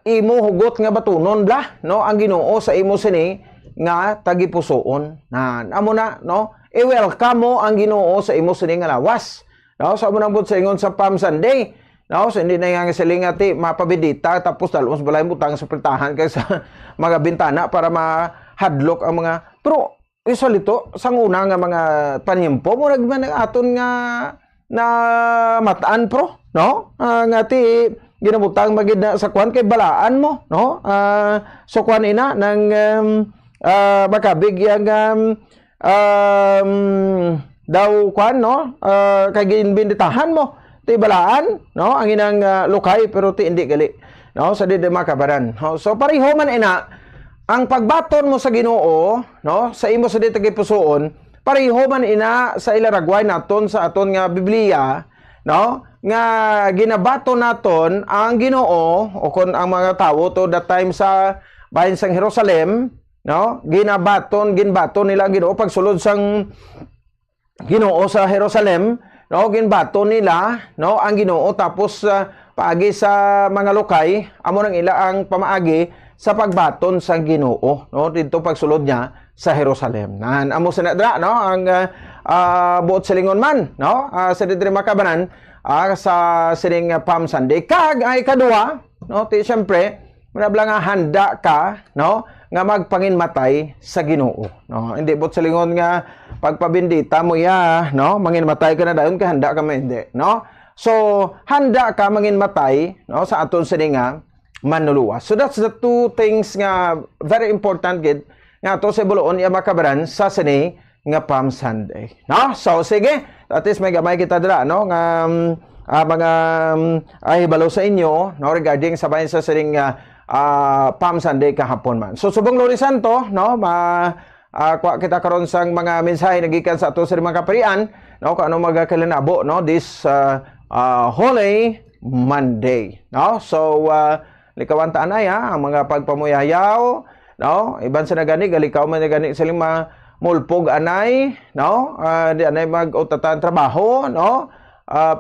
imo hugot nga batunon bla, no, ang Ginoo sa imo sini nga tagipusoon na amo na, no, i-welcome mo ang Ginoo sa imo sini nga lawas, no. So amo nang bud sa ingon sa Palm Sunday, no, so hindi na nga siling ati mapabidita tapos dalawang balay butang sa pertahan kay sa mga bintana para mahadlok ang mga, pero isolito sang una nga mga panimpo mo nagman aton nga na mataan pro, no, nga ti ginabutang magid na sa kwan kay balaan mo, no, so kwan ina nang makabig yang daw kwan, no, kay ginbinditahan mo ti balaan, no, ang inang lukay pero ti hindi gali, no, sa di makabaran, no? So pareho man ina ang pagbaton mo sa Ginoo, no, sa imo sa di tagipusoon, pareho man ina sa ilaragway naton sa aton nga Biblia, no, nga ginabaton naton ang Ginoo o kon ang mga tawo to that time sa bahin sang Jerusalem, no, ginbaton nila ang Ginoo pagsulod sang Ginoo sa Jerusalem, no, ginbaton nila, no, ang Ginoo tapos paagi sa mga lokay amo nang ila ang pamaagi sa pagbaton sa Ginoo, no, dito pagsulod niya sa Jerusalem. Nan amo sinadra, no, ang buot silingon man, no, sa didri makabanan sa sining Palm Sunday kag ay kadua, no, ti syempre manabla nga handa ka, no, nga magpanginmatay sa Ginoo, no, hindi buot silingon nga pagpabindita mo ya, no, manginmatay ka na dayon kay handa ka man hindi, no. So handa ka manginmatay, no, sa aton sining manluluwas. So that's the two things nga very important gid nga to sa buloon iya makabaran sa sini nga Palm Sunday, no. So sige, at least may gamay kita dira, no, nga mga hibalo sa inyo, no, regarding sa bahin sa sining Palm Sunday kahapon man. So subong Lori Santo, no, kuha kita karon sang mga mensahe nagikan sa ato sa mga kaparian, no, kung ano magakalinabo, no, this Holy Monday, no. So likawantaan ay ang mga pagpamuyayaw, no, iban sa nagani galikaw man nagani siling mulpog anay, no, di anay mag-utatan trabaho, no,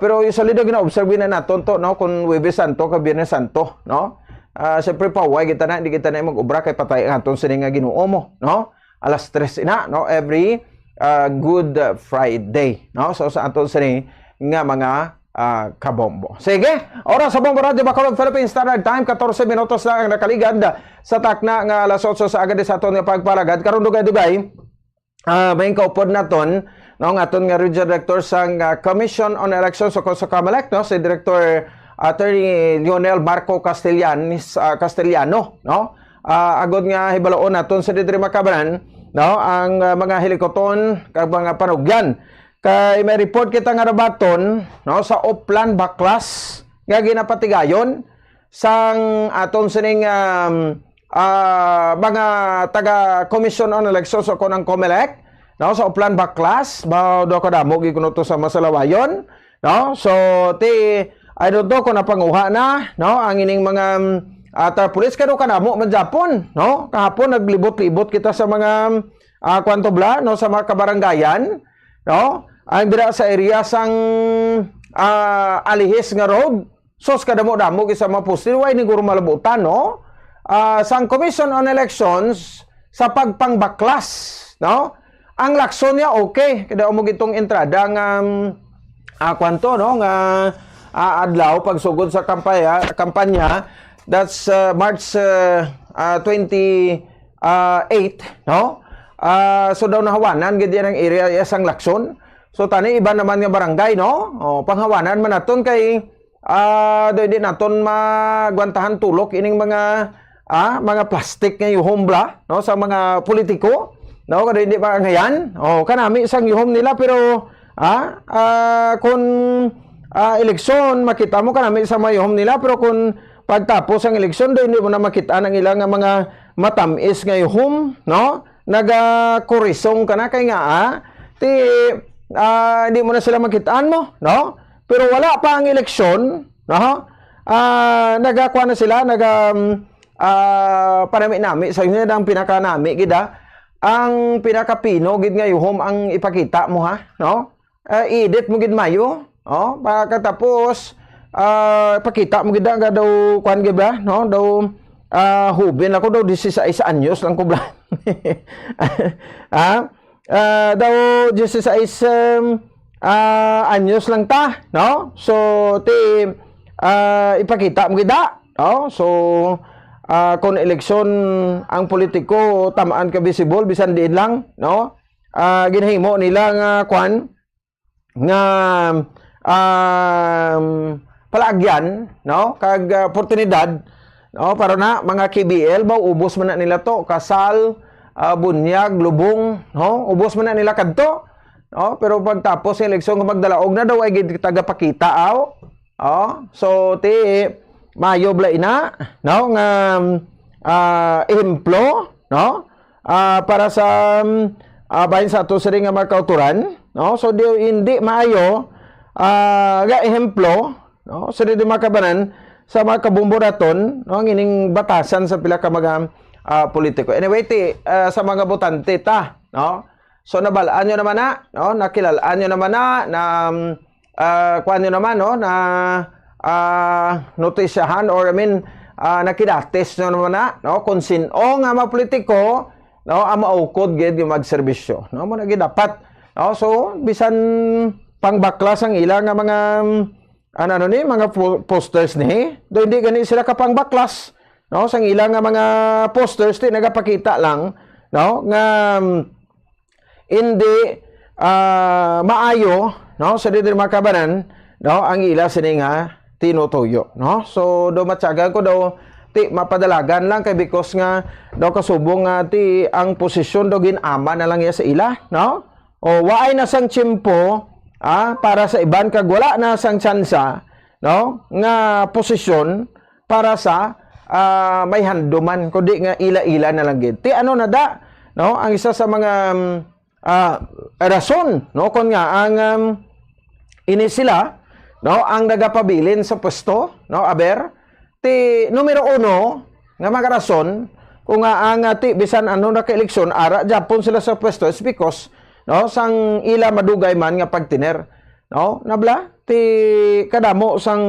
pero usually gina-observe na naton to, no, kung Huwebes Santo ka Biyernes Santo, no, siyempre paway kita na, hindi kita na mag-ubra kay patay ang aton sining nga Ginoo mo, no, alas 3 ina, no, every Good Friday, no, so sa aton sining nga mga kabombo. Sige, oras sa Bombo Radio Bacolod, Philippine Standard Time, 14 minutos na ang nakaligad sa takna nga alas 8 sa agad sa aton nga pagpalagad. Karon dugay-dugay, may kaupod naton, no, ng aton nga Regional Director sang Commission on Elections sa COMELEC, no, si Director Attorney Lionel Marco Castellano, no, agod nga hibaloon naton sa didri makabaran, no, ang mga helikoton kag mga panugyan. Kay may report kita nga rabaton, no, sa Oplan Baklas nga ginapatigayon sang aton sining mga taga Commission on Elections o konang COMELEC, no, sa Oplan Baklas ba do kadamo gikuno to sa Masalawayon, no. So ti I don't know kung napanguha na, no, ang ining mga At pulis kano kanamo man Japon, no? Kahapon naglibot-libot kita sa mga kwantobla, no, sa mga kabarangayan, no? Ang dira sa area sang Alihis nga road. Sos kadamo-damo sa mga poste, way ni guro malabutan, no? Sang Commission on Elections sa pagpangbaklas, no? Ang lakson niya okay, kada mo gitong entrada nga kwanto, no, nga adlaw pagsugod sa kampanya, that's March 28, no? So daw nahawanan gid yan ang area sang lakson. So tani iba naman nga barangay, no? Panghawanan man naton kay di naton magwantahan tulok ining mga plastic nga yuhombla, no, sa mga politiko, no, kada hindi pa ngayan. Kanami sang yuhom nila pero kung eleksyon makita mo kanami sa mga yuhom nila pero kung pagtapos ang eleksyon do hindi mo na makita ang ilang mga matamis nga yuhom, no, nagakorisong ka na kay nga hindi mo na sila makitaan mo, no, pero wala pa ang eleksyon, no, nagakuha na sila panami-nami sa inyo ang pinakanami gida ang pinakapino gid nga yuhom ang ipakita mo, ha, no, edit mo gid mayo, no, pagkatapos pakita mo gid nga daw kuan gid ba, no, daw hubin ako daw 16 anyos lang ko bla. Daw 16 anyos lang ta, no, so ipakita mo gid, no, so kung eleksyon ang politiko tamaan ka visible bisan diin lang, no, ginahimo nila nga kwan nga palagyan, no, kag oportunidad, no, para na mga KBL ba ubos man na nila to kasal, bunyag, lubong, no, ubos man na nila kadto, no, pero pagtapos ng eleksyon magdalaog na daw ay tagapakita so mayo bla ina, no, nga ehemplo, no, para sa bahin sa ato sa ring nga mga kauturan, no, so hindi maayo nga ehemplo, no, sa di makabanan sa mga kabumbo naton, no, ang ining batasan sa pila ka mga politiko. Anyway, sa mga botante ta, no, so nabalaan nyo naman na, no, nakilalaan nyo naman na kuhan nyo naman, no, na notisyahan or nakidates nyo naman na, no, kung sino nga mga politiko, no, ang maukod gid yung magserbisyo, no, mo na gid dapat, no, so bisan pangbaklas ang ilang nga mga mga posters ni, do hindi gani sila kapangbaklas, no, sang ilang nga mga posters ti nagapakita lang, no, nga hindi maayo, no, sa dili makabanan, no, ang ila sini nga tinutuyo, no, so do matyagan ko daw ti mapadalagan lang kay because nga daw kasubong nga ti ang posisyon daw ginama na lang ya sa ila, no, o waay na sang tiyempo para sa iban kag wala na sang tsansa, no, nga posisyon para sa may handuman kundi nga ila-ila na lang gid ti ano na da, no, ang isa sa mga rason, no, kung nga ang ini sila, no, ang nagapabilin sa pwesto, no, aber ti numero 1 nga mga rason kung nga ang ti bisan ano na ka-eleksyon ara Japon sila sa pwesto is because, no, sang ila madugay man nga pagtiner, no, nabla ti kadamo sang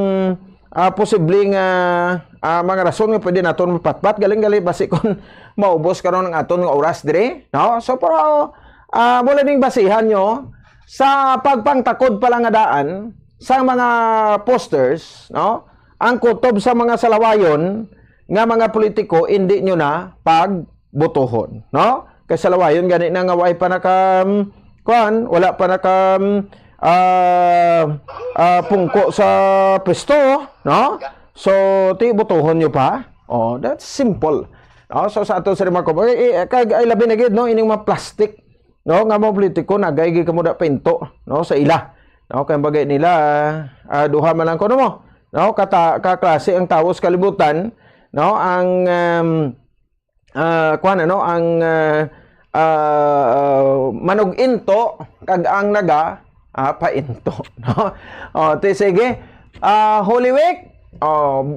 posibleng mga rason nga pwede naton mapatpat galing basi kon maubos karon ng aton nga oras dire, no, so pero mula ning basihan nyo sa pagpangtakod pala nga daan sa mga posters, no, ang kutob sa mga salawayon nga mga politiko hindi nyo na pagbotohon, no, kay salawayon gani na nga way pa naka wala pa naka pungko sa pwesto, no, so ti botohon nyo pa, that's simple, no, so sa ato sa remarko kag ay labi na gid, no, ining mga plastic, no, nga mga politiko nagay gid kamo da pinto, no, sa ila, no, kay bagay nila duha man lang kuno mo, no, kaklase ang tawos kalibutan, no, ang kuan ano ang manug-into kag ang naga painto, no. Ti sige, Holy Week,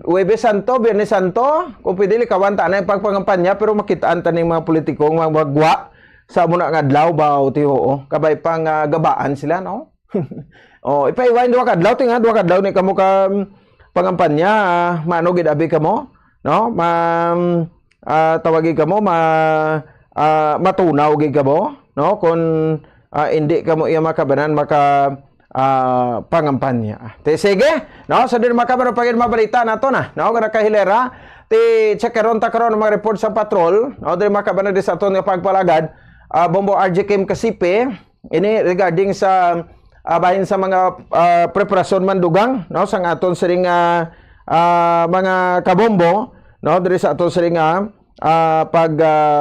Huwebes Santo, Biyernes Santo, kung pwede likawan ta na yung pagpangampanya pero makitaan ta ng mga politikong mga magwa sa muna nga adlaw ba o tiho kabay pang gabaan sila no. Ipaiwain duwa ka adlaw tinga duwa ka adlaw ni kamo ka pangampanya maano gid abi kamo no tawagi kamo matunaw gid kamo no kun hindi kamo iya makabanan maka pangampanya. Sige, no, sa din makabaro pagin mabalita nato na, no, kana kahilera ti checkeron ta karon mga report sa patrol, no, din makabana di sa aton nga pagpalagad, Bombo RJ Kim Kasipe, ini regarding sa bahin sa mga preparasyon mandugang, no, sang aton siring mga kabombo, no, diri sa aton siring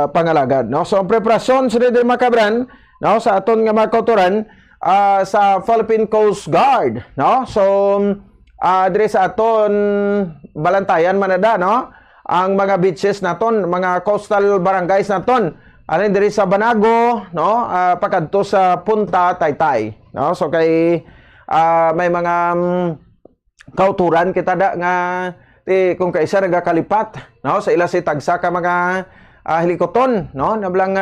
pangalagad, no. So ang preparasyon sa din makabran, no, sa aton nga mga kauturan sa Philippine Coast Guard, no? So dire sa aton balantayan manada, no? Ang mga beaches naton, mga coastal barangays naton, alin dire sa Banago, no? Pakadto sa Punta Taytay, no? So kay may mga kauturan kita da nga kung kaisa nagakalipat, no? Sa ila si tagsa ka mga helikoton, no? Nablang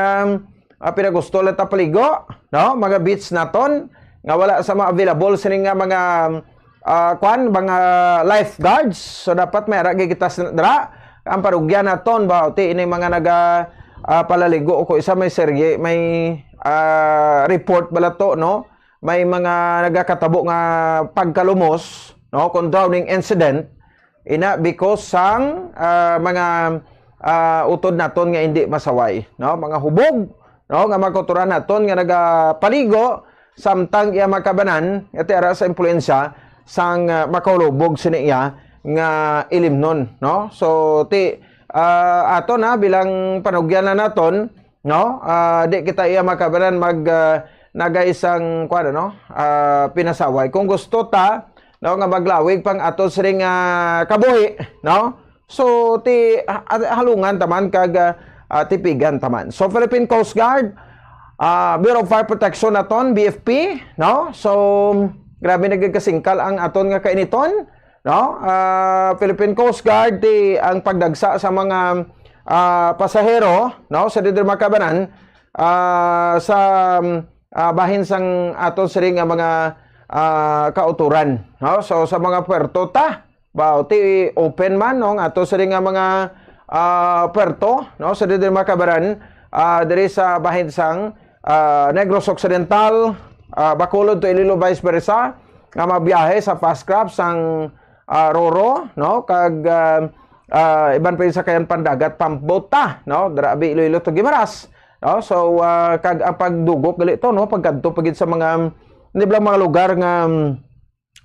pinagusto lang paligo, no? Mga beach naton nga wala sa mga available sining nga mga mga lifeguards. So dapat may ara kita dra ang parugyan naton ba ti ini mga palaligo ko isa may serye may report bala to, no? May mga nagakatabo nga pagkalumos, no? Kung drowning incident ina because sang mga utod naton nga hindi masaway, no? Mga hubog, no, nga magkuturan naton nga nagapaligo samtang iya makabanan iti ara sa impluensya sang makaulubog sini iya nga ilimnon, no. So ti ato na bilang panugyan na naton, no, di kita iya makabanan nagaisang kuan, no, pinasaway kung gusto ta, no, nga maglawig pang ato siring kabuhi, no. So ti halungan taman kag tipigan taman. So Philippine Coast Guard, Bureau of Fire Protection naton, BFP, no? So grabe nagkasingkal ang aton nga kainiton, no? Philippine Coast Guard ti ang pagdagsa sa mga pasahero, no? Sa didiri makabanan sa bahin sang aton siring nga mga kauturan, no? So sa mga puerto ta, ba ti open man, no? Aton siring nga mga puerto, no, sa didiri makabaran diri sa bahin sang Negros Occidental, Bacolod to Iloilo vice versa nga mabiyahe sa fast craft sang Roro, no, kag iban pa sa kayan pandagat pampboat ta, no, darabi Iloilo to Guimaras, no. So kag ang pagdugok gali to, no, pagkadto pagid sa mga niblang mga lugar nga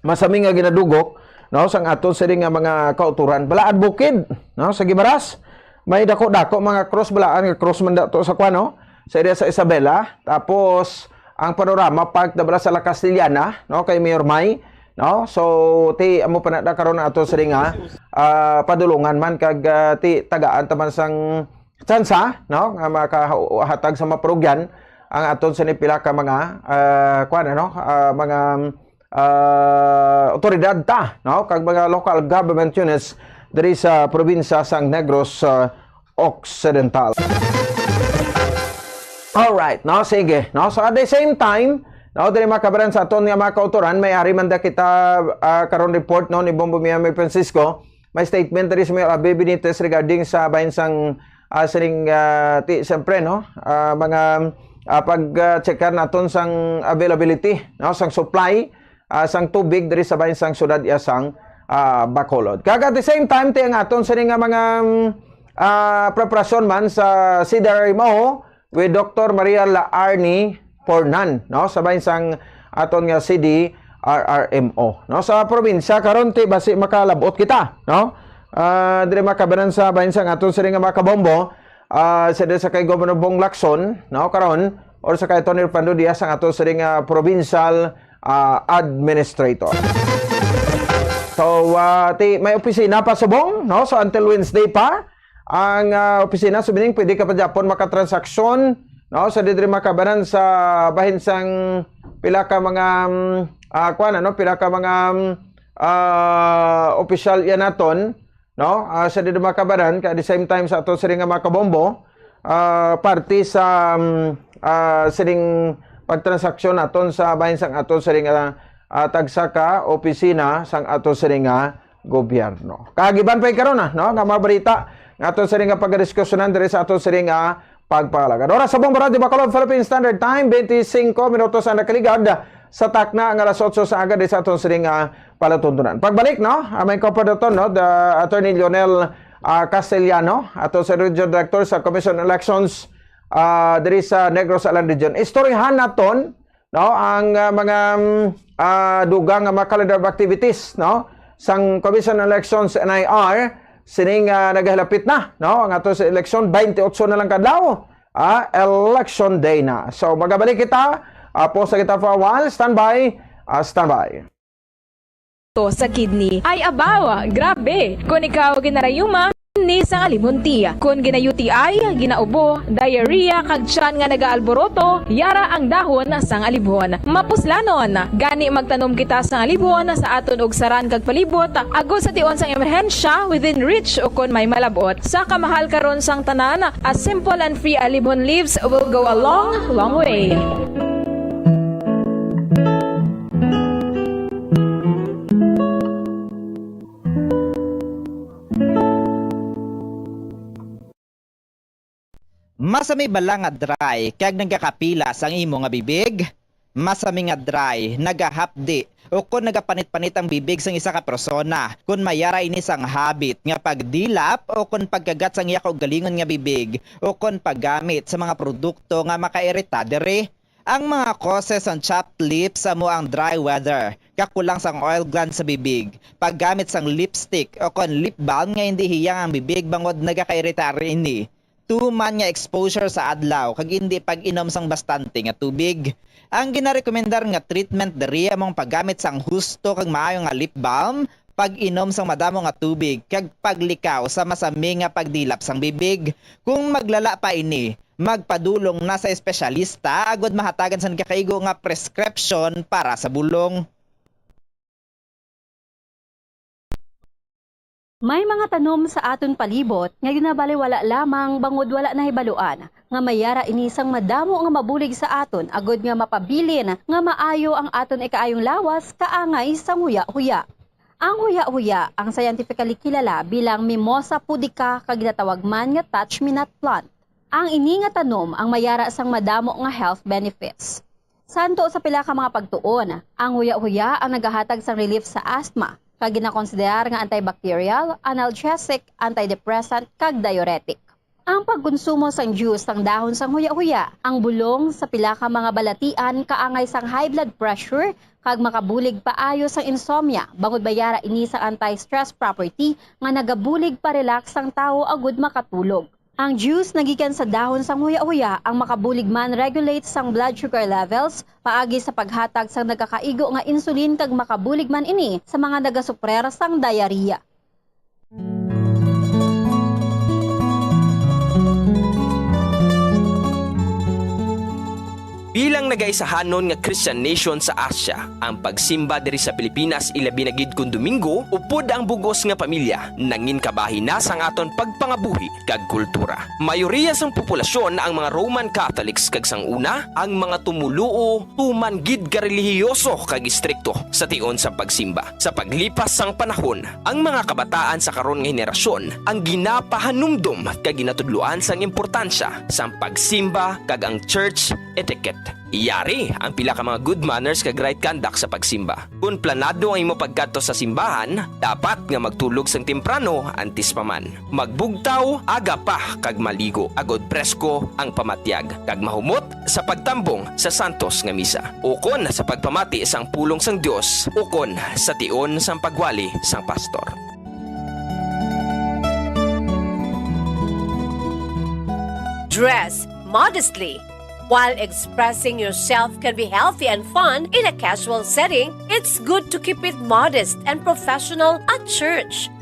masami nga ginadugok, no, sang aton sa nga mga kauturan. Balaan Bukid, no, sa Guimaras, may dako-dako mga cross balaan nga cross man dato sa kuano, sa area sa Isabela. Tapos ang panorama park dabala sa La Castellana, no, kay Mayor May, no. So ti amo pa na karon aton sa nga padulungan man kag ti tagaan taman sang tsansa, no, nga makahatag sa maprogyan ang aton sa pila ka mga kuan, no, mga otoridad ta, no, kag mga local government units diri sa probinsya sang Negros Occidental. All right, no, sige, no. So at the same time, no, diri makabaran sa aton nga mga kauturan, may ari man da kita karon report, no, ni Bombo Miami Francisco, may statement diri sa Mayor Abe Benitez regarding sa bahin sang siring siyempre, no, mga pag-checkan naton sang availability, no, sang supply sang tubig diri sa bahin sang syudad isang Bacolod. Kag at the same time ti ang aton sa nga mga preparasyon man sa CDRMO with Dr. Maria Laarni Pornan, no, sa bahin sang aton nga CDRRMO, no, sa probinsya karon ti basi makalabot kita, no, dire makabanan sa bahin sang aton sa nga makabombo sa kay Governor Bong Lacson, no, karon or sa kay Tony Pando Diaz ang aton sa nga provincial administrator. So may opisina pa subong, no, so until Wednesday pa ang opisina subining pwede ka pa Japon makatransaksyon, no, sa didiri makabanan sa bahin sang pila ka mga kuan, no, pila ka mga opisyal yan naton, no? Sa di makabaran, at the same time sa ato siring nga mga kabombo, parte sa siring pagtransaksyon naton sa bahin sang ato siring tagsaka opisina sang ato siring gobyerno. Kagiban pa karon no? Nga mga balita nga ato siring pagdiskusyonan diri sa ato siring pagpalagad. Oras sa Bombo Radio Bacolod, Philippine Standard Time, 25 minutos ang nakaligad sa takna nga alas 8 sa agad sa aton siring palatuntunan. Pagbalik, no? May kopadaton, no? The Attorney Lionel Castellano, ato sa Regional Director sa Commission on Elections diri sa Negros Alan Region. Istoryahan naton, no? Ang mga dugang mga calendar of activities, no? Sang Commission on Elections NIR, sining naghalapit na, no? Ang ato sa eleksyon 28 na lang kadlaw. Election day na. So magabalik kita, post kita for a while. Standby. To sa kidney ay abawa, grabe. Kung ikaw ginarayuma ni sa alimunti. Kung ginayuti ay ginaubo, diarrhea kag tiyan nga nagaalboroto, yara ang dahon sang alibon. Mapuslanon, gani magtanom kita sang alibon sa aton og saran kag palibot, agod sa tion sang emerhensya within reach o kon may malabot. Sa kamahal karon sang tanan, a simple and free alibon leaves will go a long way. Masami bala nga dry kag nagakapila sang imo nga bibig? Masami nga dry, nagahapdi o kung nagapanit-panit ang bibig sang isa ka persona, kung mayara ini sang habit nga pagdilap o kung pagkagat sang iya og galingon nga bibig o kung paggamit sa mga produkto nga makairita diri. Ang mga causes ang chapped lips sa mo ang dry weather, kakulang sang oil gland sa bibig, paggamit sang lipstick o kung lip balm nga hindi hiyang ang bibig bangod nagakairita ini. Tuman nga exposure sa adlaw kag hindi pag-inom sang bastante nga tubig. Ang ginarekomendar nga treatment diri among paggamit sang husto kag maayo nga lip balm, pag-inom sang madamo nga tubig kag paglikaw sa masami nga pagdilap sang bibig. Kung maglala pa ini, magpadulong na sa espesyalista agod mahatagan sang kakaigo nga prescription para sa bulong. May mga tanom sa aton palibot nga ginabaliwala lamang bangod wala na hibaluan nga mayara inisang madamo nga mabulig sa aton agod nga mapabilin nga maayo ang aton ikaayong lawas kaangay sang huya-huya. Ang huya-huya ang scientifically kilala bilang Mimosa pudica kag ginatawag man nga touch-me-not plant. Ang ini nga tanom ang mayara sang madamo nga health benefits. Santo sa pila ka mga pagtuon, ang huya-huya ang nagahatag sang relief sa asthma kag ginakonsiderar nga antibacterial, analgesic, antidepressant kag diuretic. Ang pagkonsumo sang juice sang dahon sang huya-huya, ang bulong sa pila ka mga balatian kaangay sang high blood pressure kag makabulig paayo sang insomnia bangod bayara ini sang anti-stress property nga nagabulig pa relax sang tawo agud makatulog. Ang juice nagikan sa dahon sang huya-huya ang makabulig man regulate sang blood sugar levels paagi sa paghatag sang nagakaigo nga insulin kag makabulig man ini sa mga nagasuprer sang diarrhea. Bilang nagaisahanon nga Christian nation sa Asia, ang pagsimba diri sa Pilipinas ilabi na gid kun Domingo upod ang bugos nga pamilya nangin kabahin na sang aton pagpangabuhi kag kultura. Mayoriya sang populasyon ang mga Roman Catholics kag sang una ang mga tumuluo tuman gid ka relihiyoso kag istrikto sa tion sa pagsimba. Sa paglipas sang panahon, ang mga kabataan sa karon nga henerasyon ang ginapahanumdum kag ginatudloan sang importansya sang pagsimba kag ang church etiquette. Iyari ang pila ka mga good manners kag right conduct sa pagsimba. Kung planado ang imo pagkadto sa simbahan, dapat nga magtulog sang temprano antes pa man. Magbugtaw aga pa kag maligo agod presko ang pamatyag kag mahumot sa pagtambong sa santos nga misa. Ukon sa pagpamati sang pulong sang Dios, ukon sa tion sang pagwali sang pastor. Dress modestly. While expressing yourself can be healthy and fun in a casual setting, it's good to keep it modest and professional at church.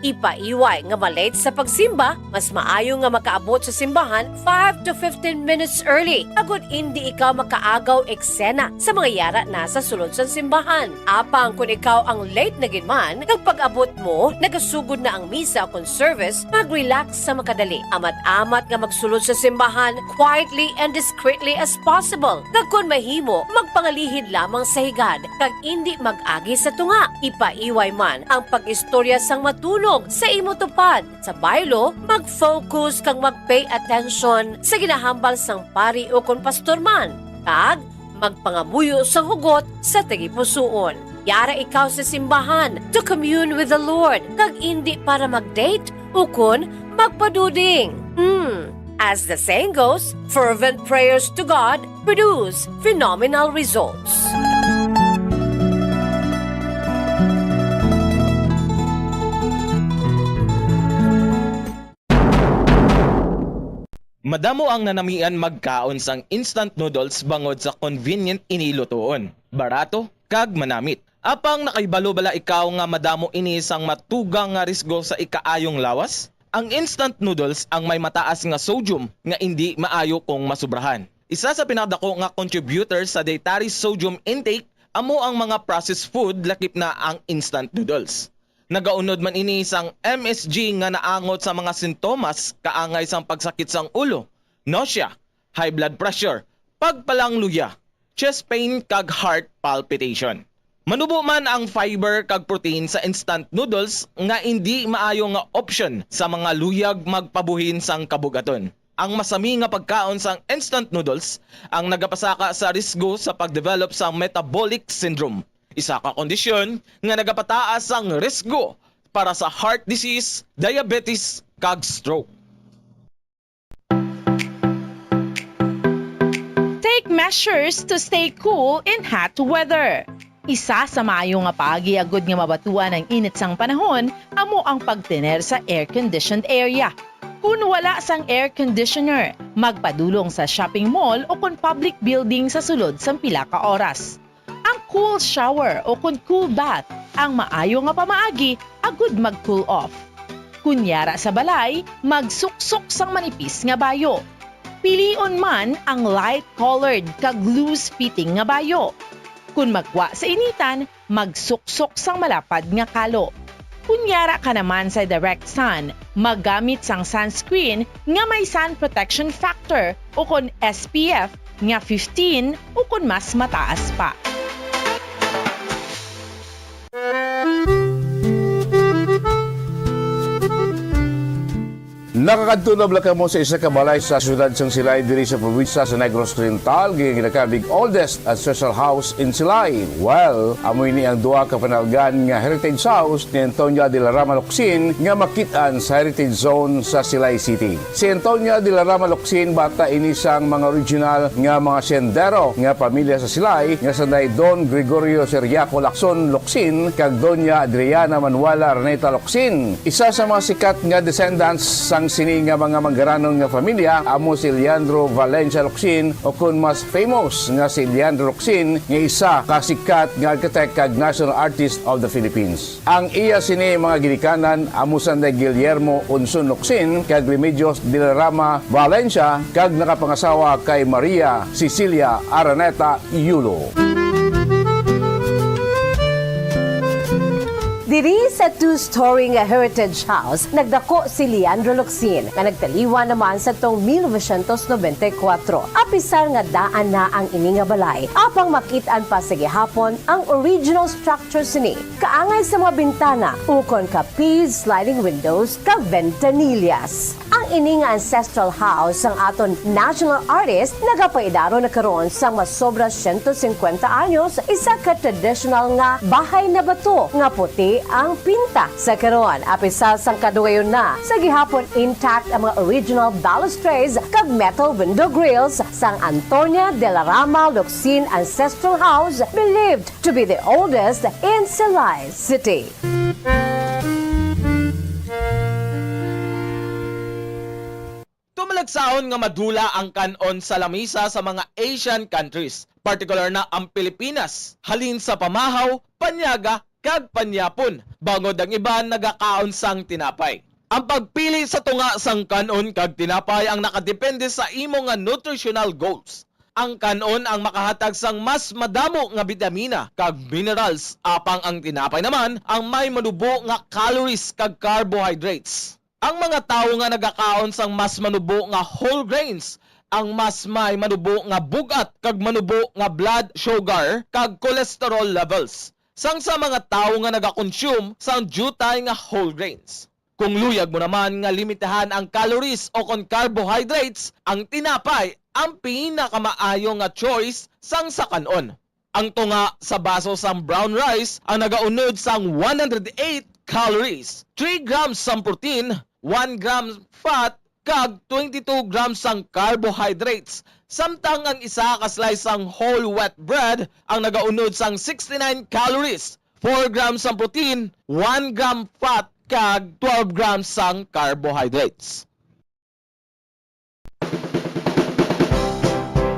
Ipaiway nga malate sa pagsimba, mas maayo nga makaabot sa simbahan 5 to 15 minutes early. Agud hindi ikaw makaagaw eksena sa mga yara na sa sulod sa simbahan. Apang kung ikaw ang late na ginman, pag-abot mo, nagasugod na ang misa o service, mag-relax sa makadali. Amat-amat nga magsulod sa simbahan quietly and discreetly as possible. Kag kung mahimo, magpangalihid lamang sa higad, kag hindi mag-agi sa tunga. Ipaiway man ang pag-istorya sang matulog sa imo tupad. Sa baylo, mag-focus kang mag-pay attention sa ginahambal sang pari o kon pastor man. Kag magpangabuyo sa hugot sa tagipusoon. Yara ikaw sa simbahan to commune with the Lord, kag hindi para mag-date o kon magpaduding. As the saying goes, fervent prayers to God produce phenomenal results. Madamo ang nanamian magkaon sang instant noodles bangod sa convenient inilutoon. Barato, kag manamit. Apang nakaibalo bala ikaw nga madamo ini sang matugang nga risgo sa ikaayong lawas? Ang instant noodles ang may mataas nga sodium nga hindi maayo kung masubrahan. Isa sa pinakadako nga contributor sa dietary sodium intake amo ang mga processed food lakip na ang instant noodles. Nagaunod man ini sang MSG nga naangot sa mga sintomas kaangay sang pagsakit sang ulo, nausea, high blood pressure, pagpalangluya, chest pain kag heart palpitation. Manubo man ang fiber kag protein sa instant noodles nga hindi maayo nga option sa mga luyag magpabuhin sang kabugaton. Ang masami nga pagkaon sang instant noodles ang nagapasaka sa risgo sa pagdevelop sa metabolic syndrome. Isa ka kondisyon nga nagapataas ang risgo para sa heart disease, diabetes, kag stroke. Take measures to stay cool in hot weather. Isa sa maayo nga pagiagod nga mabatuan ang init sang panahon amo ang pagtener sa air-conditioned area. Kung wala sang air conditioner, magpadulong sa shopping mall o kung public building sa sulod sang pila ka oras. Ang cool shower o kung cool bath ang maayo nga pamaagi agud mag-cool off. Kunyara sa balay, magsuksok sang manipis nga bayo. Pilion man ang light-colored kag loose-fitting nga bayo. Kung magwa sa initan, magsuksok sang malapad nga kalo. Kunyara ka naman sa direct sun, maggamit sang sunscreen nga may sun protection factor o kung SPF nga 15 o kung mas mataas pa. Nakakadtunab lang kamo sa isa ka balay sa siyudad sang Silay diri sa probinsya sa Negros Oriental, ginakabig oldest ancestral house in Silay. Well, amoy ni ang duha ka panalgan nga heritage house ni Antonia de la Rama Locsin nga makitaan sa heritage zone sa Silay City. Si Antonia de la Rama Locsin bata ini sang mga original nga mga sendero nga pamilya sa Silay nga sanay Don Gregorio Seriaco Lacson Locsin kag Doña Adriana Manuela Reneta Locsin. Isa sa mga sikat nga descendants sang sini nga mga manggaranon nga pamilya amo si Leandro Valencia Locsin o kun mas famous nga si Leandro Locsin nga isa kasikat nga architect kag national artist of the Philippines. Ang iya sini mga ginikanan amo sanday Guillermo Unson Locsin kag Remedios de la Rama Valencia kag nakapangasawa kay Maria Cecilia Araneta Yulo. Diri sa two-story nga heritage house, nagdako si Leandro Locsin nga nagtaliwa naman sa tong 1994. Apisar nga daan na ang ini nga balay, apang makitaan pa sa gihapon ang original structure sini. Kaangay sa mga bintana, ukon ka piece sliding windows ka ventanillas. Ang ini nga ancestral house ang aton national artist nagapaidaro na karon sa masobra 150 anyos, isa ka traditional nga bahay na bato nga puti ang pinta sa karon. Apisal sang kadugayon na sa gihapon intact ang mga original balustrades kag metal window grills sang Antonia de la Rama Locsin Ancestral House, believed to be the oldest in Silay City. Tumalagsaon nga madula ang kanon sa lamisa sa mga Asian countries, particular na ang Pilipinas, halin sa pamahaw, panyaga, kag panyapon, bangod ang iban nagakaon sang tinapay. Ang pagpili sa tunga sang kanon kag tinapay ang nakadepende sa imo nga nutritional goals. Ang kanon ang makahatag sang mas madamo nga bitamina kag minerals, apang ang tinapay naman ang may manubo nga calories kag carbohydrates. Ang mga tawo nga nagakaon sang mas manubo nga whole grains ang mas may manubo nga bugat kag manubo nga blood sugar kag cholesterol levels. Sang sa mga tawo nga nagakonsume sang jutay nga whole grains. Kung luyag mo naman nga limitahan ang calories o kon carbohydrates, ang tinapay ang pinakamaayo nga choice sang sa kanon. Ang tunga sa baso sang brown rice ang nagaunod sang 108 calories, 3 grams sang protein, 1 gram fat, kag 22 grams sang carbohydrates. Samtang ang isa ka slice sang whole wheat bread ang nagaunod sang 69 calories, 4 grams sang protein, 1 gram fat, kag 12 grams sang carbohydrates.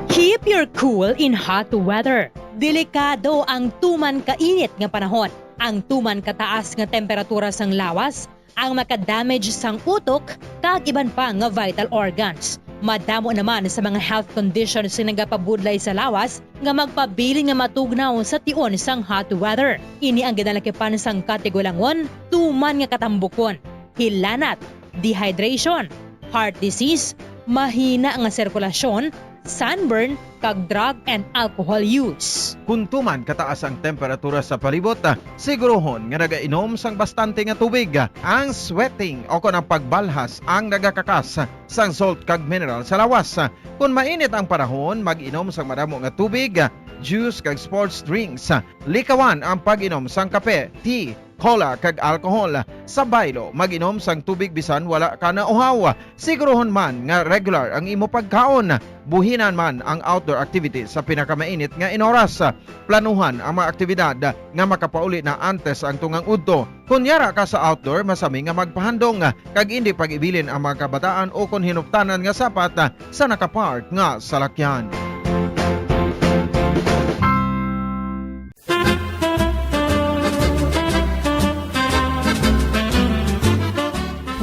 Keep your cool in hot weather. Delikado ang tuman kainit nga panahon. Ang tuman kataas nga temperatura sang lawas ang makadamage sang utok kag iban pa nga vital organs. Madamo naman sa mga health conditions nga nagapabudlay sa lawas nga magpabili nga matugnaw sa tion sang hot weather. Ini ang ginalakipan sang katigulangon, tuman nga katambukon, hilanat, dehydration, heart disease, mahina nga sirkulasyon, sunburn, kag drug and alcohol use. Kung tuman kataas ang temperatura sa palibot, sigurohon nga nagainom sang bastante nga tubig. Ang sweating o kon ang pagbalhas ang nagakakas sang salt kag mineral sa lawas. Kung mainit ang panahon, mag-inom sang madamo nga tubig, juice kag sports drinks. Likawan ang pag-inom sang kape, tea, cola kag alcohol. Sa baylo, mag-inom sang tubig bisan wala ka na uhaw. Sigurohon man nga regular ang imo pagkaon. Buhinan man ang outdoor activities sa pinakamainit nga inoras. Planuhan ang mga aktibidad nga makapauli na antes ang tungang udto. Kunyara ka sa outdoor, masami nga magpahandong kag hindi pag-ibilin ang mga kabataan o kung hinuptanan nga sapat sa nakapark nga salakyan.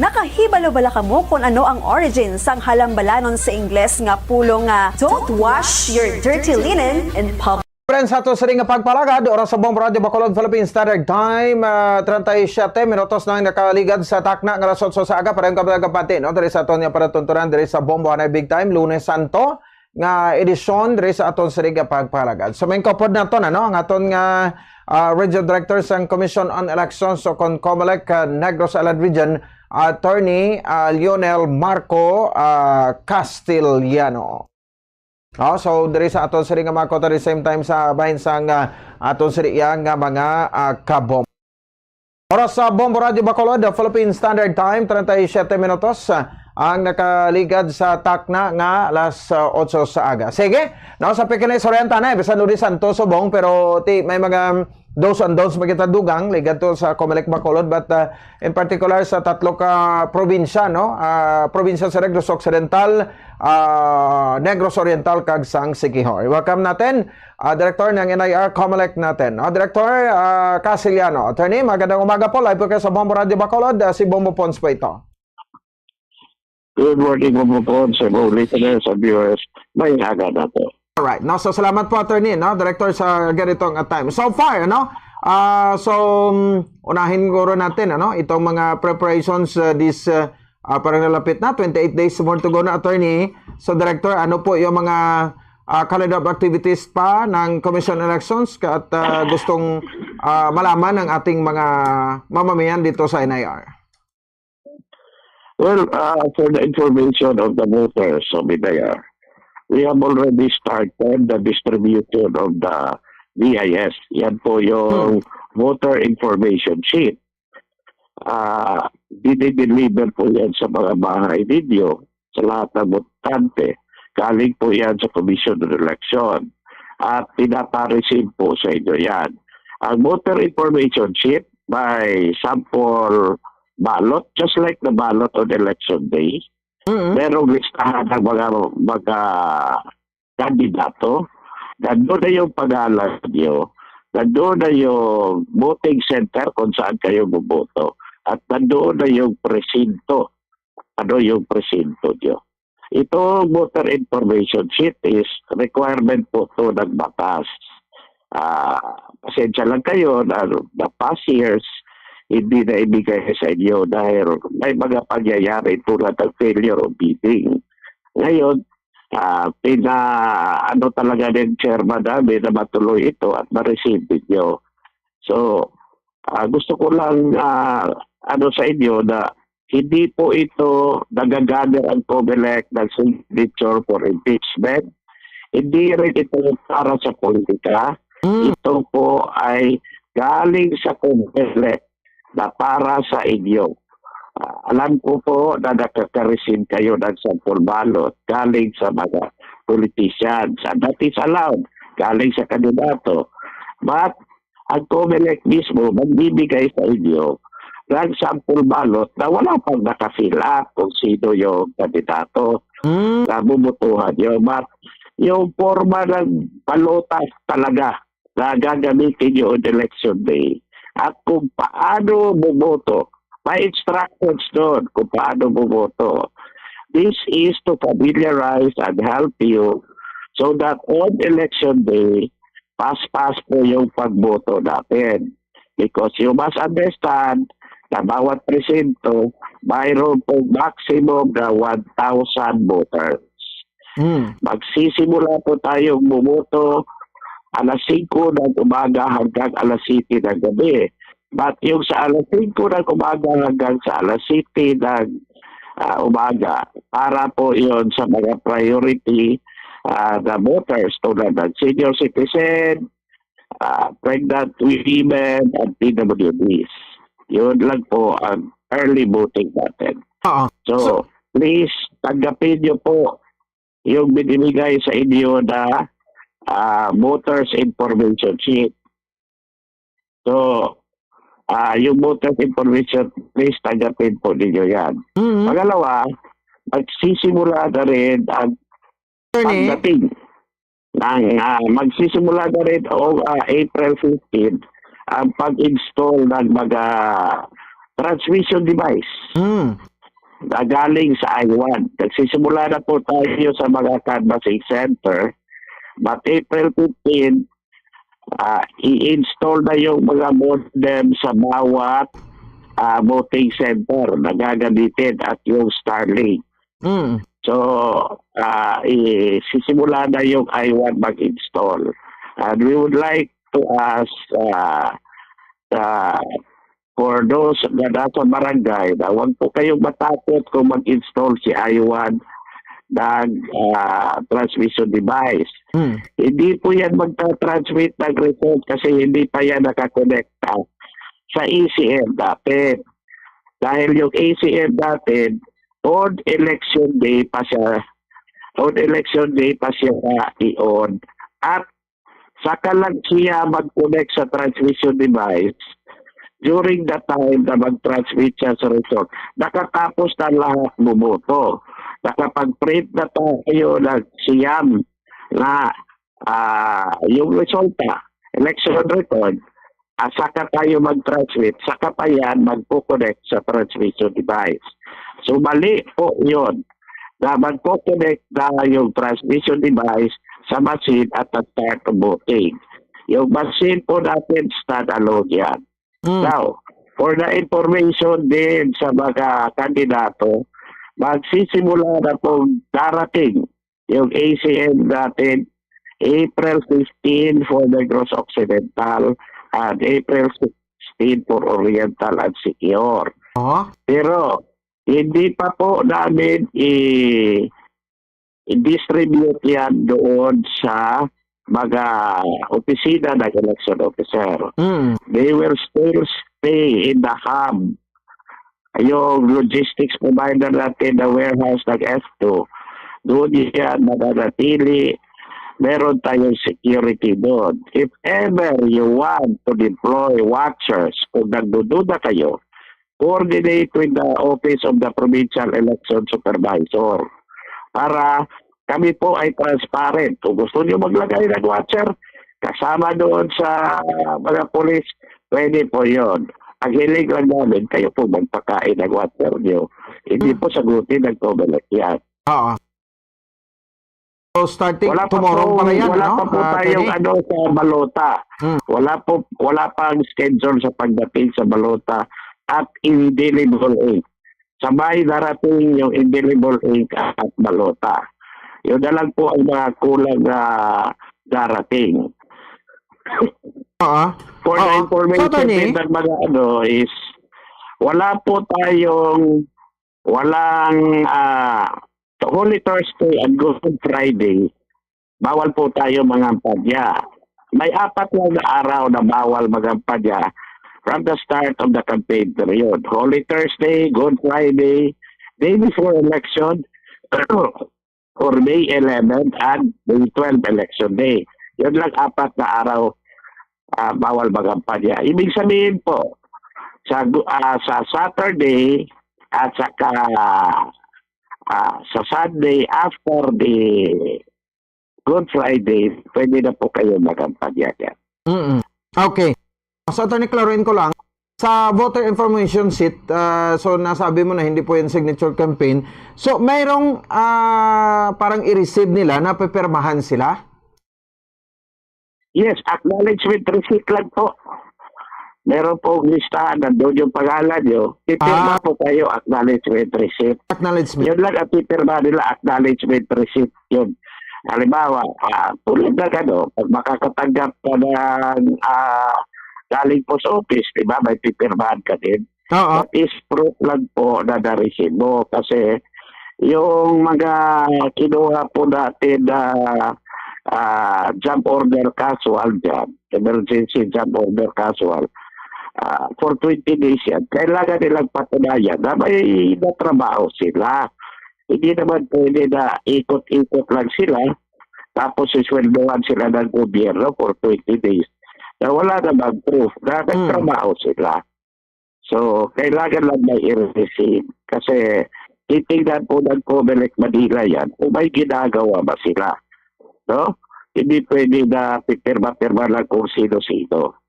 Nakahibalo-bala ka mo kung ano ang origin sang halambalanon sa Ingles nga pulong nga don't wash your dirty linen in public. Friends, ato sa ring nga pagpalagad, oras sa Bombo Radio Bacolod, Philippine Standard Time, 37 minutos na nakaligad sa takna nga alas 8 sa aga, parang kapagapati, no? Dari sa aton nga paratunturan, dari sa Bombo Hanay Big Time, Lunes Santo, nga edisyon, dari sa aton sa ring nga pagpalagad. So, may kapod na to, ano? Ang aton nga Regional Director sa Commission on Elections, so kon COMELEC, Negros Island Region, Attorney Lionel Marco Castillano. So diri sa aton siri nga mga kota, at the same time sa bahin sang aton siri nga mga kabom. Oras sa Bombo Radio Bacolod, Philippine Standard Time, 37 minutos ang nakaligad sa takna nga alas 8 sa aga. Sige, no, sa Pekinese Oriental na, bisan Uri Santo Subong, pero may mga dos and don'ts magita dugang ligad to sa COMELEC Bacolod, but in particular sa tatlo ka probinsya, no? Probinsya sa Negros Occidental, Negros Oriental kag sang Siquijor. Welcome natin Director ng NIR COMELEC natin, Director Castillano. Attorney, magandang umaga po, live po kayo sa Bombo Radio Bacolod, si Bombo Pons po ito. Good morning, Bombo Pons, sa mga listeners and viewers, may aga na po. Alright, no, so salamat po attorney, no, Director sa ganitong time. So far, no, unahin ko rin natin, ano, itong mga preparations parang nalapit na, 28 days more to go na, attorney. So Director, ano po yung mga calendar of activities pa ng Commission on Elections at gustong malaman ng ating mga mamamayan dito sa NIR? Well, for the information of the voters of NIR, we have already started the distribution of the BIS. Yan po yung voter information sheet. Dinideliver po yan sa mga bahay ninyo, sa lahat ng botante. Galing po yan sa Commission on Election. At pinapareceive po sa inyo yan. Ang voter information sheet may sample ballot, just like the ballot on election day. Merong listahan ng mga kandidato. Nandun na yung pangalan nyo. nandoon na yung voting center kung saan kayo buboto. At nandoon na yung presinto. Ano yung presinto nyo? Ito voter information sheet is requirement po to ng batas. Pasensya lang kayo na the past years hindi na ibigay sa inyo dahil may mga pangyayari tulad ng failure of bidding. Ngayon, ano talaga din chairman namin na matuloy ito at ma-receive nyo. So, gusto ko lang sa inyo na hindi po ito nagagather ang COMELEC ng signature for impeachment. Hindi rin ito para sa politika. Ito po ay galing sa COMELEC na para sa inyo. Alam ko po na nakaka-receive kayo ng sample ballot galing sa mga politicians. And that is allowed. Galing sa kandidato. But ang COMELEC mismo magbibigay sa inyo ng sample ballot na wala pang naka-fill up kung sino yung kandidato na bumutuhan nyo. But yung forma ng balotas talaga na gagamitin nyo on election day at kung paano bumoto, may instructions doon kung paano bumoto. This is to familiarize and help you so that on election day, pas-pas po yung pagboto natin. Because you must understand na bawat presinto, mayroon po maximum na 1,000 voters. Magsisimula po tayong bumoto alas 5 ng umaga hanggang alas 7 ng gabi. But yung sa alas 5 ng umaga hanggang sa alas 7 ng umaga, para po yon sa mga priority na voters tulad ng senior citizen, pregnant women, and PWDs. Yun lang po ang early voting natin. So, please, tanggapin nyo po yung binibigay sa inyo na voters information sheet. So, yung voters information, please tanggapin po ninyo yan. Pangalawa, magsisimula na rin ang pagdating. Magsisimula na rin April 15 ang pag-install ng mga transmission device na galing sa I1. Nagsisimula na po tayo sa mga canvassing center, but April 15, i-install na yung mga modem sa bawat voting center na gagamitin at yung Starlink. So, sisimula na yung I1 mag-install. And we would like to ask for those na nasa barangay na huwag po kayong matakot kung mag-install si I1 ng transmission device. Hindi po yan magta-transmit ng result kasi hindi pa yan nakakonekta sa ACM natin. Dahil yung ACM natin, on election day pa siya i-on at saka lang siya mag-connect sa transmission device during the time na mag-transmit siya sa result. Nakatapos na lahat bumoto. Nakapag-print na tayo ng siyam na yung resulta, election record, saka tayo mag-transmit, saka pa yan magpo-connect sa transmission device. So mali po yun na magpo-connect na yung transmission device sa machine at the start of voting. Yung machine po natin stand-alone yan. Now, for the information din sa mga kandidato, magsisimula na pong darating yung ACM natin April 15 for Negros Occidental and April 16 for Oriental and Siquijor. Pero hindi pa po namin i-distribute yan doon sa mga opisina ng election officer. They will still stay in the hub. Yung logistics provider natin na warehouse ng F2, doon yan mananatili. Meron tayong security doon. If ever you want to deploy watchers, kung nagdududa kayo, coordinate with the Office of the Provincial Election Supervisor para kami po ay transparent. Kung gusto niyo maglagay ng watcher, kasama doon sa mga pulis, pwede po yon. Ang hiling lang namin, kayo po magpakain ng water nyo. Hindi po sagutin ng COMELEC yan. Oo. So starting Wala pa tomorrow po, pa yan, wala no? pa po tayong sa balota. Wala pang schedule sa pagdating sa balota at indelible ink. Sabay darating yung indelible ink at balota. Yun na lang po ang mga kulang na darating. For the information din ng mga is wala po tayong Holy Thursday and Good Friday, bawal po tayo mangampadya. May 4 lang na araw na bawal mangampadya from the start of the campaign period. Holy Thursday, Good Friday, day before election, or May 11 and May 12 election day. Yun lang 4 na araw bawal mangampadya. Ibig sabihin po, sa Saturday at saka sa Sunday after the Good Friday, pwede na po kayo mag-kampanya yan. Okay. So, Atty. Claroin ko lang, sa voter information sheet, so nasabi mo na hindi po yung signature campaign. So, mayroong parang i-receive nila na pepirmahan sila? Yes, acknowledgement receipt lang po. Meron po listahan na doon yung pangalan nyo. Pipirma po kayo, acknowledgement receipt. Acknowledgement. Yun lang ang pipirma nila, acknowledgement receipt. Yun. Halimbawa, tulad na pag makakatanggap ka ng galing post office, diba, may pipirmahan ka din. That is proof lang po na na-receive mo. Kasi yung mga kinuha po natin na jump order casual dyan, emergency jump order casual, for 20 days yan, kailangan nilang patunayan na may natrabaho sila. Hindi naman pwede na ikot-ikot lang sila tapos isweldohan sila ng gobyerno for 20 days na wala namang proof na nagtrabaho sila. So, kailangan lang may i-receive kasi titignan po ng COMELEC Manila yan kung may ginagawa ba sila. No? Hindi pwede na pipirma-pirma lang kung sino-sino.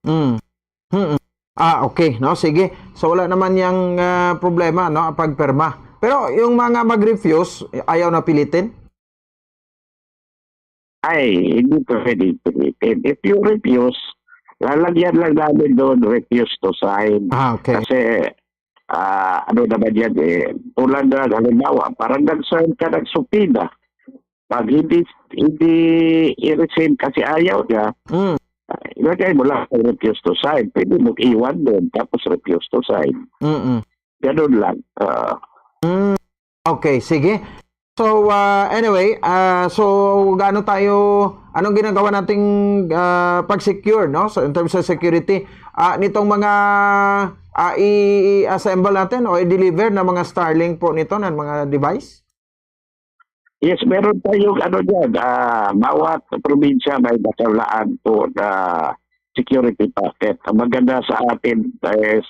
Okay, no, sige. So wala naman yung problema, no, pagpirma. Pero yung mga mag-refuse, ayaw na pilitin? Ay, hindi pwede pilitin. If you refuse, lalagyan lang namin doon refuse to sign. Okay. Kasi ano naman yan tulad na halimbawa, parang nag-sign ka ng supina. Pag hindi i-resign kasi ayaw niya, ilagay mo lang refuse to sign. Pwede mo iwan doon, tapos refuse to sign. Ganun lang. Okay, sige. So, anyway, so anong ginagawa nating pag-secure, no? So, in terms of security, nitong mga i-assemble natin o i-deliver na mga Starlink po nito, ng mga device? Yes, meron tayong dyan. Bawat probinsya may nakalaan po na security packet. Ang maganda sa atin is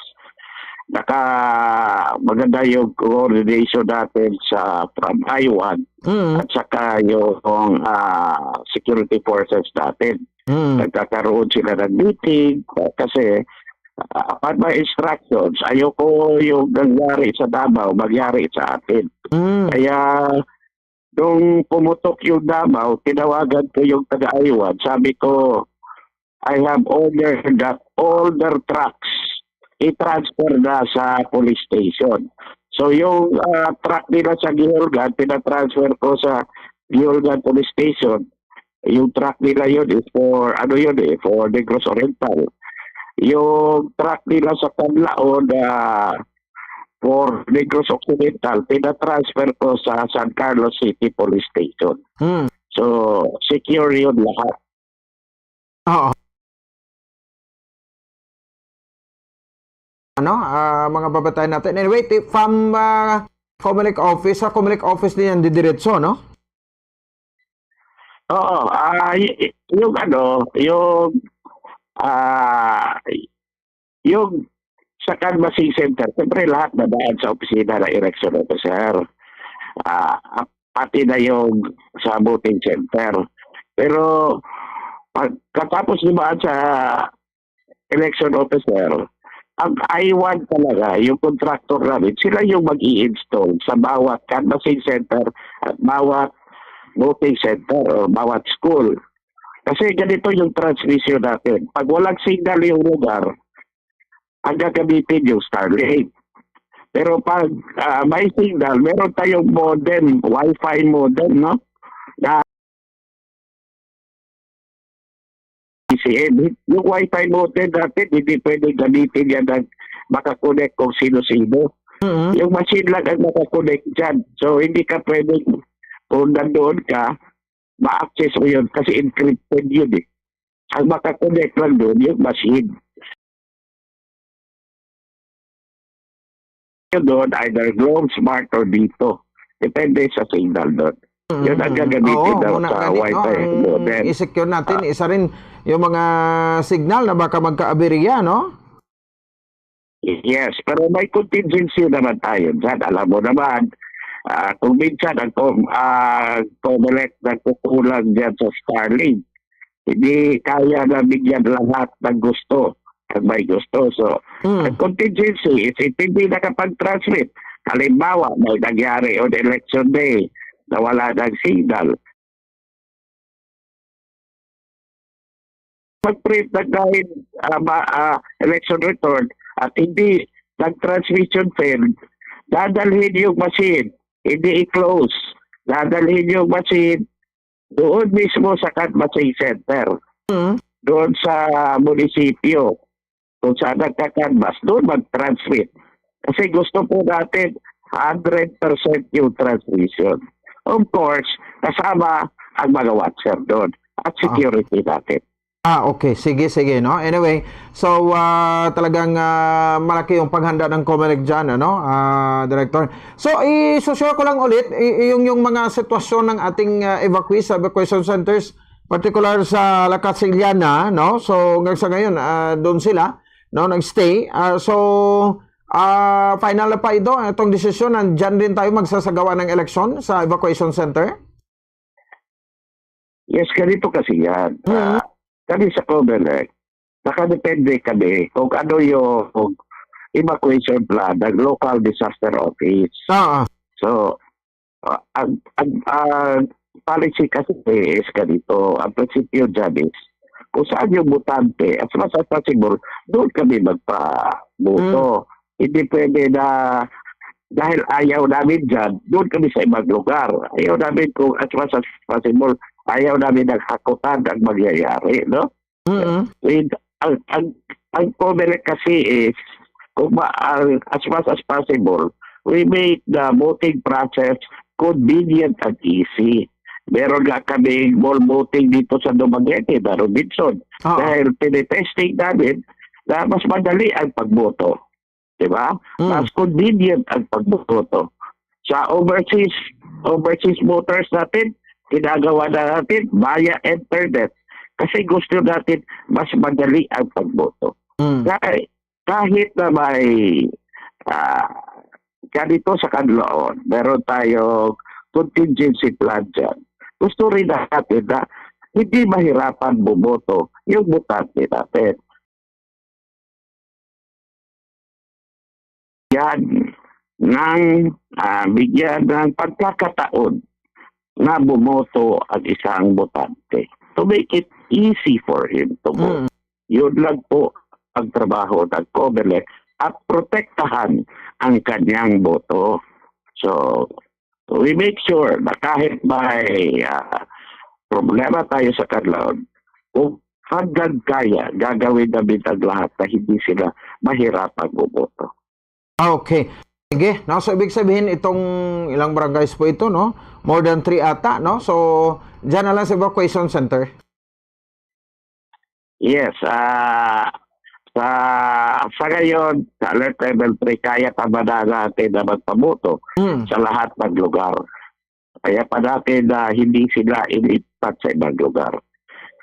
maganda yung coordination natin from I1 at saka yung security forces natin. Nagkakaroon sila ng meeting kasi upon my instructions, ayoko yung nangyari sa Davao, magyari sa atin. Kaya nung pumutok yung Davao, tinawagan ko yung taga-Iwan. Sabi ko, I have ordered that all their trucks i-transfer na sa police station. So yung truck nila sa Gihulgan, pinatransfer ko sa Gihulgan Police Station. Yung truck nila yun is for Negros Oriental. Yung truck nila sa Canlaon for Negros Occidental, pinatransfer ko sa San Carlos City Police Station. So, secure yun lahat. Mga babatay natin. Anyway, from COMELEC office, sa COMELEC office din yan didiretso, no? Oo. Yung sa canvassing center, siyempre lahat nadaan sa opisina ng election officer. Pati na yung sa voting center. Pero Pagkatapos dumaan sa election officer, ang I1 talaga, yung contractor namin, sila yung mag-i-install sa bawat canvassing center at bawat voting center o bawat school. Kasi ganito yung transmission natin. Pag walang signal yung lugar, ang gagamitin yung Starlink. Pero pag may signal, meron tayong modem, Wi-Fi modem, no? Na PCM. Yung Wi-Fi modem natin, hindi pwede gamitin yan na makakonect kung sino-sino. Yung machine lang ang makakonect dyan. So, hindi ka pwede, kung nandoon ka, ma-access mo yun kasi encrypted yun eh. Ang makakonect lang doon, yung machine. Yun doon, either Globe, Smart, or dito. Depende sa signal doon. Yun ang gagamitin daw sa Wi-Fi modem. I-secure natin, isa rin yung mga signal na baka magka-aberya, no? Yes, pero may contingency naman tayo dyan. Alam mo naman, kung minsan ang Comelec nagkukulang dyan sa Starlink, hindi kaya na bigyan lahat ng gusto at may gusto. So, ang contingency is hindi nakapag-transmit. Halimbawa, may nangyari on election day na wala ng signal. Mag-print na dahil election return at hindi nag-transmission failed, dadalhin yung machine, hindi i-close. Dadalhin yung machine doon mismo sa canvassing center. Doon sa munisipyo. Kung saan nagka-canvass, doon mag-transmit. Kasi gusto po natin 100% yung transmission. Of course, kasama ang mga watcher doon at security natin. Okay. Sige, no? Anyway, so talagang malaki yung paghanda ng Comelec dyan, ano, Director? So, i-share ko lang ulit yung mga sitwasyon ng ating evacuees sa evacuation centers, particular sa La Casillana, no? So, hanggang sa ngayon, doon sila, no, nag-stay. Final na pa itong desisyon, nandyan din tayo magsasagawa ng eleksyon sa evacuation center? Yes, ganito kasi yan. Kami sa Comelec, nakadepende kami kung ano yung evacuation plan ng local disaster office. So, ang policy kasi is ganito, ang prinsipyo dyan is, kung saan yung butante, as much as possible, doon kami magpa-boto. Hindi pwede na, dahil ayaw namin dyan, doon kami sa ibang lugar. Ayaw namin kung as much as possible, ayaw namin naghakutan ang mangyayari, no? Ang Comelec kasi is, as much as possible, we make the voting process convenient and easy. Meron nga kami mall voting dito sa Dumaguete, na Robinson. Dahil tinitesting namin na mas madali ang pagboto. Diba? Mas convenient ang pagboto. Sa overseas voters natin, ginagawa na natin via internet. Kasi gusto natin mas madali ang pagboto. Kahit na may ganito sa Canlaon, meron tayong contingency plan dyan. Gusto rin natin na hindi mahirapan bumoto yung botante natin. Bigyan ng pagkakataon na bumoto ang isang botante. To make it easy for him to vote. Yun lang po ang trabaho ng Comelec at protektahan ang kanyang boto. So, we make sure na kahit may problema tayo sa Canlaon, kung hanggang kaya, gagawin namin ang lahat na hindi sila mahirapan bumoto. Okay. Sige. No? So, ibig sabihin, itong ilang barangays po ito, no? More than 3 ata, no? So, dyan na lang sa evacuation center. Yes. Sa ngayon, sa alert level 3, kaya tabada natin na magpaboto sa lahat ng lugar. Kaya pa natin na hindi sila inipat sa ibang lugar.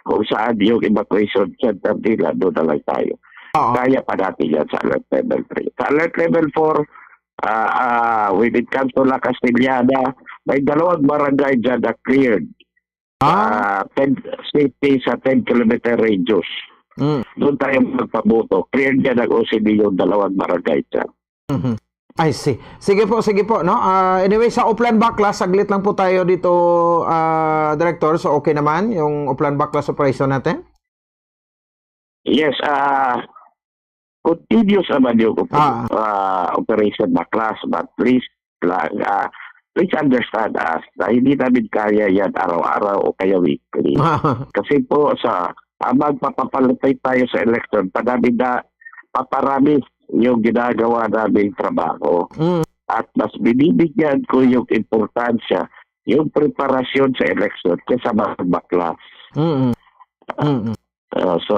Kung saan yung evacuation center nila, doon na lang tayo. Kaya pa natin yan sa alert level 3. Sa alert level 4, when it comes to La Casillana, may 2 barangay dyan na cleared. 10 city sa 10 kilometer radius. Doon tayo magpaboto. Clear dyan ang OCD yung dalawang barangay dyan. I see. Sige po, no? Anyway, sa Upland Backlash, saglit lang po tayo dito, Director. So, okay naman yung Upland Backlash operation natin? Yes, continuous naman yung operation Backlash, but please understand us na hindi namin kaya yan araw-araw o kaya weekly. Kasi po magpapapalitay tayo sa election, padami na paparami yung ginagawa naming trabaho. At mas binibigyan ko yung importansya, yung preparasyon sa election kaysa mag-Backlash. So,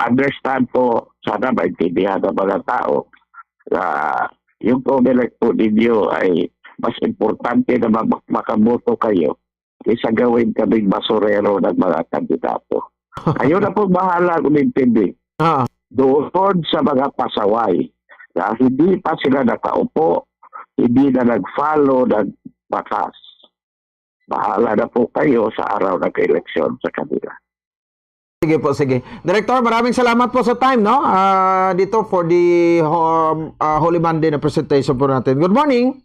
understand po, sana maintindihan ng mga tao na yung COMELEC po ninyo ay mas importante na makaboto kayo kaysa gawin kaming basurero ng mga kandidato. Kayo na po bahala umintindi. Doon sa mga pasaway na hindi pa sila nakaupo, hindi na nag-follow ng bakas. Bahala na po kayo sa araw ng eleksyon sa kanila. Sige po, sige. Director, maraming salamat po sa time, no? Dito for the Holy Monday na presentation po natin. Good morning.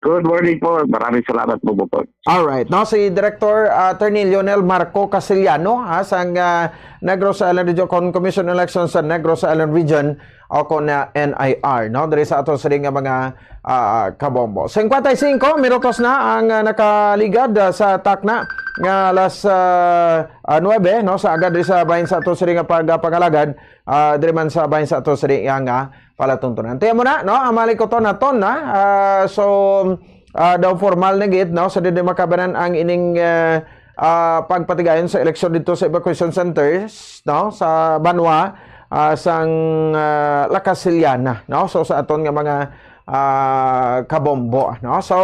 Good morning po. Maraming salamat po po. Alright. No, si Director Attorney Leonel Marco Casillano sang Negros Island Region Commission Elections sa Negros Island Region o kon NIR, no? Diri sa ato sa nga mga kabombo. 55 minutos na ang nakaligad sa takna nga alas 9, no, sa agad diri sa bahin sa ato sa nga pagpangalagad diri man sa bahin sa ato sa nga palatuntunan. Tiyan mo na, no, amali ko to naton na so daw formal na git, no, sa so, di makabanan ang ining pagpatigayon sa eleksyon dito sa evacuation centers, no, sa Banwa sang Lakasiliana, no, so sa aton nga mga kabombo, no, so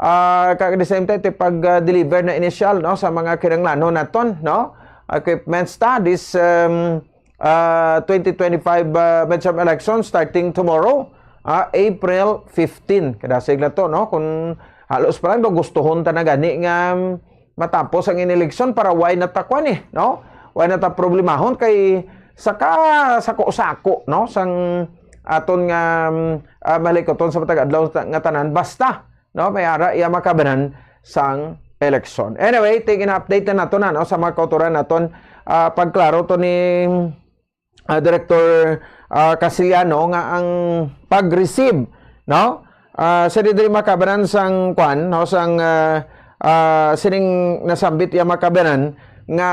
at the same time pag-deliver na initial, no, sa mga kinanglanon naton, no, equipment studies 2025 midterm election starting tomorrow, April 15. Kadasig na to, no, kung halos pa lang do gustuhon ta na gani nga matapos ang ineleksyon para why natakwan no, why nata problemahon kay sako-sako, no, sang aton nga malikoton sa matag adlaw nga tanan basta, no, may ara iya makabanan sang eleksyon. Anyway, tingin update na nato na, no, sa mga kauturan naton pagklaro to ni Director Casillano nga ang pag-receive, no, sa diri makabanan sang kwan, no, sang sining nasambit iya makabanan nga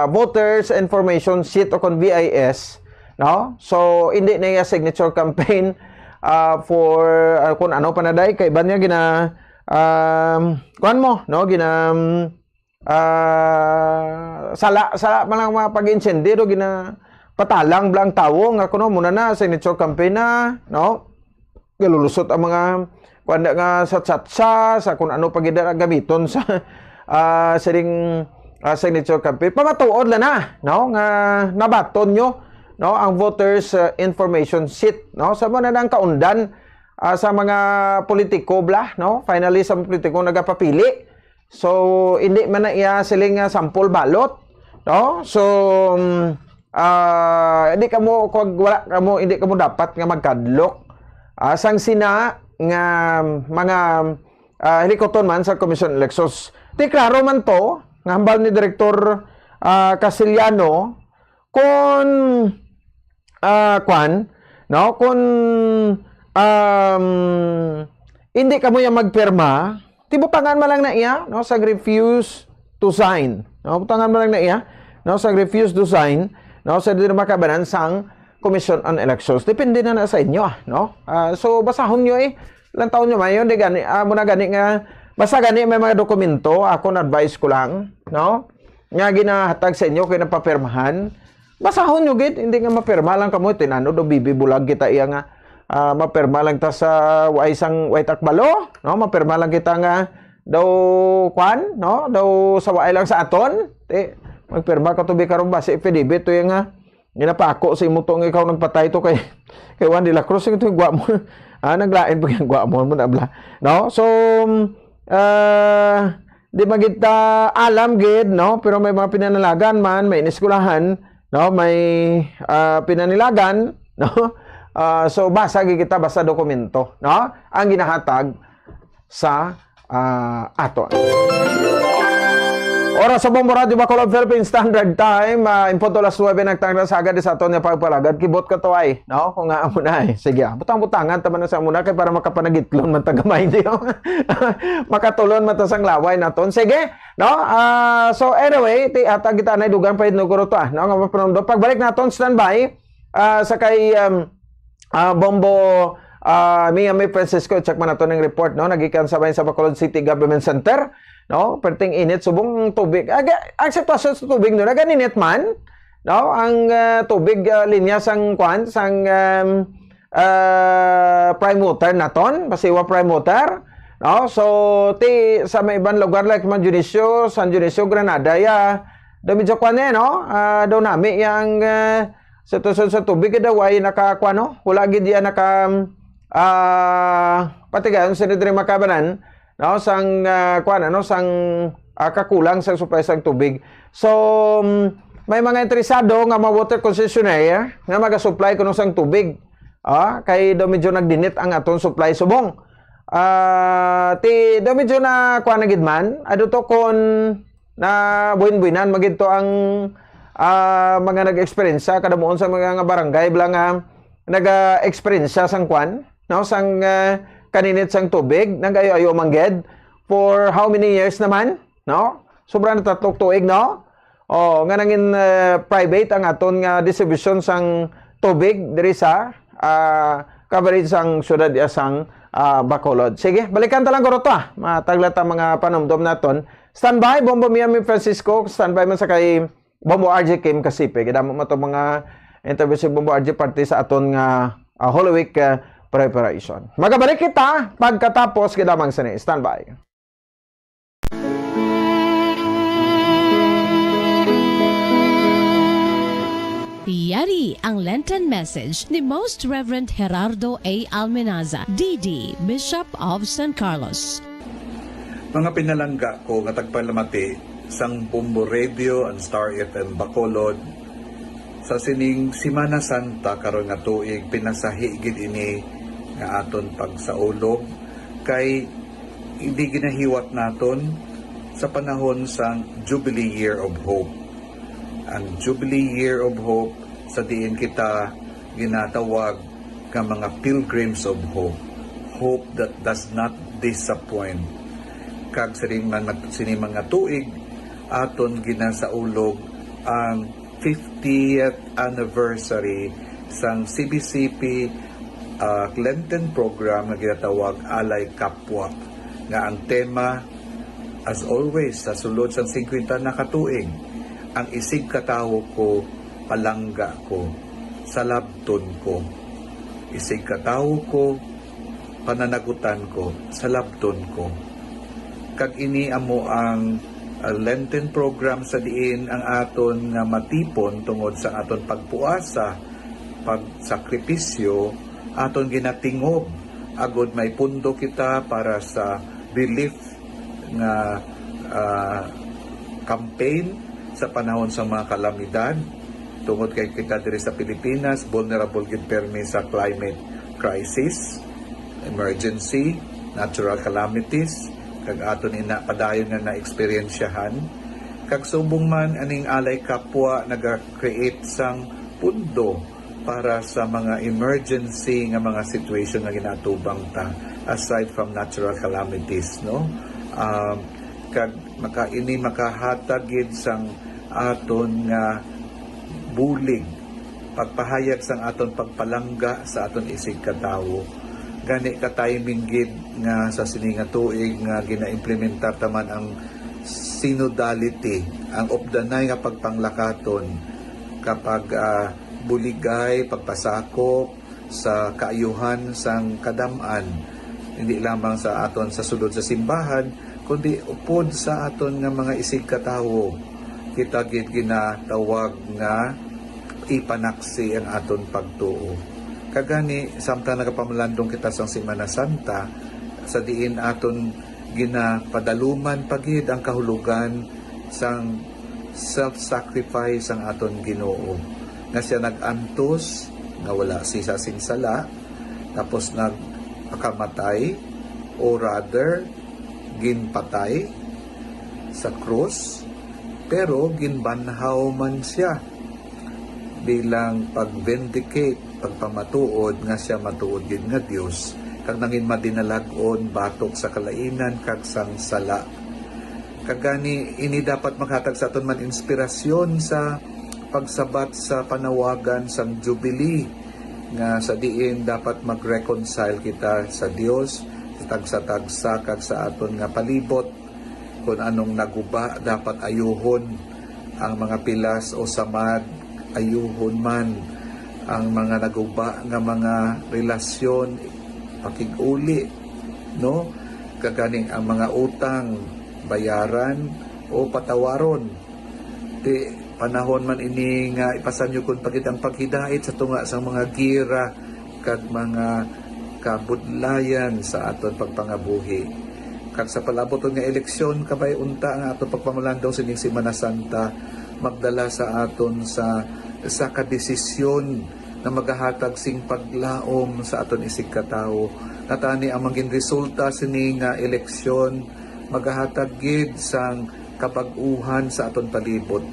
voters information sheet o kon VIS, no, so hindi na iya signature campaign for kung ano panaday kay iban niya gina kwan mo, no, gina sala man lang mga pag-insendi do gina patalang blang tawo nga kuno muna na signature campaign na, no, galulusot ang mga kuanda nga sa chatsa sa kung ano pagida gamiton sa siring signature campaign pamatuod la na, no, nga nabaton nyo, no, ang voters information sheet, no, sa mga nang kaundan sa mga politiko bla, no, finally sa politiko nagapapili. So hindi man na iya siling sample balot, no, so hindi kamo kung wala kamo hindi kamo dapat nga magkadlok sang sina nga mga helikoton man sa Commission Elections. Di klaro man to nga hambal ni Director Casillano kung kwan, no, kung hindi kamo ya magpirma, tibutangan man lang na iya, no, sa refuse to sign, no, butangan man lang na iya, no, sa refuse to sign, no, sa dili makabanan sang Commission on Elections. Depende na sa inyo, no. So basahon nyo lang taon nyo mayon di gani muna gani nga basta gani may mga dokumento, ako na advice ko lang, no, nga ginahatag sa inyo kay napapirmahan. Basahon nyo gid, hindi nga mapirma lang kamo tinano do bibibulag kita iya nga mapirma lang ta sa isang white akbalo, no, mapirma lang kita nga daw kwan, no, daw sa waay lang sa aton, magpirma ka to bi karon ba si affidavit to nga ginapako sa imo tong ikaw nagpatay to kay Juan de la Cruz ito gwa mo naglain pa yung gwa mo na bla, no, so di magita alam gid, no? Pero may mga pinanalagan man, may iniskulahan, no? May pinanilagan, no? So basa gid kita basta dokumento, no? Ang ginahatag sa ato. Oras sa Bombo Radio Bacolod, Philippine Standard Time. Impunto las 9 nagtanggal sa agad sa aton niya pagpalagad. Kibot ka to ay, no? Kung nga amo na ay. Sige, butang-butangan taman na sa muna kay para makapanagitlon man tagamay diyo. Makatulon man ta sang laway naton. Sige, no? So anyway, ata kita na dugang pa inuguro to, no? Nga mapanomdo. Pagbalik naton standby sa kay Bombo Miami Francisco, check man nato ng report, no? Nagikan sabay sa Bacolod City Government Center. No, perting init subong tubig. Ang sitwasyon sa tubig no, naganinit man, no? Ang tubig linya sang kwan sang prime water naton, pasiwa prime water, no? So sa may ibang lugar like San Dionisio, Granada ya, do medyo kwan no? Do nami yang sitwasyon sa tubig daw ay nakakwan no. Wala gid ya naka patigan sa diri makabanan. No, sang sang kakulang sa supply sang tubig. So may mga interesado nga mga water concessionaire nga maga-supply kuno sang tubig. Kay do medyo nagdinit ang aton supply subong. Ti do medyo na kuan gid man, adu to kon na buin-buinan magidto ang mga nag-experience kada muon sa mga barangay blang nag-experience sang kuan, no, sang kaninit sang tubig, nagayo-ayo mangged for how many years naman, no? Sobra na 3 tuig, no? Nga nangin private ang aton nga distribution sang tubig diri sa coverage sang syudad sang Bacolod. Sige, balikan ta lang guro to. Mataglat ang mga panumdom naton. Standby Bombo Miami Francisco, standby man sa kay Bombo RJ Kim Kasipe. Kidamo mo to mga interview si Bombo RJ parte sa aton nga Holy Week preparation. Magabalik kita pagkatapos kidamang sini. Standby. Yari ang Lenten message ni Most Reverend Gerardo A. Almenaza, DD, Bishop of San Carlos. Mga pinalangga ko nga tagpalamati sang Bombo Radio and Star FM Bacolod sa sining Semana Santa karon nga tuig pinasahi gid ini nga aton pagsaulog kay hindi ginahiwat naton sa panahon sang Jubilee Year of Hope. Ang Jubilee Year of Hope sa diin kita ginatawag nga mga pilgrims of hope. Hope that does not disappoint. Kag sining mga tuig aton ginasaulog ang 50th anniversary sang CBCP Lenten program na ginatawag Alay Kapwa, nga ang tema as always sa sulod sang 50 na katuig, ang isig katawo ko, palangga ko, salabton ko. Isig katawo ko, pananagutan ko, salabton ko. Kag ini amo ang Lenten program sa diin ang aton nga matipon tungod sa aton pagpuasa, pagsakripisyo, aton ginatingob agod may pundo kita para sa relief nga campaign sa panahon sa mga kalamidad tungod kay kita diri sa Pilipinas vulnerable gid permi sa climate crisis, emergency, natural calamities kag aton ina padayon nga na-eksperyensyahan kag subong man aning Alay Kapwa naga-create sang pundo para sa mga emergency nga mga situation nga ginatubang ta aside from natural calamities, no? Kag makahatag gid sang aton nga bulig pagpahayag sang aton pagpalangga sa aton isig katawo. Gani ka timing gid nga sa sininga tuig nga gina-implementar taman ang synodality, ang opdanay nga pagpanglakaton kapag buligay, pagpasakop sa kaayuhan sang kadam-an, hindi lamang sa aton sa sulod sa simbahan, kundi upod sa aton nga mga isig katawo. Kita gid ginatawag nga ipanaksi ang aton pagtuo. Kagani samtang nagapamalandong kita sa Semana Santa, sa diin aton ginapadaluman pagid ang kahulugan sang self-sacrifice ang aton Ginoo. Nga siya nag-antos, nga wala siya sing sala, tapos nagpakamatay, o rather, ginpatay sa krus, pero ginbanhaw man siya bilang pag-vindicate, pagpamatuod nga siya matuod gid nga Dios, kag nangin madinalagon batok sa kalainan kag sang sala. Kagani ini dapat maghatag sa aton man inspirasyon sa pagsabat sa panawagan sang Jubilee nga sa diin dapat mag-reconcile kita sa Dios, tagsa-tagsa kag sa aton nga palibot, kung anong naguba dapat ayuhon ang mga pilas o samad, ayuhon man ang mga naguba nga mga relasyon, pakig-uli, no? Kaganing ang mga utang bayaran o patawaron. Di panahon man ini nga ipasanyo kun pagid ang paghidait sa tunga sa mga gira kag mga kabudlayan sa aton pagpangabuhi. Kag sa palaboton nga eleksyon kabay unta ang aton pagpamalandong sining Semana Santa magdala sa aton sa kadesisyon na magahatag sing paglaom sa aton isig katawo. Natani ang maging resulta sining eleksyon magahatag gid sang kabag-uhan sa aton palibot.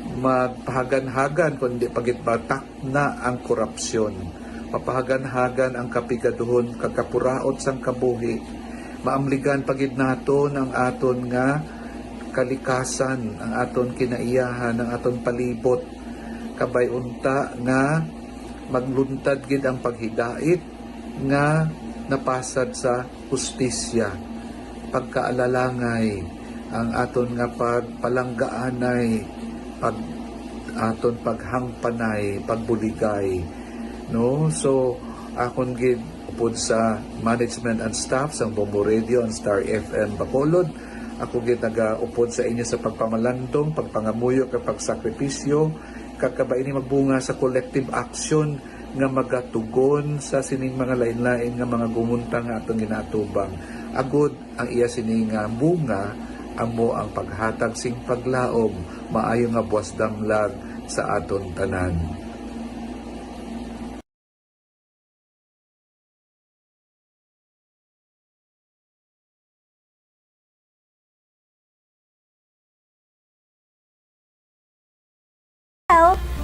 Magpahagan-hagan kundi pagit batak na ang korupsyon. Papahagan-hagan ang kapigaduhon kagkapuraot sang kabuhi. Maamligan pagid naton ang aton nga kalikasan, ang aton kinaiyahan, ang aton palibot. Kabay unta nga magluntad gid ang paghidait nga napasad sa hustisya, pagkaalalangay, ang aton nga pagpalanggaanay, aton paghangpanay, pagbuligay, no? So akon gid upod sa management and staff sa Bombo Radio and Star FM Bacolod, ako gid nagaupod sa inyo sa pagpamalandong, pagpangamuyo kag pagsakripisyo, kakabay ni magbunga sa collective action nga magatugon sa sining mga lain-lain nga mga gumunta nga atong ginatubang. Agud ang iya sining bunga amo ang paghatag sing paglaom, maayo nga buwas damlag sa aton tanan.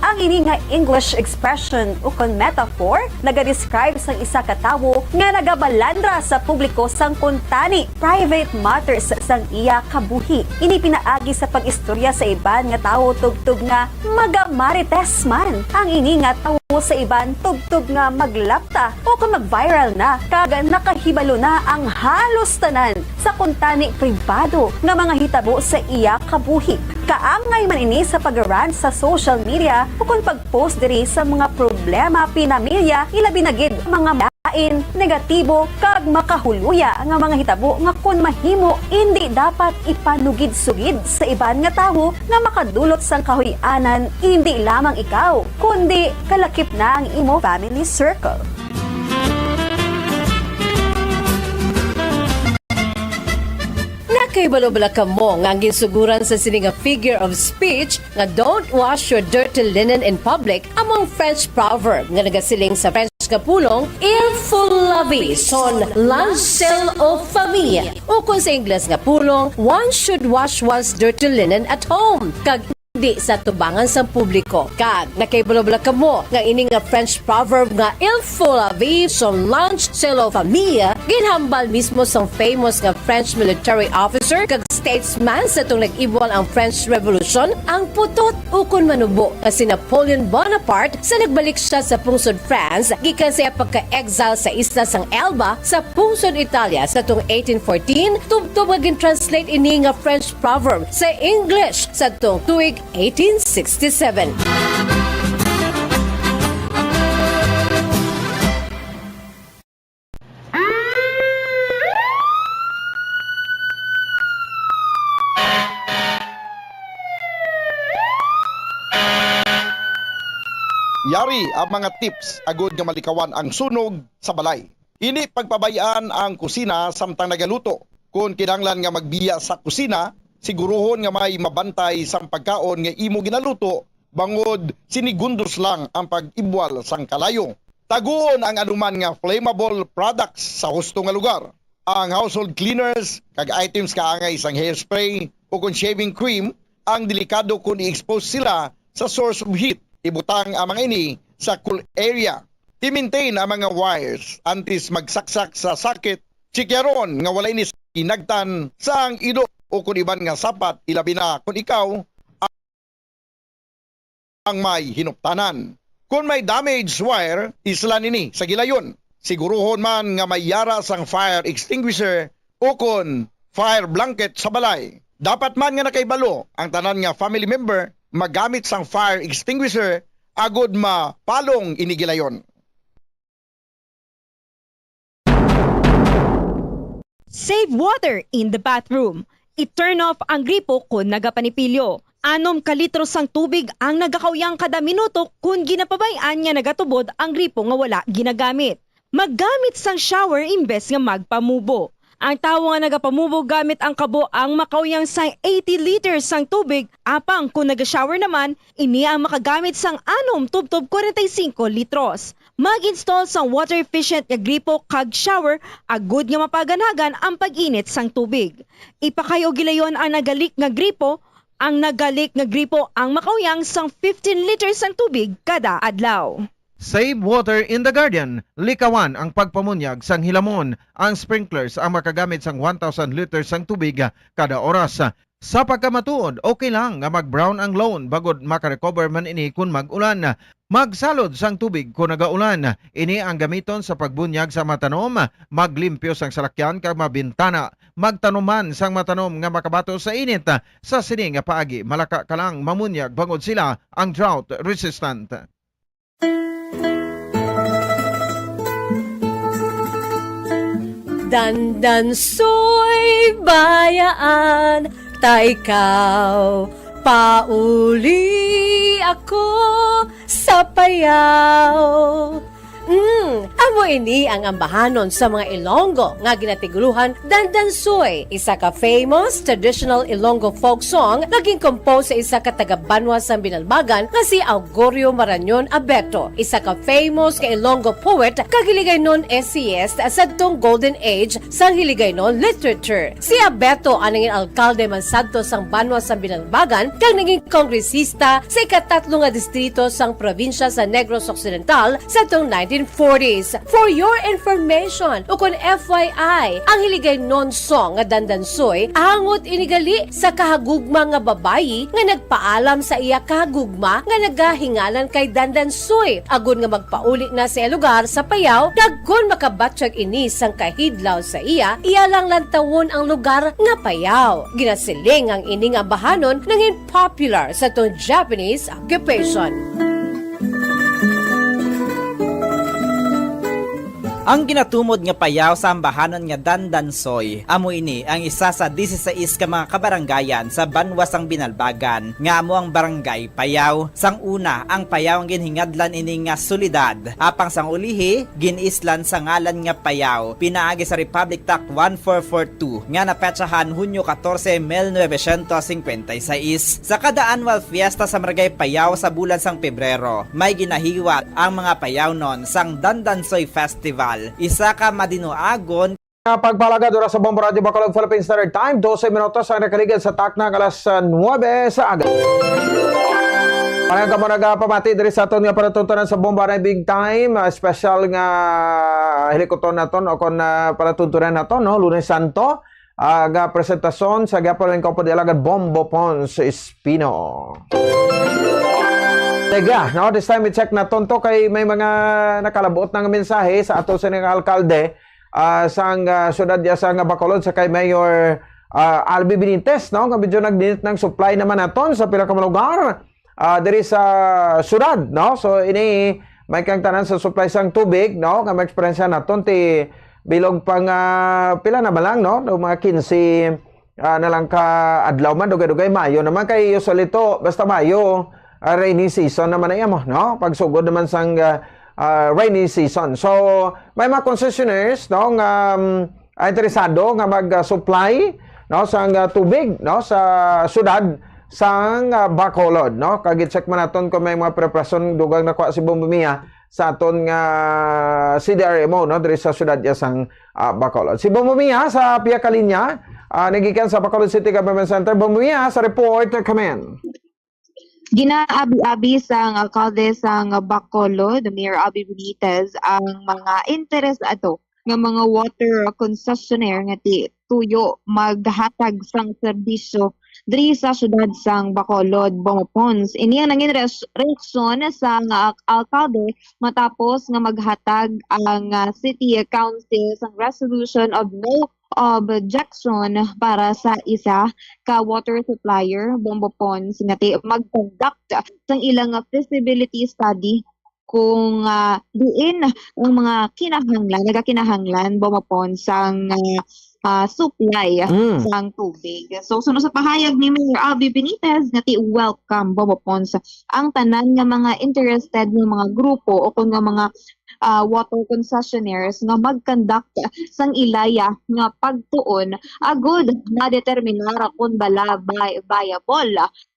Ang ini nga English expression ukon metaphor naga-describe sang isa ka tawo nga nagabalandra sa publiko sang kuntani private matters sang iya kabuhi. Ini pinaagi sa pag-istorya sa iban nga tawo tubtub nga magamarites man. Ang ini nga tawo sa iban tubtub nga maglapta o kung mag-viral na kag nakahibalo na ang halos tanan sa kuntani pribado nga mga hitabo sa iya kabuhi. Kaangay man ini sa pag-rant sa social media o kung pag-post diri sa mga problema pinamilya, ilabi na gid mga lain, negatibo, kag makahuluya nga mga hitabo nga kung mahimo hindi dapat ipanugid-sugid sa iban nga tawo nga makadulot sang kahuy-anan hindi lamang ikaw, kundi kalakip na ang imo family circle. Kay balobala ka mo nga ang ginsuguran sa sining figure of speech nga don't wash your dirty linen in public among French proverb nga nagasiling sa French nga pulong il faut laver son linge aux famille o kung sa Ingles nga pulong one should wash one's dirty linen at home kag di sa tubangan sa publiko. Kag nakaibalobala ka mo nga ini nga French proverb nga il faut laver son linge aux famille ginhambal mismo sa famous nga French military officer kag statesman sa itong nag-ibwal ang French Revolution ang putot ukon manubo nga si Napoleon Bonaparte sa nagbalik siya sa pungsod France gikan sa pagka-exile sa isla sang Elba sa pungsod Italia sa itong 1814 tubtob nga gin-translate ini nga French proverb sa English sa itong tuig 1867. Yari ang mga tips agud nga malikawan ang sunog sa balay. Ini pagpabayaan ang kusina samtang nagaluto. Kung kinanglan nga magbiya sa kusina, siguruhon nga may mabantay sang pagkaon nga imo ginaluto bangod sinigundos lang ang pag-ibwal sang kalayo. Taguon ang anuman nga flammable products sa husto nga lugar. Ang household cleaners, kag items kaangay sang hairspray o kung shaving cream, ang delikado kung i-expose sila sa source of heat. Ibutang ang mga ini sa cool area. I-maintain ang mga wires antes magsaksak sa sakit. Chikyaron nga walay ni inagtan sa ang ido o kung iban nga sapat, ilabi na kung ikaw ang may hinuptanan. Kung may damaged wire, isla nini sa gilayon. Siguruhon man nga may yara sang fire extinguisher o kung fire blanket sa balay. Dapat man nga nakaibalo ang tanan nga family member magamit sang fire extinguisher agod mapalong inigilayon. Save water in the bathroom. I-turn off ang gripo kung nagapanipilyo. 6 kalitro sang tubig ang nagakawyang kada minuto kung ginapabayaan nga nagatubod ang gripo nga wala ginagamit. Maggamit sang shower imbes nga magpamubo. Ang tawo nga nagapamubo gamit ang kabo ang makawyang sang 80 liters sang tubig, apang kung naga-shower naman, ini ang makagamit sang 6 tubtob 45 litros. Mag-install sang water efficient nga gripo kag shower, agud nga mapaganagan ang pag-init sang tubig. Ipakayo gilayon ang nagalik nga gripo, ang makawyang sang 15 liters sang tubig kada adlaw. Save water in the garden. Likawan ang pagpamunyag sang hilamon. Ang sprinklers ang makagamit sang 1,000 liters sang tubig kada oras. Sa pagkamatuod, okay lang nga mag-brown ang lawn bagod makarecover man ini kung mag-ulan. Magsalod sang tubig kung nagaulan. Ini ang gamiton sa pagbunyag sa matanom. Maglimpyo sang salakyan kag mabintana. Magtanuman sang matanom nga makabato sa init. Sa sini nga paagi, malaka ka lang mamunyag bangod sila ang drought resistant. Dandansoy bayaan, ta ikaw, pauli ako sa payaw. Amo ini ang ambahanon sa mga Ilonggo nga ginatiguluhan Dandansoy, isa ka famous traditional Ilonggo folk song naging compose sa isa ka taga-Banwa sa Binalbagan nga si Augurio Marañon Abeto, isa ka famous ka Ilonggo poet kag Hiligaynon essayist sa tong golden age sa Hiligaynon literature. Si Abeto ang naging alkalde man sadto sang Banwa sa Binalbagan kag naging kongresista sa ikatatlo nga distrito sang probinsya sa Negros Occidental sa tong 1940s. For your information, o kung FYI, ang Hiligaynon song nga Dandansoy angot inigali sa kahagugma nga babayi nga nagpaalam sa iya kahagugma nga nagahingalan kay Dandansoy. Agud nga magpauli na sa lugar sa Payaw, dagkon makabatsyag ini sang kahidlaw sa iya lang lantawon ang lugar nga Payaw. Ginasiling ang ining ambahanon nangin popular sa tong Japanese occupation. Ang ginatumod nga payaw sa ambahanon nga Dandansoy, amo ini ang isa sa 16 ka mga kabaranggayan sa Banwa sang Binalbagan, nga amo ang barangay Payaw. Sang una, ang Payaw ang ginhingadlan ini nga Solidad, apang sang ulihi, ginislan sa ngalan nga Payaw, pinaagi sa Republic Act 1442, nga napetsahan Hunyo 14, 1956. Sa kada annual fiesta sa Maragay Payaw sa bulan sang Pebrero, may ginahiwat ang mga Payaw non sang Dandansoy Festival. Isa ka madinuagon. Pagpalagad oras sa Bombo Radio Bacolod Philippine Standard Time, 12 minutos ang nakaligan sa takna alas 9 sa aga. Parang ka mo nagpamati diri sa aton nga panatuntunan sa Bombo Radio Big Time, special nga helikoton naton o kon panatuntunan naton no, Lunes Santo, nga presentasyon sa Gapon ng Kopo de Alagad Bombo Pons Espino. Tega, no, this time i-check na tonto kay may mga nakalabot ng mensahe sa ato sa nga alkalde sang syudad sa nga Bacolod sa kay Mayor Albi Benitez, no, nga medyo nagdinit ng supply naman naton sa pila ka lugar diri sa syudad, no. So ini may kang tanan sa supply sang tubig, no, nga may eksperyensya naton ti bilog pang pila na ba lang, no, mga 15 na lang ka adlaw man dugay-dugay Mayo naman kay usually to basta Mayo. Rainy season naman na mo, no? Pagsugod naman sang rainy season. So, may mga concessionaires, no? interesado nga mag-supply no sang tubig no sa syudad sang Bacolod no. Kag check man naton kung may mga preparasyon dugang nakuha si Bombo Mia sa aton nga CDRMO no diri sa syudad sang Bacolod. Si Bombo Mia sa piya ka linya nagikan sa Bacolod City Government Center. Bombo Mia sa report, come in. Ginaabi-abi sang alkalde sang Bacolod, Mayor Abby Benitez, ang mga interest ato nga mga water concessionaire nga tuyo maghatag sang serbisyo diri sa syudad sang Bacolod, Bomopons. Ini ang nangin reaksyon sa alkalde matapos nga maghatag ang City Council sang resolution of no objection para sa isa ka water supplier, Bomopons, nga mag-conduct sang ilang feasibility study kung diin ang mga nagakinahanglan Bomopons sang supply sang tubig. So sunod sa pahayag ni Mayor Abby Benitez nga welcome Bomopons ang tanan nga mga interested nga mga grupo o kung nga mga water concessionaires nga mag-conduct sang ilaya nga pagtuon agud na determinar kung bala viable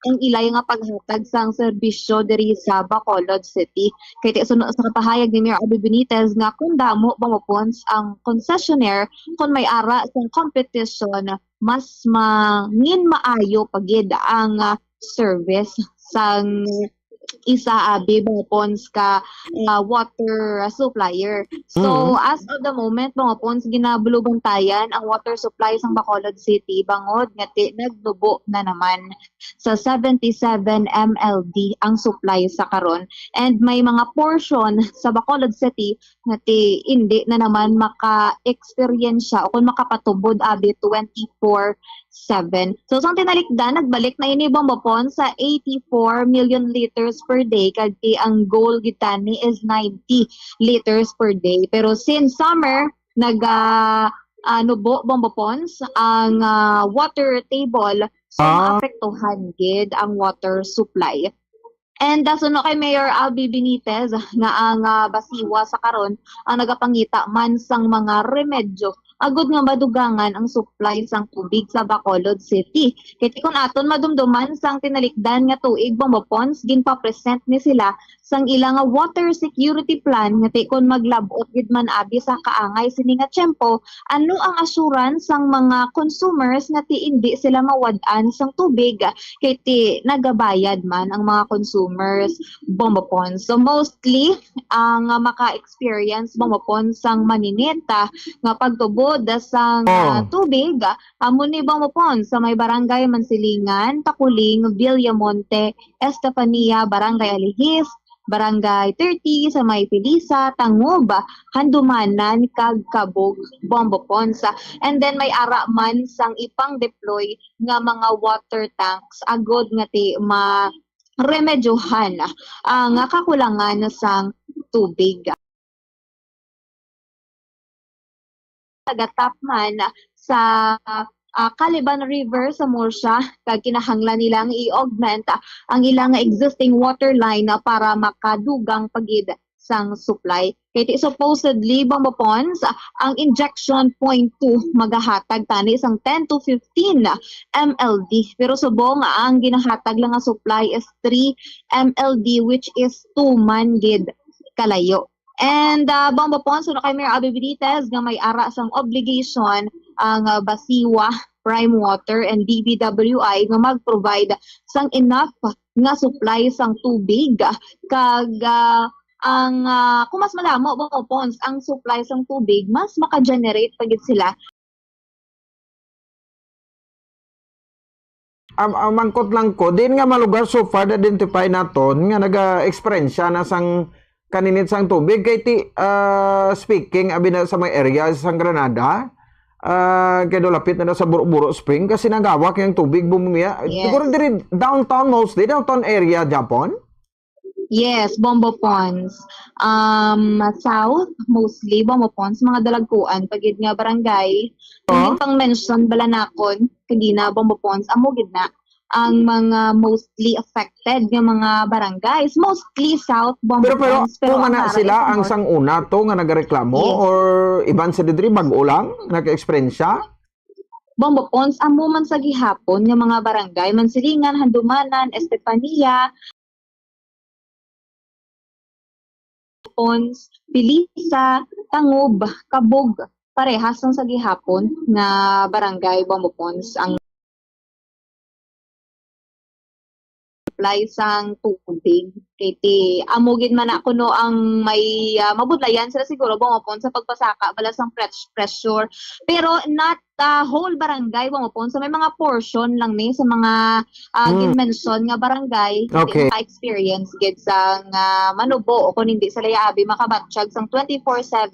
ang ilaya nga paghatag sang serbisyo diri sa Bacolod City. Kay sunod sa pahayag ni Mayor Abby Benitez nga kung damo Bomopons ang concessionaire kung may ara sang competition mas maayo pagid ang service sang isa Bomopons ka water supplier. So as of the moment Bomopons ginabulubantayan ang water supply sang Bacolod City bangod nga nagdubo na naman sa 77 MLD ang supply sa karon, and may mga portion sa Bacolod City nga hindi na naman maka-experience o kung makapatubod 24/7. So sang tinalikdan nagbalik na ini Bomopons sa 84 million liters per day kag ang goal gitani is 90 liters per day. Pero since summer Bomopons ang water table, so maapektuhan gid ang water supply. And suno kay Mayor Abby Benitez nga ang basiwa sa karon ang nagapangita man sang mga remedyo agud nga madugangan ang supply sang tubig sa Bacolod City. Kay kung aton madumduman sang tinalikdan nga tuig Bomopons ginpa-present ni sila sang ilang water security plan nga kon maglabot gid man abi sa kaangay sini nga tiyempo, ano ang assurance sang mga consumers nga hindi sila mawad-an sang tubig kay nagabayad man ang mga consumers Bomopons. So mostly ang maka-experience Bomopons sang maninita nga pagtubo sang tubig amo ni Bomopons sa may barangay Mansilingan, Takuling, Villamonte, Estefania, Barangay Alihis, Barangay 30 sa may Pilisa, Tangob, Handumanan, kag Kabog, Bomopons. And then may ara man sang ipang deploy nga mga water tanks agod nga remedyohan ang kakulangan sang tubig. Tagatapman sa Caliban River sa Murcia kag kinahanglan nilang i-augment ang ilang existing water line para makadugang pagid sang supply. Kaya supposedly Bomopons ang injection point 2 magahatag tani sang 10 to 15 MLD, pero subong ang ginahatag lang nga supply is 3 MLD which is 2 man gid kalayo. And Bomopons suno kay Mayor Abby Benitez nga may ara sang obligation ang Basiwa, Prime Water and DBWI nga mag-provide sang enough nga supply sang tubig kag ang kung mas malamo Bomopons ang supply sang tubig mas maka-generate pagid sila. Mangkot lang ko din nga malugar so far identify naton nga naga-experience na sang kaninit sang tubig kay speaking abi na sa may area sang Granada kay lapit na sa Buro Spring kasi nagawak yung tubig bumumiya. Siguro diri downtown mostly, downtown area Japon. Yes, Bomopons. South mostly Bomopons, mga dalagkuan pagid nga barangay. Yung pang mention Balanakon, kagina Bomopons amo gid na ang mga mostly affected nga mga barangays, mostly South Pero Bombones. kung para ana sila ito ang North. sang una to nga nagareklamo Yes. or iban sa didri bag-o lang naka-eksperyensya? Bombo Pons, amo man sa gihapon nga mga barangay, Mansilingan, Handumanan, Estefania, Pons, Pilisa, Tangub, Kabog, parehas ang sa gihapon nga barangay Bombo Pons ang supply sang tubig. Kaya amugin man ako no ang may mabudlayan sila siguro Bomopon sa pagpasaka bala sang pressure. Pero not whole barangay Bomopon. So may mga portion lang ni sa mga ginmention nga barangay. Okay. Experience gid sang manubo o kung hindi sila yaabi makabatsyag sang 24/7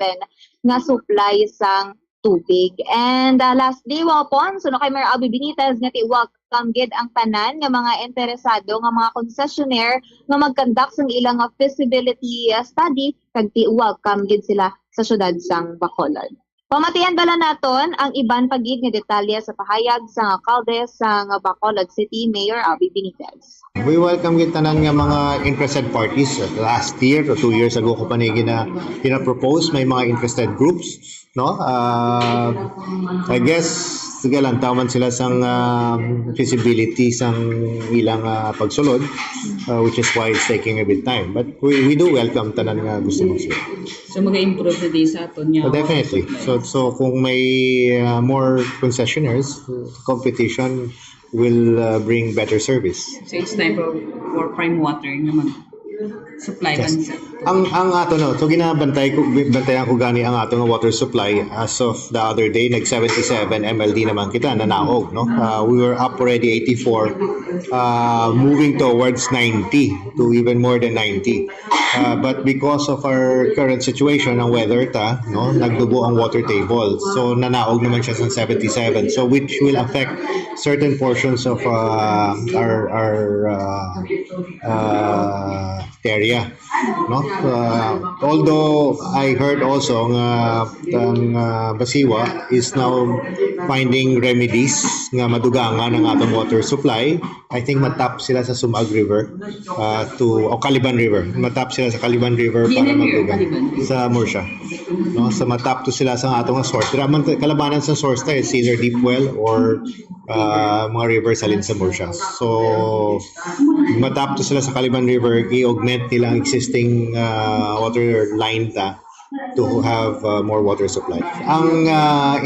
nga supply sang tubig. And lastly, Bomopon, suno kay Mayor Albi Benitez nga welcome gid ang tanan nga mga interesado nga mga concessionaire nga mag-conduct sang ilang feasibility study kag welcome gid sila sa syudad sang Bacolod. Pamatian bala naton ang iban pagid nga detalye sa pahayag sa alkalde sang Bacolod City Mayor Albi Benitez. We welcome gid tanan nga mga interested parties. Last year or 2 years ago ko pa ni gina-propose may mga interested groups, no? I guess sige lang taman sila sang feasibility sang ilang pagsulod, which is why it's taking a bit time. But we do welcome tanan nga gusto mo sila. So mag-improve na din sa aton niya. Definitely. So kung may more concessionaires, competition will bring better service. So it's time for prime water nga mag-supply man sa. Ang ato no, so bantayan ko gani ang ato nga water supply. As of the other day, nag 77 MLD naman kita nanaog, no? We were up already 84, moving towards 90 to even more than 90. But because of our current situation, ang weather no, nagdubo ang water table. So nanaog naman siya sa 77. So which will affect certain portions of our area, no? Although I heard also nga ang Basiwa is now finding remedies nga madugangan ang atong water supply. I think matap sila sa Sumag River Caliban River. Matap sila sa Caliban River para madugang sa Murcia. No, sa matap to sila sa atong source. Kalabanan sa source tayo is either deep well or mga river salin sa Murcia. So matap to sila sa Caliban River, i-augment nila ang existing water line to have more water supply. Ang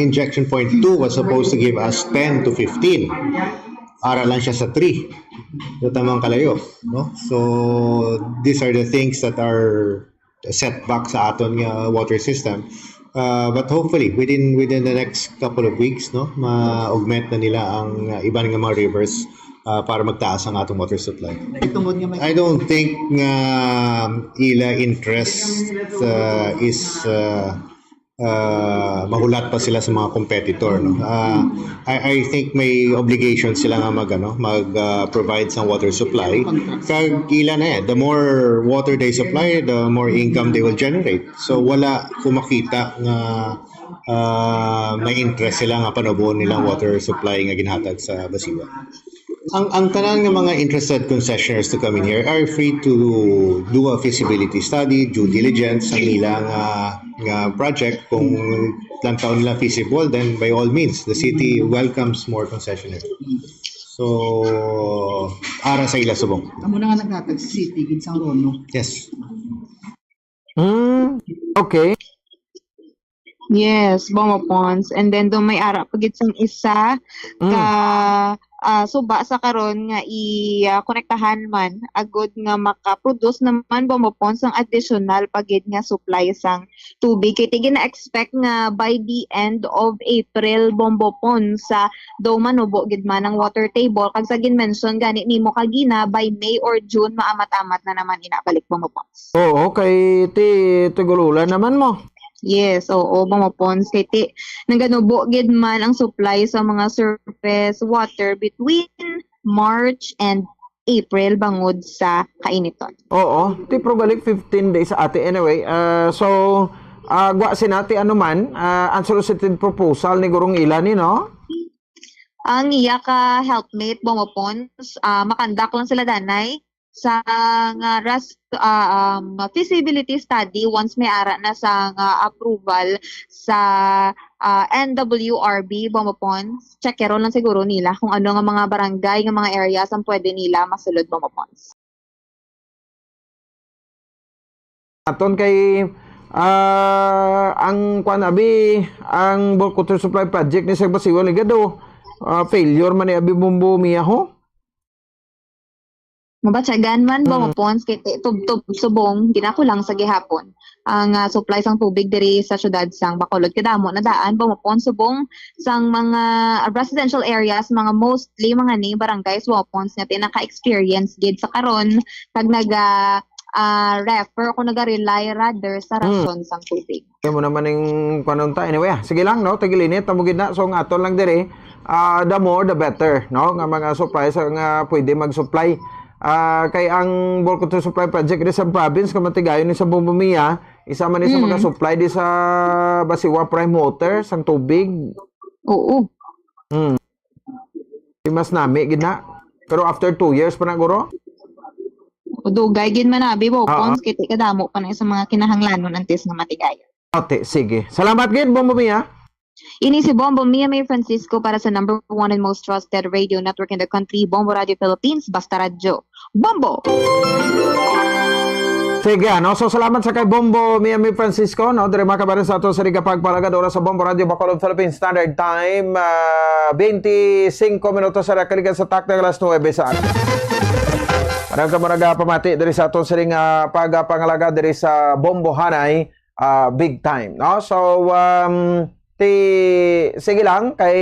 injection point 2 was supposed to give us 10 to 15. Ara lang siya sa 3. So tamang kalayo, no? So these are the things that are setback sa aton nga water system. But hopefully within the next couple of weeks, no, ma-augment na nila ang iban nga mga rivers para magtaas ang atong water supply. I don't think ila interest is mahulat pa sila sa mga competitor, no. I think may obligation sila nga mag-provide sa water supply. Kag ila na the more water they supply, the more income they will generate. So wala ko makita nga may interest sila nga panubuon nilang water supply nga ginhatag sa Basiwa. Ang tanan ng mga interested concessionaires to come in here are free to do a feasibility study, due diligence ang ilang project. Kung lang taon nila feasible, then by all means, the city welcomes more concessionaires. So, ara sa ila subong. Amo na nga naghatag sa city gid sang Rono. Yes. Okay. Yes, Bomopons. And then do may ara pagit sang isa ka suba sa karon nga i-konektahan man agud nga maka-produce naman Bomopons ang additional pagid nga supply sang tubig. Kay tigin na expect nga by the end of April Bomopons sa do manubo gid man ang water table kag sa gin-mention gani nimo kagina by May or June maamat-amat na naman inabalik Bomopons. Oo, kay tigululan naman mo. Yes, oo, Bomopons. Kaya naganubo gid man ang supply sa mga surface water between March and April bangod sa kainiton. Oo, pro balik 15 days sa ate anyway. So, gwa sinati ano man, unsolicited proposal ni Gurong Ilani, no? ang iya ka helpmate bumapons, makandak lang sila danay sa nga feasibility study once may ara na sa approval sa NWRB bumapons. Checkero lang siguro nila kung ano nga mga barangay nga mga areas ang pwede nila masulod bumapons. Aton kay ang ang bulk water supply project ni sa Basiwa ligado failure man ni abi bumbo miyaho. Mabatsagan man bumapons kay tubtob subong ginakulang sa gihapon ang supply sang tubig diri sa syudad sang Bacolod kadamo na daan bumapons subong sang mga residential areas mga mostly mga ni barangays bumapons nga naka-experience gid sa karon kag refer ko naga-rely rather sa rason sang tubig. Kaya mo naman yung panunta. Anyway, sige lang, no? Tagilinit, tamugid na. So, ang aton lang dire, the more, the better, no? Nga mga supplies nga pwede mag-supply. Kay ang bulk water supply project di sa province, kamatigayon ni sa Bumbumiya, isa man ni sa mga supply di sa Basiwa Prime Water, sang tubig. Oo. Mas nami, gina. Pero after 2 years pa na, guro? Dugay gid man abi bopons kiti kadamo pa na sa mga kinahanglanon antes nga matigayon. Okay, sige. Salamat gid Bumbumiya. Ini si Bombo Mia May Francisco para sa #1 and most trusted radio network in the country, Bombo Radio Philippines, Basta Radyo. Bombo! Sige, no? So salamat sa kay Bombo Mia May Francisco, no? Dire makabaran sa ato sa rigapagpalagad oras sa Bombo Radio Bacolod Philippines Standard Time, 25 minutos sa kaligan sa takna alas 9 sa akin. Parang kamaraga pamati dari sa ato sa ring pagpangalaga dari sa Bombo Hanay, big time, no? So sige lang kay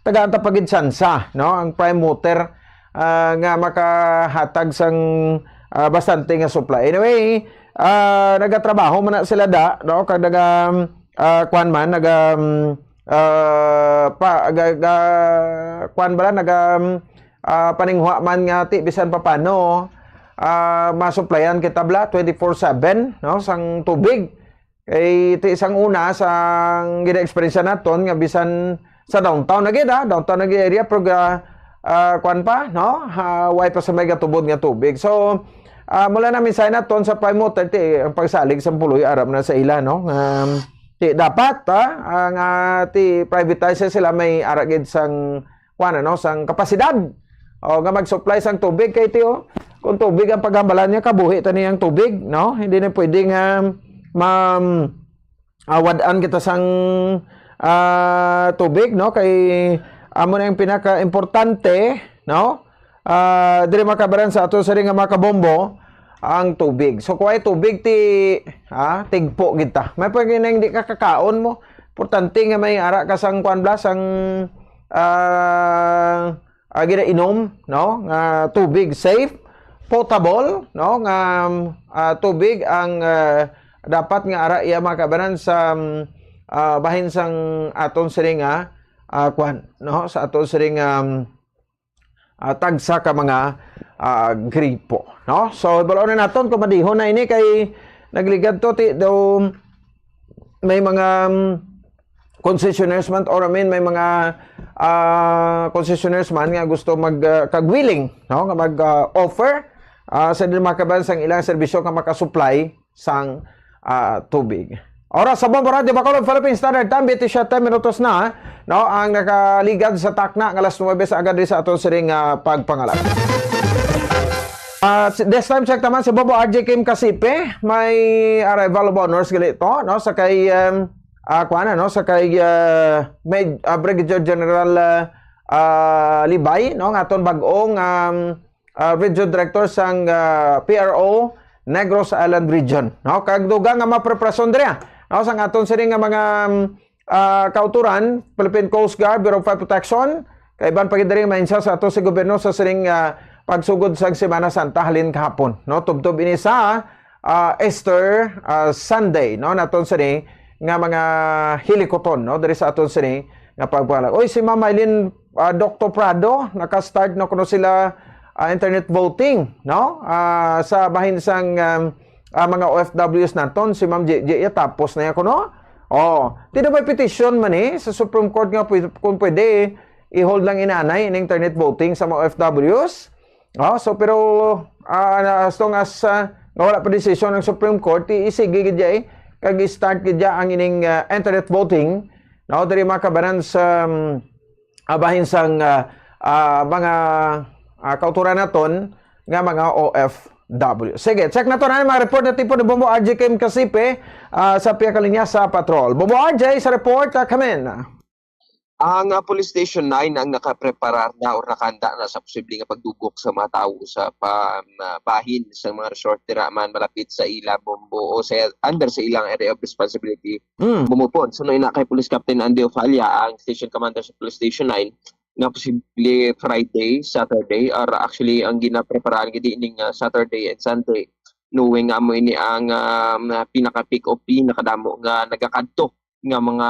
tagaanta pagid sansa, no? Ang prime water nga makahatag sang bastante nga supply. Anyway, nagatrabaho man na sila no? Kag kwan man paningwa man nga ti bisan papano masupplyan kita bla 24/7, no? Sang tubig. Kay iti isang una sang gina-experience naton nga bisan sa downtown na gid downtown na area pero kwan pa, no? Way pa sa may gatubod nga tubig. So mula namin sa naton sa prime water ti ang pagsalig sa puloy arab na sa ila, no? Ti dapat nga ti privatize sila may aragid sang kwan no sang kapasidad o nga mag-supply sang tubig kay ti kung tubig ang paghambalan niya kabuhi ta niyang tubig, no? Hindi na pwedeng wadaan kita sang tubig, no? Kay amo na yung pinaka-importante, no? Dire makabaran sa ato sa ring nga makabombo ang tubig. So kuhay tubig tigpo kita. May pag hindi ka kakaon mo, importante nga may ara ka sang kwan blas ang ginainom, no? Nga tubig safe, potable, no? Nga tubig ang dapat nga ara iya makabanan sa bahin sang aton siring kwan, no? Sa aton siring tagsa ka mga gripo, no? So balon na naton kung madihon na ini kay nagligad to ti daw may mga concessionaires man or may mga concessionaires man nga gusto kagwilling, no? Nga mag-offer sa makabanan sang ilang serbisyo nga makasupply sang tubig. Oras sa Bombo Radio Bacolod Philippines Standard Time 27 minutos na, no? Ang nakaligad sa takna ng alas 9 sa agad sa aton siring pagpangalan. This time check naman si Bobo RJ Kim Kasipe may arrival of honors galito, no? Sa kay no? Sa kay Brigadier General Libay, no? Ng aton bag-ong Regional Director sang PRO Negros Island Region, no? Kagduga nga mapreprason diri, no? Sang aton siring nga mga kauturan, Philippine Coast Guard, Bureau of Fire Protection, kay ban pagid diri mainsa sa ato sa gobyerno sa siring pagsugod sang Semana Santa halin kahapon, no? Tubtob ini sa Easter Sunday, no? Naton siring nga mga hilikoton, no? Diri sa aton siring nga pagpala. Oy si Ma'am Eileen Dr. Prado naka-start na kuno sila internet voting, no? Sa bahin sang mga OFWs naton si Ma'am JJ tapos na ako, no? Tino may petition man sa Supreme Court nga kung pwede i-hold lang inanay in internet voting sa mga OFWs. So pero as long as wala pa desisyon ng Supreme Court, isige gid kag start gid ang ining internet voting. Diri makabanan sa abahin sang mga kauturan naton nga mga OFW. Sige, check na to na mga report na tipo ni Bombo RJ Kim Kasipe sa piya kalinya sa patrol. Bombo RJ sa report, kamen. Ang Police Station 9 ang nakapreparar na o nakahanda na sa posibleng pagdugok sa mga tao sa bahin sa mga resort man malapit sa ila Bombo o sa under sa ilang area of responsibility. Bumupon. So na kay Police Captain Andy Ofalia, ang Station Commander sa Police Station 9, na posible Friday, Saturday, or actually ang ginapreparaan gidi ining Saturday and Sunday, knowing nga mo ini ang pinaka-peak o pinakadamo nga nagakadto nga mga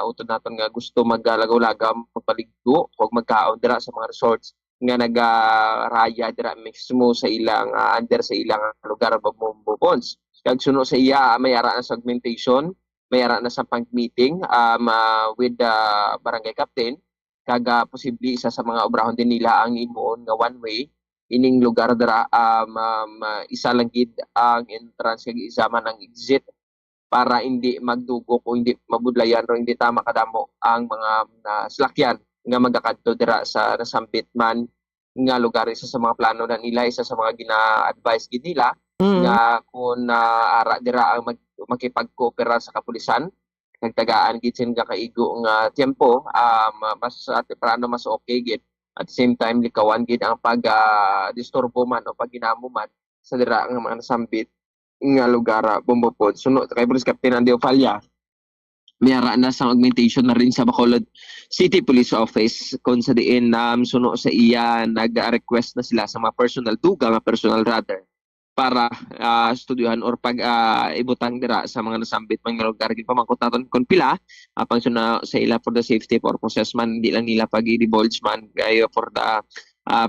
utod naton nga gusto maglagaw-lagaw, magpaligdo o magkaon dira sa mga resorts nga nagaraya dira mismo sa ilang under sa ilang lugar Bumupons. Kag suno sa iya mayara na sa augmentation, mayara na sa pang-meeting with the barangay captain. Kaga posible isa sa mga obrahon din nila ang imuon nga one way ining lugar dara isa lang gid ang entrance kag isa man ang exit para hindi magdugok o hindi mabudlayan o hindi tama kadamo ang mga salakyan nga magakadto dira sa nasambit man nga lugar. Isa sa mga plano na nila, isa sa mga gina-advise gid nila nga kung ara dira ang makipag-coopera sa kapulisan nagtagaan gid sin nga kaigo nga tiempo mas temprano mas okay gid at the same time likawan gid ang pag disturbo man o pagginamo man sa dira nga mga nasambit nga lugar Bumupod. Sunod kay Police Captain Andy Ofalia, mayara na sa augmentation na rin sa Bacolod City Police Office kung sa diin suno sa iya nag-request na sila sa mga personal rather para studyohan or pag ibutang dira sa mga nasambit mga lugar gid pamangkot naton kon pila pang suna sa ila for the safety purposes man, hindi lang nila pag i-divulge man kayo for the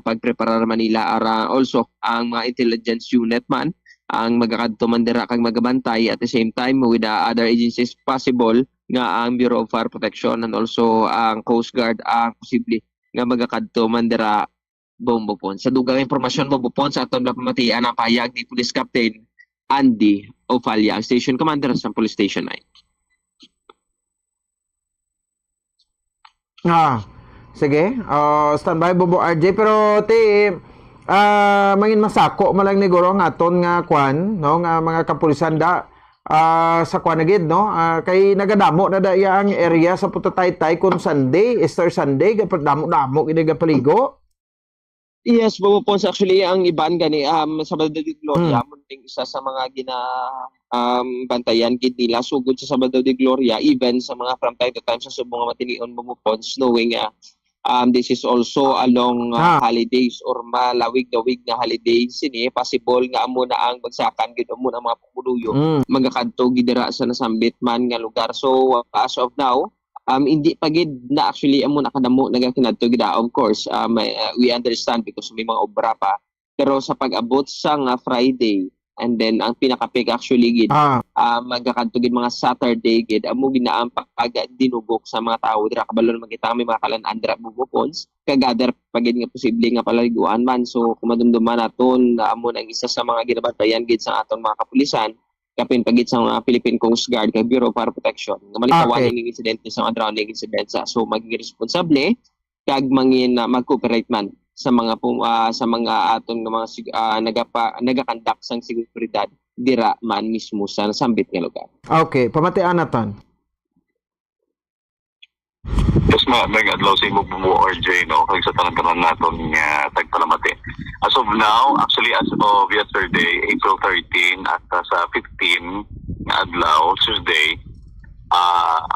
pagpreparar man nila also ang mga intelligence unit man ang magakadto man dira kag magabantay at the same time with the other agencies possible nga ang Bureau of Fire Protection and also ang Coast Guard ang posible nga magakadto man dira Bumupon. Sa dugang impormasyon Bumupon sa aton pamatian ang pahayag ni Police Captain Andy Ofalia, ang Station Commander sa Police Station 9. Sige. Standby Bombo RJ pero mangin masako malang ni guro nga aton nga kwan no nga mga kapulisan sa kwan na gid no kay nagadamo na daya ang area sa Putataytay kun Sunday, Easter Sunday damo gid paligo. Yes, Bumupons actually ang iban gani Sabado de Gloria munting isa sa mga bantayan gid nila sugod sa Sabado de Gloria even sa mga from time to time sa subong nga matinion Bumupons knowing this is also along holidays or malawig-lawig na holidays sini possible nga amo na ang bagsakan gid mo ang mga pumuluyo magakadto gid dira sa nasambit man nga lugar. So as of now hindi pa gid na actually amo nakadamo nagakinadto gid of course we understand because may mga obra pa pero sa pag-abot sa nga Friday and then ang pinaka-peak actually gid magakadto gid mga Saturday gid amo ginaang pag-dinugok sa mga tawo dira kabalo magkita may mga kalan-an dira Bumupons kagather pagid nga posible nga paliguan man. So kumadumduman naton amo nang isa sa mga ginabantayan gid sa aton mga kapulisan kapin pagit sa mga Philippine Coast Guard kay Bureau of Fire Protection nga malikawan ning incident sa mga drowning incident so magiging responsable kag mangin mag-cooperate man sa mga aton nga mga nagakandak sang seguridad dira man mismo sa nasambit nga lugar. Okay, pamatian naton. Yes, may adlaw sa imo Bumbo RJ no kag sa tanan-tanan naton nga tagpalamati. As of now, actually as of yesterday, April 13 at sa 15 nga adlaw Tuesday,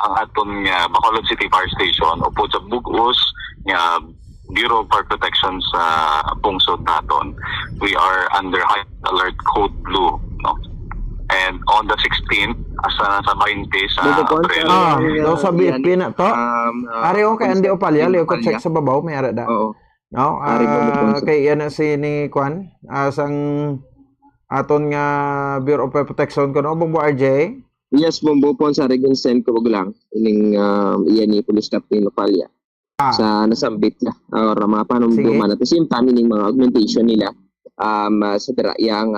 ang aton nga Bacolod City Fire Station upo sa bug-os nga Bureau of Fire Protection sa pungsod naton. We are under high alert code blue no. And on the 16th, asa sa 20 sa April. Sa BP na to. Ari kay Andy Ofalia, liyo ko check sa babaw, may ara da. Oo. No, kay yan si ni Kwan, asang aton nga Bureau of Fire Protection ko no, Bombo RJ. Yes, Bumupons sa Region Sen ko lang ining iyan ni Police Captain Ofalia. sa nasambit na or mga panumduman at the same time ining mga augmentation nila sa yang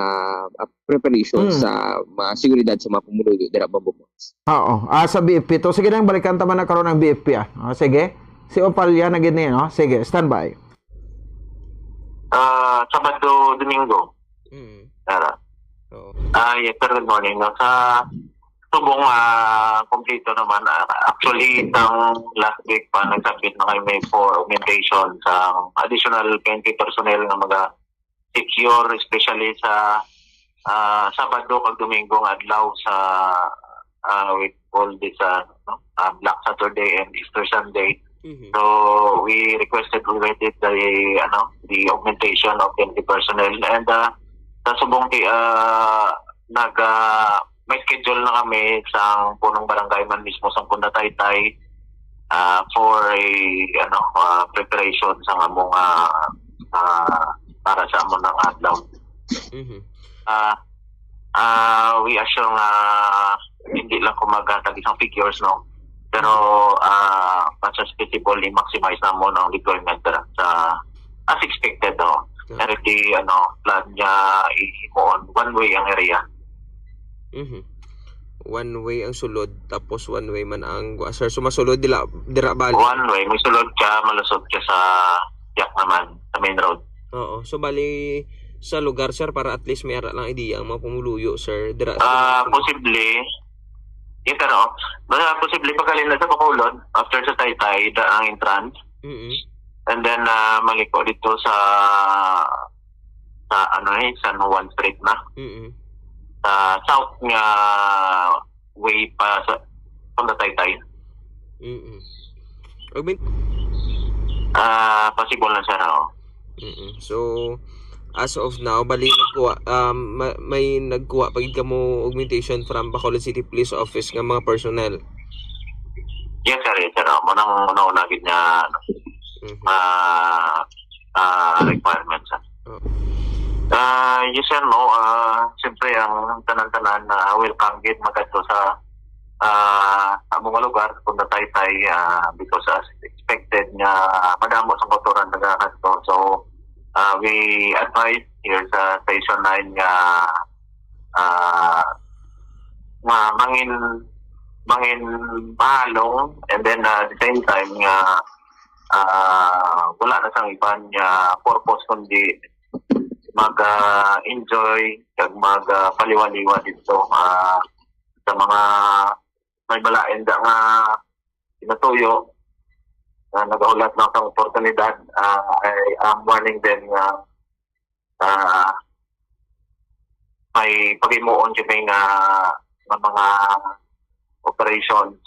preparation sa mga seguridad sa mga pumuluyo dira Bambopods. Oo. Sa BFP to. Sige nang balikan taman na karon ng BFP. Sige. Si Opalya na gid ni, no? Sige, standby. Sabado, Domingo. Tara. Yes, sir, good morning. No, sa subong kompleto naman, actually, isang last week pa, nagsabit na kami for augmentation sa additional 20 personnel na mag-secure, especially sa Sabado kag Domingo nga adlaw sa we call this Black Saturday and Easter Sunday. So we requested already the augmentation of 20 personnel and sa subong may schedule na kami sa punong barangay man mismo sa Punda Taytay for a preparation sa among para sa among ng adlaw. We assure nga hindi lang ko magtag isang figures, no, pero as as possible i-maximize na mo ng deployment sa as expected, no. Already plan niya i-on one way ang area. One way ang sulod tapos one way man ang sir sumasulod dira bali. One way may sulod ka malusot ka sa yak naman sa main road. Oo, so bali sa lugar sir para at least may ara lang idea ang mga pumuluyo sir dira. Posible posible pagkalin na sa Bacolod after sa Taytay ang entrance. And then maliko dito sa San Juan Street na. South nga way pa sa Punda Taytay. Possible na siya, no? So as of now bali nagkuha may nagkuha pagid kamo augmentation from Bacolod City Police Office nga mga personnel. Yes sir, mo nang gid niya requirements. Yes sir, no, siyempre ang tanan-tanan welcome gid magadto sa among lugar kung Taytay because as expected nga madamo sa motoran nagakadto. So we advise here sa Station 9 nga mangin mahalong and then at the same time nga wala na sang iban nga purpose kundi mag-enjoy kag mag-paliwaliwa dito sa mga may balain nga pinatuyo na nagahulat ng isang oportunidad. I'm warning them nga may pag-imuon kami nga mga operations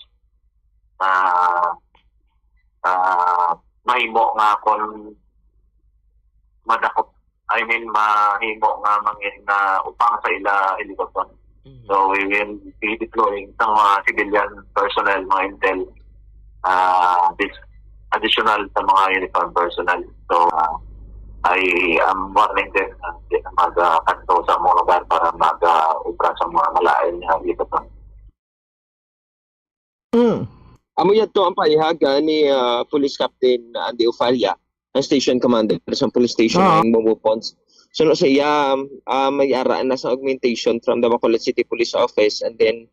mahimo nga kung madakop mahimo nga mangin na upang sa ila helicopter. So we will be deploying sa mga civilian personnel, mga intel, this additional sa mga uniform personnel. So I am warning them na mag-kanto sa mga lugar para mag-ubra sa mga malain na helicopter. Amo yan to ang paihaga ni Police Captain Andy Ofalya, ang station commander sa police station ng Bambopods. So sa iya may araan na sa augmentation from the Bacolod City Police Office and then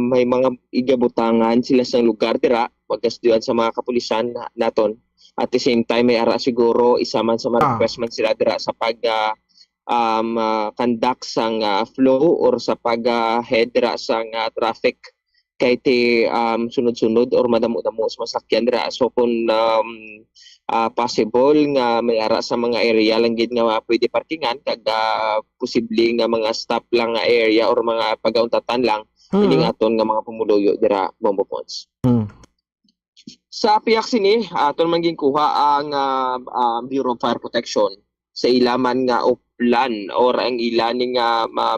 may mga igabutangan sila sa lugar dira pagkasduan sa mga kapulisan naton. At the same time may ara siguro isa man sa mga request man sila dira sa pag conduct sang flow or sa pag head dira sang traffic kay ti sunod-sunod or madamo-damo sa masakyan dira. So kung possible nga may ara sa mga area lang gid nga pwede parkingan kag posible nga mga stop lang nga area or mga pagauntatan lang ining aton nga mga pumuluyo dira Bambopods. Sa piyak sini aton man ginkuha ang Bureau of Fire Protection sa ilaman nga plan or ang ilaning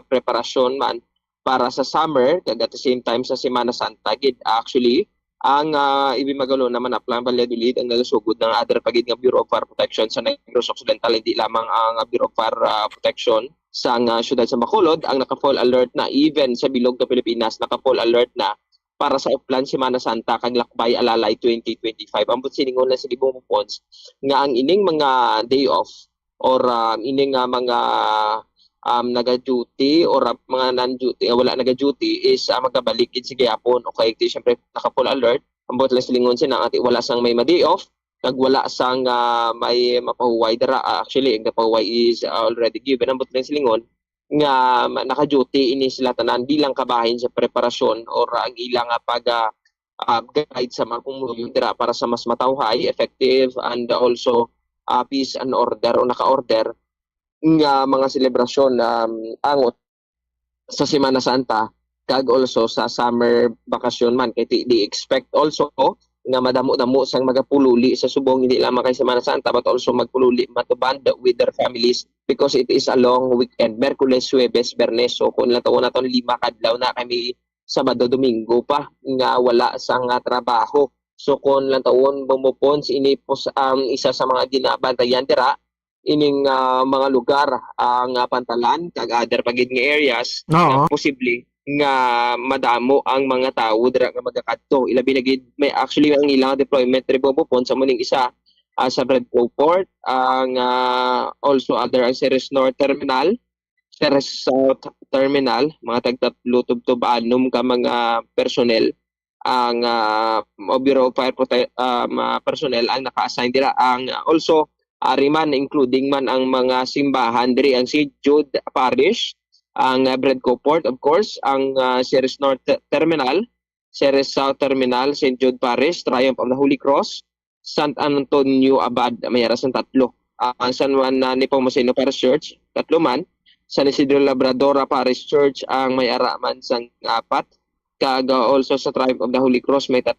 preparasyon man para sa summer kag at the same time sa Semana Santa gid. Actually ang ibimagalo naman na Plan Valladolid ang nagasugod ng other pagid nga Bureau of Fire Protection sa Negros Occidental, hindi lamang ang Bureau of Fire Protection sa syudad sa Bacolod ang naka-full alert na, even sa bilog ng Pilipinas naka-full alert na para sa Uplan Semana Santa kag Lakbay Alalay 2025. Ambot siningon na si Libong Pons nga ang ining mga day off or ining mga naga-duty or mga non-duty, wala naga-duty is magkabalik sa gihapon. Okay, siyempre naka-full alert. Ambot lang silingon siya na wala sang may ma-day off, kag wala sang may mapahuway dara. Actually, ang napahuway is already given. Ambot lang silingon nga naka-duty ini sila tanan bilang kabahin sa preparasyon or ang ilang guide sa mga pumuluyo dira para sa mas matawhay, effective, and also peace and order o naka-order nga mga selebrasyon angot sa Semana Santa kag also sa summer vacation man kay di expect also nga madamo-damo sang magapululi sa subong hindi lamang kay Semana Santa but also magpululi matuband with their families because it is a long weekend, Miyerkules, Huwebes, Biyernes. So kung lataon naton 5 kadlaw na kami Sabado, Domingo pa nga wala sang trabaho. So kung lataon bumupon ini isa sa mga ginabantayan dira ining mga lugar ang Pantalan kag other pagid nga areas na posible nga madamo ang mga tawo dira nga magakadto. Ilabi na gid may actually ang ilang deployment ribobopon sa muning isa sa Bredco Port, ang also other ang Ceres North Terminal, Ceres South Terminal, mga tagtatlo tubtob anom ka mga personnel ang Bureau of Fire personnel ang naka-assign dira ang also Ariman, including man ang mga simbahan diri ang St. Jude Parish, ang Bredco Port, of course, ang Ceres North Terminal, Ceres South Terminal, St. Jude Parish, Triumph of the Holy Cross, San Antonio Abad, mayara sang 3. Ang San Juan Nepomuceno Parish Church, 3 man. San Isidro Labradora Parish Church, ang mayara man sang 4. Kag also sa Triumph of the Holy Cross, may 3.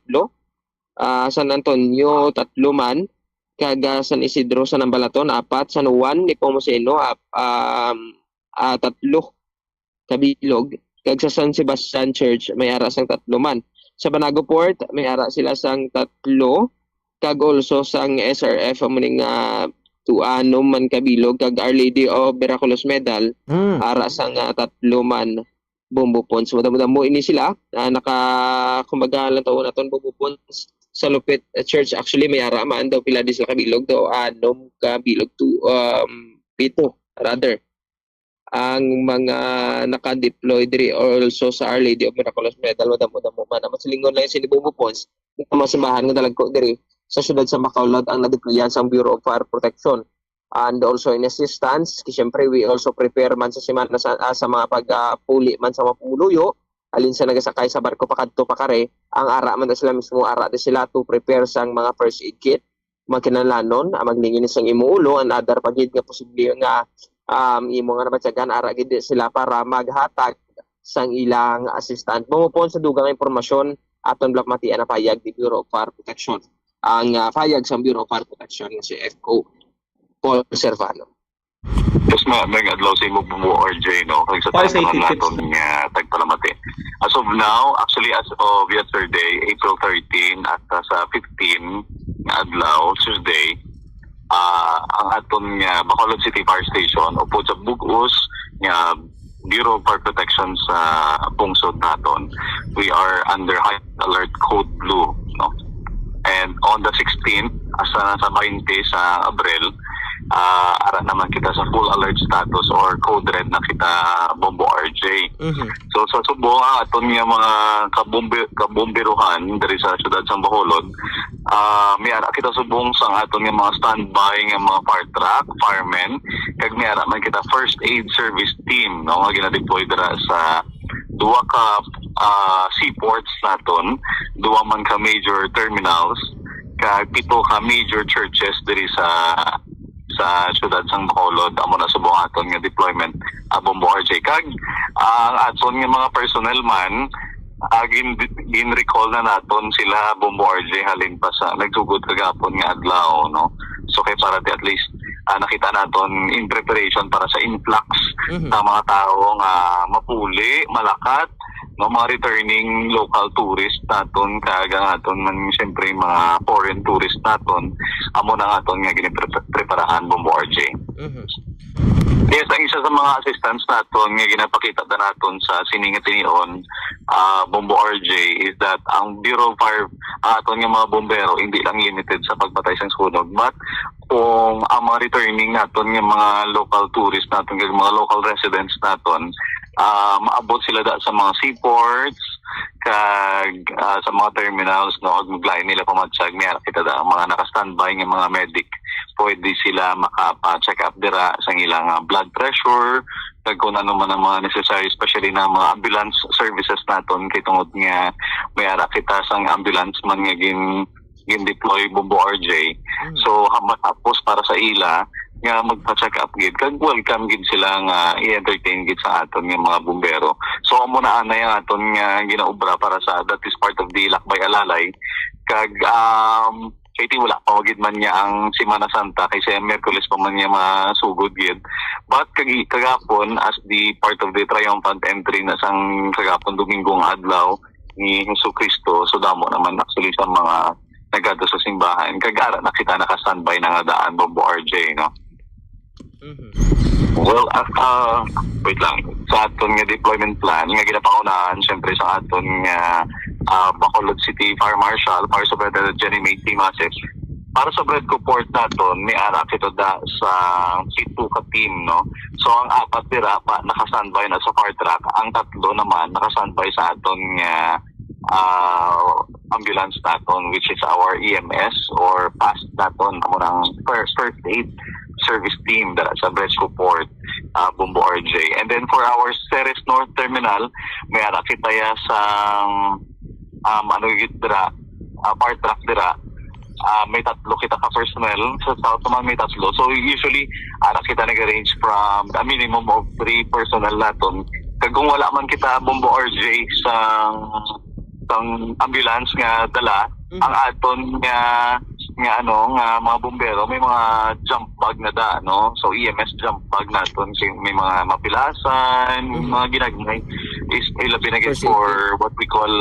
San Antonio, 3 man. Kag San Isidro sa Nambalaton, 4. San Juan Nepomuceno, 3 kabilog. Kag sa San Sebastian Church, may ara sang 3 man. Sa Banago Port, may ara sila sang 3. Kag also sang SRF muning 2 man kabilog. Kag Our Lady of Miraculous Medal, ara sang 3 man bumbupon. So madamo ini sila kumbaga lang taon naton bumbupon sa Lupit Church. Actually may ara man daw pila di sila kabilog daw 6 kabilog to 7 rather ang mga naka-deploy diri also sa Our Lady of Miraculous Medal. Madamo man naman silingon lang si Bumupon nga masambahan nga dalagko diri sa syudad sa Bacolod ang nadeployan sa Bureau of Fire Protection and also in assistance. Siyempre we also prepare man sa semana sa mga pagpuli man sa mga pumuluyo alin sa nagasakay sa barko pakadto pakare ang ara man sila mismo ara de sila to prepare sang mga first aid kit makinahanglanon maglingin sang imuulo and other pagid nga posible nga imo nga nabatyagan ara gid sila para maghatag sang ilang assistant. Bumupon sa dugang impormasyon aton blakmatian na payag di Bureau of Fire Protection. Ang payag sa Bureau of Fire Protection nga si FO Paul Servano. Yes, may adlaw sa imo bumo RJ no kag sa tanong naton nga tagpalamati. As of now, actually as of yesterday, April 13 at sa 15 nga adlaw Tuesday, ang aton nga Bacolod City Fire Station upod sa bug-os nga Bureau of Fire Protection sa pungsod naton, we are under high alert code blue, no? And on the 16th sa 20 sa Abril, ara naman kita sa full alert status or code red na kita Bombo RJ. So sa Subo aton nga mga kabomberuhan diri sa syudad sa Bacolod, may ara kita subong sang aton nga mga standby nga mga fire truck, firemen, kag may ara man kita first aid service team no nga gina-deploy dira sa duwa ka seaports naton, duwa man ka major terminals, kag 7 ka major churches diri sa syudad sang Bacolod. Amo na subong aton nga deployment Bombo RJ. Kag ang aton nga mga personnel man gin-recall na naton sila Bombo RJ halin pa sa nagsugod kagapon nga adlaw, no? So kay para at least nakita naton in preparation para sa influx ng mga tao nga mapuli, malakat, no, mga returning local tourist naton kaga aton man siyempre mga foreign tourist naton amo na aton nga ginipreparahan Bombo RJ. Yes, ang isa sa mga assistance naton nga ginapakita na naton sa siningatinion Bombo RJ, is that ang Bureau of Fire, aton nga mga bombero, hindi lang limited sa pagpatay sa sunog, but kung ang mga returning naton nga mga local tourists naton, mga local residents naton, maabot sila sa mga seaports, kag sa mga terminals, no, ag maglay nila pamatsyag, may kita ang mga naka-standby nga mga medic, pwede sila makapa-check up dira sa ilang blood pressure, kag kung ano man ang mga necessary, especially na mga ambulance services naton, kay tungod nga may ara kita sang ambulance man nga gin-deploy Bombo RJ. So matapos para sa ila nga magpa-check up gid, kag welcome gid sila nga i-entertain gid sa aton nga mga bombero. So amo na anay ang aton nga ginaobra para sa that is part of the Lakbay Alalay, kag kaya wala pa wagid man niya ang Semana Santa kasi Miyerkules pa man niya masugod gid. But kagapon as the part of the triumphant entry na sang kagapon Domingong adlaw ni Jesucristo, so damo naman actually sa mga nagado sa simbahan. Kagara na kita naka-standby na nga daan Bombo RJ, no? Well, wait lang. Sa aton nga deployment plan, nga ginapangunahan siyempre sa aton nga Bacolod City Fire Marshal, Fire Superintendent Jenny May Timasek. Para sa Bredco Port naton, may ara ito sa C2 ka team, no? So ang 4 dira pa naka-standby na sa fire truck, ang 3 naman naka-standby sa aton nga ambulance naton, which is our EMS or PAST naton, amo ng first aid service team dara sa Bredco Port, Bombo RJ. And then for our Ceres North Terminal, may ara kita sa fire truck dira, may 3 kita ka personnel, sa south naman may 3. So usually ara kita nag-arrange from a minimum of 3 personnel naton. Kag kung wala man kita Bombo RJ sang ambulance nga dala, ang aton nga mga bombero, may mga jump bag na da, no? So EMS jump bag naton, may mga mapilasan, mga ginagmay is ilabi na for what we call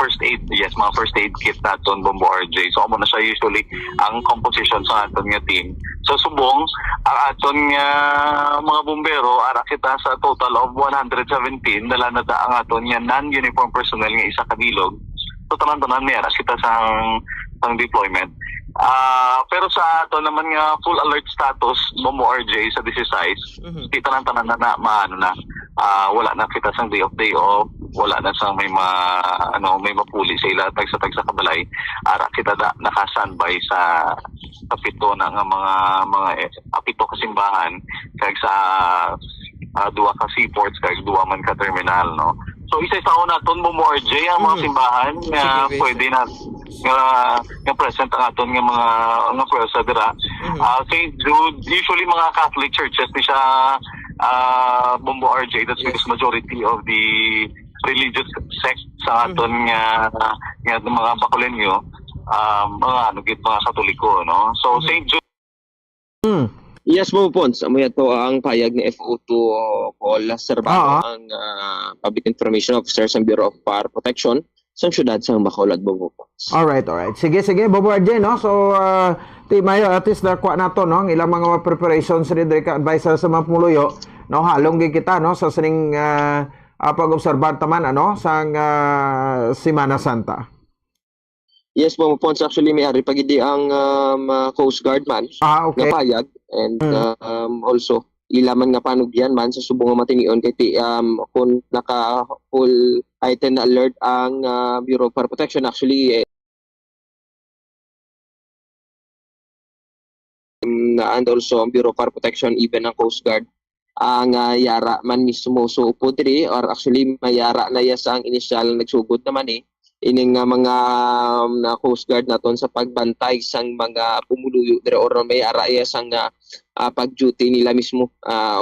first aid. Yes, mga first aid kit naton Bombo RJ. So amo na siya usually ang composition sa aton nga team. So subong ang aton nga mga bombero ara kita sa total of 117 dala na da ang aton nga non-uniform personnel nga isa ka bilog. So tanan-tanan may ara kita sang deployment. Pero sa ato naman nga full alert status Bombo RJ sa this size, kita lang tanan na wala na kita sang day off, wala na sang may may mapuli sa ila tag sa kabalay, ara kita naka-standby sa kapito na nga mga apito ka simbahan kag sa duwa ka seaports kag duwa man ka terminal, no? So isa sa una ton Bombo RJ ang mga simbahan nga pwede na nga present ang aton nga mga pwersa dira. St. Jude, usually mga Catholic churches ni siya Bombo RJ, that's because majority of the religious sect sa aton nga mga Bacoleño mga Katoliko, no? So St. Jude. Yes, Bombo Pons, amo yato ang payag ni FO2 Paul Servano, ang Public Information Officer sa Bureau of Fire Protection sa siyudad sa Bacolod, Bombo Pons. Alright. Sige, Bobo RJ, no? So, Mayo, at least nakuha na to, no? Ang ilang mga preparations rin ka advisor sa Mapumuloyo, no? Halong kita, no? Sa sining pag-obserban taman, sang Semana Santa. Yes, Bombo Pons, actually may ari pagidi ang Coast Guard man okay. nga payag, and also ilaman nga panugyan man sa subong nga matinion kay kung naka full heightened alert ang Bureau of Fire Protection, actually and also ang Bureau of Fire Protection, even ang Coast Guard ang yara man mismo. So upo diri, or actually mayara na yas ang initial nagsugod naman ining mga Coast Guard naton sa pagbantay sang mga pumuluyo dire or may araya sang pag-duty nila mismo.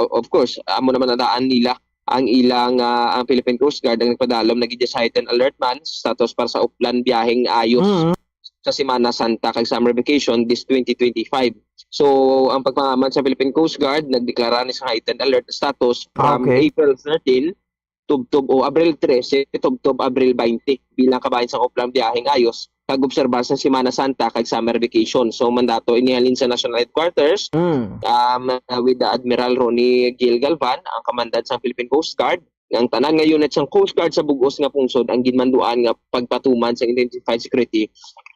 Of course, amo naman nadaan nila ang ilang ang Philippine Coast Guard ang nagpadalom nag-i-just heightened alert man status para sa upland biyaheng ayos sa Semana Santa kag summer vacation this 2025. So ang pagpamaman sa Philippine Coast Guard nagdeklara ni sa heightened alert status from April 13 tubtob o Abril 13 tubtob Abril 20 bilang kabahin sa uplang biyaheng ayos kag obserbar sa Semana Santa kag summer vacation. So mandato inihalin sa National Headquarters with the Admiral Ronnie Gil Galvan, ang kamandant sa Philippine Coast Guard, Ang tanan nga unit sang Coast Guard sa bugos nga pungsod ang ginmanduan nga pagpatuman sa intensified security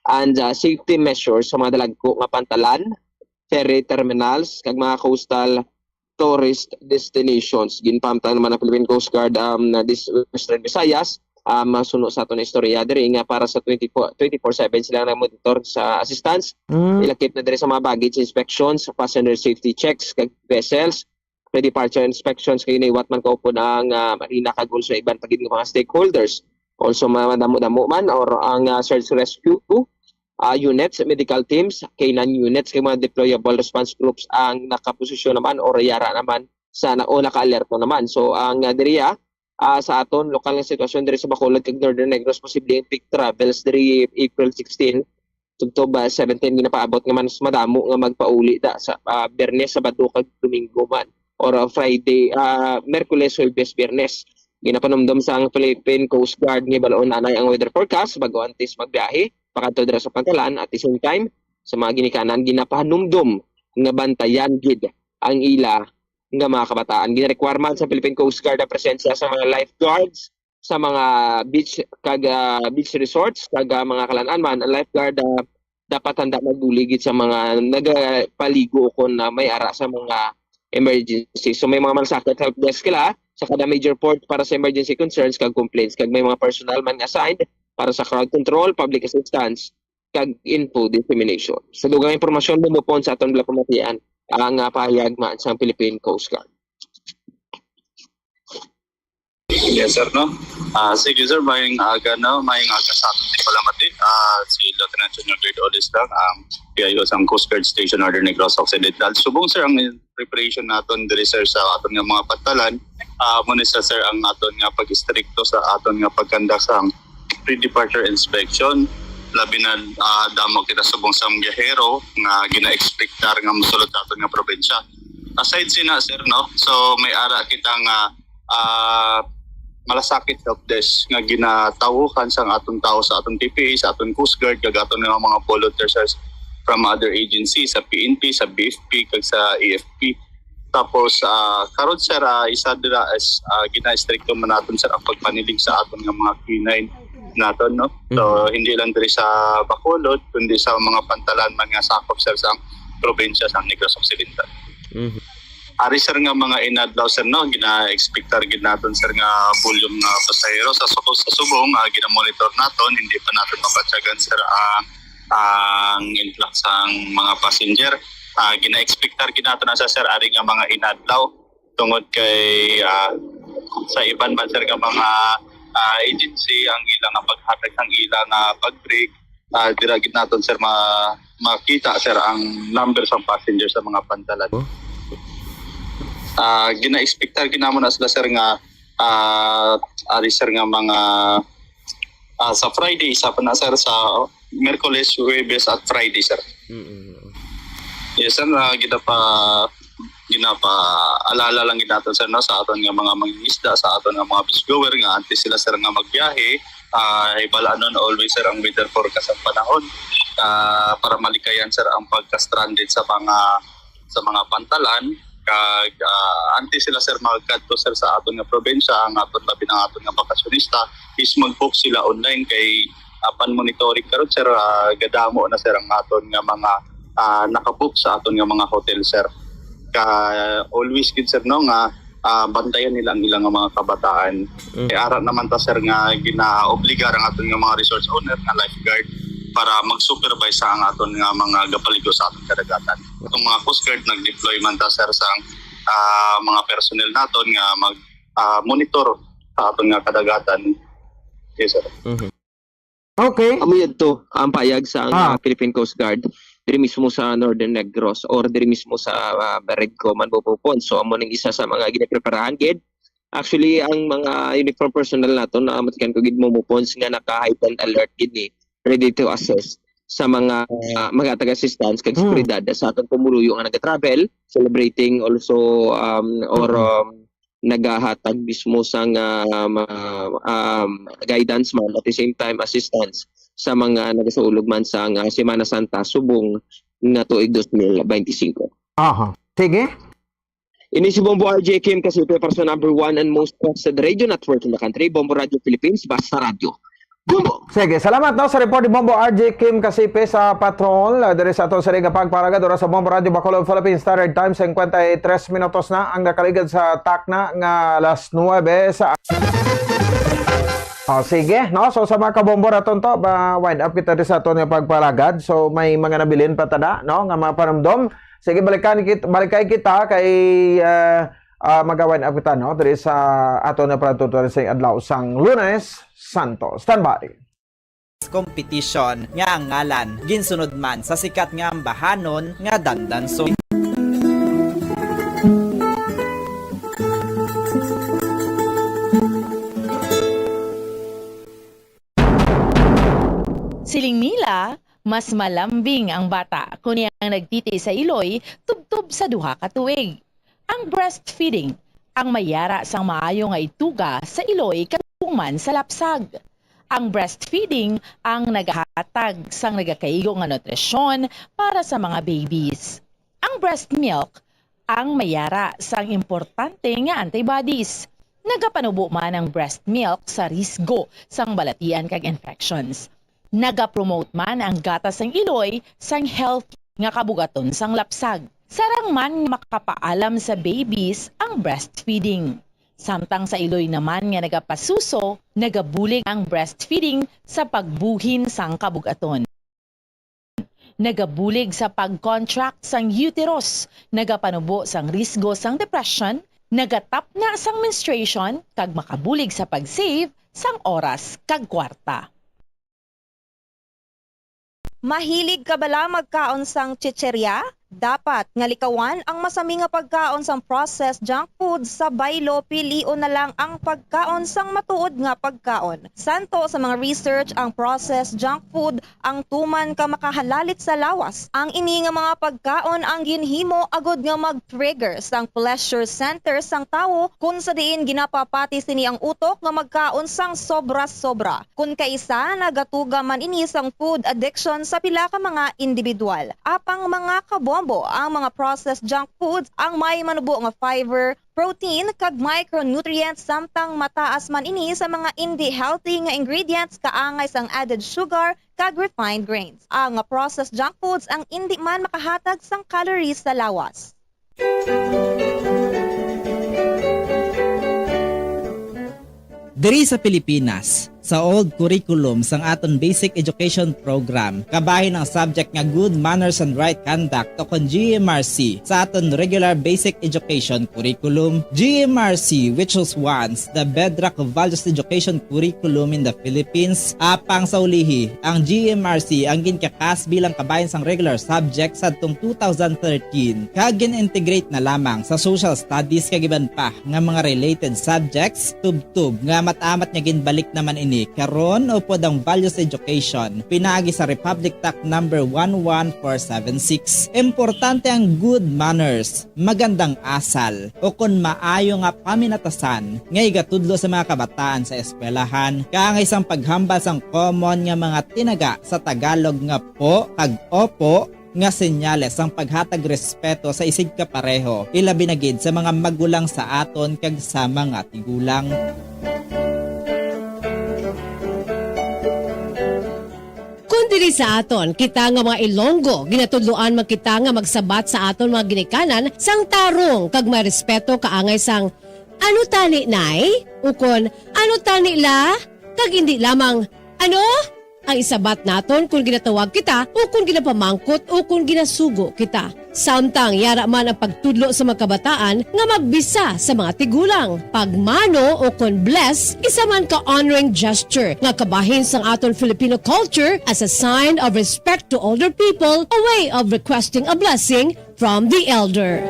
and safety measures sa mga dalagko nga pantalan, ferry terminals kag mga coastal tourist destinations. Ginpamtan naman ang Philippine Coast Guard na Western Visayas masuno sa aton na istorya diri nga para sa 24/7 sila na monitor sa assistance. Ilakip na diri sa mga baggage inspections, passenger safety checks kag vessels, pre-departure inspections kay niwat man kaupod ang marina kag also iban pagid nga mga stakeholders. Also madamo-damo man or ang search rescue units, medical teams, K9 units kay mga deployable response groups ang nakaposisyon naman or yara naman sa naka-alerto naman. So ang diriya sa aton lokal nga sitwasyon diri sa Bacolod kag Northern Negros posibleng peak travels diri April 16 tugto ba 17 ginapaabot nga man mas madamo nga magpauli da sa Biyernes, Sabado kag Domingo man or Friday, Merkules, Huwebes, Biyernes. Ginapanomdom sa ang Philippine Coast Guard nga balaon anay ang weather forecast bago antes magbiyahe pakadto dira sa pantalan at the same time sa mga ginikanan ginapahanumdom nga bantayan gid ang ila nga mga kabataan. Gina-requirement sa Philippine Coast Guard ang presensya sa mga lifeguards sa mga beach kag beach resorts kag mga kalan-an man ang lifeguard dapat handa magbuligid sa mga nagapaligo kon may ara sa mga emergency. So may mga malasakit help desk sila sa kada major port para sa emergency concerns kag complaints kag may mga personal man assigned para sa crowd control, public assistance kag info dissemination. Sa dugang impormasyon bumupon sa aton pamatian ang pahayag man sa Philippine Coast Guard. Yes sir, no? Sige sir, maying aga sa aton di palamati. Si Lieutenant Junior Grade Olis lang ang PIO sa Coast Guard Station Northern Negros Occidental. Subong sir ang preparation naton diri sir sa aton nga mga pantalan. Muna sir ang aton nga pag-istrikto sa aton nga pagkandak sa pre-departure inspection. Labi na damo kita subong sa biyahero nga gina-expectar nga mosulod aton nga probinsya. Aside sina sir, no? So may ara kitang malasakit help desk nga ginatawukan sa aton tao sa aton TPA, sa aton Coast Guard kag aton nga mga volunteers from other agencies sa PNP, sa BFP kag sa AFP. Tapos karon sir isa dira is gina-stricto man naton sir ang pagpanilig sa aton nga mga K9 naton, no? So hindi lang diri sa Bacolod kundi sa mga pantalan man nga sakop sir sa probinsya sa Negros Occidental. Ari sir nga mga inadlaw sir, no, gina-expectar gid naton sir nga volume nga pasahero sa subong gina-monitor naton, hindi pa naton mapatyagan sir ang influx ang mga passenger. Gina-expectar gid naton sa sir ari nga mga inadlaw tungod kay sa iban man sir nga mga agency ang ilang nga paghatag ang ilang pag-break dira gid naton sir makita sir ang number sa passenger sa mga pantalan. Gina-expectar ginamon na sila sir nga ari sir nga mga sa Friday sa pa na sir sa Merkules, Huwebes at Friday sir. Yes sir, ginapa-alala lang ginaton sir, no, sa aton nga mga mangingisda, sa aton nga mga beachgoer nga antes sila sir nga magbiyahe, ibalaan nun always sir ang weather forecast ang panahon para malikayan sir ang pagka-stranded sa mga pantalan kag antes sila sir magkadto sir sa aton nga probinsya ang aton labi ng aton nga bakasyonista is mag-book sila online kay apan monitoring karon sir gadamo na sir ang aton nga mga nakabook sa aton nga mga hotel sir. Always gid sir, no, nga bantayan nila ang ilang mga kabataan. Kay ara naman ta sir nga ginaobligar ang aton nga mga resort owner nga lifeguard para mag-supervise sa ang aton nga mga gapaligo sa aton kadagatan. Itong mga Coast Guard nag-deploy man ta sir sa mga personnel naton nga mag-monitor sa aton nga kadagatan. Yes sir. Okay. Amuyad to ang payag sa Philippine Coast Guard diri mismo sa Northern Negros or diri mismo sa Redco man pupupon. So amo ning isa sa mga ginapreparahan gid. Actually ang mga uniform personnel nato na matikan ko gid mo mupons nga naka-heightened alert gid ni ready to assist sa mga taga-assistance kag seguridad sa aton pumuluyo nga naga-travel, celebrating also nagahatag mismo sa guidance man at the same time assistance sa mga nagasulog man sa Semana Santa subong nga tuig 2025. Aha. Sige. Ini si Bombo RJ Kim kasi person number 1 and most trusted radio network in the country, Bombo Radio Philippines, Basta Radio. Bombo! Sige, salamat no sa report ni Bombo RJ Kim Kasipe sa patrol. Diri sa ato sa ring pagparagad ora sa Bombo Radio Bacolod Philippines Standard Time 53 minutos na ang nakaligad sa takna nga alas 9 sa sige, no? So sa mga kabombo raton to, wind up kita sa ato nga pagparagad. So may mga nabilin pa tada, no? Nga mga paramdom. Sige, balikay kita kay magawain up kita, no? Diri sa ato na patutunan sa adlaw sang Lunes Santo. Standby. Competition nga ang ngalan ginsunod man sa sikat nga ambahanon nga Dandansong. Siling nila, mas malambing ang bata kung ang nagtiti sa iloy tubtub sa duha ka tuig. Ang breastfeeding, ang mayara sang maayo nga ituga sa iloy katuman sa lapsag. Ang breastfeeding ang nagahatag sang nagakaigo nga nutrisyon para sa mga babies. Ang breast milk, ang mayara sang importante nga antibodies. Nagapanubo man ang breast milk sa risgo sang balatian kag infections. Nagapromote man ang gatas sang iloy sang healthy nga kabugaton sang lapsag. Sarang man makapaalam sa babies ang breastfeeding. Samtang sa iloy naman nga nagapasuso, nagabulig ang breastfeeding sa pagbuhin sang kabugaton. Nagabulig sa pag-contract sang uterus, nagapanubo sang risgo sang depression, nagatap na sang menstruation, kag makabulig sa pag-save sang oras kag kwarta. Mahilig ka bala magkaon sang chicherya? Dapat nga likawan ang masami nga pagkaon sang processed junk food sa baylo, pilion na lang ang pagkaon sang matuod nga pagkaon. Santo sa mga research ang processed junk food ang tuman ka makahalalit sa lawas. Ang ini nga mga pagkaon ang ginhimo agod nga mag-trigger sang pleasure center sang tawo kung sa diin ginapapati sini ang utok nga magkaon sang sobra-sobra. Kung kaisa nagatuga man ini sang food addiction sa pila ka mga individual. Apang mga kabom ang mga processed junk foods ang may manubo nga fiber, protein kag micronutrients samtang mataas man ini sa mga hindi healthy nga ingredients kaangay sang added sugar kag refined grains. Ang processed junk foods ang hindi man makahatag sang calories sa lawas. Diri sa Pilipinas, sa old curriculum sang aton basic education program, kabahin ang subject nga Good Manners and Right Conduct o kon GMRC sa aton regular basic education curriculum. GMRC, which was once the bedrock of values education curriculum in the Philippines, apang sa ulihi, ang GMRC ang ginkakas bilang kabahin sang regular subject sa atong 2013 kag gin-integrate na lamang sa social studies kag iban pa nga mga related subjects tubtub nga matamat nga ginbalik naman ini karon upod ang values education pinaagi sa Republic Act number 11476. Importante ang good manners, magandang asal o kun maayo nga paminatasan nga igatudlo sa mga kabataan sa eskwelahan kaangay sang paghambal sang common nga mga tinaga sa Tagalog nga po kag opo nga senyales ang paghatag respeto sa isig kapareho ilabi na gid sa mga magulang sa aton kag sa mga tigulang. Diri sa aton, kita nga mga Ilonggo, ginatudloan man kita nga magsabat sa aton mga ginikanan sang tarong kag may respeto kaangay sang ano tani nay? Ukon, ano tani la? Kag hindi lamang, ano? Ang isabat naton kung ginatawag kita o kung ginapamangkot o kung ginasugo kita. Samtang yara man ang pagtudlo sa mga kabataan nga magbisa sa mga tigulang. Pagmano o kung bless, isa man ka honoring gesture nga kabahin sang aton Filipino culture as a sign of respect to older people, a way of requesting a blessing from the elder.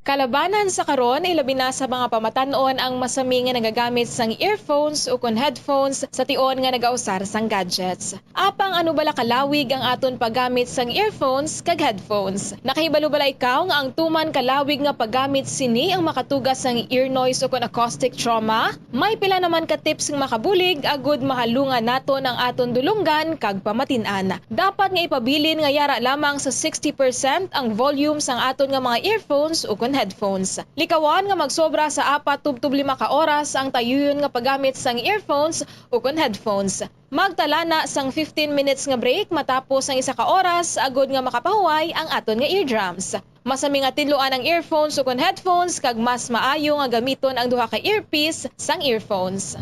Kalabanan sa karon ilabi na sa mga pamatanon ang masami nga nagagamit sang earphones o kon headphones sa tion nga nagausar sang gadgets. Apang ano bala kalawig ang aton paggamit sang earphones kag headphones. Nakahibalo bala ikaw nga ang tuman kalawig nga paggamit sini ang makatugas sang ear noise o kon acoustic trauma? May pila naman ka tips nga makabulig agud mahalungan naton ang aton dulunggan kag pamatin-an. Dapat nga ipabilin nga yara lamang sa 60% ang volume sang aton nga mga earphones o kon headphones. Likawan nga magsobra sa 4-5 ka oras ang tayuyon nga paggamit sang earphones o kon headphones. Magtala na sang 15 minutes nga break matapos ang 1 ka oras agud nga makapahuway ang aton nga eardrums. Masami nga tinluan ang earphones o kon headphones kag mas maayo nga gamiton ang duha ka earpiece sang earphones.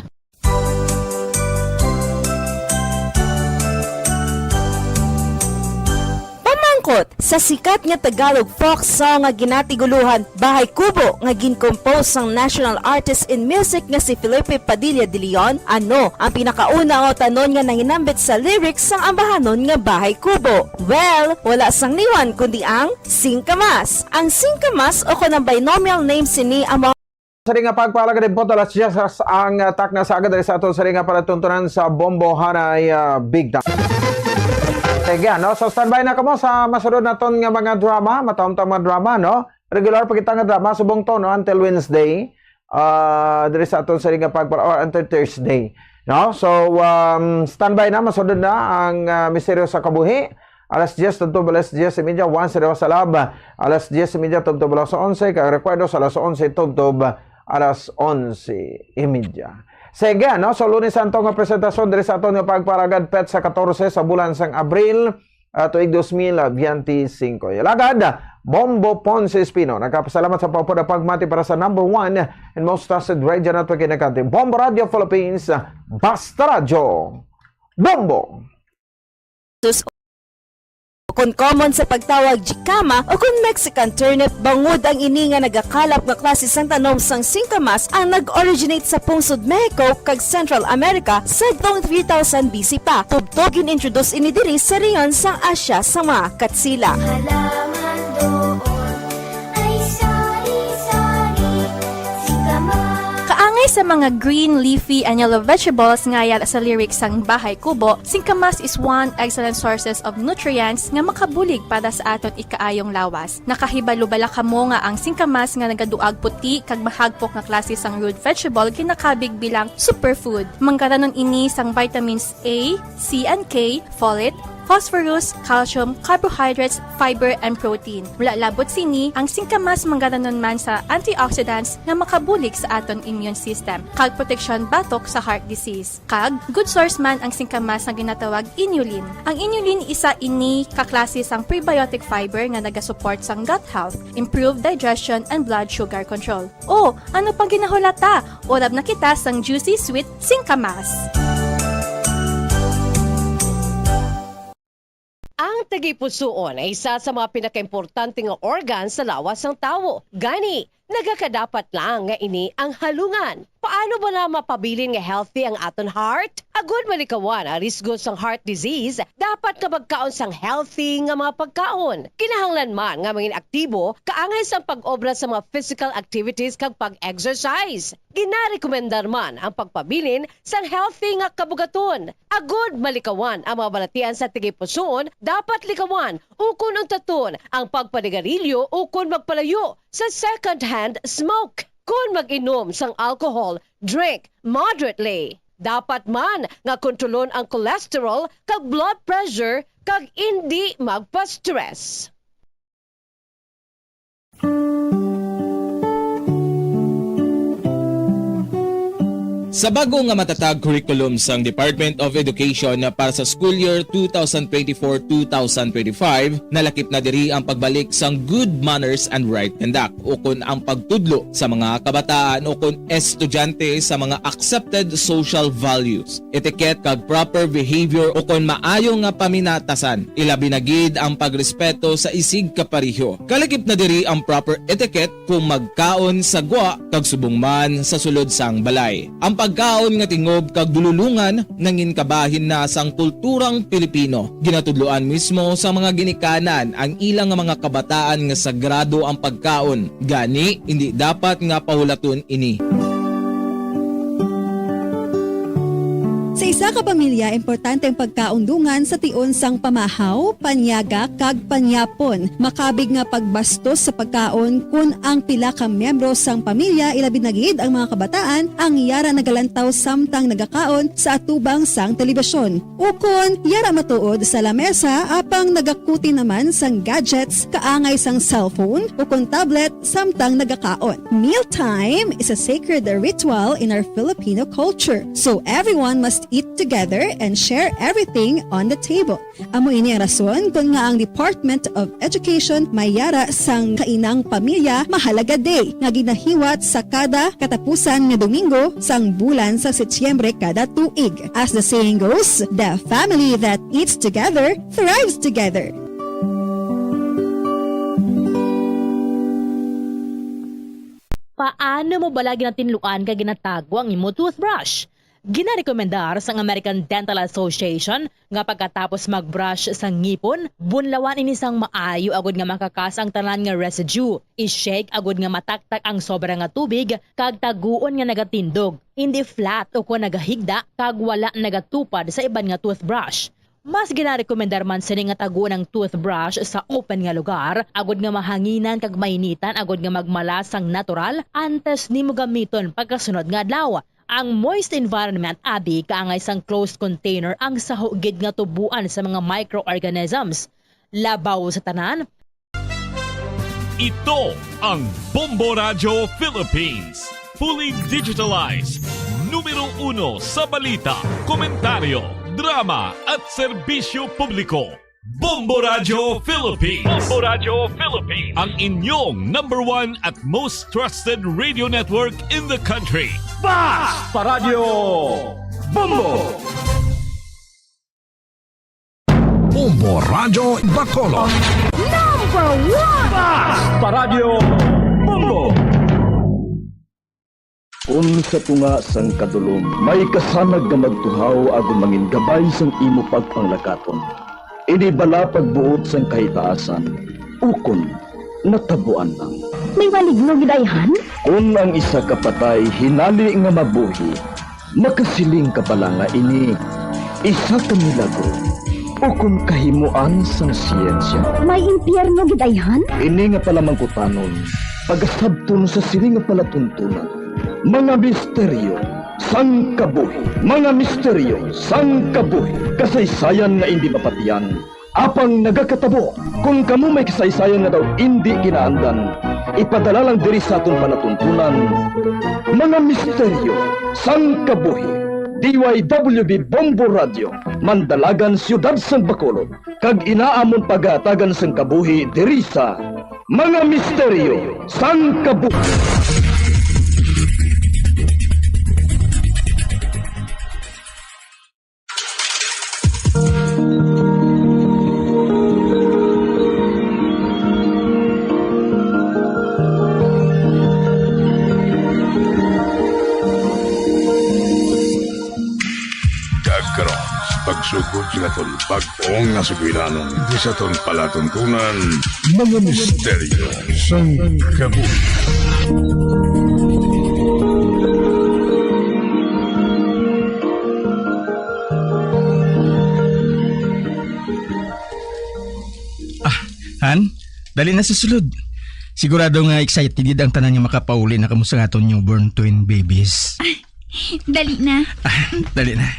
Sa sikat nga Tagalog folk song nga ginatiguluhan Bahay Kubo nga gincompose sang national artist in music nga si Felipe Padilla de Leon, ano ang pinakauna o tanon nga nanginambit sa lyrics sang ambahanon nga Bahay Kubo? Well, wala sang niwan kundi ang Singkamas. Ang Singkamas o kunang binomial name sini ang sa ringa pagpalaga din po talas ang takna sa agad sa ato sa ringa para tuntunan sa Bombo Hanay Big Time. Sige, no? So standby na kamo sa masunod naton nga mga drama, mataom-taom mga drama, no? Regular pa kita nga drama subong to, no? Until Wednesday, diri sa aton sa ringa pagpalaga or until Thursday, no? So standby na, masunod na ang misteryo sa kabuhi. Alas 10 tugtog alas 10:30 once sa lab. Alas 10:30 tugtog alas 11, kag rekwento sa alas 11 tugtog alas 11:30. Sige, no? So Lunes Santo nga presentasyon diri sa aton nga pagparagad pet sa 14 sa bulan sang Abril tuig 2025. Lagad Bombo Ponce Espino. Nagkapasalamat sa paupo na pagmati para sa number 1 and most trusted radio network in the country, Bombo Radio Philippines, Basta Radio Bombo. Kung common sa pagtawag jikama o kung Mexican turnip, bangod ang ini nga nagakalap nga klase sang tanom sang singkamas ang nag-originate sa pungsod Mexico kag Central America sa taong 3000 BC pa. Tubtogin introduce ini diri sa rehiyon sang Asia sa mga Katsila. Kaangay sa mga green, leafy, and yellow vegetables ngayal sa lyrics sang Bahay Kubo, singkamas is one excellent sources of nutrients nga makabulig para sa aton ikaayong lawas. Nakahibalo-bala kamo nga ang singkamas nga nagaduag puti kag mahagpok nga klase sang root vegetable ginakabig bilang superfood. Mangkaranon ini sang vitamins A, C, and K, folate, phosphorus, calcium, carbohydrates, fiber, and protein. Mula labot sini, ang singkamas manggaranon man sa antioxidants nga makabulig sa aton immune system, kag protection batok sa heart disease. Kag, good source man ang singkamas na ginatawag inulin. Ang inulin isa ini kaklase sang prebiotic fiber nga nagasupport sang gut health, improve digestion, and blood sugar control. O, ano pang ginahulata? Orab na kita sang juicy sweet singkamas. Ang tagipusoon ay isa sa mga pinakaimportante nga organ sa lawas ng tao. Gani, nagakadapat lang nga ini ang halungan. Paano ba na mapabilin nga healthy ang aton heart? Agud malikawan ang risgo sang heart disease, dapat ka magkaon sang healthy nga mga pagkaon. Kinahanglan man nga maging aktibo, kaangay sang pag-obra sa mga physical activities kag pag-exercise. Ginarekomendar man ang pagpabilin sang healthy nga kabugaton. Agud malikawan ang mga balatian sa tigipusoon, dapat likawan ukon ang taton ang pagpanigarilyo ukon magpalayo sa second-hand smoke. Kung mag-inom sang alcohol, drink moderately. Dapat man nga kontrolon ang cholesterol kag blood pressure kag hindi magpa-stress. Sa bago nga matatag curriculum sang Department of Education para sa school year 2024-2025, nalakip na diri ang pagbalik sang good manners and right conduct ukon ang pagtudlo sa mga kabataan ukon estudyante sa mga accepted social values, etiquette kag proper behavior ukon maayo nga paminatasan, ilabi na gid ang pagrespeto sa isig kapareho. Kalakip na diri ang proper etiquette kung magkaon sa gwa kag subong man sa sulod sang balay. Ang pagkaon nga tingob kag dululungan nangin kabahin na sang kulturang Pilipino. Ginatudloan mismo sa mga ginikanan ang ilang nga mga kabataan nga sagrado ang pagkaon. Gani hindi dapat nga pahulaton ini. Sa isa ka pamilya, importante ang pagkaundungan sa tion sang pamahaw, panyaga, kag panyapon. Makabig nga pagbastos sa pagkaon kun ang pila ka miyembro sang pamilya ilabi na gid ang mga kabataan ang yara nagalantaw samtang nagakaon sa atubang sang telebisyon. Ukon, yara matuod sa lamesa apang nagakuti naman sang gadgets kaangay sang cellphone ukon tablet samtang nagakaon. Mealtime is a sacred ritual in our Filipino culture. So everyone must eat together and share everything on the table. Amo ini ang rason kung nga ang Department of Education mayara sang kainang pamilya mahalaga day nga ginahiwat sa kada katapusan nga Domingo sang bulan sa Setyembre kada tuig. As the saying goes, the family that eats together thrives together. Paano mo balagi na tinluan ka ginatago ang imo toothbrush? Ginarekomendar sang American Dental Association nga pagkatapos magbrush sang ngipon, bunlawan ini sang maayo agud nga makakas ang tanan nga residue. I-shake agud nga mataktak ang sobra nga tubig kag taguon nga nagatindog. Hindi flat o kung nagahigda kag wala nagatupad sa iban nga toothbrush. Mas ginarekomendar man sini nga taguon ang toothbrush sa open nga lugar, agud nga mahanginan kag mainitan agud nga magmala sang natural antes nimo gamiton pagkasunod nga adlaw. Ang moist environment abi kaangay sang closed container ang sahugid nga tubuan sa mga microorganisms. Labaw sa tanan. Ito ang Bombo Radio Philippines. Fully digitalized. Numero 1 sa balita, komentaryo, drama at serbisyo publiko. Bombo Radio Philippines. Bombo Radio Philippines. Ang inyong #1 at most trusted radio network in the country. Basta Radio Bombo! Bombo Radio Bacolod. #1! Basta Radio Bombo! Sa tunga sang kadulom, may kasanag nga magtuhaw agon mangin gabay sang imo pagpanglakaton. Ini bala pagbuot sang kahitaasan, ukon natabuan lang. May maligno gidayhan? Kung ang isa ka patay hinali nga mabuhi, makasiling ka pala nga ini isa ka milagro ukon kahimuan sang siyensya. May impyerno gidayhan? Ini nga pala mangkutanon, pagasabton sa siling nga palatuntunan. Mga misteryo sang kabuhi, mga misteryo sang kabuhi, kasaysayan nga hindi mapatiyan. Apang nagakatabo, kung kamo may kasaysayan nga daw hindi ginaandan, ipadala lang diri sa aton panatuntunan. Mga misteryo sang kabuhi, DYWB Bombo Radio, Mandalagan, Siyudad San Bacolod, kag inaamon pagatagan sang kabuhi diri sa Mga Misteryo sang Kabuhi. Pagsugod sa aton pag-ong nga sugilanon di sa aton palatuntunan, mga misteryo sang kabuhi. Han, dali na susulod. Sigurado nga excited ang tanan nga makapauli na kamusta nga aton newborn twin babies. Dali na. Dali na.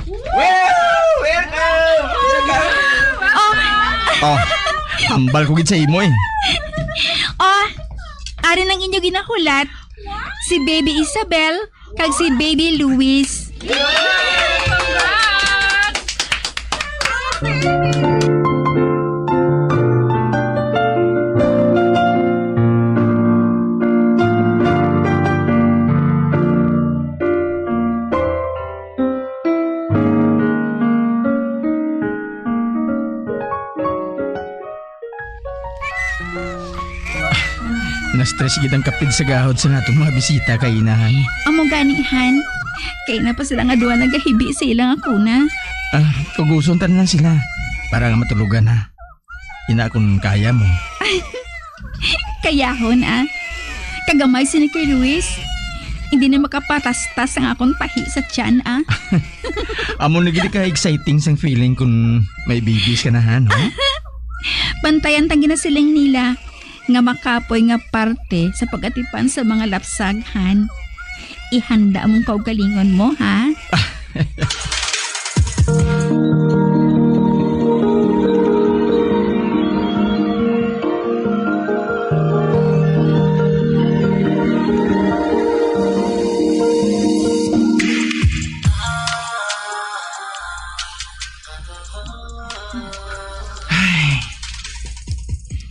Welcome! Oh, hambal ko gid sa imo eh. Oh, ari nang inyo ginakulat. Si Baby Isabel kag si Baby Luis. na-stress gid ang kapid sa gahod sa natong mga bisita kay inahan. Amo ganihan. Kay na pa sila nga duwa nagahibi sa ilang akuna. Kuguson tan lang sila para nga matulugan ha. Ina kung kaya mo. Kayahon Kagamay si ni Kay Luis. Hindi na makapatastas ang akong pahi sa tiyan Amo na gid ka exciting sang feeling kung may babies ka na han. Bantayan tang ginasiling nila nga makapoy nga parte sa pagatipan sa mga lapsaghan. Ihanda mong kaugalingon mo, ha?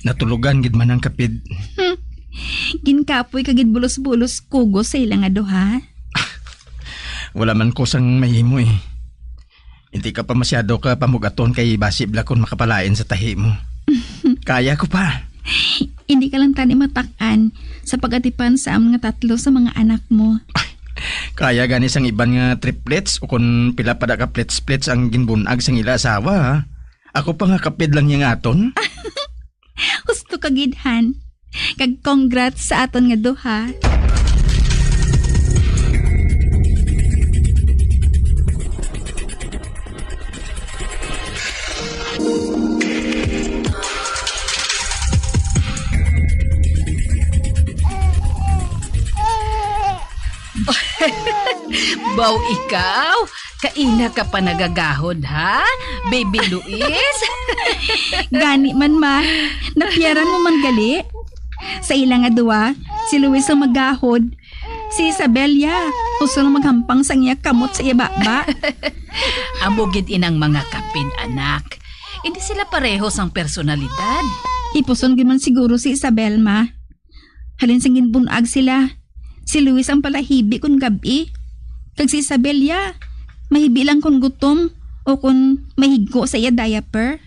Natulugan gid man ang kapid. Ginkapoy kagid bulos-bulos kugo sa ilang aduha. Wala man ko sang mahimo eh. Hindi ka pa masyado ka pamugaton kay basib la kon makapalain sa tahi mo. Kaya ko pa. Hindi ka lang tani matakan sa pagatipan sa among nga tatlo sa mga anak mo. Kaya gani sang iban nga triplets o kon pila pa da ka plets-plets ang ginbunag sang ila asawa ha. Ako pa nga kapid lang yung aton. Husto kagidhan. Kag congrats sa aton nga duha. Baw ikaw, kaina ka pa nagagahod ha, Baby Luis? Gani man ma, napiyaran mo man gali. Sa ilang nga duwa, si Luis ang magahod. Si Isabelia, gusto na maghampang sa iya kamot sa iya baba. Amugid inang mga kapid anak. Hindi sila parehos ang personalidad. Ipuson man siguro si Isabel ma. Halin singin bunag sila. Si Luis ang palahibi kung gabi. Kag si Isabelia, mahibi lang kung gutom o kung mahiggo sa iya diaper.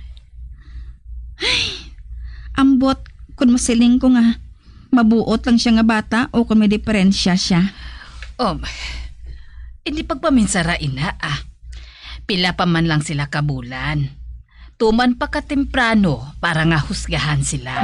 Ay, ambot kung masiling ko nga mabuot lang siya nga bata o kung may diferensya siya. Hindi pagpaminsara ina Pila pa man lang sila kabulan. Tuman pa katemprano para nga husgahan sila.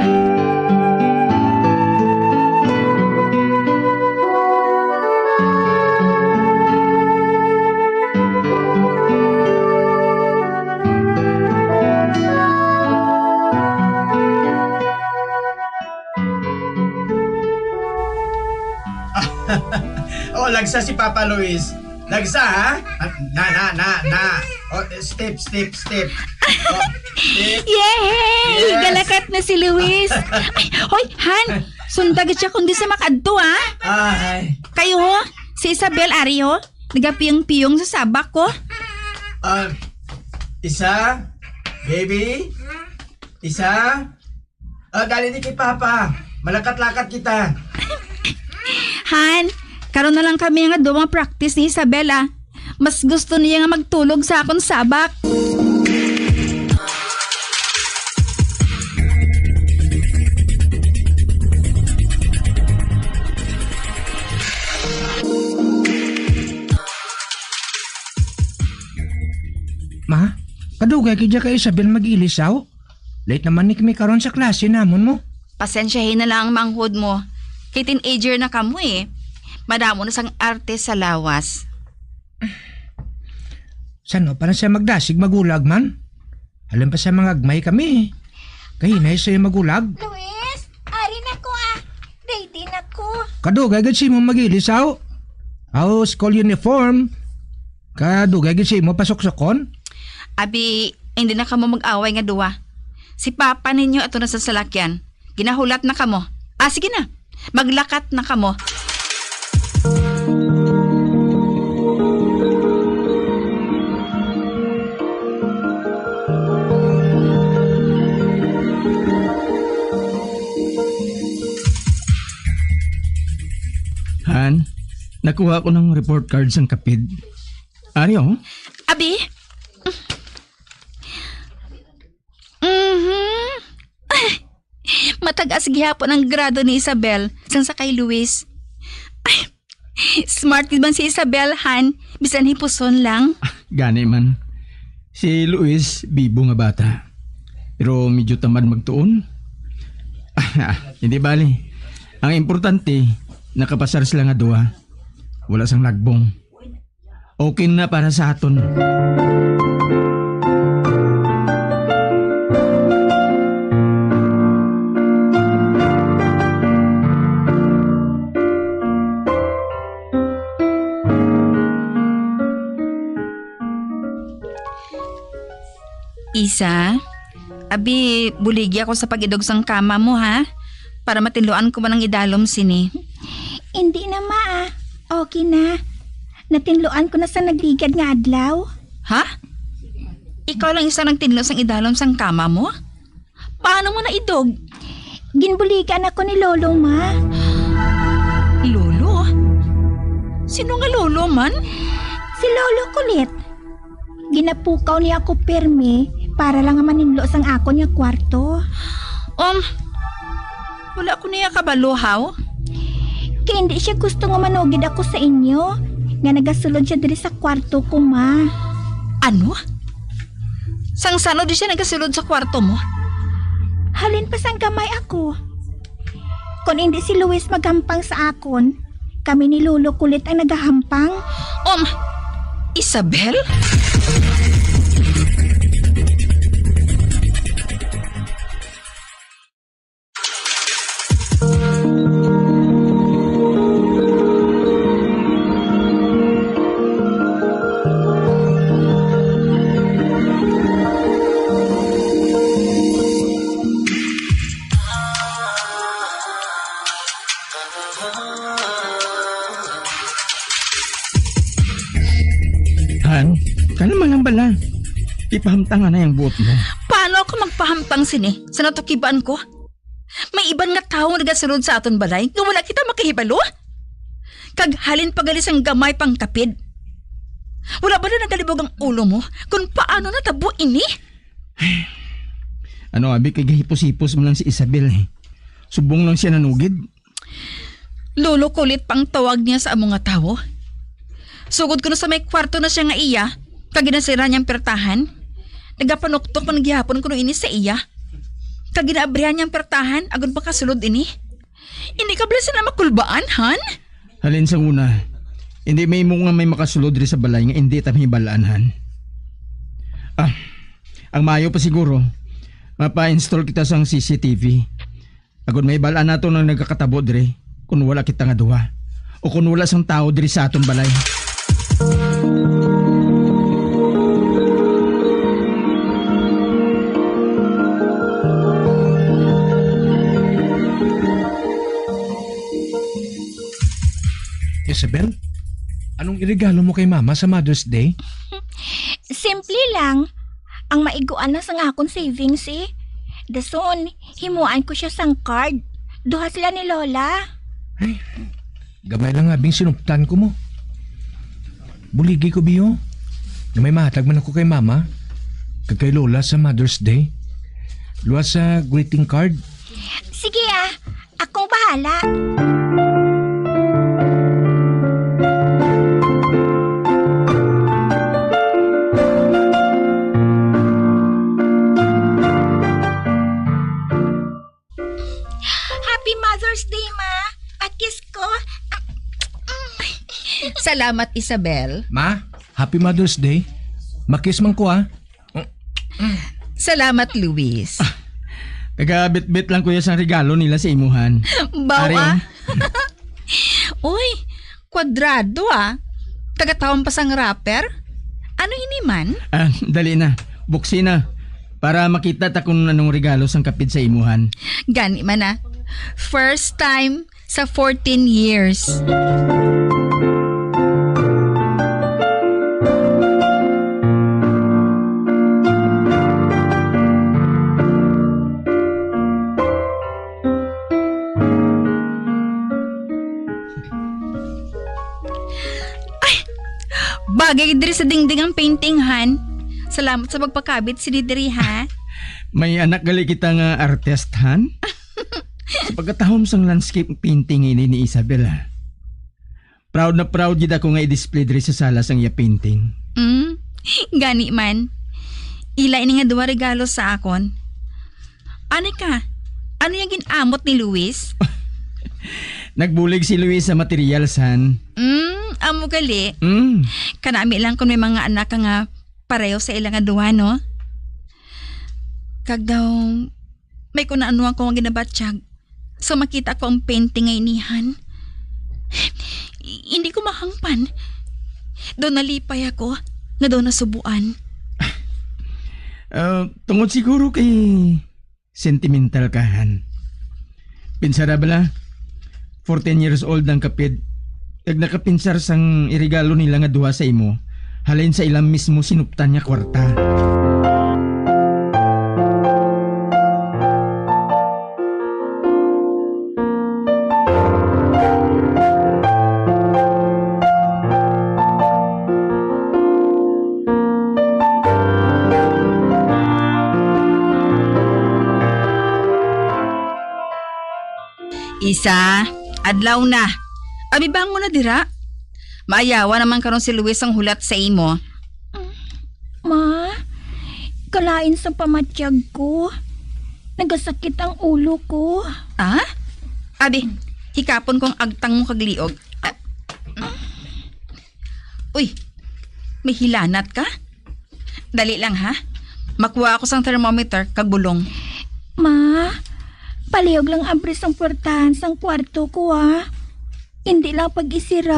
Lagsa si Papa Luis. Lagsa ha? Na. Step. Step. Yay! Yes. Galakat na si Luis. Ay, hoy, Han! Sundagat siya kundi sa makadto ha? Ay. Kayo ho? Si Isabel Ario? Nagapiyong-piyong sa sabak ko? Isa? Baby? Isa? Dali ni kay Papa. Malakat-lakat kita. Han, karon na lang kami nga duwang practice ni Isabela. Mas gusto niya nga magtulog sa akong sabak. Ma, kadugay kaya kay Isabel mag-ilisaw? Late naman ni kami karon sa klase namon mo. Pasensyahin na lang ang manghod mo. Kay teenager na kamo eh. Madamo na sang arte sa lawas. Sano parang siya magdasig magulag man? Alam pa sa mga agmay kami. Kahinay sa'yo magulag. Luis, ari na ko Ready na ko. Kadugay gid si mo mag-ilisaw. School uniform. Kadugay gid si mo pasok-sokon. Abi, hindi na kamo mag-away nga duwa. Si Papa ninyo ato na sa salakyan. Ginahulat na kamo. Sige na. Maglakat na kamo. Han, nakuha ko ng report cards ang kapid. Aryo? Abi? Matagas gihapon ang grado ni Isabel Sang sa kay Luis. Ay, smart gid man si Isabel, han. Bisan hipuson lang. Gani man. Si Luis, bibo nga bata. Pero medyo tamad magtuon. Hindi bali. Ang importante, nakapasar sila nga duha. Wala sang lagbong. Okay na para sa aton. Isa, abi buligi ako sa pag-idog sang kama mo ha. Para matinluan ko man ang idalom sini. Hindi na okay na. Natinluan ko na sa nagligad nga adlaw. Ha? Ikaw lang isa nagtinlo sang idalom sang kama mo? Paano mo na idog? Ginbuligan ako ni Lolo, ma. Lolo? Sino nga lolo man? Si Lolo Kulit. Ginapukaw niya ako permi para lang nga maninlo sang ako niya kwarto. Wala ko niya kabalohaw. Kaya hindi siya gusto nga manugid ako sa inyo. Nga nagasulod siya diri sa kwarto ko, ma. Ano? Sang sano di siya nagasulod sa kwarto mo? Halin pa sang gamay ako. Kung hindi si Luis maghampang sa akon, kami ni Lolo Kulit ang nagahampang. Isabel? Han, kalma lang bala. Ipahamtang na yung buot mo. Paano ako magpahamtang sini sa natukibaan ko? May iban nga tao nagasulod sa aton balay nga wala kita makahibalo? Kaghalin pagalis ang gamay pang kapid. Wala ba na nagalibog ang ulo mo kung paano natabo ini? Ano abi, kay gahipos-hipos mo lang si Isabel eh. Subong lang siya nanugid. Lolo Kulit pang tawag niya sa among nga tao. Sugod ko na sa may kwarto na siya nga iya, kaginasira niyang pertahan. Nagapanuktok man gihapon ko no ini sa iya. Kaginaabrihan niyang pertahan, agon pa kasulod ini. Hindi ka blasa na makulbaan, Han? Halin sa una, hindi may mo nga may makasulod rin sa balay nga hindi tami balaan, Han. Ang mayo pa siguro, mapa-install kita sang CCTV. Agon may balaan nato nang nagkakatabo dire kung wala kita nga duha. O kung wala sang tao dire sa aton balay. Isabel, anong iregalo mo kay Mama sa Mother's Day? Simple lang. Ang maiguan na sang akong savings eh. Dason, himuan ko siya sang card. Duha sila ni Lola. Ay, gamay lang abing sinuptan ko mo. Buligi ko biyo. Na may mahatag man ako kay Mama, kag kay Lola sa Mother's Day. Luwa sa greeting card. Sige akong bahala. Happy Mother's Day, Ma. Pakis ko. Salamat, Isabel. Ma, Happy Mother's Day. Makis man ko Salamat, Luis. Nagabit-bit lang kuya sang regalo nila sa imuhan. Bawa. Uy, kwadrado Tagatawang pa sang rapper. Ano ini man? Dali na. Buksi na. Para makita ta kung anong regalo sang kapit sa imuhan. Gani man First time sa 14 years. Bagay diri sa dingding ang painting, Han. Salamat sa pagpakabit si diri, ha? May anak gali kita nga artist, Han? Sa pagkatahom sang landscape painting ini ni Isabel. Proud na proud gid ako nga i-display diri sa sala sang iya painting. Gani man. Ila ini nga duwa regalo sa akon. Ano ka? Ano yung ginamot ni Luis? Nagbulig si Luis sa material, san. Amo gali. Kanami lang kung may mga anak ka nga pareho sa ilang nga duwa, no? Kag daw, may kunaanuan ko nga ginabatsyag. So makita ko ang painting nga inihan. Hindi ko mahangpan. Doon nalipay ako na doon nasubuan. Tungod siguro kay sentimental kahan. Pinsara bala, 14 years old ang kapid. Kag nakapinsar sang irigalo nila nga duha sa imo, halin sa ilang mismo sinuptan niya kwarta. Isa, adlaw na. Abi bango na dira. Maayawa naman karon si Luis ang hulat sa imo. Ma, kalain sa pamatyag ko. Nagasakit ang ulo ko. Abi, hikapon kong agtang mo kagliog. Uy, may hilanat ka? Dali lang ha. Makuha ako sang thermometer kag bulong. Ma, palihog lang abris ang puwertahan sang kwarto ko ha. Hindi lang pag-isira.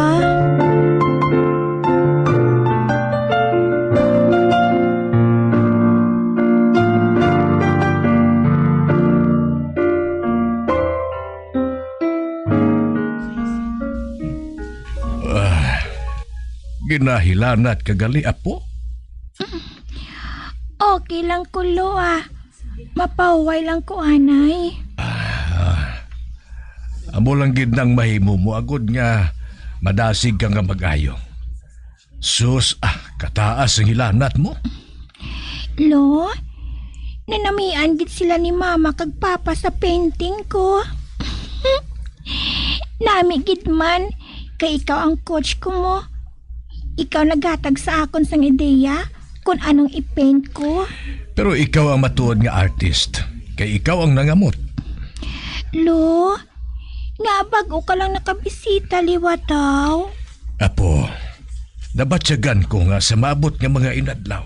Ginahilanat kagali, apo? Okay lang kulo Mapahuway lang ko, anay. Amo lang gid nang mahimo mo agod nga madasig ka nga mag-ayo. Sus, kataas ang hilanat mo. Lo, nanamian gid sila ni mama kag papa sa painting ko. Nami gid man, kay ikaw ang coach ko mo. Ikaw naghatag sa akon sang ideya kung anong i-paint ko. Pero ikaw ang matuod nga artist, kay ikaw ang nangamot. Lo, nga bago ka lang nakabisita, liwataw. Apo, nabatyagan ko nga sa maabot nga mga inadlaw.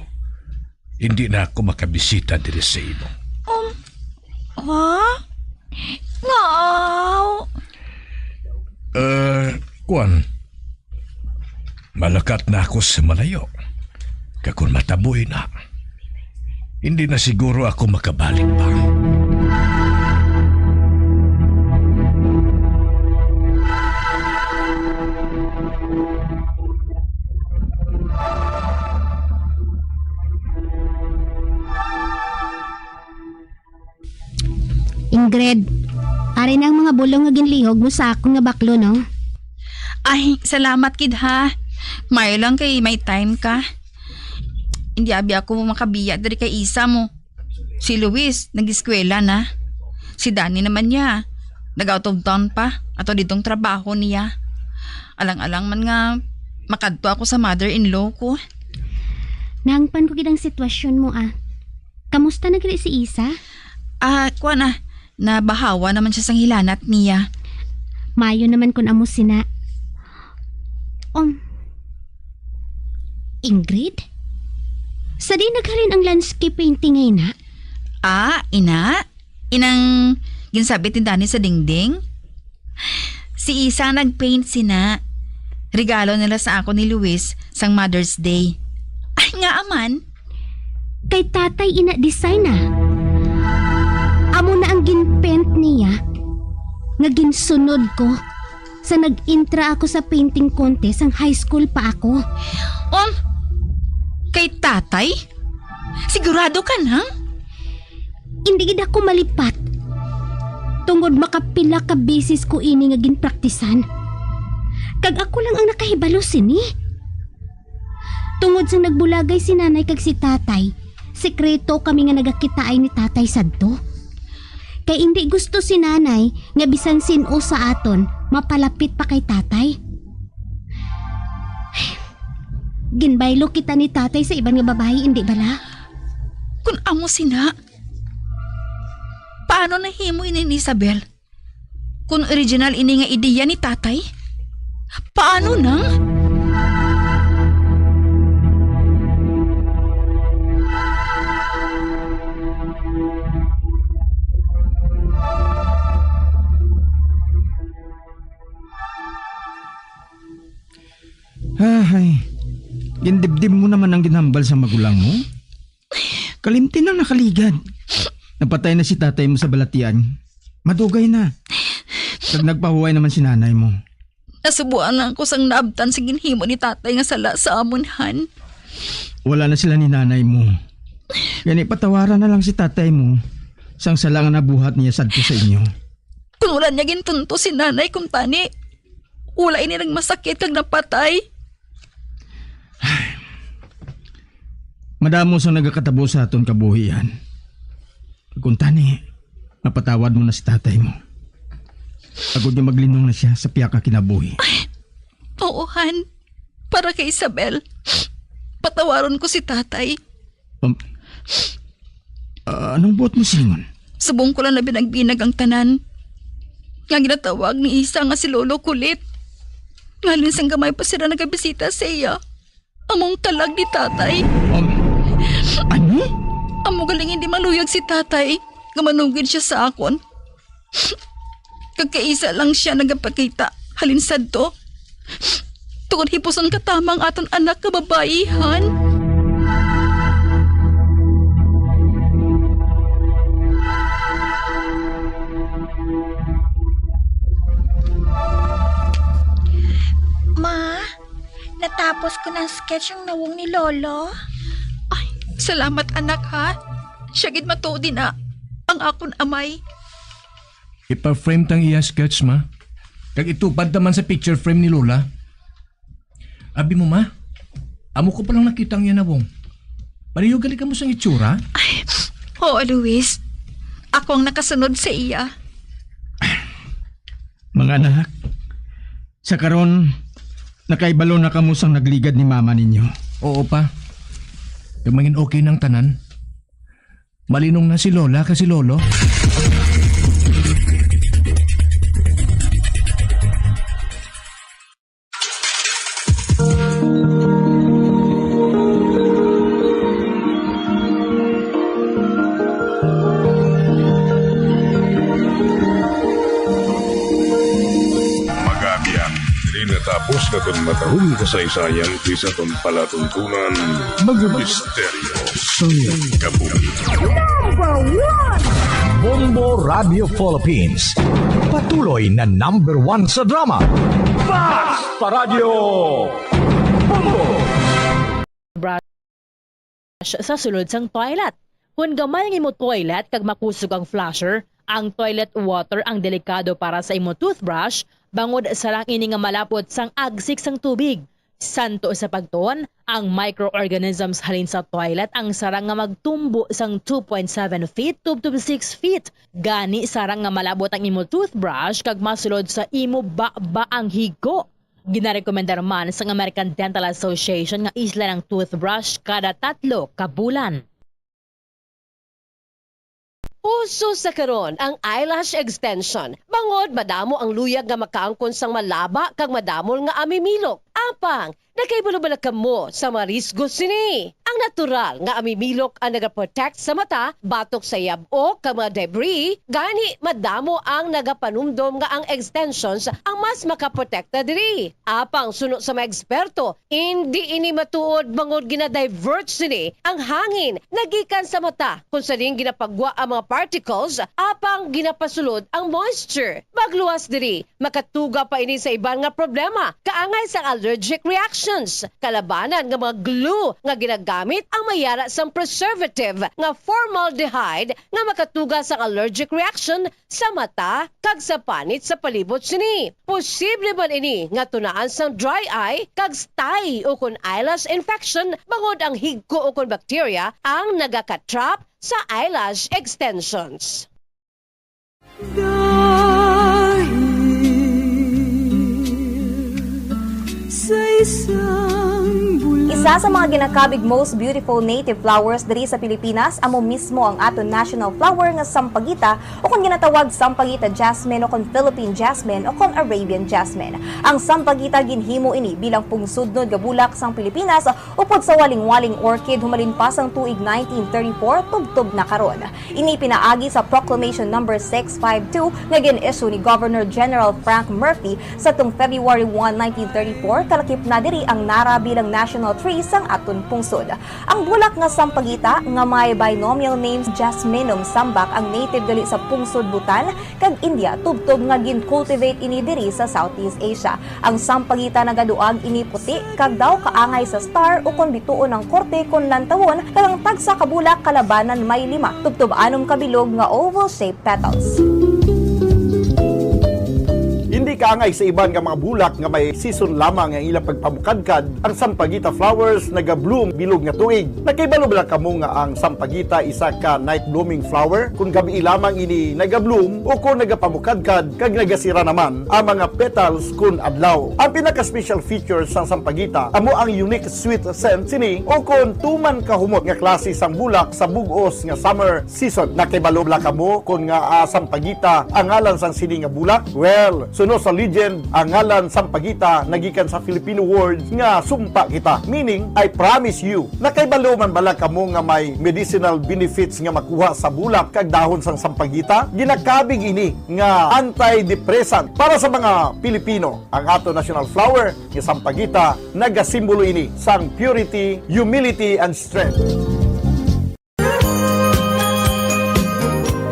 Hindi na ako makabisita diri sa imo. Ngaaw. Kuan, malakat na ako sa malayo. Kakun mataboy na. Hindi na siguro ako makabalik pa. Ingrid, ari na ang mga bulong nga ginlihog mo sa akong nga baklo, no? Ay, salamat kid ha. Mayo lang kay may time ka. Hindi abi ako makabiya dari kay isa mo. Si Luis, nag-eskwela na. Si Danny naman niya, nag-out of town pa. Ato ditong trabaho niya. Alang-alang man nga, makadto ako sa mother-in-law ko. Nangpan ko gidang sitwasyon mo, Kamusta nagri si Isa? Kuha na. Nabahawa naman siya sang hilanat niya. Mayo naman kun amo sina. Ingrid? Sa di naghalin ang landscape painting ngayon, na? Ina? Inang ginsabit ni Danny sa dingding? Si Isa nagpaint sina. Regalo nila sa ako ni Luis sang Mother's Day. Ay nga aman. Kay tatay ina-design Amo na ang ginpaint niya. Nga ginsunod ko sa nag-intra ako sa painting contest ang high school pa ako. Kay tatay? Sigurado ka na? Hindi gid ako malipat. Tungod makapila ka beses ko ini nga ginpraktisan. Kag ako lang ang nakahibalo sini. Tungod sa nagbulagay si nanay kag si tatay, sekreto kami nga nagakitaay ni tatay sadto. Kay hindi gusto si nanay nga bisan sino sa aton mapalapit pa kay tatay. Ginbaylo kita ni tatay sa iban nga babae, hindi bala? Kung amo sina, paano nahimo ini ni Isabel? Kung original ini nga ideya ni tatay, paano nang? Ay, gindibdim mo naman ang ginhambal sa magulang mo. Kalimtin ang nakaligad. Napatay na si tatay mo sa balatian. Madugay na. Pag nagpahuway naman si nanay mo. Nasubuan na ako sang naabtan sa ginhimo ni tatay nga sala sa amunhan. Wala na sila ni nanay mo. Gani patawaran na lang si tatay mo sang sala nga nabuhat niya sadto sa inyo. Kung wala niya gintunto si nanay kung tani, wala ini nang masakit kag napatay. Madamo sa nagakatabo sa aton kabuhian. Kung tani, mapatawad mo na si tatay mo. Agod niya maglinong na siya sa piyaka kinabuhi. Oo, Han. Para kay Isabel. Patawaron ko si tatay. Anong buot mo singon? Subong ko lang na binagbinag ang tanan. Nga ginatawag ni Isa nga si Lolo Kulit. Ngalin sang gamay pa sila nagabisita sa iya. Among talag ni tatay. Ano? Amo galing hindi maluyag si tatay. Gamanugid siya sa akon. Kagkaisa lang siya nagapakita. Halinsad to. Tukod hipuson katamang aton anak kababaihan. Ma, natapos ko ng sketch ang nawong ni Lolo. Ay, salamat anak ha. Siya gid matuod din na ang akon amay. Ipa-frame tang iya sketch, ma. Kag itupad naman sa picture frame ni Lola. Abi mo, ma. Amo ko palang nakita ang yan nawong. Pariyo gali ka mo sang itsura? Ay, oo, Luis. Ako ang nakasunod sa iya. Mga anak, sa karon, nakaibalo na kamusang nagligad ni mama ninyo. Oo pa. Kag mangin okay ng tanan. Malinong na si Lola kasi Lolo. Tapos na itong matahong kasaysayan kaysa itong palatuntunan, mga misteryo sa kabuhi. Number 1! Bombo Radio Philippines. Patuloy na number 1 sa drama. Basta Radio Bombo! Brush sa sulod sang toilet. Kung gamay ng imo toilet kag makusog ang flusher, ang toilet water ang delikado para sa imo toothbrush, bangod sa lang ini nga malapot sang agsik sang tubig. Santo sa pagtuon, ang microorganisms halin sa toilet ang sarang nga magtumbo sang 2.7 feet to 6 feet. Gani sarang nga malabot ang imo toothbrush kag masulod sa imo ba ang higo. Ginarekomendar man sa American Dental Association nga isla ng toothbrush kada 3 ka bulan. Uso sa karon ang eyelash extension. Bangod madamo ang luyag nga makaangkon sang malaba kag madamol nga amimilok. Apang, nakaibalo-bala ka mo sa marisgo sini. Ang natural nga amimilok ang nagaprotect sa mata, batok sa yabo kag mga debris, gani madamo ang nagapanumdom nga ang extensions ang mas makaprotekta diri. Apang suno sa mga eksperto, hindi ini matuod bangod ginadivert sini ang hangin nagikan sa mata kung saling ginapagwa ang mga particles, apang ginapasulod ang moisture. Magluwas diri, makatuga pa ini sa iban nga problema, kaangay sa allergic reactions. Kalabanan nga mga glue nga ginagamit ang mayara sang preservative nga formaldehyde nga makatuga sa allergic reaction sa mata kag sa panit sa palibot sini. Posible man ini nga tunaan sang dry eye kag stye o kun eyelash infection bangod ang higko o kun bacteria ang nagakatrap sa eyelash extensions. Isa sa mga ginakabig most beautiful native flowers diri sa Pilipinas amo mismo ang aton national flower nga sampagita o kung ginatawag sampagita jasmine o kung Philippine jasmine o kung Arabian jasmine. Ang sampagita ginhimo ini bilang pungsudnod nga bulak sang Pilipinas upod sa waling-waling orchid humalin pa sang tuig 1934 tubtob na karon. Ini pinaagi sa Proclamation number 652 nga gin-issue ni Governor General Frank Murphy sa tung February 1, 1934 kalakip na diri ang nara bilang national tree sang aton pungsod. Ang bulak nga sampagita nga may binomial names Jasminum sambak ang native dali sa pungsod Bhutan kag India tubtob nga gin-cultivate ini diri sa Southeast Asia. Ang sampagita nagaduag ini puti kag daw kaangay sa star o kon bituon ng korte kon lantawon kag ang tagsa ka bulak kalabanan may 5 tubtob 6 kabilog nga oval shaped petals. Hindi kaangay sa iban nga mga bulak nga may season lamang ang ilang pagpamukadkad, ang sampagita flowers naga-bloom bilog nga tuig. Nakaibalo ba kamo nga ang sampagita isa ka night blooming flower kung gabi lamang ini naga-bloom o kung nagapamukadkad kag nagasira naman ang mga petals kun adlaw. Ang pinaka-special feature sa sampagita amo ang unique sweet scent sini o kung tuman kahumot nga klase sang bulak sa bug-os nga summer season. Nakaibalo ba kamo kung nga sampagita ang ngalan sang sini nga bulak? Well, suno sa legend, ang ngalan sampagita nagikan sa Filipino words nga sumpa kita, meaning I promise you. Nakaibalo man bala kamo nga may medicinal benefits nga makuha sa bulak kag dahon sang sampagita? Ginakabig ini nga antidepressant para sa mga Pilipino. Ang ato national flower nga sampagita nagasimbolo ini sang purity, humility and strength.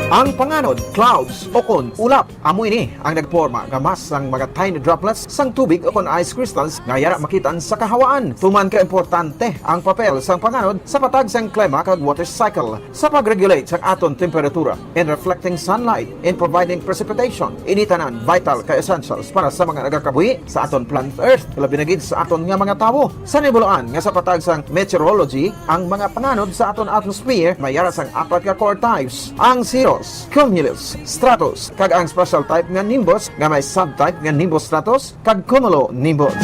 Ang panganod, clouds o kon ulap. Amo ini ang nagporma nga mas ang mga tiny droplets sang tubig o kon ice crystals nga yara makitaan sa kahawaan. Tuman ka importante ang papel sang panganod sa patag sang klima kag water cycle sa pag-regulate sang aton temperatura in reflecting sunlight, in providing precipitation. Ini tanan vital ka essentials para sa mga nagakabuhi sa aton planet Earth. Labi na gid sa aton nga mga tawo. Sa nibuluan nga sa patag sang meteorology, ang mga panganod sa aton atmosphere may yara sang 4 ka core types. Ang zero cumulus, stratus, kag ang special type nga nimbus nga may subtype nga nimbus stratus kag cumulo nimbus.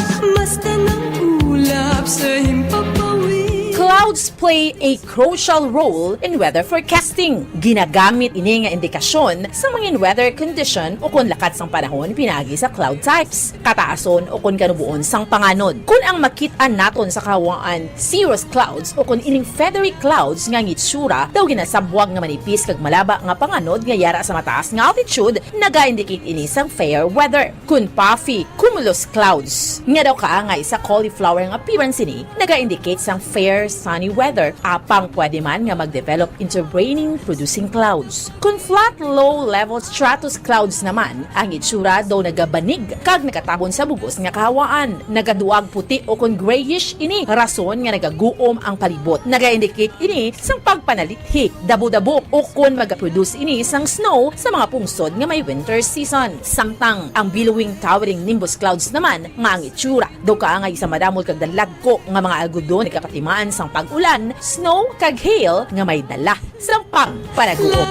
Clouds play a crucial role in weather forecasting. Ginagamit ini nga indikasyon sa mga weather condition o kung lakat sang panahon pinagi sa cloud types, kataason o kung kanubuon sang panganod. Kung ang makit-an naton sa kahawaan cirrus clouds o kung ining feathery clouds nga ngitsura daw ginasabwag nga manipis kag malaba nga panganod nga yara sa mataas nga altitude, naga-indicate ini sang fair weather. Kung puffy cumulus clouds nga daw kaangay sa cauliflower nga appearance ini, naga-indicate sang fair sunny weather, apang pwede man nga mag-develop into raining producing clouds. Kung flat low-level stratus clouds naman, ang itsura daw nagabanig kag nakatabon sa bugos nga kahawaan. Nagaduag puti o kung grayish ini, rason nga nagaguom ang palibot. Naga-indicate ini sang pagpanalithi, dabo-dabo o kung mag-produce ini sang snow sa mga pungsod nga may winter season. Samtang ang billowing towering nimbus clouds naman nga ang itsura daw kaangay sa madamol kag dalagko nga mga algodon nagapatimaan sang pag-ulan, snow kag hail nga may dala sa pagpanaguop.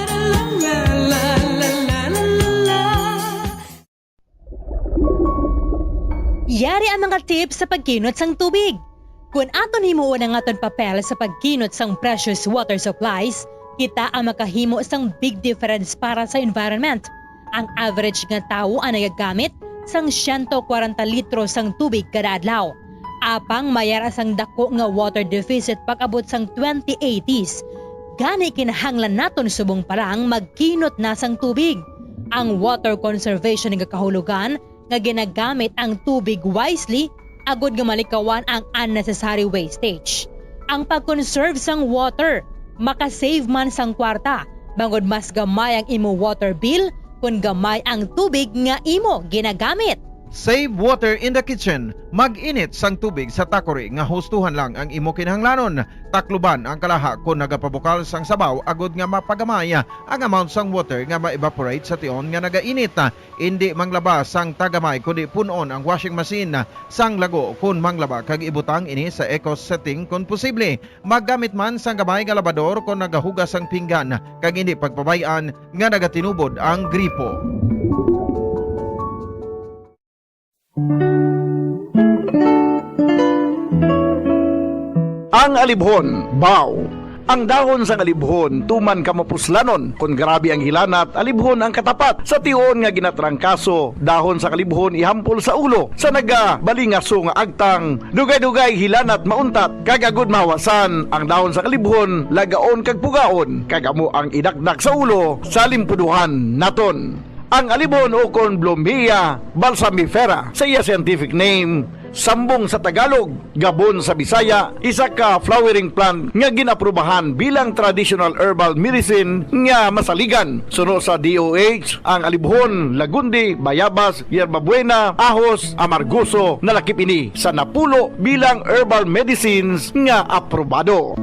Yari ang mga tips sa pagkinot sang tubig. Kung aton himuon ang aton papel sa pagkinot sang precious water supplies, kita ang makahimo sang big difference para sa environment. Ang average nga tawo ang nagagamit sang 140 litro sang tubig kada adlaw. Apang mayara sang dako nga water deficit pag-abot sang 2080s. Gani kinahanglan naton subong parang magkinot na sang tubig. Ang water conservation nga kahulugan nga ginagamit ang tubig wisely agud nga malikawan ang unnecessary wastage. Ang pag-conserve sang water makasave man sang kwarta bangod mas gamay ang imo water bill kung gamay ang tubig nga imo ginagamit. Save water in the kitchen. Mag-init sang tubig sa takori nga hustuhan lang ang imo kinahanglanon. Takluban ang kalaha kung nagapabukal sang sabaw agud nga mapagamaya ang amount sang water nga ma-evaporate sa tion nga nagainit. Hindi manglaba sang tagamay kundi punon ang washing machine sang lago kung manglaba kag ibutang ini sa eco setting kung posible. Maggamit man sang gamay nga labador kung nagahugas sang pinggan kag hindi pagpabayaan nga nagatinubod ang gripo. Ang alibhon, baw. Ang dahon sa alibhon, tuman ka mapuslanon. Kung grabe ang hilanat, alibhon ang katapat. Sa tiyon nga ginatrangkaso, dahon sa alibhon ihampol sa ulo. Sa nagabalingaso nga agtang, dugay-dugay hilanat mauntat. Kagagod mahawasan, ang dahon sa alibhon, lagaon kag pugaon. Kagamo ang idakdak sa ulo, sa limpuduhan naton. Ang alibhon o kon Bloemia balsamifera sa iya scientific name, sambong sa Tagalog, gabon sa Bisaya, isa ka flowering plant nga ginaprubahan bilang traditional herbal medicine nga masaligan. Suno sa DOH, ang alibhon, lagundi, bayabas, yerbabuena, ahos, amargoso, nalakip ini sa napulo bilang herbal medicines nga aprobado.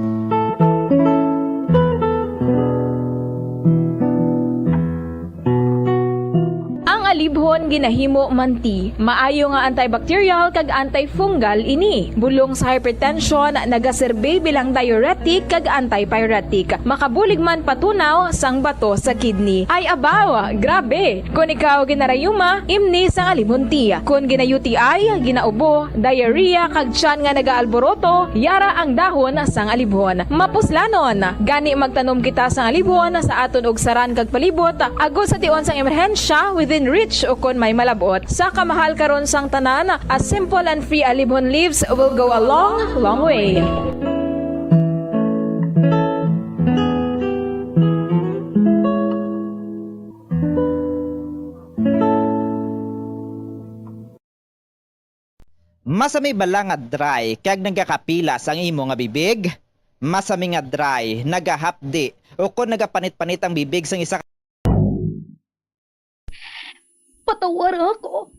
Alibhon ginahimo manti, maayo nga antibacterial kag antifungal ini. Bulong sa hypertension, nagaserbe bilang diuretic kag antipyretic. Makabulig man patunaw sang bato sa kidney. Ay abaw, grabe! Kung ikaw ginarayuma, imni sang alibhon ti. Kung gina-UTI, ginaubo, diarrhea kag tiyan nga nagaalboroto, yara ang dahon sang alibhon. Mapuslanon, gani magtanom kita sang alibhon sa aton og saran kag palibot, agos sa tion sang emerhensya within reach o kon may malabot. Sa kamahal karon sang tanan, a simple and free alibhon leaves will go a long, long way. Masami bala nga dry kag nagakapilas ang imo nga bibig? Masami nga dry, nagahapdi o kon nagapanit-panit ang bibig sang isa. Patawar ako.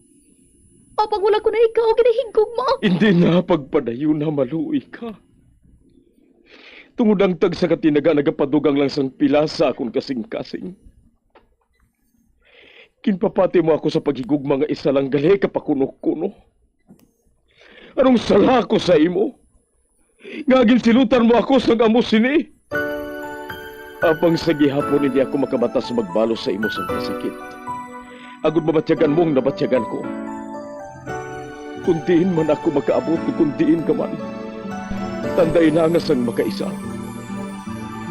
Apag wala ko na ikaw, ginahigog mo. Hindi na pagpadayo na maluoy ka. Tungod ang tag sa katinaga nagapadugang lang sang pila sa akong kasing-kasing. Kinpapati mo ako sa paghigug mga isa lang gali kapakuno-kuno. Anong sala ko sa imo? Ngagin silutan mo ako sa amos sini. Apang sa gihapon hindi ako makabatas magbalo sa imo sa kasikit. Agud mabatyagan mong nabatyagan ko. Kundiin man ako makaabot, kundiin ka man. Tanday na nga sang makaisa.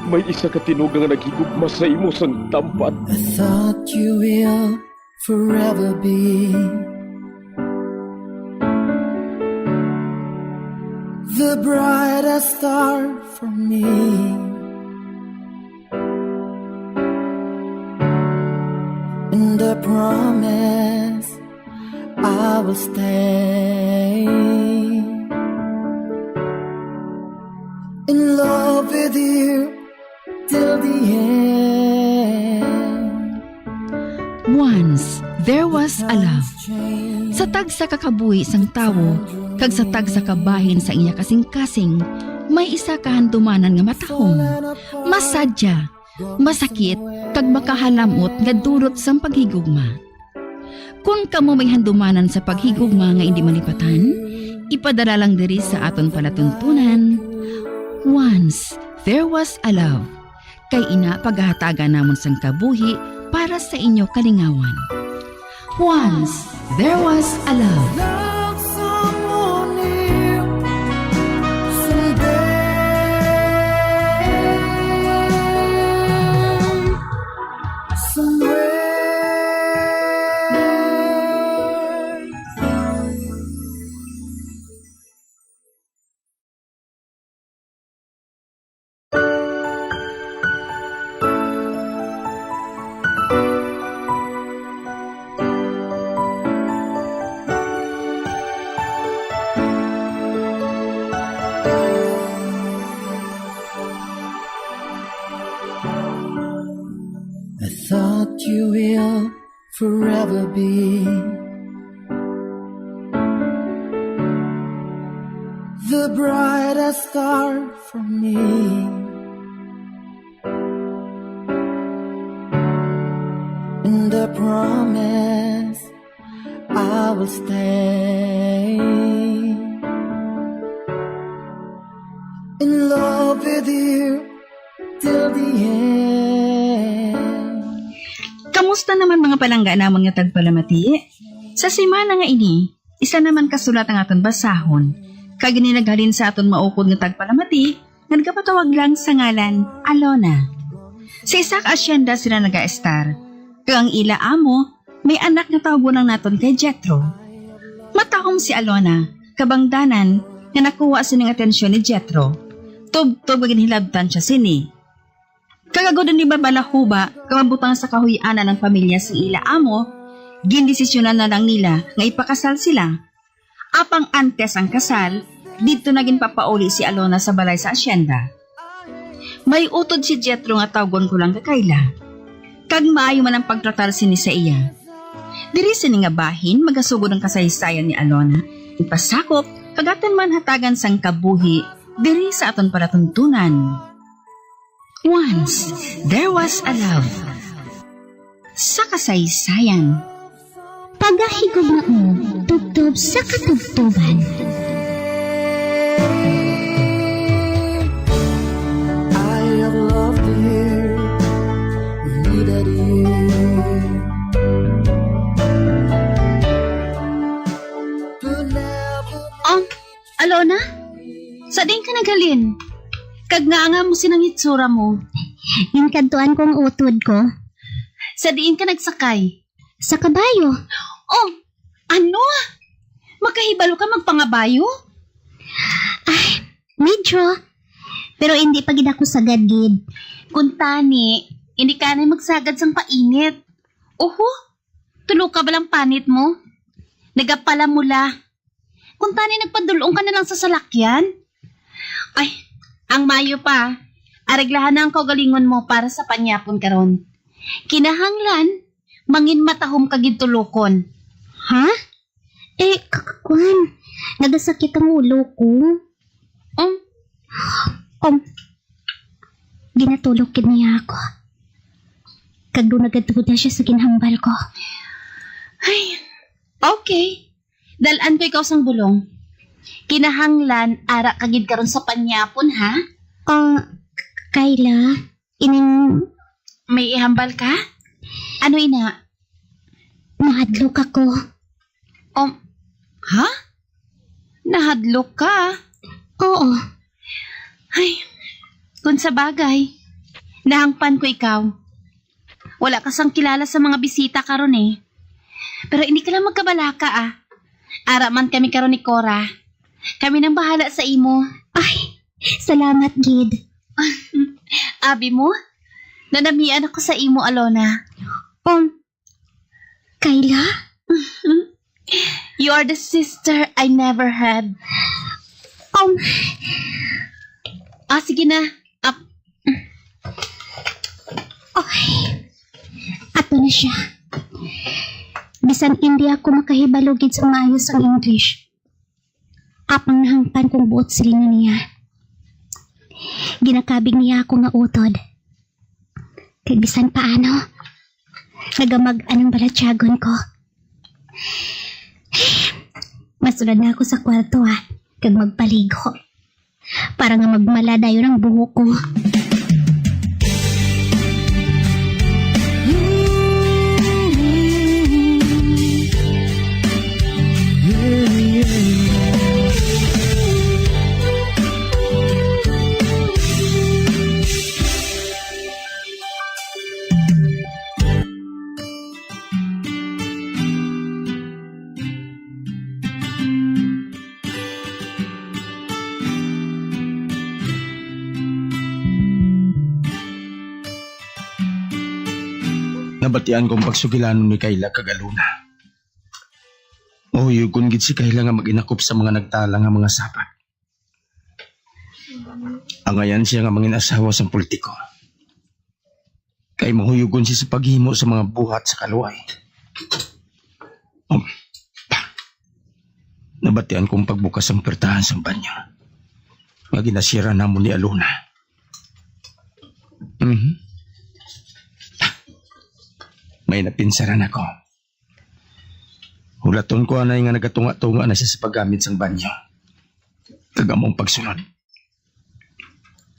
May isa ka tinugang naghigugma sa imo sang tampat. I thought you will forever be the brightest star for me. And I promise I will stay in love with you till the end. Once, there was a love. Sa tag sa kakabuhi sang tawo, kag sa tag sa kabahin sa iya kasing-kasing, may isa kahandumanan nga matahong, masadya, masakit, kag makahalamot nga durot sang paghigugma. Kung kamo may handumanan sa paghigugma nga hindi malipatan, ipadala lang diri sa aton palatuntunan. Once, there was a love. Kay ina paghahatagan namon sang kabuhi para sa inyo kalingawan. Once, there was a love. Thought you will forever be the brightest star for me. And I promise I will stay in love with you till the end. Kamusta naman mga palangga namon nga tagpalamati? Sa semana nga ini, isa naman kasulat ang aton basahon. Kag naghalin sa aton maukod nga tagpalamati, nga nagapatawag lang sa ngalan, Alona. Sa isa ka asyenda sila naga-estar. Kag ang ila amo, may anak nga tawag lang naton kay Jethro. Matahom si Alona, kabangdanan, nga nakuha sining atensyon ni Jethro. Tub-tub ginhilabtan siya sini. Kagagodon ni Babalahuba, kamabutang sa kahuyanan ng pamilya si ila amo, gindesisyonan na lang nila nga ipakasal sila. Apang antes ang kasal, dito naging papauli si Alona sa balay sa asyenda. May utod si Jethro nga tawgon ko lang kakayla. Kag maayo man ang pagtratar sini sa iya. Diri sini nga bahin, magasugod ang kasaysayan ni Alona. Ipasakop, kagatan man hatagan sang kabuhi, diri sa aton palatuntunan. Once, there was a love. Sa kasaysayan. Pagahigog na o, tubtob sa katubtuban. I have loved you, needed you. Alona? Sa din ka naghalin? Kag nga mo sinang itsura mo. Yung kantuan kong utod ko. Sa diin ka nagsakay? Sa kabayo. Oh, ano? Makahibalo ka magpangabayo? Ay, medyo. Pero hindi pa gid ako sagad gid. Kung tani, hindi ka na magsagad sang painit. Oho, tulo ka balang panit mo? Nagapala mula. Kung tani nagpadulong ka na lang sa salakyan? Ay, ang mayo pa, ariglahan na ang kaugalingon mo para sa panyapon karon. Kinahanglan, mangin matahom kagid tulokon. Ha? Kakakuan, nagasakit ang ulo ko. Ginatulog kid niya ako. Kag doon nagatugod na siya sa ginhambal ko. Ay, okay. Dalan ko ikaw sang bulong. Kinahanglan, ara kagid karon sa panyapon, ha? Kayla, ining... May ihambal ka? Ano ina? Nahadlok ako. Ha? Nahadlok ka? Oo. Ay, kung sa bagay, nahangpan ko ikaw. Wala ka sang kilala sa mga bisita karon eh. Pero hindi ka lang magkabalaka ah. Ara man kami karon ni Cora. Kami nang bahala sa imo. Ay, salamat, Gid. Abi mo, nanamian ako sa imo, Alona. Kayla? You are the sister I never had. Sige na. Ato na siya. Bisan hindi ako makahibalugid sa maayos ang English. Apang nahangpan kong buot silingan niya. Ginakabig niya ako nga utod. Kag bisan paano, nagamag anong balatyagon ko. Masulad na ako sa kwarto kag magpaligo. Para nga magmaladayon ang buhok ko. Nabatian kong pagsugilanon ni Kayla kagaluna. Mahuyugon gid si Kayla nga maginakop sa mga nagtala nga mga sapat. Angayan siya nga mangin asawa sa politiko. Kay mahuyugon siya sa paghimo sa mga buhat sa kaluway. Nabatian kong pagbukas ang pertahan sa banyo. Nga ginasira na mo ni Alona. May napinsaran ako. Hulaton ko anay nga nagatunga-tunga na siya sa paggamit sang banyo. Kagamong pagsunod.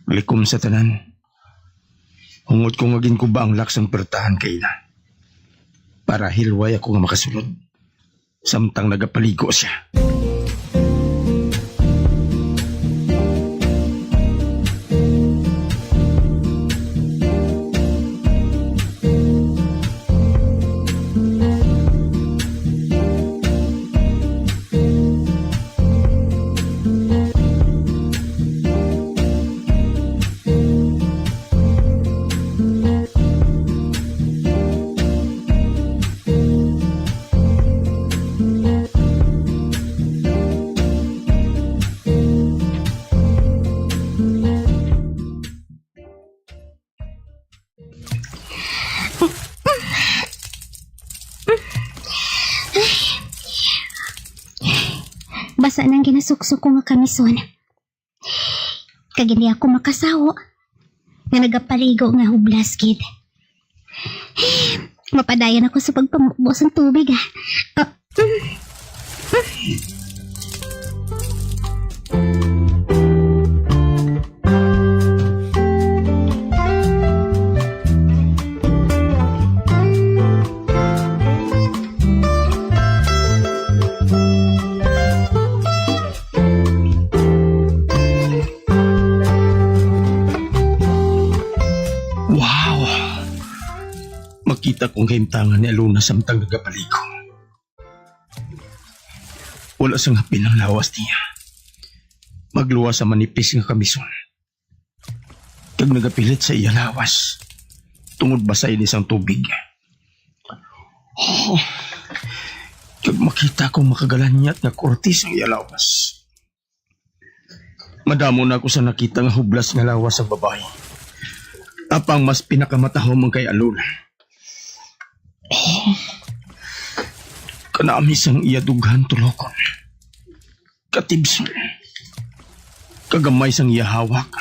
Likom sa tanan. Hungot ko nga ginkuba ang laksang pertahan kay na. Para hilway ako nga makasunod. Samtang nagapaligo siya. sukso ko nga kamison. Kag hindi ako makasawa nga nagapaligo nga hublas kid. Mapadayan ako sa pagpamubos ng tubig Wow! Makita kong kaimtangan ni Aluna samtang nagapaligo. Wala sang hapin ang lawas niya. Magluwas sa manipis nga kamison. Kag nagapilit sa iya lawas. Tungod ba sa inisang tubig. Oh, kag makita kong makagalanyat nga kortis ang iya lawas. Madamo na ako sa nakita nga hublas nga lawas sa babae. Apang mas pinakamatahom ang kay Aluna. Oh, kanamis ang iya dughan tulokon. Katibson. Kagamay sang iya hawak.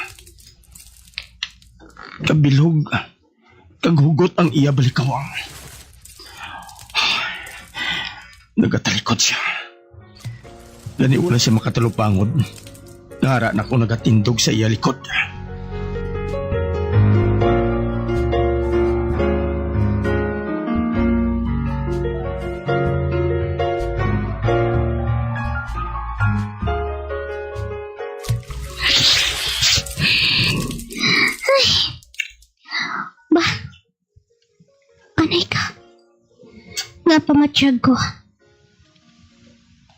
Kabilog. Kaghugot ang iya balikawang. Nagatalikod siya. Gani wala siya makatalupangod. Nahara na ko nagatindog sa iya likod. Nga pamatsyag ko.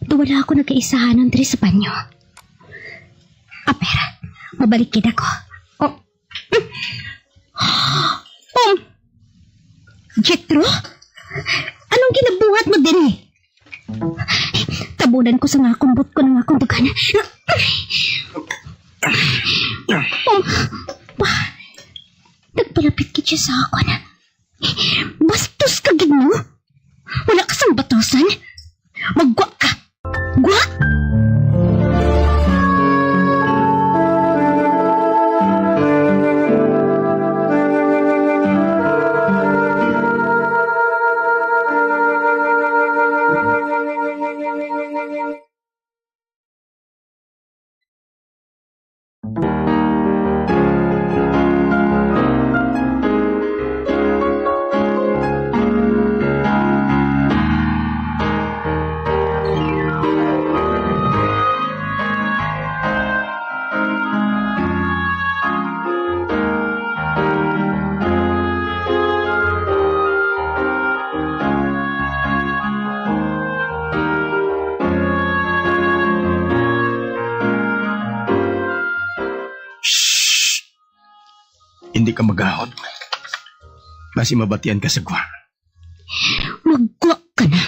Wala ako nagkaisahanan diri sa banyo. Apera, mabalikid ako. Jetro? Anong ginabuhat mo din eh? Tabunan ko sa nga kumbot ko ng akong dugan. Nagpalapit ka siya sa ako na. Bastos ka gid mo? Wala ka sang batosan? Magwa ka! Gwa! Hindi ka magahod. Basi mabatian ka sa gwa. Magwa ka na.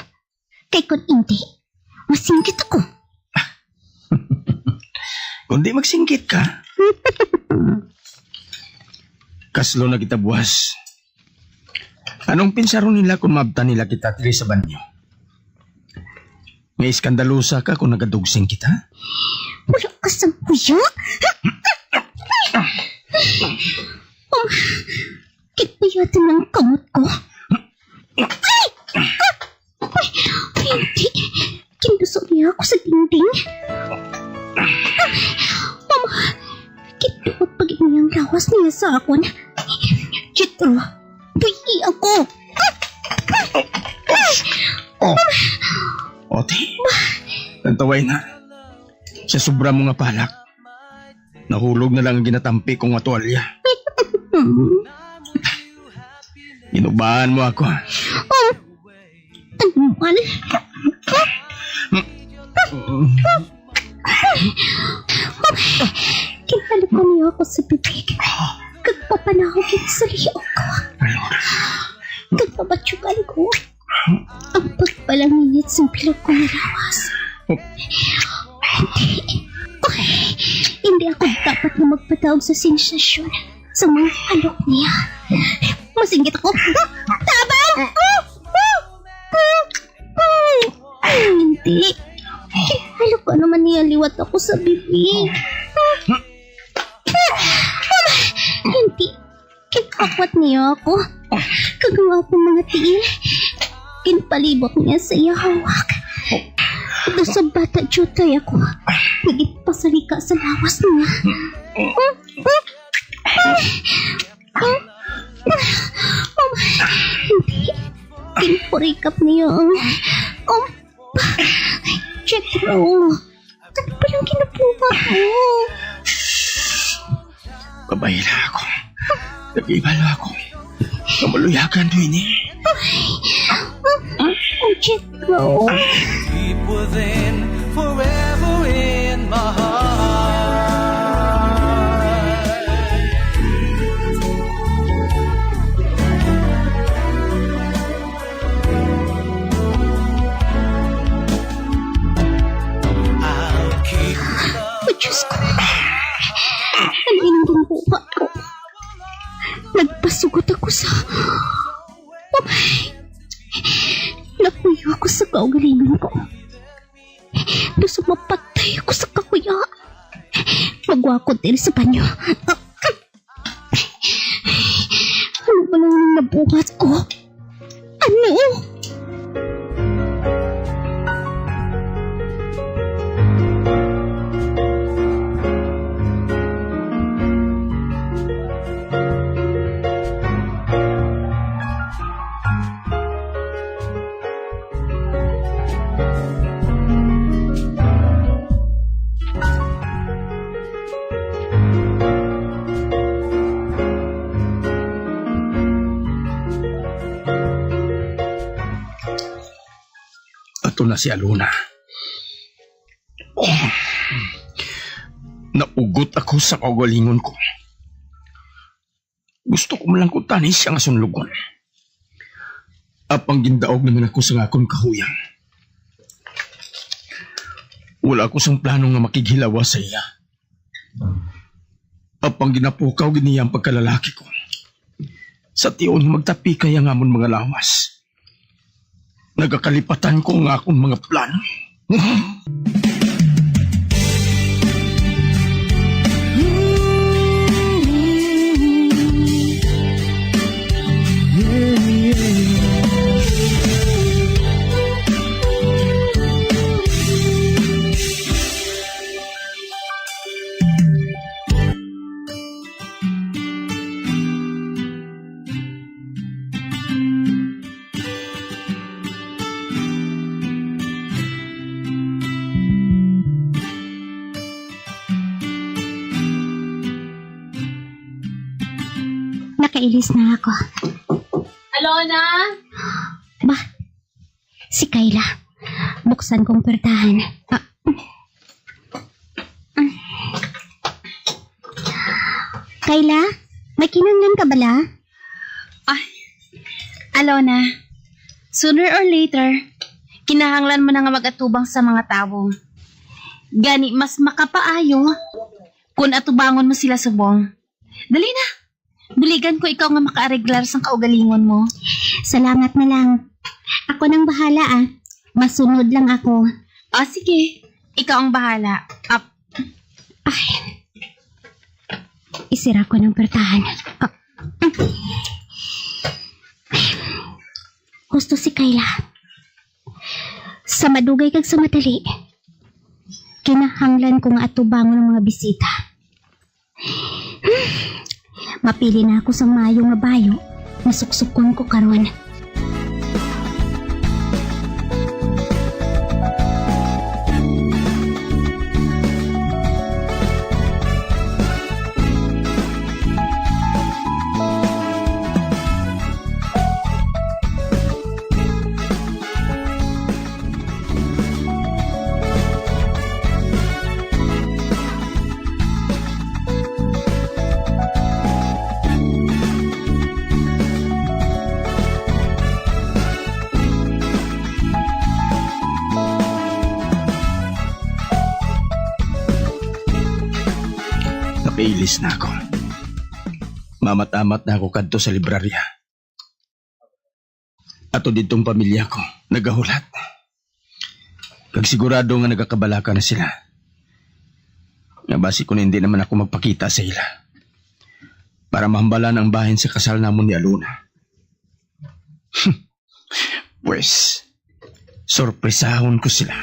Kay kung hindi, masingkit ako. Kung di magsingkit ka. Kaslo na kita buwas. Anong pinsaro nila kung mabta nila kita tiri sa banyo? May iskandalusa ka kung nagadugsing kita? Wala ka sa kuya? Kitpayatin ng kamot ko. Hindi. Kinduso niya ako sa dingding. Mama, kinuot pag-ini ang lawas niya sa akon. Jetro, buyi ako. Ote, nantaway na. Sa sobra mo nga palak, nahulog na lang ang ginatampi kong atwalya. Inubahan mo ako. Ano man? Kinalukon niyo ako sa bibig. Kagpapanahogin sa liyo ko. Kagpabatsugan ko. Ang pagpalanginit sa bilog ko na lawas. Hindi ako dapat na magpatawag sa sensasyon sa mga alok niya. Masingit ako. Tabang! Hindi. Halo ka naman niya, liwat ako sa bibig. Hindi. Kikakwat niya ako. Kagawa ko mga tiil. Kinpalibot niya sa iya hawak. Doon sa bata jutay ako. Nagipasali ka sa lawas niya. Hindi. Kinpurikap niya ang... Jethro. Ano ba yung kinabuhat mo? Kabayla ako. Nag-ibalo ako. Kamuluyagan doon eh. Jethro. Deep within, forever in my heart. I'll keep Diyos ko. Ang inang buhat ko. Nagpasugot ako sa... Nakuyo ako sa kaugalingan ko. Gusto mapatay ako sa kakuya. Magwakot din sa banyo. Ano ba lang nabuhat ko? Ano? Ito na si Alona. Naugot ako sa kaugalingon ko. Gusto ko malang kutanin siya nga sunlugon. Apang gindaog naman ako sa akong kahuyang. Wala ko sang plano nga makighilawa sa iya. Apang ginapukaw giniyang pagkalalaki ko. Sa tiyon magtapi kaya nga amon mga lawas. Nagakalipatan ko nga akong mga plano. Nakailis na ako. Alona? Ba? Si Kayla. Buksan kong pertahan. Kayla? May kinanglan ka bala? Alona, sooner or later, kinahanglan mo na nga mag-atubang sa mga tao. Gani, mas makapaayo kung atubangon mo sila subong. Dali na! Buligan ko ikaw nga makaareglar sa kaugalingon mo. Salamat na lang. Ako nang bahala Masunod lang ako. Sige. Ikaw ang bahala. Isira ko ng pertahan. Gusto si Kayla. Sa madugay kag sa madali. Kinahanglan ko nga atubangon ng mga bisita. Mapili na ako sa mayo nga bayo. Nasuksukon ko karon. Napailis na ako. Mamat-amat na ako kadto sa librarya. Ato ditong pamilya ko, nagahulat. Kag sigurado nga nagakabalaka na sila. Nabasi ko na hindi naman ako magpakita sa ila. Para mahambalan ang bahin sa kasal namon ni Alona. Pues, sorpresahon ko sila.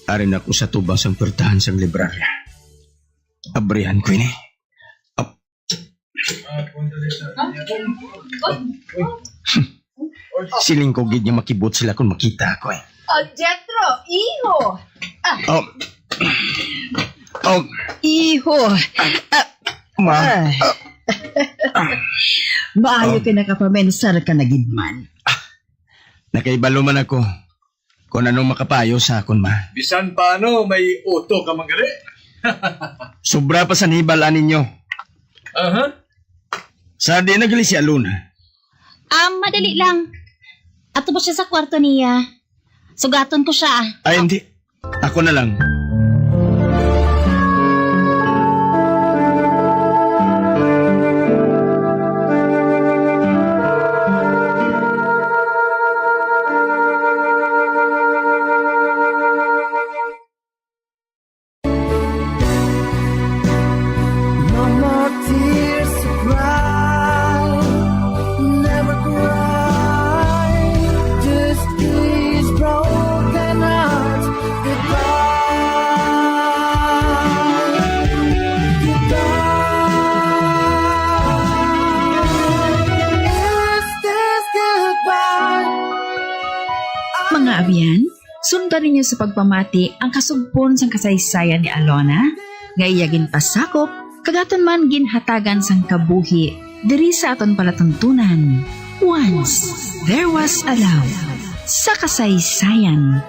Arin ako sa tubang sang pertahan sang librarya. Abrihan ko ini. Siling ko gid niya makibot sila kung makita ako eh. Jethro, iho! Iho! Ma. Maayo ka nakapamensar ka na gidman. Nakaibalo man ako. Kung anong makapayo sa akon, ma. Bisan paano, may uto ka mangali. Sobra pa sa nibala ninyo. Sa di nagali si Alona. Madali lang. Ato ba siya sa kwarto niya? Sugaton ko siya. Ay, hindi. Ako na lang. Mga abyan, sundan ninyo sa pagpamati ang kasugpon sang kasaysayan ni Alona, nga iyagin pasakop, kagaton man ginhatagan sang kabuhi, diri sa aton palatuntunan. Once, there was a love sa kasaysayan.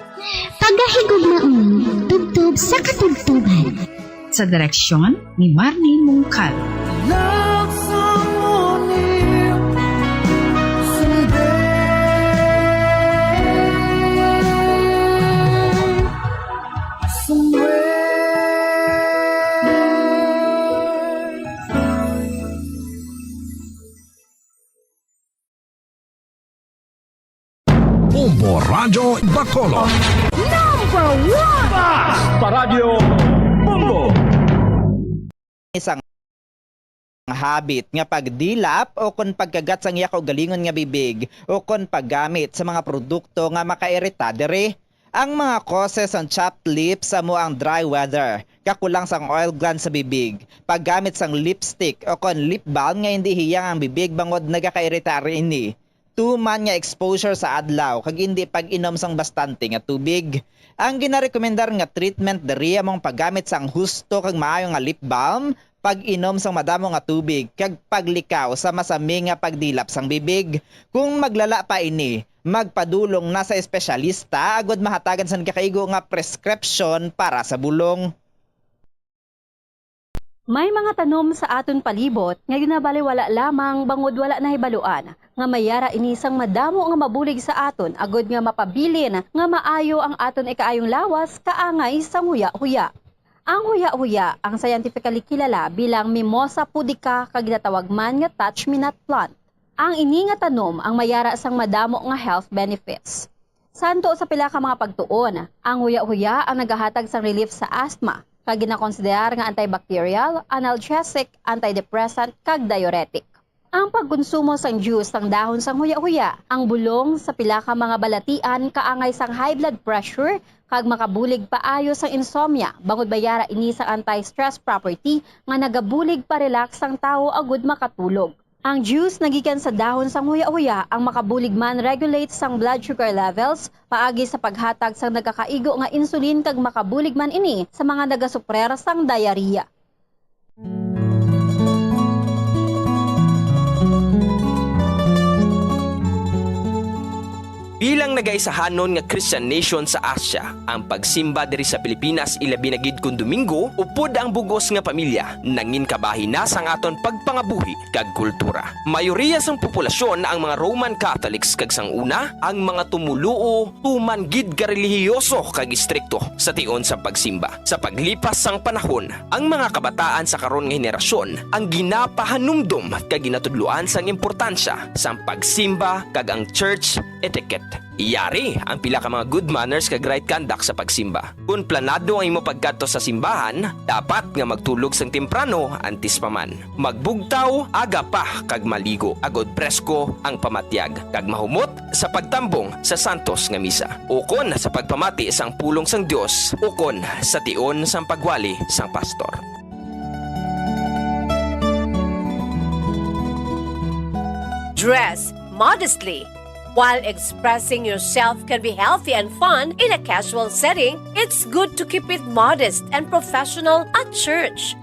Pagahigugmaon, tugtog sa katugtugan. Sa direksyon ni Marnie Mungkal. Love someone new someday. Bombo Radio Bacolod. Number 1! Basta Radio Bombo. Isang habit nga pagdilap o kon pagkagat sang iya kaugalingon nga bibig o kon paggamit sa mga produkto nga makairita diri. Ang mga causes ng chapped lips amo ang dry weather, kakulang sang oil gland sa bibig, paggamit sang lipstick o kon lip balm nga hindi hiyang ang bibig bangod nagakairita rini. Tuman nga exposure sa adlaw kag hindi pag-inom sang bastante nga tubig. Ang ginarekomendar nga treatment diri among paggamit sang husto kag maayo nga lip balm, pag-inom sang madamo nga tubig kag paglikaw sa masami nga pagdilap sang bibig. Kung maglala pa ini, magpadulong na sa espesyalista agud mahatagan sang kakaigo nga prescription para sa bulong. May mga tanom sa aton palibot nga ginabaliwala lamang bangod wala na hibaluan nga mayara inisang madamo nga mabulig sa aton agud nga mapabilin nga maayo ang aton ikaayong lawas kaangay sang huya-huya. Ang huya-huya ang scientifically kilala bilang Mimosa pudica kag ginatawag man nga touch-me-not plant. Ang ini nga tanom ang mayara sang madamo nga health benefits. Santo sa pila ka mga pagtuon, ang huya-huya ang nagahatag sang relief sa asthma kag ginakonsiderar nga antibacterial, analgesic, antidepressant kag diuretic. Ang pagkonsumo sang juice sang dahon sang huya-huya, ang bulong sa pila ka mga balatian kaangay sang high blood pressure kag makabulig paayo sang insomnia bangod bayara ini sang anti-stress property nga nagabulig pa relax sang tawo agud makatulog. Ang juice nagikan sa dahon sang huya-huya ang makabulig man regulate sang blood sugar levels paagi sa paghatag sang nagkakaigo nga insulin kag makabulig man ini sa mga nagasuprer sang diarrhea. Bilang nagaisahanon nga Christian nation sa Asia, ang pagsimba diri sa Pilipinas ilabi na gid kun Domingo upod ang bugos nga pamilya nangin kabahin na sang aton pagpangabuhi kag kultura. Mayoriya sang populasyon ang mga Roman Catholics kag sang una ang mga tumuluo tuman gid ka relihiyoso kag istrikto sa tion sa pagsimba. Sa paglipas sang panahon, ang mga kabataan sa karon nga henerasyon ang ginapahanumdum kag ginatudloan sang importansya sang pagsimba kag ang church etiquette. Iyari ang pila ka mga good manners kag right conduct sa pagsimba. Kung planado ang imo pagkadto sa simbahan, dapat nga magtulog sang temprano antes pa man. Magbugtaw aga pa kag maligo agod presko ang pamatyag kag mahumot sa pagtambong sa santos nga misa. Ukon sa pagpamati sang pulong sang Dios, ukon sa tion sang pagwali sang pastor. Dress modestly. While expressing yourself can be healthy and fun in a casual setting, it's good to keep it modest and professional at church.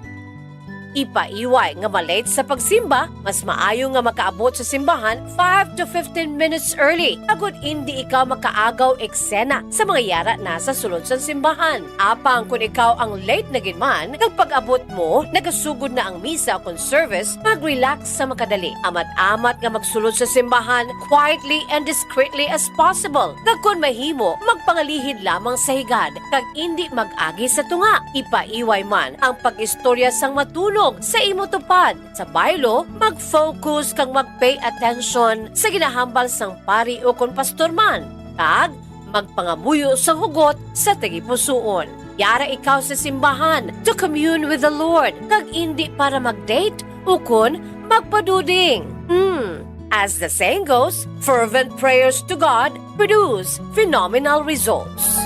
Ipaiway nga malate sa pagsimba, mas maayo nga makaabot sa simbahan 5 to 15 minutes early. Agud hindi ikaw makaagaw eksena sa mga yara na sa sulod sa simbahan. Apang kung ikaw ang late na ginman, pag-abot mo, nagasugod na ang misa o service, mag-relax sa makadali. Amat-amat nga magsulod sa simbahan quietly and discreetly as possible. Kung mahimo, magpangalihid lamang sa higad, kag hindi mag-agi sa tunga. Ipaiway man ang pag-istorya sang matulog sa imo tupad. Sa baylo, mag-focus kang mag-pay attention sa ginahambal sang pari o kon pastor man. Kag, magpangabuyo sa hugot sa tagipusoon. Yara ikaw sa simbahan to commune with the Lord, kag hindi para mag-date o kon magpaduding. As the saying goes, fervent prayers to God produce phenomenal results.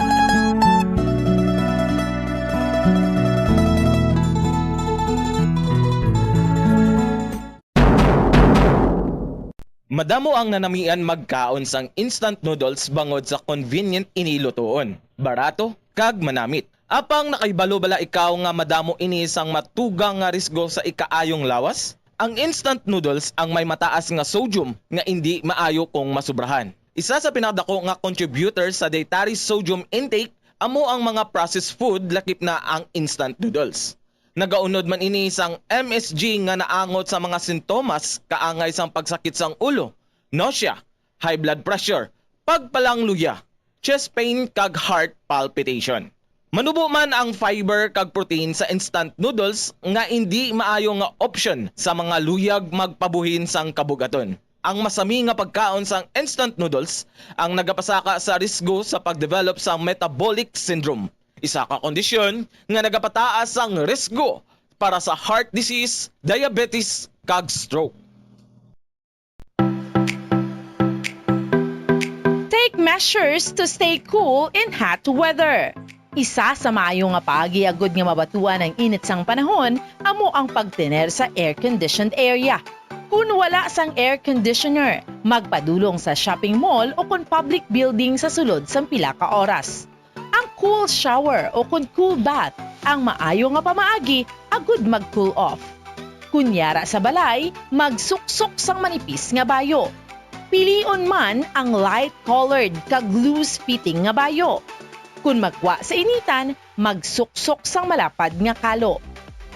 Madamo ang nanamian magkaon sang instant noodles bangod sa convenient inilutoon, barato kag manamit. Apang nakaibalo bala ikaw nga madamo ini sang matugang nga risgo sa ikaayong lawas? Ang instant noodles ang may mataas nga sodium nga hindi maayo kung masubrahan. Isa sa pinakadako nga contributor sa dietary sodium intake amo ang mga processed food lakip na ang instant noodles. Nagaunod man ini sang MSG nga naangot sa mga sintomas kaangay sang pagsakit sang ulo, nausea, high blood pressure, pagpalangluya, chest pain kag heart palpitation. Manubo man ang fiber kag protein sa instant noodles nga hindi maayo nga option sa mga luyag magpabuhin sang kabugaton. Ang masami nga pagkaon sang instant noodles ang nagapasaka sa risgo sa pagdevelop sa metabolic syndrome. Isa ka kondisyon nga nagapataas ang risgo para sa heart disease, diabetes, kag stroke. Take measures to stay cool in hot weather. Isa sa maayo nga pagiagod nga mabatuan ang init sang panahon amo ang pagtener sa air-conditioned area. Kung wala sang air conditioner, magpadulong sa shopping mall o kung public building sa sulod sang pila ka oras. Ang cool shower o kung cool bath ang maayo nga pamaagi agud mag-cool off. Kunyara sa balay, magsuksok sang manipis nga bayo. Pilion man ang light-colored kag loose-fitting nga bayo. Kung magwa sa initan, magsuksok sang malapad nga kalo.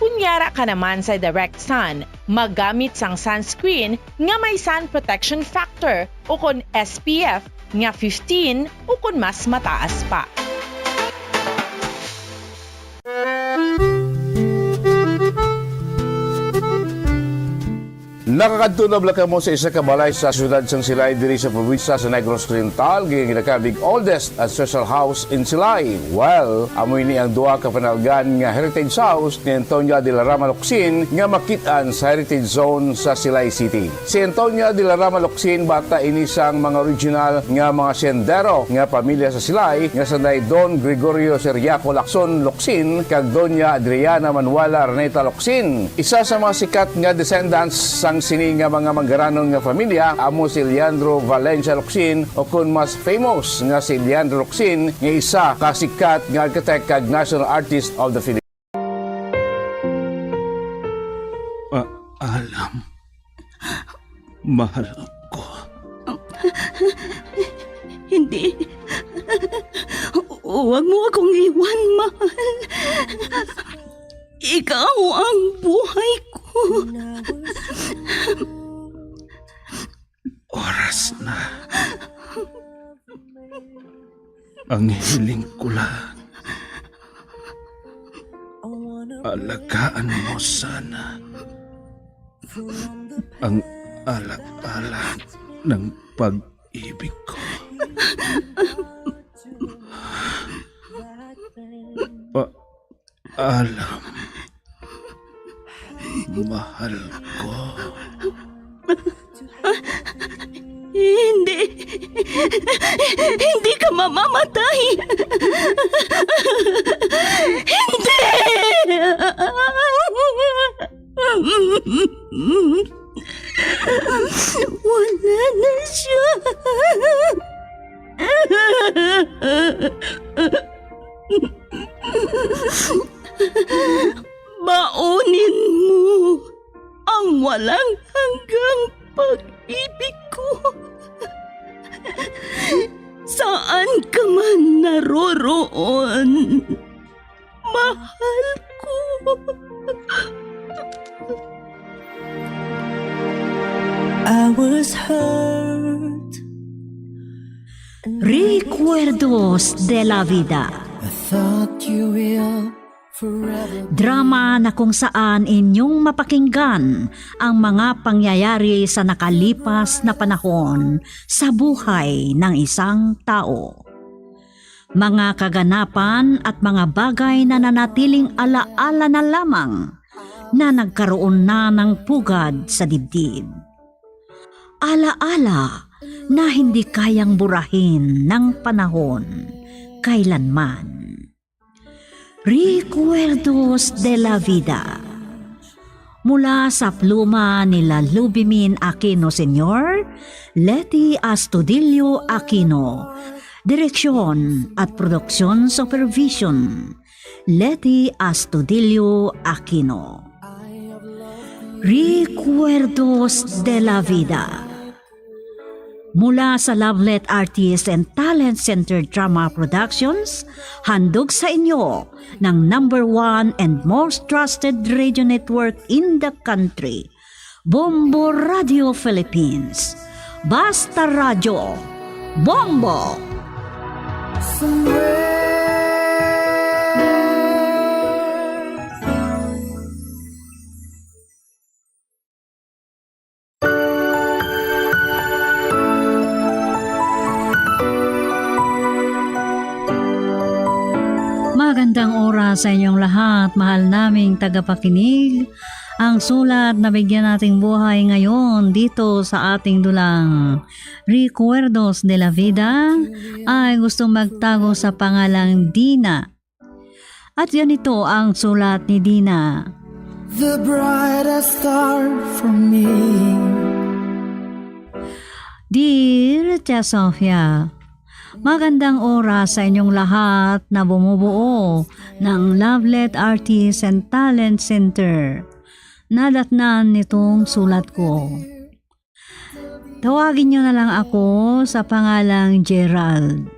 Kunyara ka naman sa direct sun, maggamit sang sunscreen nga may sun protection factor o kung SPF nga 15 o kung mas mataas pa. Nakakadto na bala mo sa isa ka balay sa siyudad sang Silay diri sa probinsya sa Negros Oriental, ginakabig oldest at social house in Silay. Well, amoy ni ang duha ka panalgan nga heritage house ni Antonia de la Rama Locsin nga makitaan sa heritage zone sa Silay City. Si Antonia de la Rama Locsin bata ini sang mga original nga mga sendero nga pamilya sa Silay nga sanay Don Gregorio Seriaco Lacson Locsin kag Doña Adriana Manuela Reneta Locsin. Isa sa mga sikat nga descendants sang sini nga mga manggaranong nga pamilya amo si Leandro Valencia Locsin o kun mas famous nga si Leandro Locsin nga isa ka sikat nga architect kag national artist of the Philippines. Alam, mahal ko. Hindi. Huwag mo akong iwan, mahal. Ikaw ang buhay ko. Oras na. Ang hiling ko lang. Alagaan mo sana ang alak-alak ng pag-ibig ko. Alam, mahal ko. Hindi. Hindi ka mamamatay. Hindi. Wala na siya. Baunin mo ang walang hanggang pag-ibig ko. Saan ka man naroroon, mahal ko. I was hurt. Recuerdos de la Vida. I thought you will forever. Drama na kung saan inyong mapakinggan ang mga pangyayari sa nakalipas na panahon sa buhay ng isang tao. Mga kaganapan at mga bagay na nanatiling alaala na lamang na nagkaroon na ng pugad sa dibdib. Alaala na hindi kayang burahin ng panahon kailanman. Recuerdos de la Vida. Mula sa pluma nila Lubimin Aquino Sr., Letty Astudillo Aquino. Direksyon at produksyon supervision, Letty Astudillo Aquino. Recuerdos de la Vida. Mula sa Lovelet Artist and Talent Center Drama Productions, handog sa inyo ng #1 and most trusted radio network in the country, Bombo Radio Philippines. Basta Radio, Bombo! Magandang oras sa inyong lahat, mahal naming tagapakinig. Ang sulat na bigyan nating buhay ngayon dito sa ating dulang Recuerdos de la Vida ay gustong magtago sa pangalang Dina. At ganito ang sulat ni Dina. The brightest star for me. Dear Tia Sofia, magandang oras sa inyong lahat na bumubuo ng Lovelet Artist and Talent Center. Nadatnan nitong sulat ko. Tawagin niyo na lang ako sa pangalang Gerald.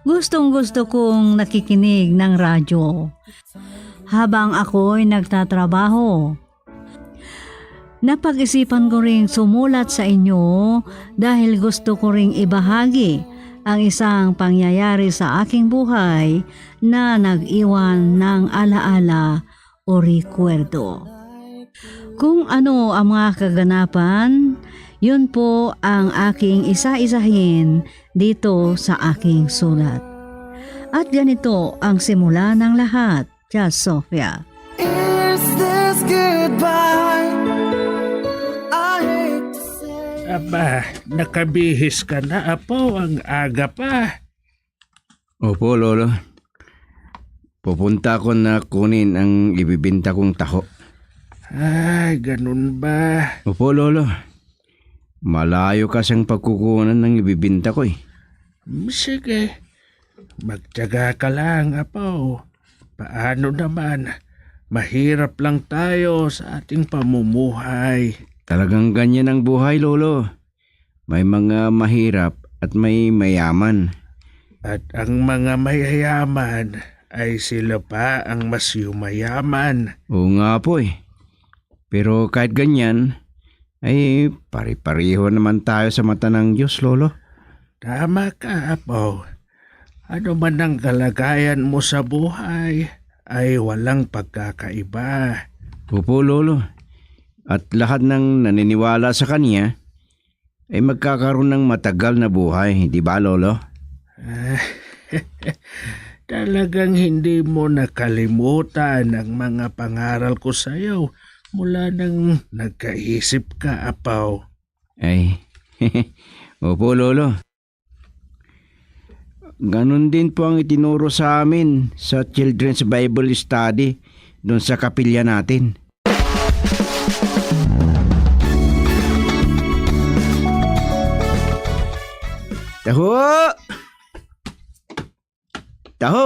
Gustong-gusto kong nakikinig ng radyo habang ako'y nagtatrabaho. Napag-isipan ko ring sumulat sa inyo dahil gusto ko ring ibahagi ang isang pangyayari sa aking buhay na nag-iwan ng alaala o rekwerdo. Kung ano ang mga kaganapan, yun po ang aking isa-isahin dito sa aking sulat. At ganito ang simula ng lahat, Tia Sofia. Is this goodbye? I hate to say. Aba, nakabihis ka na, Apo, ang aga pa. Opo, Lolo. Pupunta ko na kunin ang ibibinta kong taho. Ay, ganun ba? Opo, Lolo. Malayo kasing pagkukunan ng ibibinta ko eh. Sige, magtiyaga ka lang, Apo. Paano naman? Mahirap lang tayo sa ating pamumuhay. Talagang ganyan ang buhay, Lolo. May mga mahirap at may mayaman. At ang mga mayayaman ay sila pa ang mas yumayaman. Oo nga po eh. Pero kahit ganyan, ay pare-pareho naman tayo sa mata ng Diyos, Lolo. Tama ka, Apo. Ano man ang kalagayan mo sa buhay, ay walang pagkakaiba. Opo, Lolo. At lahat ng naniniwala sa Kanya ay magkakaroon ng matagal na buhay, di ba, Lolo? Talagang hindi mo nakalimutan ang mga pangaral ko sa iyo mula nang nagkaisip ka, Apaw. Ay, opo, Lolo. Ganon din po ang itinuro sa amin sa Children's Bible Study doon sa kapilya natin. Taho! Taho!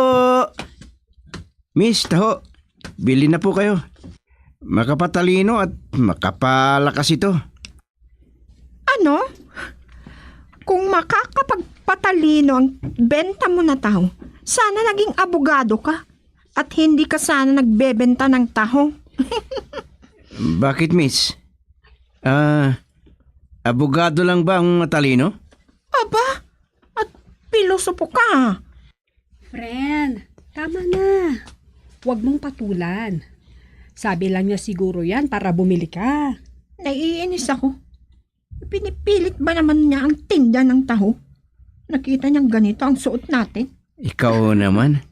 Miss, taho. Bili na po kayo. Makapatalino at makapalakas ito. Ano? Kung makakapagpatalino ang benta mo na taho, sana naging abogado ka at hindi ka sana nagbebenta ng taho. Bakit, miss? Abogado lang ba ang matalino? Aba, at pilosopo ka. Friend, tama na. Huwag mong patulan. Sabi lang niya siguro yan para bumili ka. Naiinis ako. Pinipilit ba naman niya ang tinda ng taho? Nakita niyang ganito ang suot natin. Ikaw naman.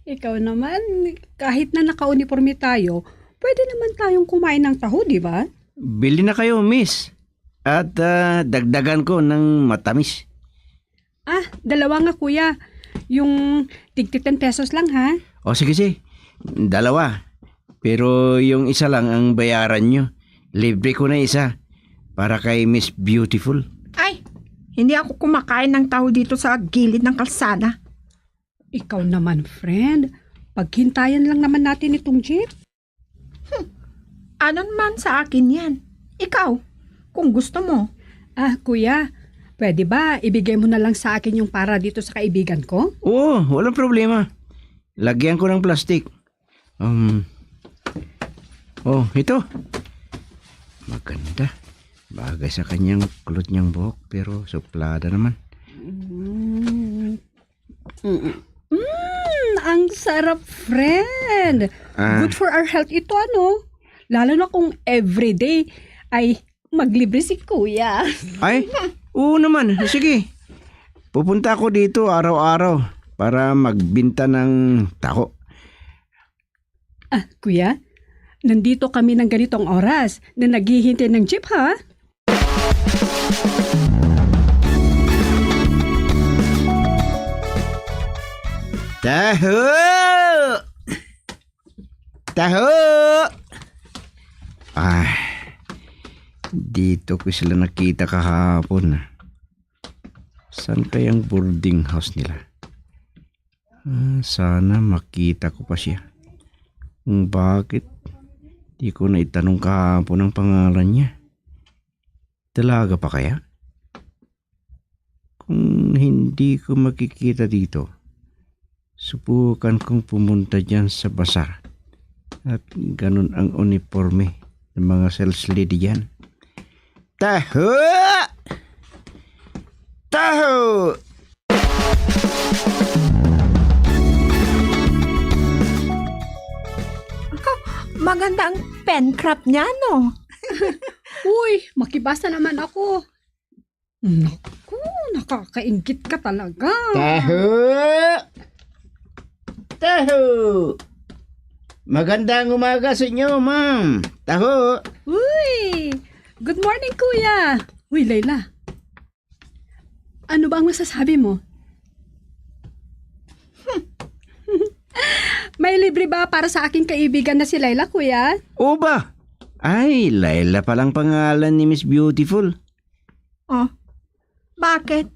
Ikaw naman, kahit na naka-uniforme tayo, pwede naman tayong kumain ng taho, di ba? Bili na kayo, miss. At dagdagan ko ng matamis. Dalawa nga kuya. Yung tig 10 pesos lang ha. O sige. Dalawa. Pero yung isa lang ang bayaran nyo. Libre ko na isa. Para kay Miss Beautiful. Ay, hindi ako kumakain ng taho dito sa gilid ng kalsada. Ikaw naman, friend. Paghintayan lang naman natin itong jeep. Ano naman sa akin yan? Ikaw, kung gusto mo. Kuya, pwede ba ibigay mo na lang sa akin yung para dito sa kaibigan ko? Oo, walang problema. Lagyan ko ng plastic. Ito. Maganda. Bagay sa kanyang kulot niyang buhok pero suplada naman. Ang sarap, friend. Good for our health ito, ano? Lalo na kung everyday ay maglibre si kuya. Ay, oo naman. Sige. Pupunta ako dito araw-araw para magbinta ng taho. Kuya, nandito kami ng ganitong oras na naghihintay ng jeep, ha? Taho! Taho! Dito ko sila nakita kahapon. Saan kayang boarding house nila? Sana makita ko pa siya. Bakit? Di ko na itanong kahapon ang pangalan niya. Talaga pa kaya? Kung hindi ko makikita dito, subukan kong pumunta dyan sa basar. At ganun ang uniforme ng mga sales lady dyan. Taho! Taho! Maganda ang pen craft niya, no? Uy, makibasa naman ako. Naku, nakakaingit ka talaga. Taho! Taho! Magandang umaga sa inyo, ma'am. Taho! Uy! Good morning, kuya. Uy, Layla. Ano ba ang masasabi mo? May libre ba para sa aking kaibigan na si Layla, kuya? O ba? Ay, Layla palang pangalan ni Miss Beautiful. Oh, bakit?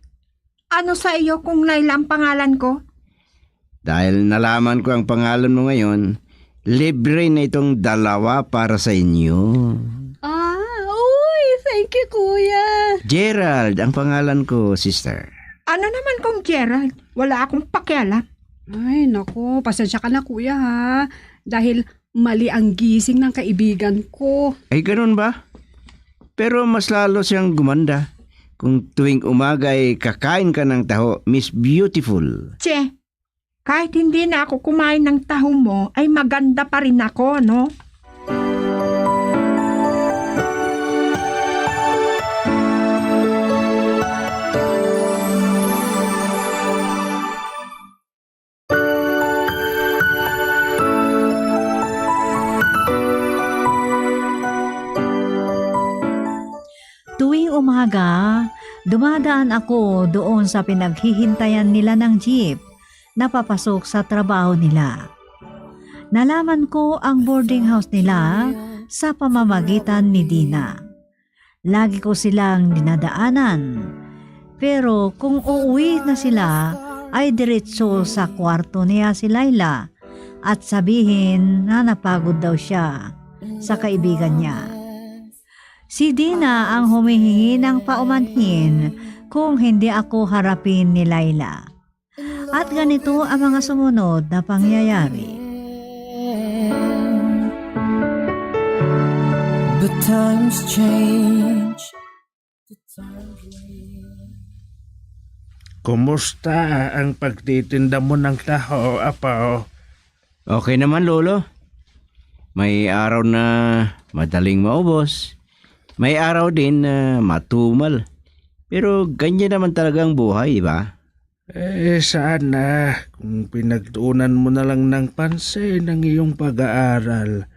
Ano sa iyo kung Layla ang pangalan ko? Dahil nalaman ko ang pangalan mo ngayon, libre na itong dalawa para sa inyo. Uy, thank you, kuya. Gerald ang pangalan ko, sister. Ano naman kung Gerald? Wala akong pakialam. Ay, naku, pasensya ka na kuya ha. Dahil mali ang gising ng kaibigan ko. Ay, ganun ba? Pero mas lalo siyang gumanda. Kung tuwing umaga ay kakain ka ng taho, Miss Beautiful. Che, kahit hindi na ako kumain ng taho mo, ay maganda pa rin ako, no? Tuwing umaga, dumadaan ako doon sa pinaghihintayan nila ng jeep na papasok sa trabaho nila. Nalaman ko ang boarding house nila sa pamamagitan ni Dina. Lagi ko silang dinadaanan. Pero kung uuwi na sila, ay diretso sa kwarto niya si Laila at sabihin na napagod daw siya sa kaibigan niya. Si Dina ang humihingi ng paumanhin kung hindi ako harapin ni Laila. At ganito ang mga sumunod na pangyayari. But times change. Kumusta ang pagtitinda mo ng taho, Apo? Okay naman, Lolo. May araw na madaling maubos. May araw din na matumal. Pero ganyan naman talaga ang buhay, di ba? Sana kung pinagtuunan mo na lang ng pansin ang iyong pag-aaral,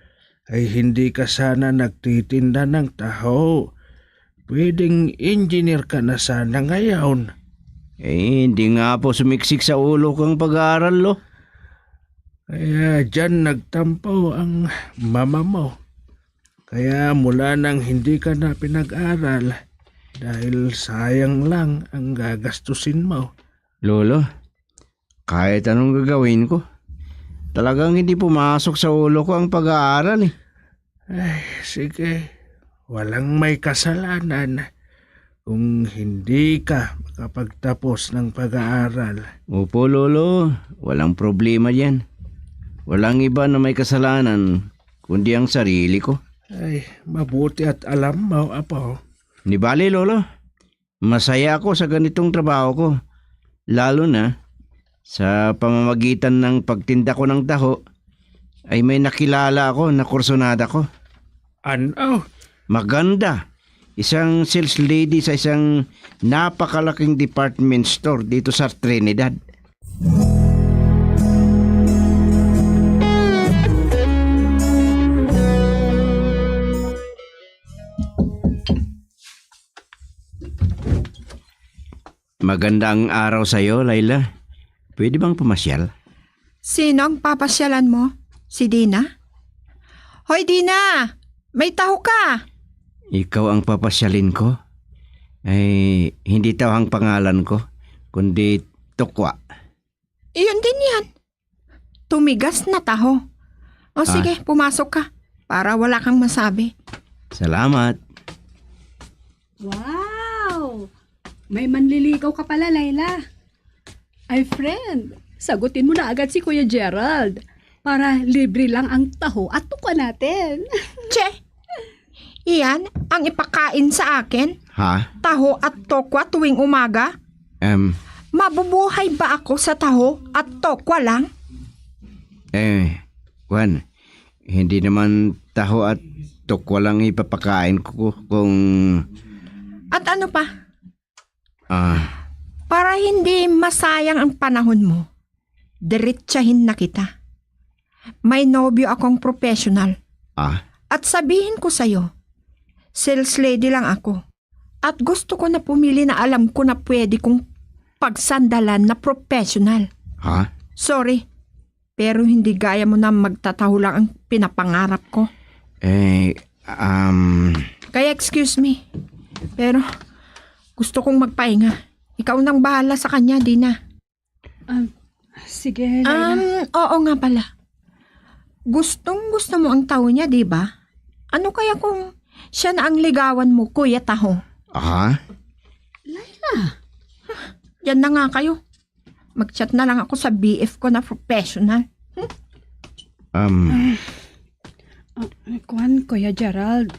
ay hindi ka sana nagtitinda ng taho. Pwedeng engineer ka na sana ngayon. Hindi nga po sumiksik sa ulo kang pag-aaral, lo. Kaya dyan nagtampo ang mama mo. Kaya mula nang hindi ka na pinag-aral, dahil sayang lang ang gagastusin mo. Lolo, kahit anong gagawin ko, talagang hindi pumasok sa ulo ko ang pag-aaral eh. Ay, sige. Walang may kasalanan kung hindi ka makapagtapos ng pag-aaral. Opo, Lolo. Walang problema yan. Walang iba na may kasalanan kundi ang sarili ko. Ay, mabuti at alam mo, Apo. Di bali, Lolo. Masaya ako sa ganitong trabaho ko. Lalo na sa pamamagitan ng pagtinda ko ng taho ay may nakilala ako na kursonada ko. Ano? Maganda. Isang sales lady sa isang napakalaking department store dito sa Trinidad. Magandang araw sa'yo, Laila. Pwede bang pumasyal? Sino ang papasyalan mo? Si Dina? Hoy, Dina! May taho ka! Ikaw ang papasyalin ko? Ay, hindi taho ang pangalan ko, kundi Tukwa. Iyon din yan. Tumigas na taho. O sige, pumasok ka para wala kang masabi. Salamat. Wow! May manliligaw ka pala, Laila. Ay, friend, sagutin mo na agad si Kuya Gerald para libre lang ang taho at tuka natin. Che, iyan ang ipakain sa akin? Ha? Taho at tokwa tuwing umaga? Mabubuhay ba ako sa taho at tokwa lang? Juan, hindi naman taho at tokwa lang ipapakain ko kung... At ano pa? Para hindi masayang ang panahon mo, diretsahin na kita. May nobyo akong professional. At sabihin ko sa'yo, sales lady lang ako. At gusto ko na pumili na alam ko na pwede kong pagsandalan na professional. Sorry, pero hindi gaya mo na magtataho lang ang pinapangarap ko. Kaya excuse me, pero gusto kong magpahinga. Ikaw nang bahala sa kanya, Dina. Sige, Laila. Oo nga pala. Gustong-gusto mo ang taho niya, di ba? Ano kaya kung siya na ang ligawan mo, Kuya Taho? Yan na nga kayo. Mag-chat na lang ako sa BF ko na professional. Kuan, Kuya Gerald.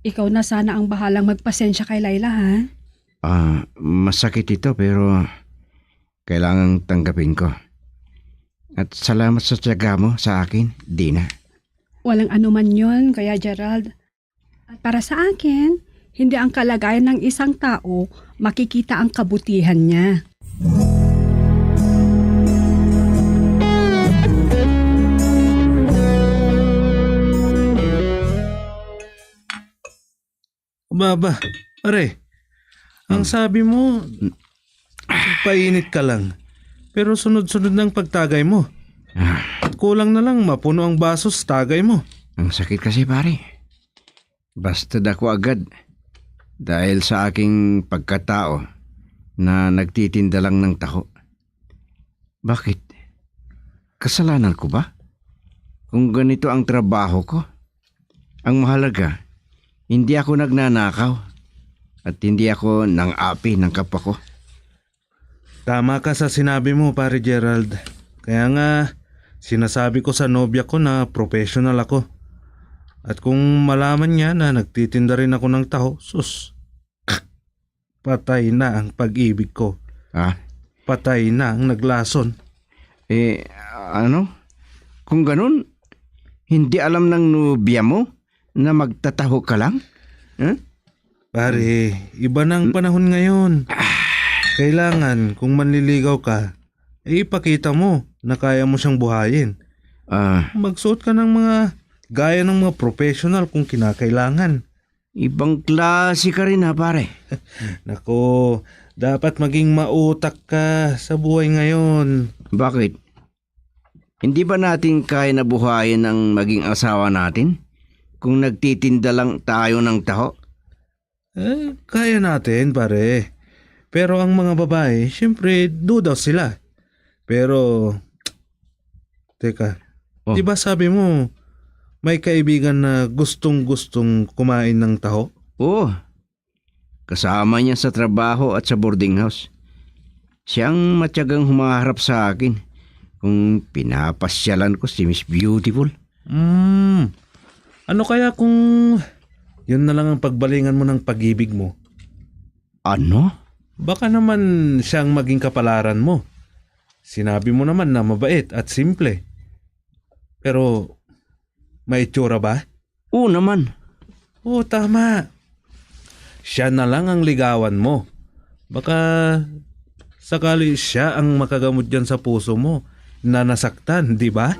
Ikaw na sana ang bahalang magpasensya kay Laila, ha? Masakit ito pero kailangang tanggapin ko. At salamat sa tiyaga mo sa akin, Dina. Walang anuman yon, Kuya Gerald. At para sa akin, hindi ang kalagayan ng isang tao makikita ang kabutihan niya. Baba, pare. Ang sabi mo, painit ka lang. Pero sunod-sunod ng pagtagay mo. At kulang na lang mapuno ang baso sa tagay mo. Ang sakit kasi pare. Basta ako agad. Dahil sa aking pagkatao na nagtitinda lang ng taho. Bakit? Kasalanan ko ba? Kung ganito ang trabaho ko, ang mahalaga, hindi ako nagnanakaw at hindi ako nang-api ng kapwa ko. Tama ka sa sinabi mo, pare Gerald. Kaya nga, sinasabi ko sa nobya ko na professional ako. At kung malaman niya na nagtitinda rin ako ng taho, sus, patay na ang pag-ibig ko. Patay na ang naglason. Kung ganun, hindi alam ng nobya mo na magtataho ka lang? Pare, iba na ang panahon ngayon. Kailangan, kung manliligaw ka, ipakita mo na kaya mo siyang buhayin. Magsuot ka ng mga gaya ng mga professional kung kinakailangan. Ibang klase ka rin ha, pare. Nako, dapat maging mautak ka sa buhay ngayon. Bakit? Hindi ba natin kaya na buhayin ang maging asawa natin? Kung nagtitinda lang tayo ng taho? Kaya natin, pare. Pero ang mga babae, syempre, dudaw sila. Pero, teka, di ba sabi mo, may kaibigan na gustong-gustong kumain ng taho? Oo. Kasama niya sa trabaho at sa boarding house. Siyang matyagang humaharap sa akin kung pinapasyalan ko si Miss Beautiful. Ano kaya kung yun na lang ang pagbalingan mo ng pag-ibig mo? Ano? Baka naman siyang maging kapalaran mo. Sinabi mo naman na mabait at simple. Pero may itsura ba? Oo naman. Oo, tama. Siya na lang ang ligawan mo. Baka sakali siya ang makagamot dyan sa puso mo na nasaktan, di ba?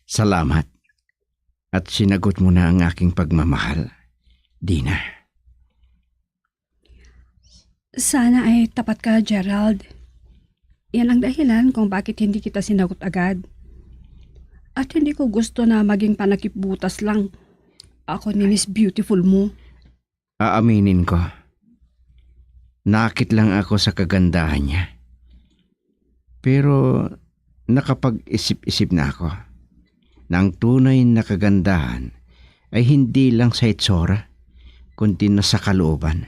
Salamat. At sinagot mo na ang aking pagmamahal, Dina. Sana ay tapat ka, Gerald. Yan ang dahilan kung bakit hindi kita sinagot agad. At hindi ko gusto na maging panakipbutas lang ako ni Miss Beautiful mo. Aaminin ko. Nakit lang ako sa kagandahan niya. Pero nakapag-isip-isip na ako na ang tunay na kagandahan ay hindi lang sa itsura, kundi na sa kalooban.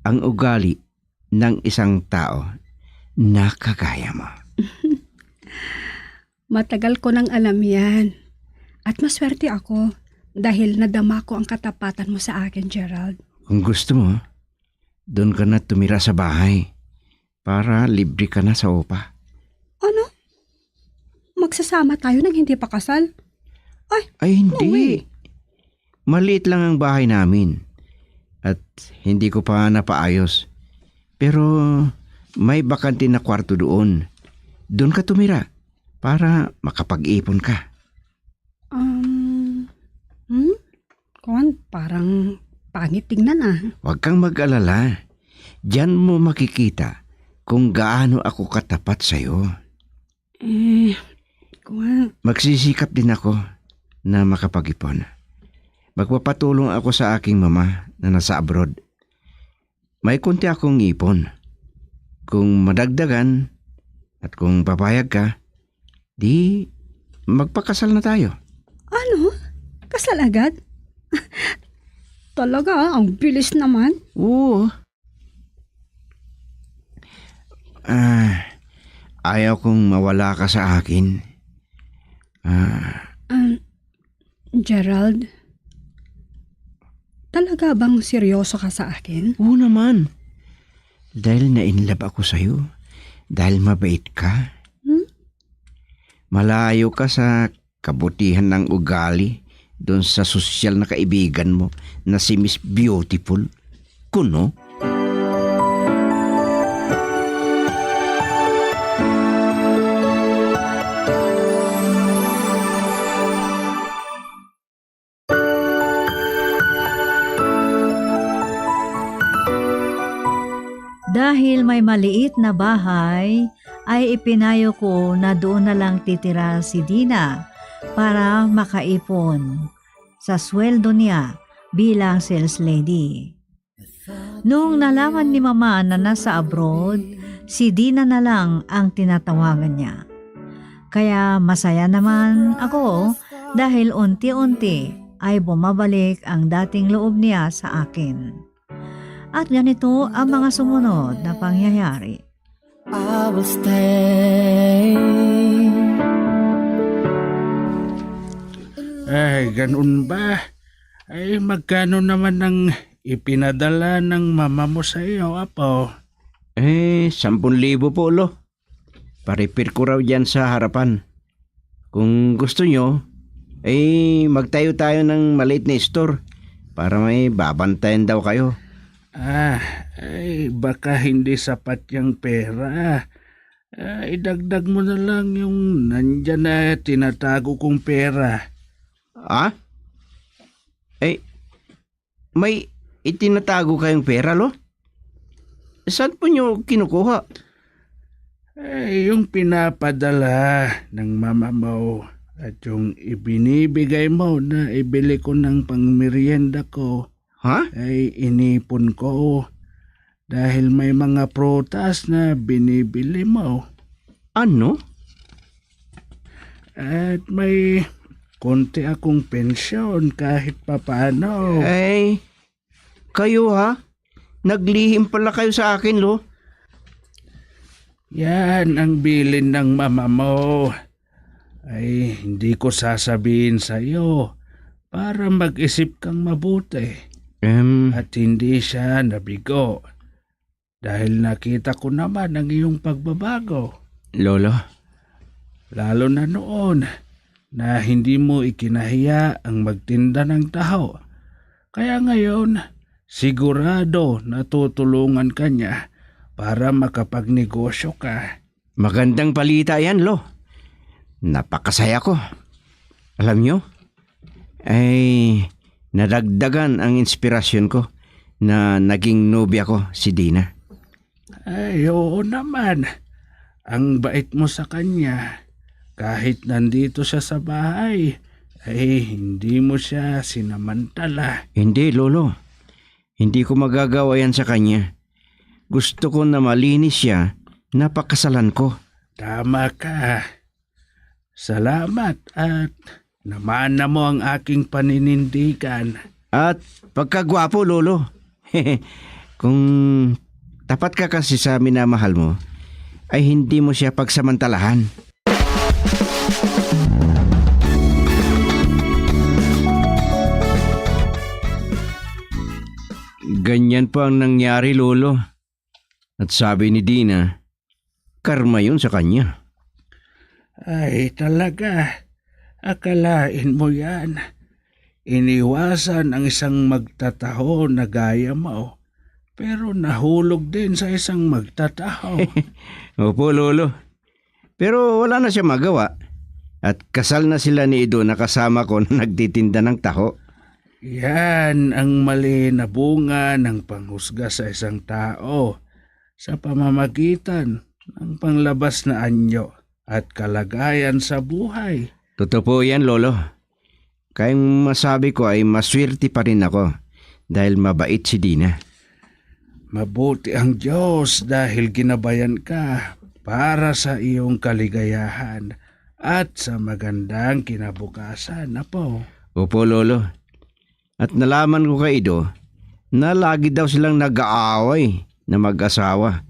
Ang ugali ng isang tao na kagaya mo. Matagal ko nang alam yan. At maswerte ako dahil nadama ko ang katapatan mo sa akin, Gerald. Kung gusto mo, doon ka na tumira sa bahay para libre ka na sa upa. Ano? Magsasama tayo nang hindi pa kasal? Ay hindi. Maliit lang ang bahay namin. At hindi ko pa napaayos. Pero may bakante na kwarto doon. Doon ka tumira para makapag-ipon ka. Parang pangit tingnan ah. Huwag kang mag-alala. Diyan mo makikita kung gaano ako katapat sa'yo. Magsisikap din ako na makapag-ipon. Magpapatulong ako sa aking mama na nasa abroad. May kunti akong ipon. Kung madagdagan at kung papayag ka, Di, magpakasal na tayo. Ano? Kasal agad? Talaga, ang bilis naman. Oo. Ayaw kong mawala ka sa akin. Gerald, talaga bang seryoso ka sa akin? Oo naman. Dahil na-inlove ako sa'yo. Dahil mabait ka. Malayo ka sa kabutihan ng ugali doon sa sosyal na kaibigan mo na si Miss Beautiful. Kuno? Dahil may maliit na bahay, ay ipinayo ko na doon na lang titira si Dina para makaipon sa sweldo niya bilang sales lady. Noong nalaman ni Mama na nasa abroad, si Dina na lang ang tinatawagan niya. Kaya masaya naman ako dahil unti-unti ay bumabalik ang dating loob niya sa akin. At ganito ang mga sumunod na pangyayari. I will stay. Ay, ganun ba? Ay, magkano naman ang ipinadala ng mama mo sa iyo, Apo? 10,000 po, Lo. Paripir ko raw dyan sa harapan. Kung gusto nyo, magtayo tayo ng maliit na store para may babantayan daw kayo. Baka hindi sapat yung pera. Idagdag mo na lang yung nandyan na tinatago kong pera. May itinatago kayong pera, Lo? Saan po nyo kinukuha? Yung pinapadala ng mama mo at yung ibinibigay mo na ibili ko ng pangmerienda ko. Ay inipon ko dahil may mga prutas na binibili mo. Ano? At may konti akong pensyon kahit papaano. Kayo ha? Naglihim pala kayo sa akin, Lo. Yan ang bilin ng mama mo. Ay hindi ko sasabihin sa iyo para mag-isip kang mabuti. At hindi siya nabigo dahil nakita ko naman ang iyong pagbabago. Lolo? Lalo na noon na hindi mo ikinahiya ang magtinda ng taho. Kaya ngayon, sigurado na tutulungan ka niya para makapagnegosyo ka. Magandang balita yan, Lo. Napakasaya ko. Alam nyo, nadagdagan ang inspirasyon ko na naging nobya ko si Dina. Oo naman. Ang bait mo sa kanya. Kahit nandito siya sa bahay, hindi mo siya sinamantala. Hindi, Lolo. Hindi ko magagawa yan sa kanya. Gusto ko na malinis siya na pakasalan ko. Tama ka. Salamat at namana mo ang aking paninindigan. At pagkagwapo, Lolo. Kung tapat ka kasi sa minamahal mo, ay hindi mo siya pagsamantalahan. Ganyan po ang nangyari, Lolo. At sabi ni Dina, karma yun sa kanya. Ay, talaga. Akalain mo yan. Iniwasan ang isang magtataho na gaya mo. Pero nahulog din sa isang magtataho. Opo, Lolo. Pero wala na siya magawa. At kasal na sila ni Ido na kasama ko na nagtitinda ng taho. Yan ang mali na bunga ng panghusga sa isang tao sa pamamagitan ng panglabas na anyo at kalagayan sa buhay. Totoo po yan, Lolo. Kayang masabi ko ay maswerte pa rin ako dahil mabait si Dina. Mabuti ang Diyos dahil ginabayan ka para sa iyong kaligayahan at sa magandang kinabukasan na po. Opo, Lolo. At nalaman ko kay Ido na lagi daw silang nag-aaway na mag-asawa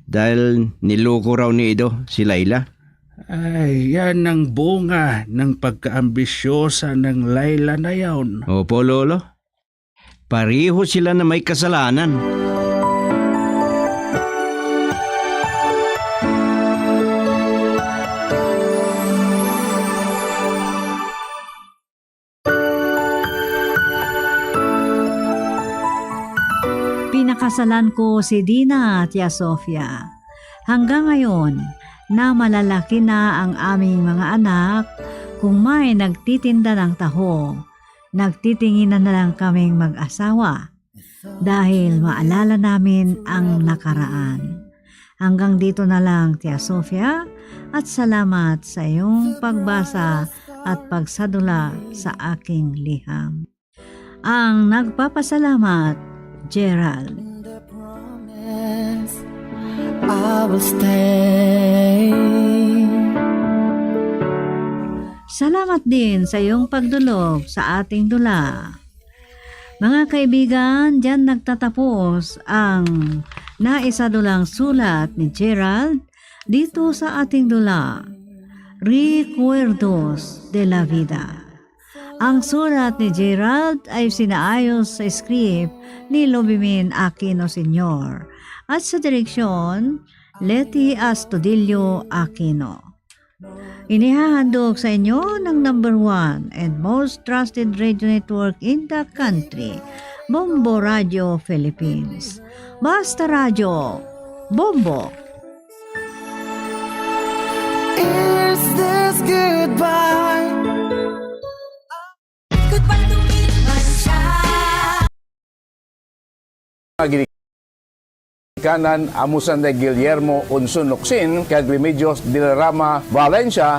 dahil niloko raw ni Ido si Layla. Ay, yan ang bunga ng pagkaambisyosa ng Layla na yaon. Opo, Lolo. Pareho sila na may kasalanan. Pinakasalan ko si Dina at Tia Sofia. Hanggang ngayon, na malalaki na ang aming mga anak, kung may nagtitinda ng taho, nagtitinginan na lang kaming mag-asawa dahil maalala namin ang nakaraan. Hanggang dito na lang, Tia Sofia, at salamat sa iyong pagbasa at pagsadula sa aking liham. Ang nagpapasalamat, Gerald. I will stay. Salamat din sa iyong pagdulog sa ating dula. Mga kaibigan, diyan nagtatapos ang naisadulang sulat ni Gerald dito sa ating dula, Recuerdos de la Vida. Ang sulat ni Gerald ay sinaayos sa script ni Lobimin Aquino Sr. at sa direksyon Leti Astudillo Aquino. Inihahandog sa inyo ng number 1 and most trusted radio network in the country, Bombo Radio Philippines. Basta Radio, Bombo! Is this goodbye? Kanan Amusan de Guillermo Unsunoksin, kag Remedios de la Rama Valencia,